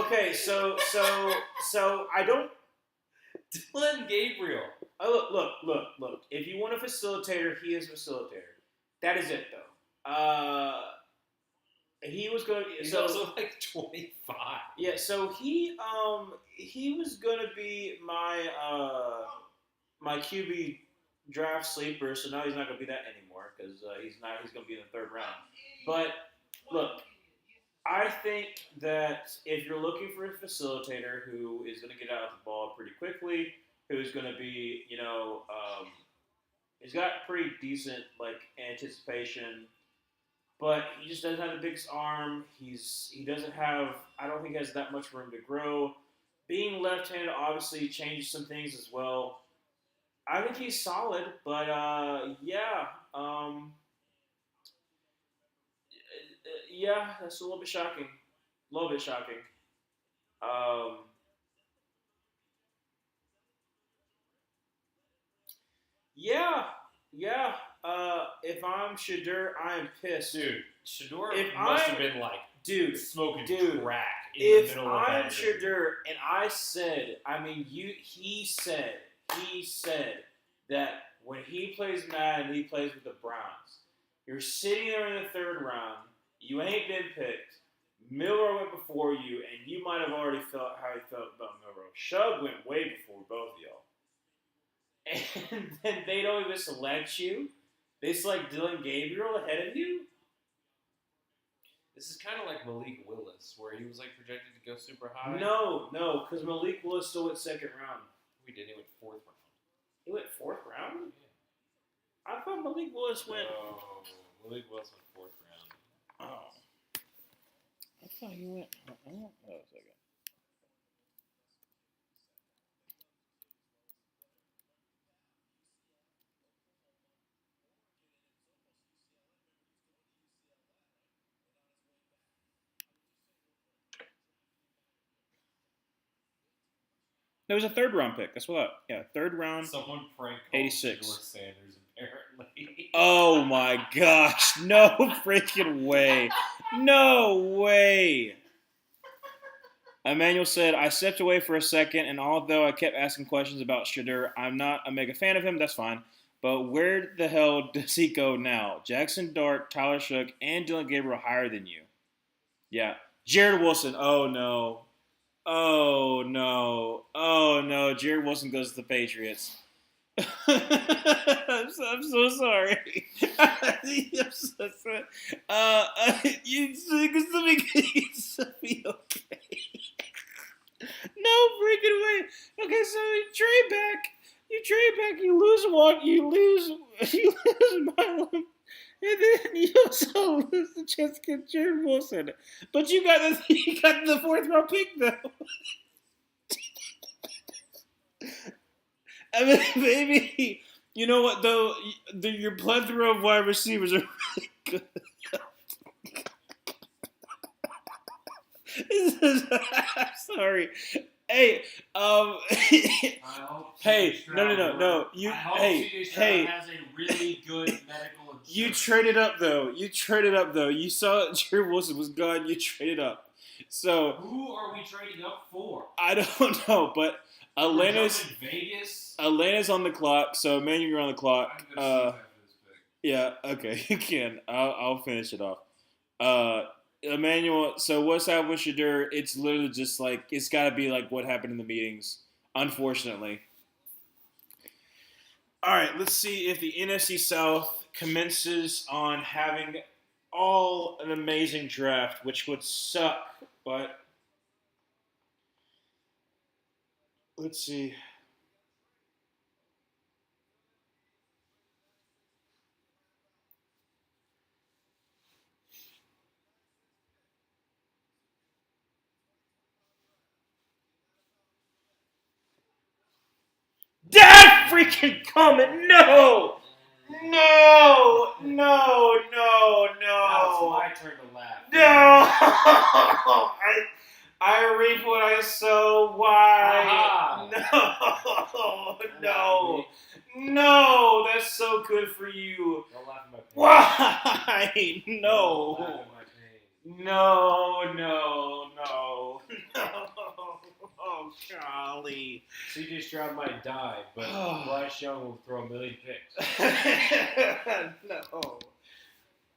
drafted. Okay, so I don't. Dylan Gabriel. Oh, look. If you want a facilitator, he is a facilitator. That is it, though. He was going. He's So also like 25. yeah, so he was going to be my my QB draft sleeper. So now he's not going to be that anymore because he's not. He's going to be in the third round. But look, I think that if you're looking for a facilitator who is going to get out the ball pretty quickly, who's going to be, he's got pretty decent like anticipation, but he just doesn't have the biggest arm. He doesn't have. I don't think he has that much room to grow. Being left-handed obviously changes some things as well. I think he's solid, but yeah. Yeah, that's a little bit shocking. Yeah. If I'm Shadur, I am pissed. Dude, Shador If must I'm- have been like Dude, smoking crack in the if middle of I'm that. Shadur and I said, he said that when he plays Madden, he plays with the Browns. You're sitting there in the third round. You ain't been picked. Milrow went before you, and you might have already felt how you felt about Milrow. Shug went way before both of y'all. And then they don't even select you. They select Dylan Gabriel ahead of you? This is kind of like Malik Willis, where he was like projected to go super high. No, because Malik Willis still went second round. We didn't. He went fourth round. He went fourth round? I thought Malik Willis went. No, Malik Willis went fourth round. Oh. I thought he went. Oh, a second. It was a third round pick. That's what. Yeah, third round. Someone prank called 86. Shador Sanders, apparently. Oh my gosh! No freaking way! No way! Emmanuel said, "I stepped away for a second, and although I kept asking questions about Shadur, I'm not a mega fan of him. That's fine. But where the hell does he go now? Jackson Dart, Tyler Shook, and Dylan Gabriel higher than you. Yeah, Jared Wilson. Oh no. Oh no! Jared Wilson goes to the Patriots. I'm so sorry. I'm so sorry. It's be okay. No freaking way. Okay, so you trade back. You lose one. You lose Milam. And then you also lose the chance to get Jared Wilson. But you got the fourth round pick though. I mean, maybe you know what though. Your plethora of wide receivers are really good. I'm sorry. Hey, hey, no. You, hey. Has a really good medical insurance. You traded up though. You saw Jared Wilson was gone. You traded up. So who are we trading up for? I don't know, but Atlanta's in Vegas. Atlanta's on the clock, so Emmanuel, you're on the I clock. can go see after this pick. Yeah, okay, you can. I'll finish it off. Emmanuel, so what's happened with Shadur? It's literally just like it's got to be like what happened in the meetings, unfortunately. All right, let's see if the NFC South commences on having all an amazing draft, which would suck, but let's see. Dad freaking coming! No! No! No! No! Now it's No! my turn to laugh. No! I reap what I sow. Why? Aha. No! No! No! That's so good for you. Don't laugh at my pain. Why? Don't No! laugh at my pain. No! No! No! No! Oh, golly. CJ Stroud might die, but Bryce Young will throw a million picks. No.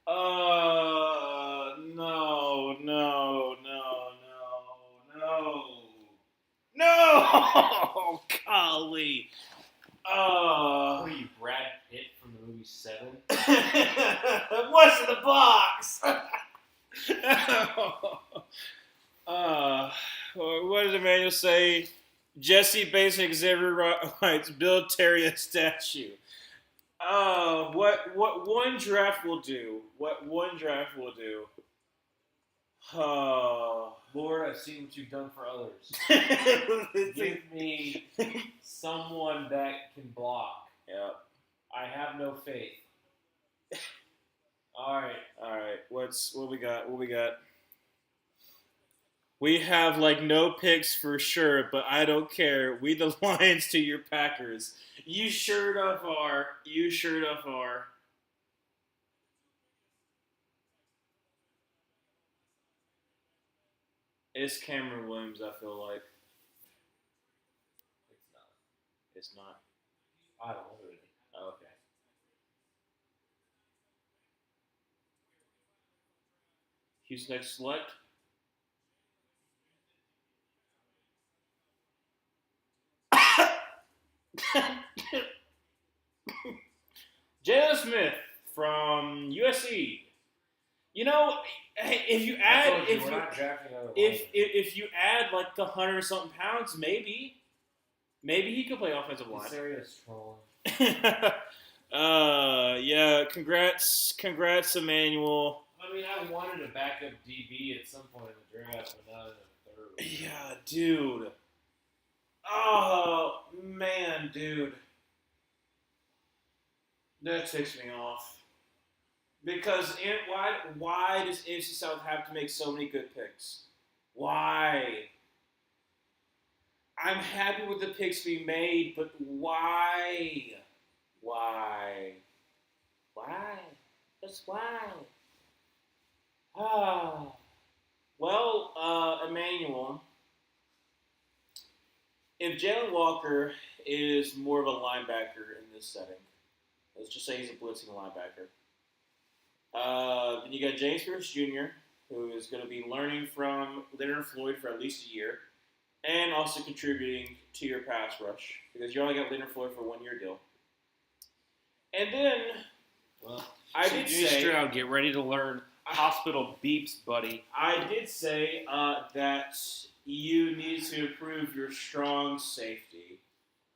No, no, no, no, no. No! Golly. What are you, Brad Pitt from the movie Seven? What's in the box? What did Emmanuel say? Jesse Basic, Xavier Wright's build Terry a statue. What one draft will do? What one draft will do? Lord, I've seen what you've done for others. Give me someone that can block. Yeah. I have no faith. All right. What we got? What we got? We have like no picks for sure, but I don't care. We the Lions to your Packers. You sure enough are. You sure enough are. It's Cameron Williams, I feel like. It's not. It's not. I don't know who it is. Oh, okay. Who's next select? Jalen Smith from USC. You know, if you I add told you, if we're you not drafting another if, lineman. if you add like 100 something pounds, maybe he could play offensive line. This area is trolling. Yeah. Congrats, Emmanuel. I mean, I wanted a backup DB at some point in the draft, but not in the third. Yeah, dude. Oh man, dude. That ticks me off. Because why does NFC South have to make so many good picks? Why? I'm happy with the picks we made, but why? Why? Just why? Well, Emmanuel, if Jalen Walker is more of a linebacker in this setting, let's just say he's a blitzing linebacker. Then you got James Pierce Jr., who is going to be learning from Leonard Floyd for at least a year, and also contributing to your pass rush, because you only got Leonard Floyd for a 1-year deal. And then, Well, I did CJ say, Stroud, get ready to learn hospital beeps, buddy. I did say that you need to improve your strong safety,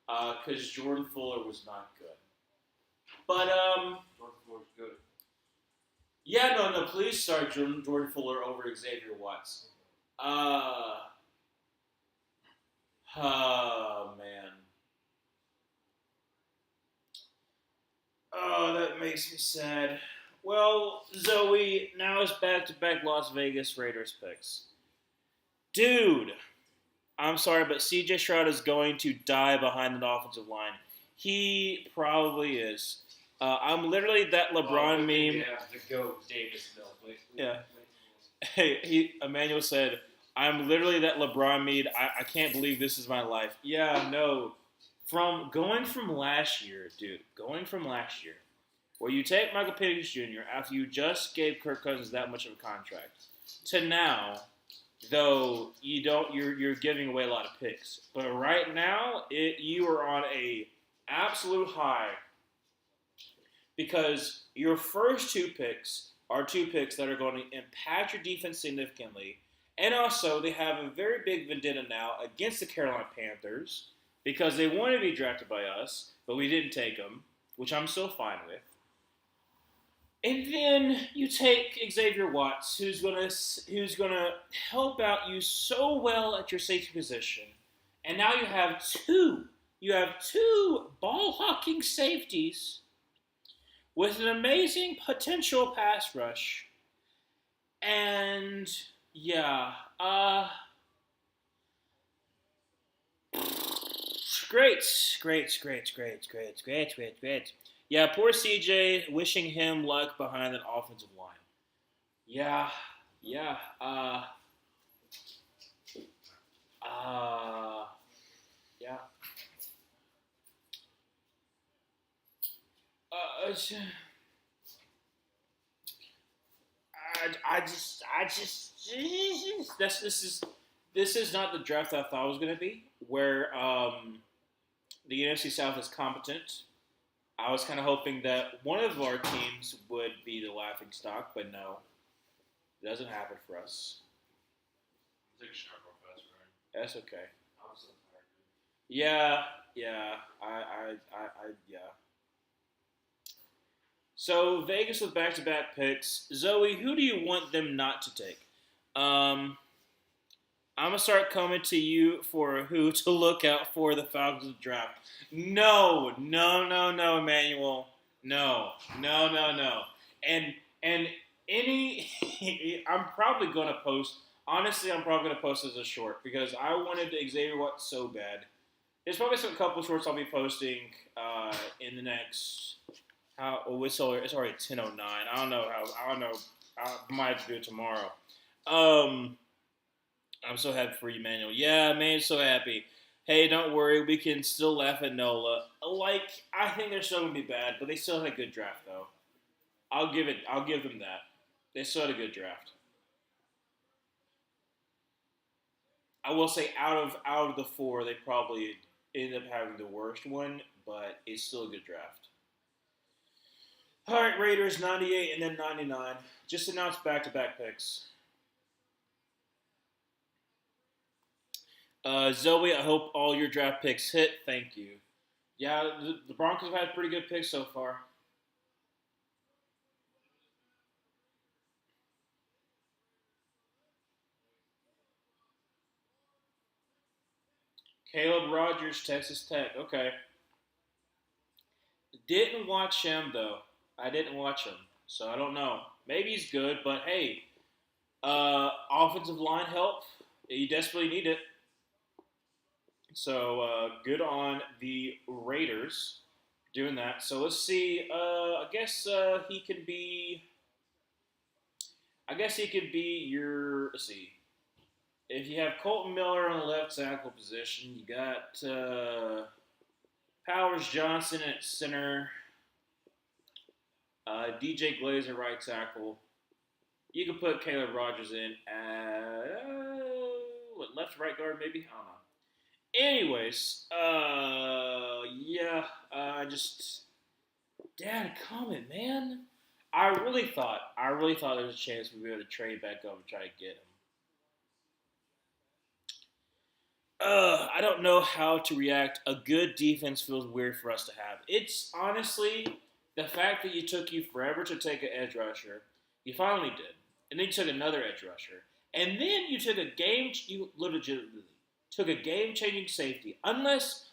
because Jordan Fuller was not good. But Jordan Fuller's good. yeah, no, please start Jordan Fuller over Xavier Watts. Oh man. Oh, that makes me sad. Well, Zoe, now it's back-to-back Las Vegas Raiders picks. Dude, I'm sorry, but CJ Stroud is going to die behind the offensive line. He probably is. I'm literally that LeBron meme. Yeah, the GOAT, Davis Mills. Yeah. Hey, Emmanuel said, I'm literally that LeBron meme. I can't believe this is my life. Yeah, no. From going from last year, dude, going from last year, where you take Michael Penix Jr. after you just gave Kirk Cousins that much of a contract, to now, though you're giving away a lot of picks. But right now, you are on a absolute high because your first two picks are two picks that are going to impact your defense significantly. And also, they have a very big vendetta now against the Carolina Panthers because they wanted to be drafted by us, but we didn't take them, which I'm still fine with. And then you take Xavier Watts, who's gonna help out you so well at your safety position, and now you have two ball hawking safeties with an amazing potential pass rush, and yeah, great, great. Yeah, poor CJ. Wishing him luck behind that offensive line. Yeah, yeah. Uh, yeah. Uh, this is not the draft I thought it was gonna be. Where the NFC South is competent. I was kind of hoping that one of our teams would be the laughing stock, but no, it doesn't happen for us. Take a shot real fast, Ryan. That's okay. I'm so tired. Yeah, yeah. So Vegas with back-to-back picks. Zoe, who do you want them not to take? I'm gonna start coming to you for who to look out for the Falcons draft. No, Emmanuel. No. And any, I'm probably gonna post. Honestly, I'm probably gonna post as a short because I wanted Xavier Watts so bad. There's probably some couple shorts I'll be posting in the next. It's already 10:09. I don't know. I might have to do it tomorrow. I'm so happy for you, Manuel. Yeah, man, so happy. Hey, don't worry, we can still laugh at Nola. I think they're still gonna be bad, but they still had a good draft, though. I'll give them that. They still had a good draft. I will say out of the four, they probably ended up having the worst one, but it's still a good draft. All right, Raiders 98 and then 99. Just announced back-to-back picks. Zoe, I hope all your draft picks hit. Thank you. Yeah, the Broncos have had pretty good picks so far. Caleb Rogers, Texas Tech. Okay. Didn't watch him, though. I didn't watch him, so I don't know. Maybe he's good, but hey, offensive line help. You desperately need it. So good on the Raiders doing that. So let's see. I guess he could be. I guess he could be your. Let's see. If you have Colton Miller on the left tackle position, you got Powers Johnson at center, DJ Glazer right tackle. You can put Caleb Rogers in at left right guard maybe. I don't know. Anyways, yeah, Dad, comment, man. I really thought there was a chance we'd be able to trade back up and try to get him. I don't know how to react. A good defense feels weird for us to have. It's honestly the fact that you took you forever to take an edge rusher. You finally did, and then you took another edge rusher, and then you took you legitimately took a game-changing safety. Unless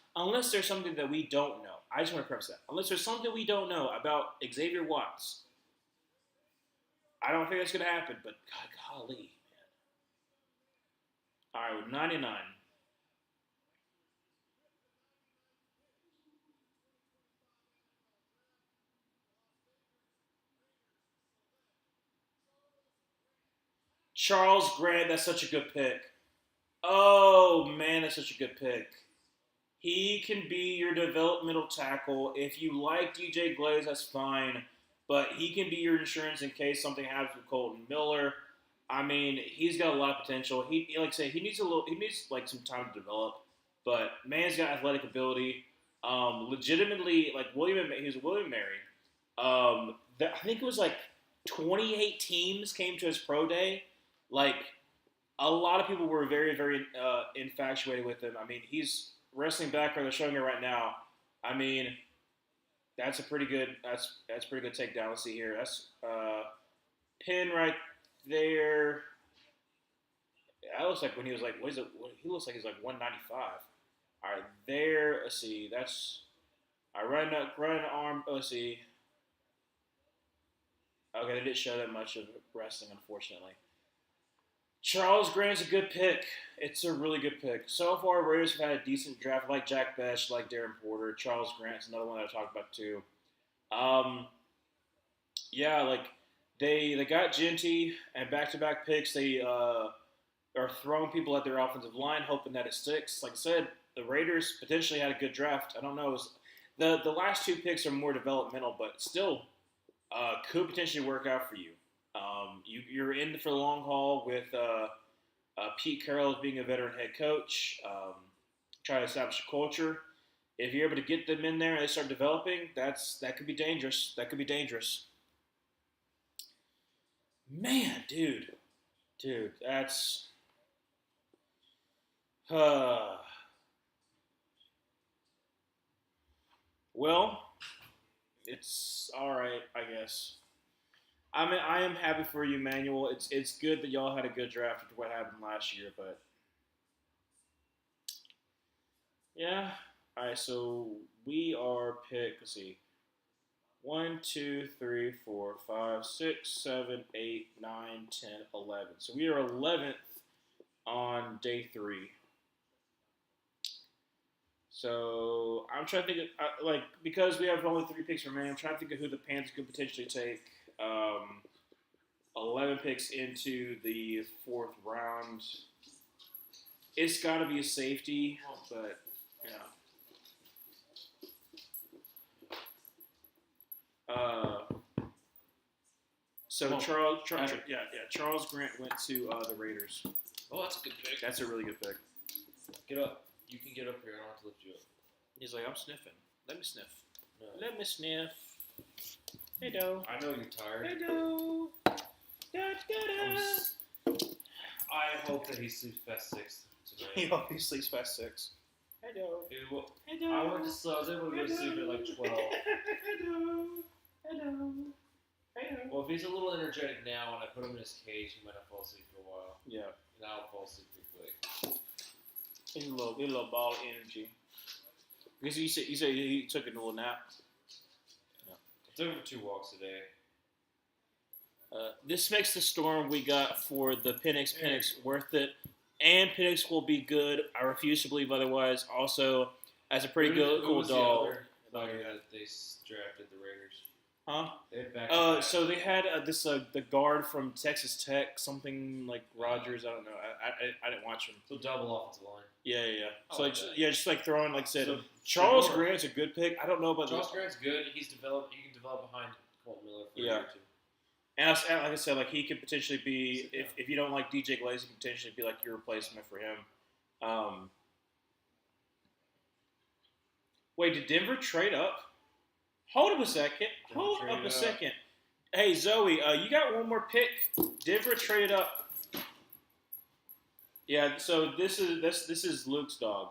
there's something that we don't know. I just want to preface that. Unless there's something we don't know about Xavier Watts, I don't think that's going to happen. But golly, man. All right, with 99. Charles Grant, that's such a good pick. Oh, man, that's such a good pick. He can be your developmental tackle. If you like DJ Glaze, that's fine. But he can be your insurance in case something happens with Colton Miller. I mean, he's got a lot of potential. He like I say, he needs like some time to develop. But man's got athletic ability. Legitimately, like he was William Mary. I think it was like 28 teams came to his pro day. Like a lot of people were very, very infatuated with him. I mean, he's wrestling background. They're showing it right now. I mean, that's a pretty good. That's pretty good takedown. Let's see here. That's pin right there. That looks like when he was like, what is it? He looks like he's like 195. All right, there. Let's see. That's I run the arm. Let's see. Okay, they didn't show that much of wrestling, unfortunately. Charles Grant's a good pick. It's a really good pick. So far, Raiders have had a decent draft. I like Jack Besh, like Darren Porter. Charles Grant's another one that I talked about too. Yeah, like they got Genty and back-to-back picks. They are throwing people at their offensive line, hoping that it sticks. Like I said, the Raiders potentially had a good draft. I don't know. The last two picks are more developmental, but still could potentially work out for you. You're in for the long haul with Pete Carroll as being a veteran head coach, trying to establish a culture. If you're able to get them in there and they start developing, that could be dangerous. That could be dangerous. Man, dude, that's well, it's all right, I guess. I mean, I am happy for you, Manuel. It's good that y'all had a good draft after what happened last year, but yeah. All right, so we are picked. Let's see, 1, 2, 3, 4, 5, 6, 7, 8, 9, 10, 11. So we are 11th on day 3. So I'm trying to think of, because we have only 3 picks remaining, I'm trying to think of who the Panthers could potentially take. 11 picks into the 4th round. It's got to be a safety, but yeah. Charles Grant went to the Raiders. Oh, that's a good pick. That's a really good pick. Get up. You can get up here. I don't have to lift you up. He's like, I'm sniffing. Let me sniff. No. Let me sniff. Hey, Do. I know you're tired. Hey, Do. I hope that he sleeps past 6 tonight. He always sleeps past 6. Hey, Do. Hey, Do. I went to sleep. I was able to go to sleep at like 12. Hey, Do. Hey, Do. Hey, Do. Well, if he's a little energetic now and I put him in his cage, he might not fall asleep for a while. Yeah. And I'll fall asleep pretty quick. He's a little ball of energy. Because you said he took a little nap. I took him for 2 walks a day. This makes the storm we got for the Penix worth it. And Penix will be good. I refuse to believe otherwise. Also, as a pretty cool dog. That they drafted the Raiders. Huh? They had so they had the guard from Texas Tech, something like Rogers. I don't know. I didn't watch him. So double offensive line. Yeah. So like just like throwing, like I said, So Charles Grant's a good pick. I don't know about Charles Grant's good. He can develop behind Colton Miller for a year or 2. And like I said, like he could potentially be, if you don't like DJ Glaze, he could potentially be like your replacement for him. Wait, did Denver trade up? Hold up a second. Hey Zoe, you got one more pick. Denver traded up. Yeah, so this is Luke's dog.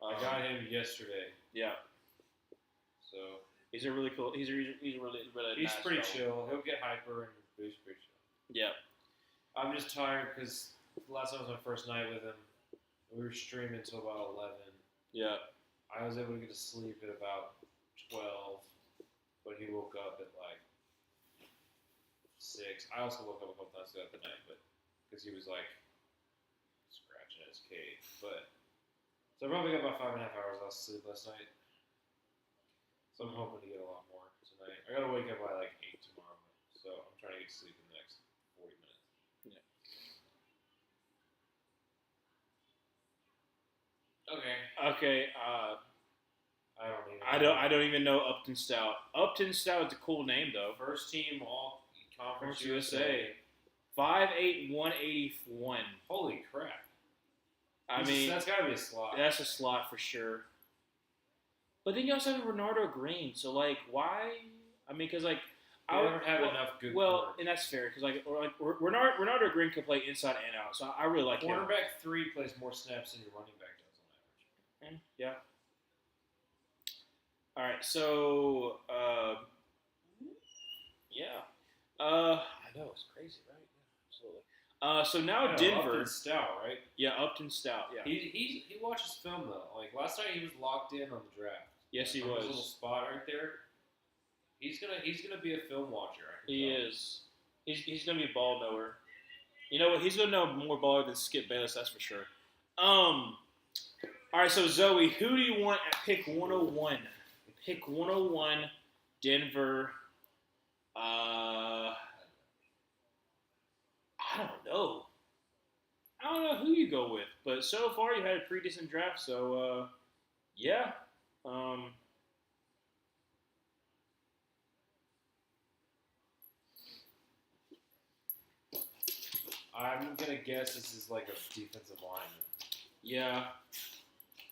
I got him yesterday. Yeah. So he's a really cool. He's really he's nice pretty dog. chill. He'll get hyper and he's pretty chill. Yeah. I'm just tired because last night was my first night with him. We were streaming until about 11. Yeah. I was able to get to sleep at about 12, but he woke up at like 6. I also woke up a couple times throughout the night, but because he was like scratching at his cage. But so I probably got about 5.5 hours of sleep last night. So I'm hoping to get a lot more tonight. I gotta wake up by like 8 tomorrow, so I'm trying to get to sleep in the next 40 minutes. Yeah. Okay. Okay. I don't even. I don't even know Upton Stout. Upton Stout is a cool name though. First team all conference Conference USA. USA. 5'8", 181. Holy crap! I mean, that's got to be a slot. that's a slot for sure. But then you also have Renardo Green. So like, why? I mean, because like, They don't have enough good. Well, and that's fair because like Renardo Green could play inside and out. So I really like him. Quarterback 3 plays more snaps than your running back does on average. Yeah. All right. So yeah. I know it's crazy, right? Yeah, absolutely. So now Denver. Upton Stout, right? Yeah, Upton Stout. Yeah. He watches film though. Like last night, he was locked in on the draft. Yes, he From was. His little spot right there. He's gonna be a film watcher. He is. He's gonna be a ball knower. You know what? He's gonna know more baller than Skip Bayless. That's for sure. All right. So Zoe, who do you want at pick 101? Pick 101, Denver. I don't know. I don't know who you go with, but so far you had a pretty decent draft. So yeah. I'm gonna guess this is like a defensive lineman. Yeah.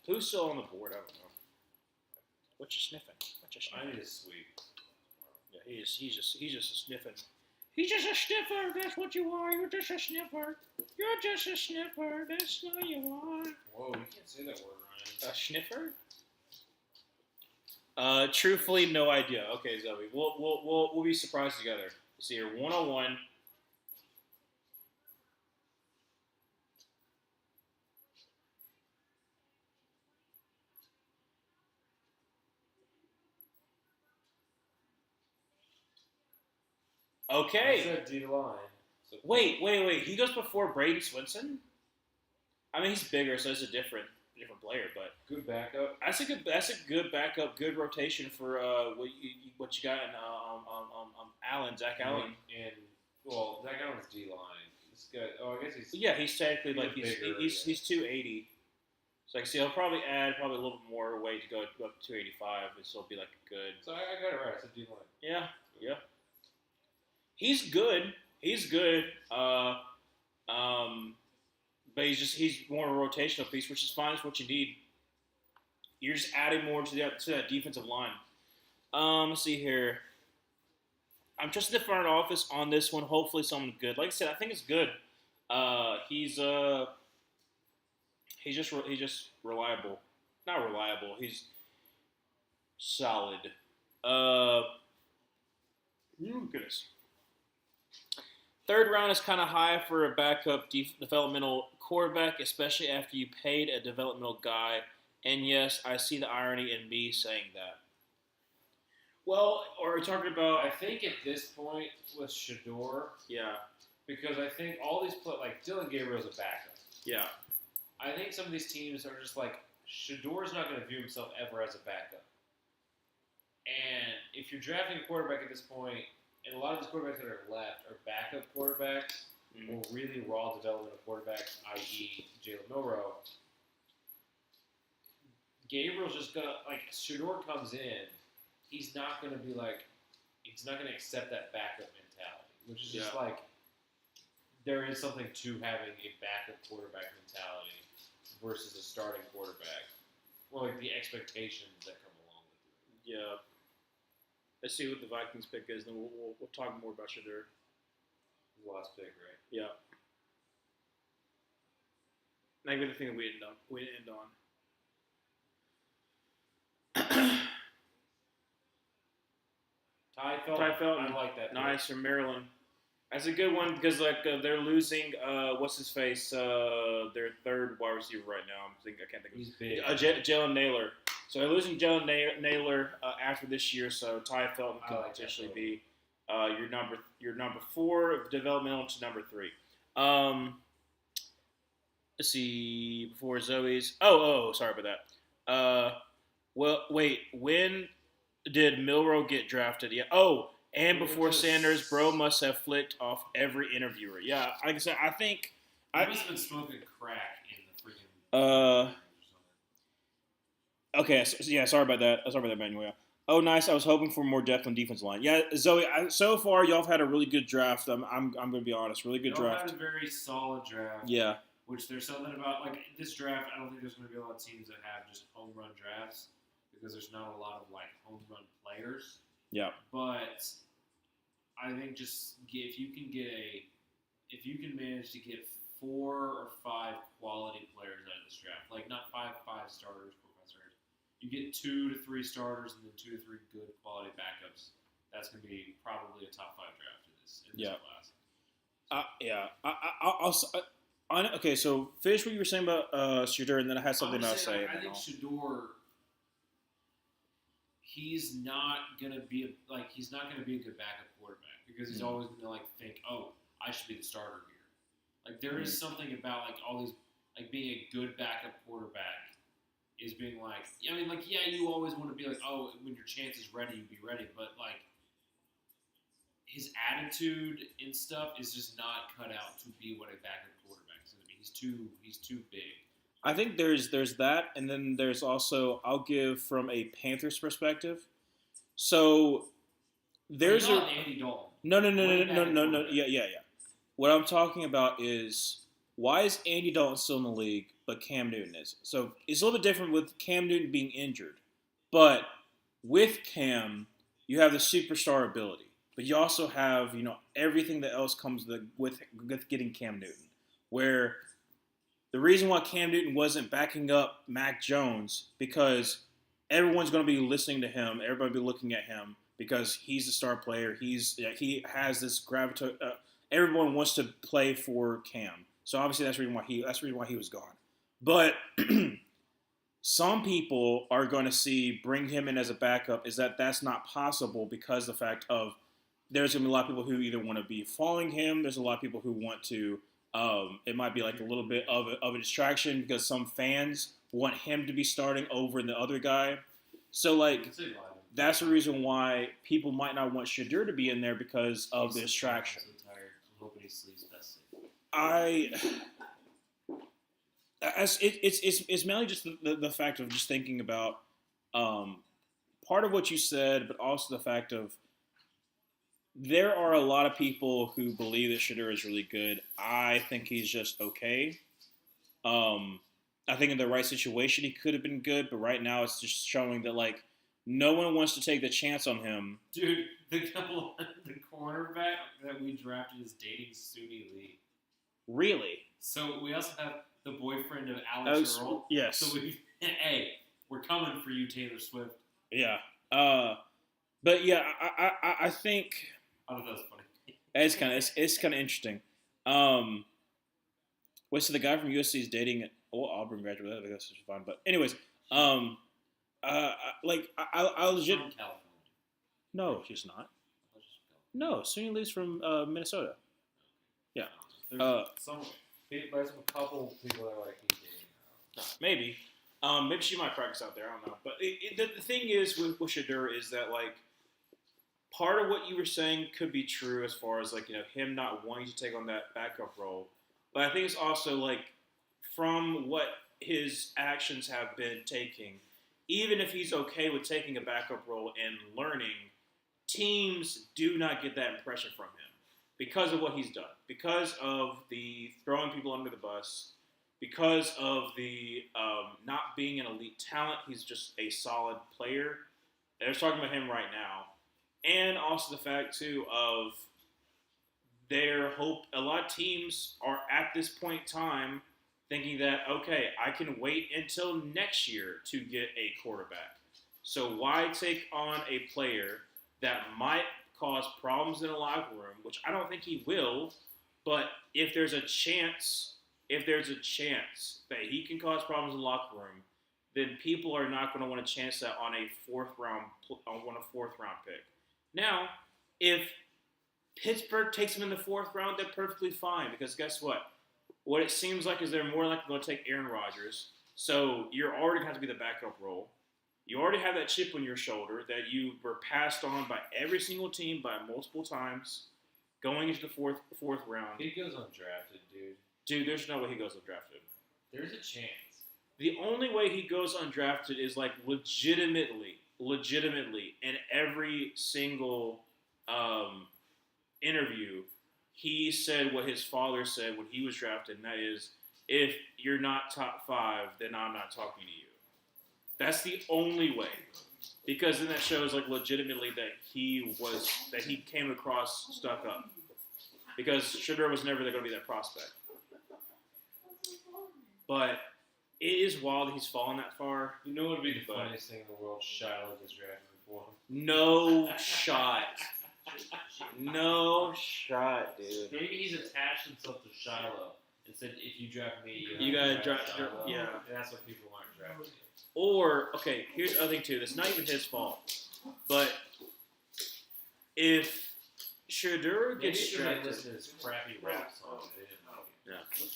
Who's still on the board? I don't know. What you sniffing? I need a sweep. Yeah, he's just a sniffing. He's just a sniffer. That's what you are. You're just a sniffer. You're just a sniffer. That's all you are. Whoa, you can't say that word, Ryan. A sniffer? Truthfully, no idea. Okay, Zoe, we'll be surprised together. Let's see here, 101. Okay. I said D line. So Wait. He goes before Brady Swinson? I mean, he's bigger, so it's a different player, but good backup. that's a good backup, good rotation for what you got in Zach Allen. And well, Zach Allen's D line. This guy. Oh, I guess he's. Yeah, he's technically He's like bigger, he's 280. So like, see, he'll probably add a little bit more weight to go up to 285, and still be like good. So I got it right. I said D line. Yeah. He's good. But he's more of a rotational piece, which is fine. It's what you need. You're just adding more to that defensive line. Let's see here. I'm trusting the front office on this one. Hopefully, someone good. Like I said, I think it's good. He's just reliable. Not reliable. He's solid. Goodness. Third round is kind of high for a backup developmental quarterback, especially after you paid a developmental guy. And yes, I see the irony in me saying that. Well, are we talking about? I think at this point with Shador, Yeah, because I think all these like Dylan Gabriel's a backup. yeah, I think some of these teams are just like Shador's not going to view himself ever as a backup. And if you're drafting a quarterback at this point, and a lot of these quarterbacks that are left are backup quarterbacks or really raw developmental quarterbacks, i.e. Jalen Milroe. Gabriel's just gonna Shador comes in, he's not gonna accept that backup mentality, which is just there is something to having a backup quarterback mentality versus a starting quarterback. Well, like the expectations that come along with it. yeah. Let's see what the Vikings pick is, then we'll talk more about Shador. Last pick, right? Yeah. Maybe the thing that we didn't end on. Ty Felton. I like that. Nice from Maryland. That's a good one because they're losing what's his face their third wide receiver right now. I can't think of. He's big. Jalen Naylor. So they're losing Jalen Naylor after this year. So Ty Felton can potentially be your number 4 developmental to number 3. Let's see before Zoe's. Oh, sorry about that. Well, wait. When did Milroe get drafted? Yeah. Oh. And before Sanders, bro must have flicked off every interviewer. Yeah, like I said, I think he must have been smoking crack in the freaking. Okay, yeah, sorry about that. Sorry about that, Manuel. Oh, nice. I was hoping for more depth on defense line. Yeah, Zoe. So far, y'all have had a really good draft. I'm going to be honest, really good Y'all draft. had a very solid draft. Yeah, Which there's something about like this draft. I don't think there's going to be a lot of teams that have just home run drafts because there's not a lot of like home run players. yeah. But I think if you can manage to get 4 or 5 quality players out of this draft, like not five starters, professors. You get 2 to 3 starters and then 2 to 3 good quality backups. That's going to be probably a top 5 draft in this class. Yeah. Okay, so finish what you were saying about Shooter, and then I had something else to say. I think Shador, he's not gonna be a good backup quarterback because he's always gonna think, oh, I should be the starter here. Like there is something about like all these like being a good backup quarterback is being like, you always want to be like, oh, when your chance is ready, you be ready, but like his attitude and stuff is just not cut out to be what a backup quarterback is going to be. He's too big. I think there's that, and then there's also I'll give from a Panthers perspective. So there's Andy Dalton. No. Yeah. What I'm talking about is why is Andy Dalton still in the league, but Cam Newton is? So it's a little bit different with Cam Newton being injured, but with Cam, you have the superstar ability. But you also have, everything that else comes with getting Cam Newton. Where the reason why Cam Newton wasn't backing up Mac Jones, because everyone's going to be listening to him. Everybody will be looking at him because he's a star player. He has this gravity. Everyone wants to play for Cam. So obviously that's the reason why he was gone. But some people are going to bring him in as a backup is that's not possible because the fact of there's going to be a lot of people who either want to be following him. There's a lot of people who want to, it might be like a little bit of a distraction because some fans want him to be starting over the other guy. So, like, that's the reason why people might not want Shadur to be in there because of the distraction. I'm so tired. Nobody sleeps best. It's mainly just the fact of just thinking about part of what you said, but also the fact of there are a lot of people who believe that Shadur is really good. I think he's just okay. I think in the right situation he could have been good, but right now it's just showing that like no one wants to take the chance on him. Dude, the cornerback that we drafted is dating Suni Lee. Really? So we also have the boyfriend of Alex Earl. Yes. So we're coming for you, Taylor Swift. Yeah. But yeah, I think I don't know if that's funny. It's kind of interesting. Wait, so the guy from USC is dating Auburn graduate. I guess it's fine. But anyways, I legit. From California. No, she's not. No, Suni Lee's from Minnesota. Yeah. There's a couple people that are like he's dating. Maybe. Maybe she might practice out there. I don't know. But the thing is with Shadur is that like part of what you were saying could be true as far as like him not wanting to take on that backup role. But I think it's also like from what his actions have been taking, even if he's okay with taking a backup role and learning, teams do not get that impression from him because of what he's done, because of the throwing people under the bus, because of the not being an elite talent. He's just a solid player. They're talking about him right now. And also the fact, too, of their hope. A lot of teams are at this point in time thinking that, okay, I can wait until next year to get a quarterback. So why take on a player that might cause problems in the locker room, which I don't think he will, but if there's a chance that he can cause problems in the locker room, then people are not going to want to chance that on a fourth round pick. Now, if Pittsburgh takes him in the fourth round, they're perfectly fine because guess what? What it seems like is they're more likely going to take Aaron Rodgers. So you're already going to have to be the backup role. You already have that chip on your shoulder that you were passed on by every single team by multiple times going into the fourth round. He goes undrafted, dude. Dude, there's no way he goes undrafted. There's a chance. The only way he goes undrafted is like legitimately, in every single interview, he said what his father said when he was drafted, and that is, if you're not top 5, then I'm not talking to you. That's the only way, because then that shows like legitimately that he came across stuck up. Because Shedeur was never going to be that prospect. But it is wild that he's fallen that far. You know what would be the funniest thing in the world? Shiloh gets drafted before him. No shot. No shot, dude. Maybe he's attached himself to Shiloh and said, "If you draft me, You gotta draft. Shiloh." Yeah. And that's why people aren't drafting. Or okay, here's the other thing too. That's not even his fault. But if Shedeur gets drafted, listen to this crappy rap song. They didn't know.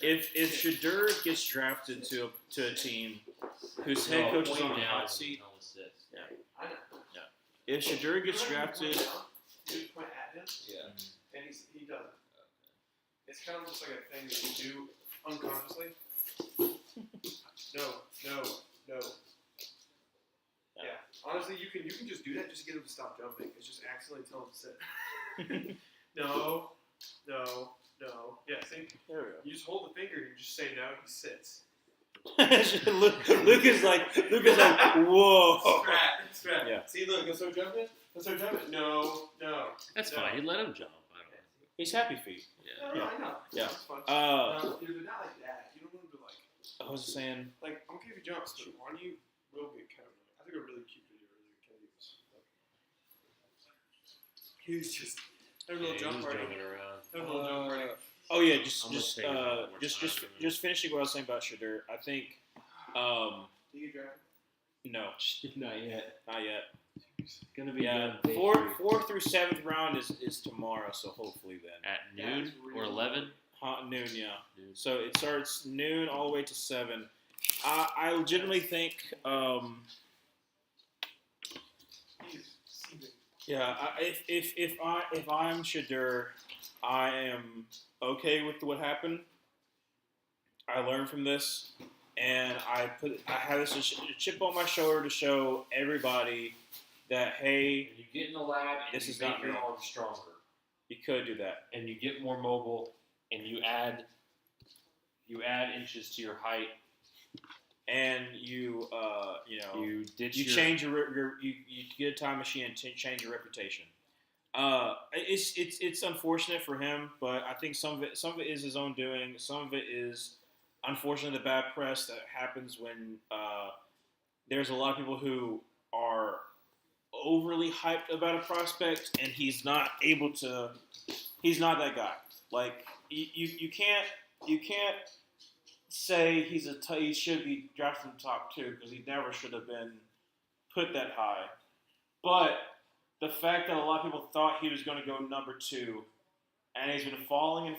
if Shedeur gets drafted to a team whose head coach is on a hot seat, I know. if Shedeur gets drafted, You point at him, Yeah. and he doesn't. It's kind of just like a thing that you do unconsciously. No. Yeah. Honestly, you can just do that just to get him to stop jumping. It's just accidentally tell him to sit. No. Yeah, see? there we You just hold the finger and you just say no, he sits. go. Luke is like, whoa. Strat. Yeah. See, look, go start jumping. No. That's No. fine. You let him jump. I don't know. He's happy feet. Yeah. No, I know. Yeah. It's fun. Uh, Dude, but not like that. You don't want to be like, I was saying, I'm okay if he jumps, but on you will get kind of. I took a really cute video earlier. He was just having a little jump party. jumping around. Having a little jump party. oh yeah, I'm gonna take a lot more time. just finishing what I was saying about Shedeur. I think, Did you get drafted? no, Not yet. not yet. It's gonna be Yeah, done day 4th through 7th round is tomorrow, so hopefully then. at noon or 11. Noon, yeah. Noon. So it starts noon all the way to 7. I legitimately think, yeah. If I'm Shedeur, I am okay with what happened. I learned from this, and I have this chip on my shoulder to show everybody that hey, And you get in the lab and This you is make not your me. arm stronger. you could do that. And you get more mobile and you add inches to your height. And you You ditch you your change you get a time machine and change your reputation. It's unfortunate for him, but I think some of it is his own doing. Some of it is unfortunately the bad press that happens when there's a lot of people who are overly hyped about a prospect, and he's not that guy. Like you can't say he should be drafted in the top 2 because he never should have been put that high. But the fact that a lot of people thought he was going to go number 2, and he's been falling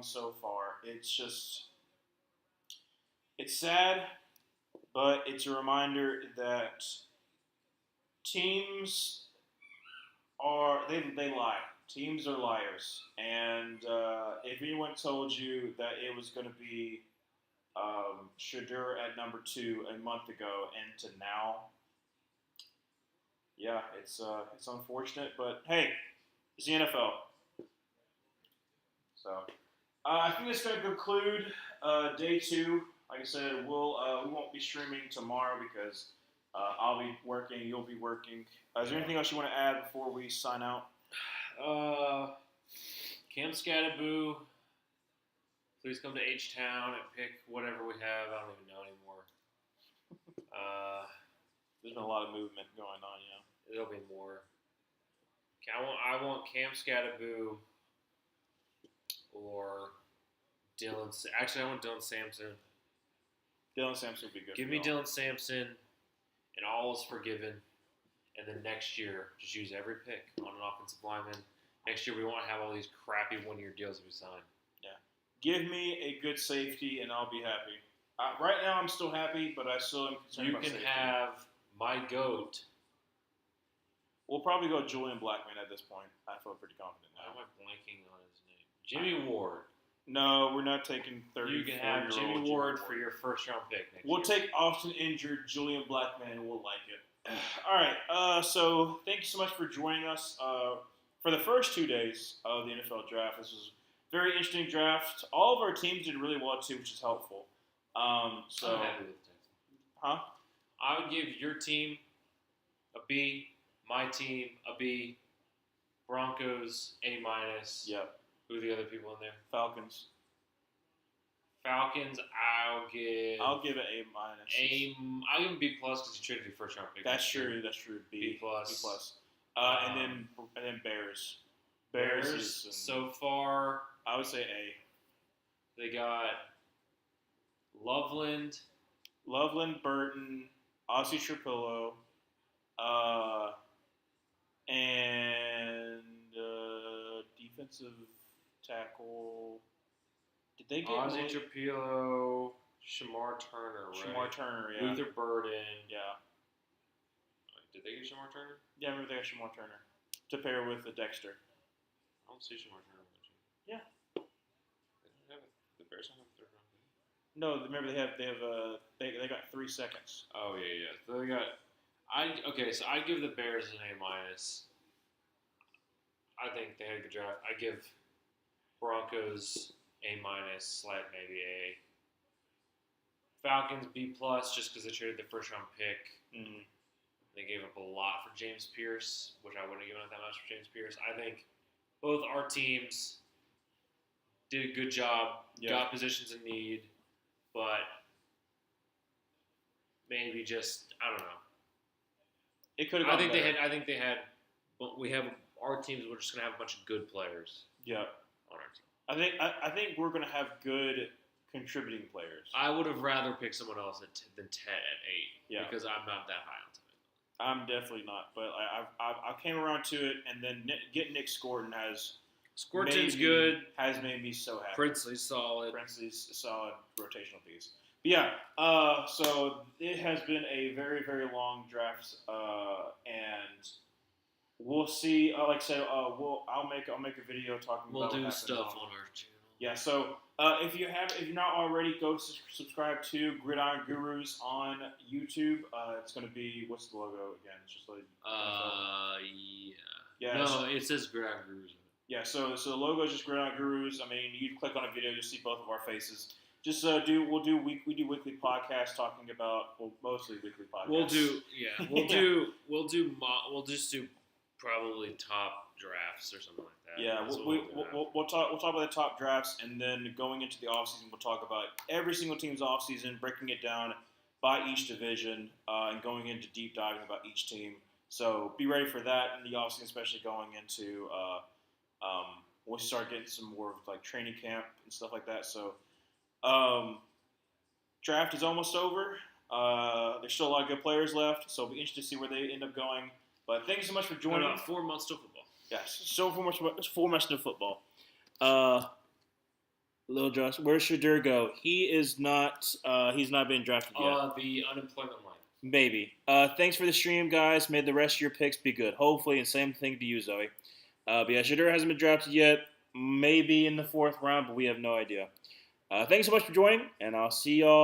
so far, it's sad, but it's a reminder that teams they lie. Teams are liars, and if anyone told you that it was going to be Shedeur at number 2 a month ago and to now, yeah, it's unfortunate, but hey, it's the NFL. So I think that's going to conclude day 2. Like I said, we won't be streaming tomorrow because I'll be working, you'll be working. Is there anything else you want to add before we sign out? Cam Scattaboo, please come to H-Town and pick whatever we have. I don't even know anymore. There's been a lot of movement going on, yeah. There'll be more. I want Cam Scattaboo or Dylan. Actually, I want Dylan Sampson. Dylan Sampson would be good. Give for me y'all. Dylan Sampson, and all is forgiven. And then next year, just use every pick on an offensive lineman. Next year, we won't have all these crappy one-year deals that we sign. Give me a good safety, and I'll be happy. Right now, I'm still happy, but I still am concerned You about can safety. have my GOAT. We'll probably go Julian Blackman at this point. I feel pretty confident Why am now. I blanking on his name? Jimmy Ward. No, we're not taking 30. You can have Jimmy Ward for your first-round pick next We'll year. take often injured Julian Blackman, and we'll like it. All right. So thank you so much for joining us for the first 2 days of the NFL draft. This was a very interesting draft. All of our teams did really well too, which is helpful. So, I'm happy with that. huh? I would give your team a B, my team a B, Broncos A minus. Yep. Who are the other people in there? Falcons. Falcons. I'll give it A minus. I'll give them B plus because you traded your first round pick. That's true. That's true. B plus. B plus. And then Bears. Bears. is, So far, I would say A. they got Loveland. Loveland, Burton, Ossie Trapillo, and defensive tackle. Did they get Ozzie Trapillo, Shamar Turner, right? Shamar Turner? Yeah. Luther Burden. Yeah. Did they get Shamar Turner? Yeah, I remember they got Shamar Turner to pair with the Dexter. I don't see Shamar Turner. Yeah. They don't have the Bears don't have a third round pick. No, remember they got 3 seconds. Oh yeah. So they got. So I give the Bears an A minus. I think they had a good draft. I give Broncos A minus, slight maybe A. Falcons B plus, just because they traded the first round pick. Mm-hmm. They gave up a lot for James Pierce, which I wouldn't have given up that much for James Pierce. I think both our teams did a good job, got positions in need, but maybe just I don't know. It could have. I think they had. But we have our teams. We're just gonna have a bunch of good players. Yeah. On our team. I think we're gonna have good contributing players. I would have rather picked someone else than Ted at 8. Yeah. Because I'm not that high on Ted. I'm definitely not, but I came around to it, and then getting Nick Scorton has made me so happy. Princely's solid. Princely's a solid rotational piece. But yeah, so it has been a very, very long draft, and we'll see. Like I said, I'll make a video talking We'll about what do happens stuff on our channel. Yeah, so if you're not already, go subscribe to Gridiron Gurus on YouTube. It's going to be, what's the logo again? It's just like Yeah. No, it says Gridiron Gurus. Yeah, so the logo is just Gridiron Gurus. I mean, you click on a video, you'll see both of our faces. Just we do weekly podcasts talking about, well, mostly weekly podcasts. We'll just do probably top drafts or something like that. Yeah, we'll talk about the top drafts, and then going into the offseason, we'll talk about every single team's offseason, breaking it down by each division, and going into deep diving about each team. So be ready for that in the offseason, especially going into we'll start getting some more of like training camp and stuff like that. So draft is almost over. There's still a lot of good players left, so it'll be interesting to see where they end up going. But thank you so much for joining. About 4 months till football. Yes, so 4 months to football. Lil Josh, where's Shadur go? He is not. He's not being drafted yet. The unemployment line. Maybe. Thanks for the stream, guys. May the rest of your picks be good. Hopefully, and same thing to you, Zoe. But yeah, Shadur hasn't been drafted yet. Maybe in the 4th round, but we have no idea. Thanks so much for joining, and I'll see y'all.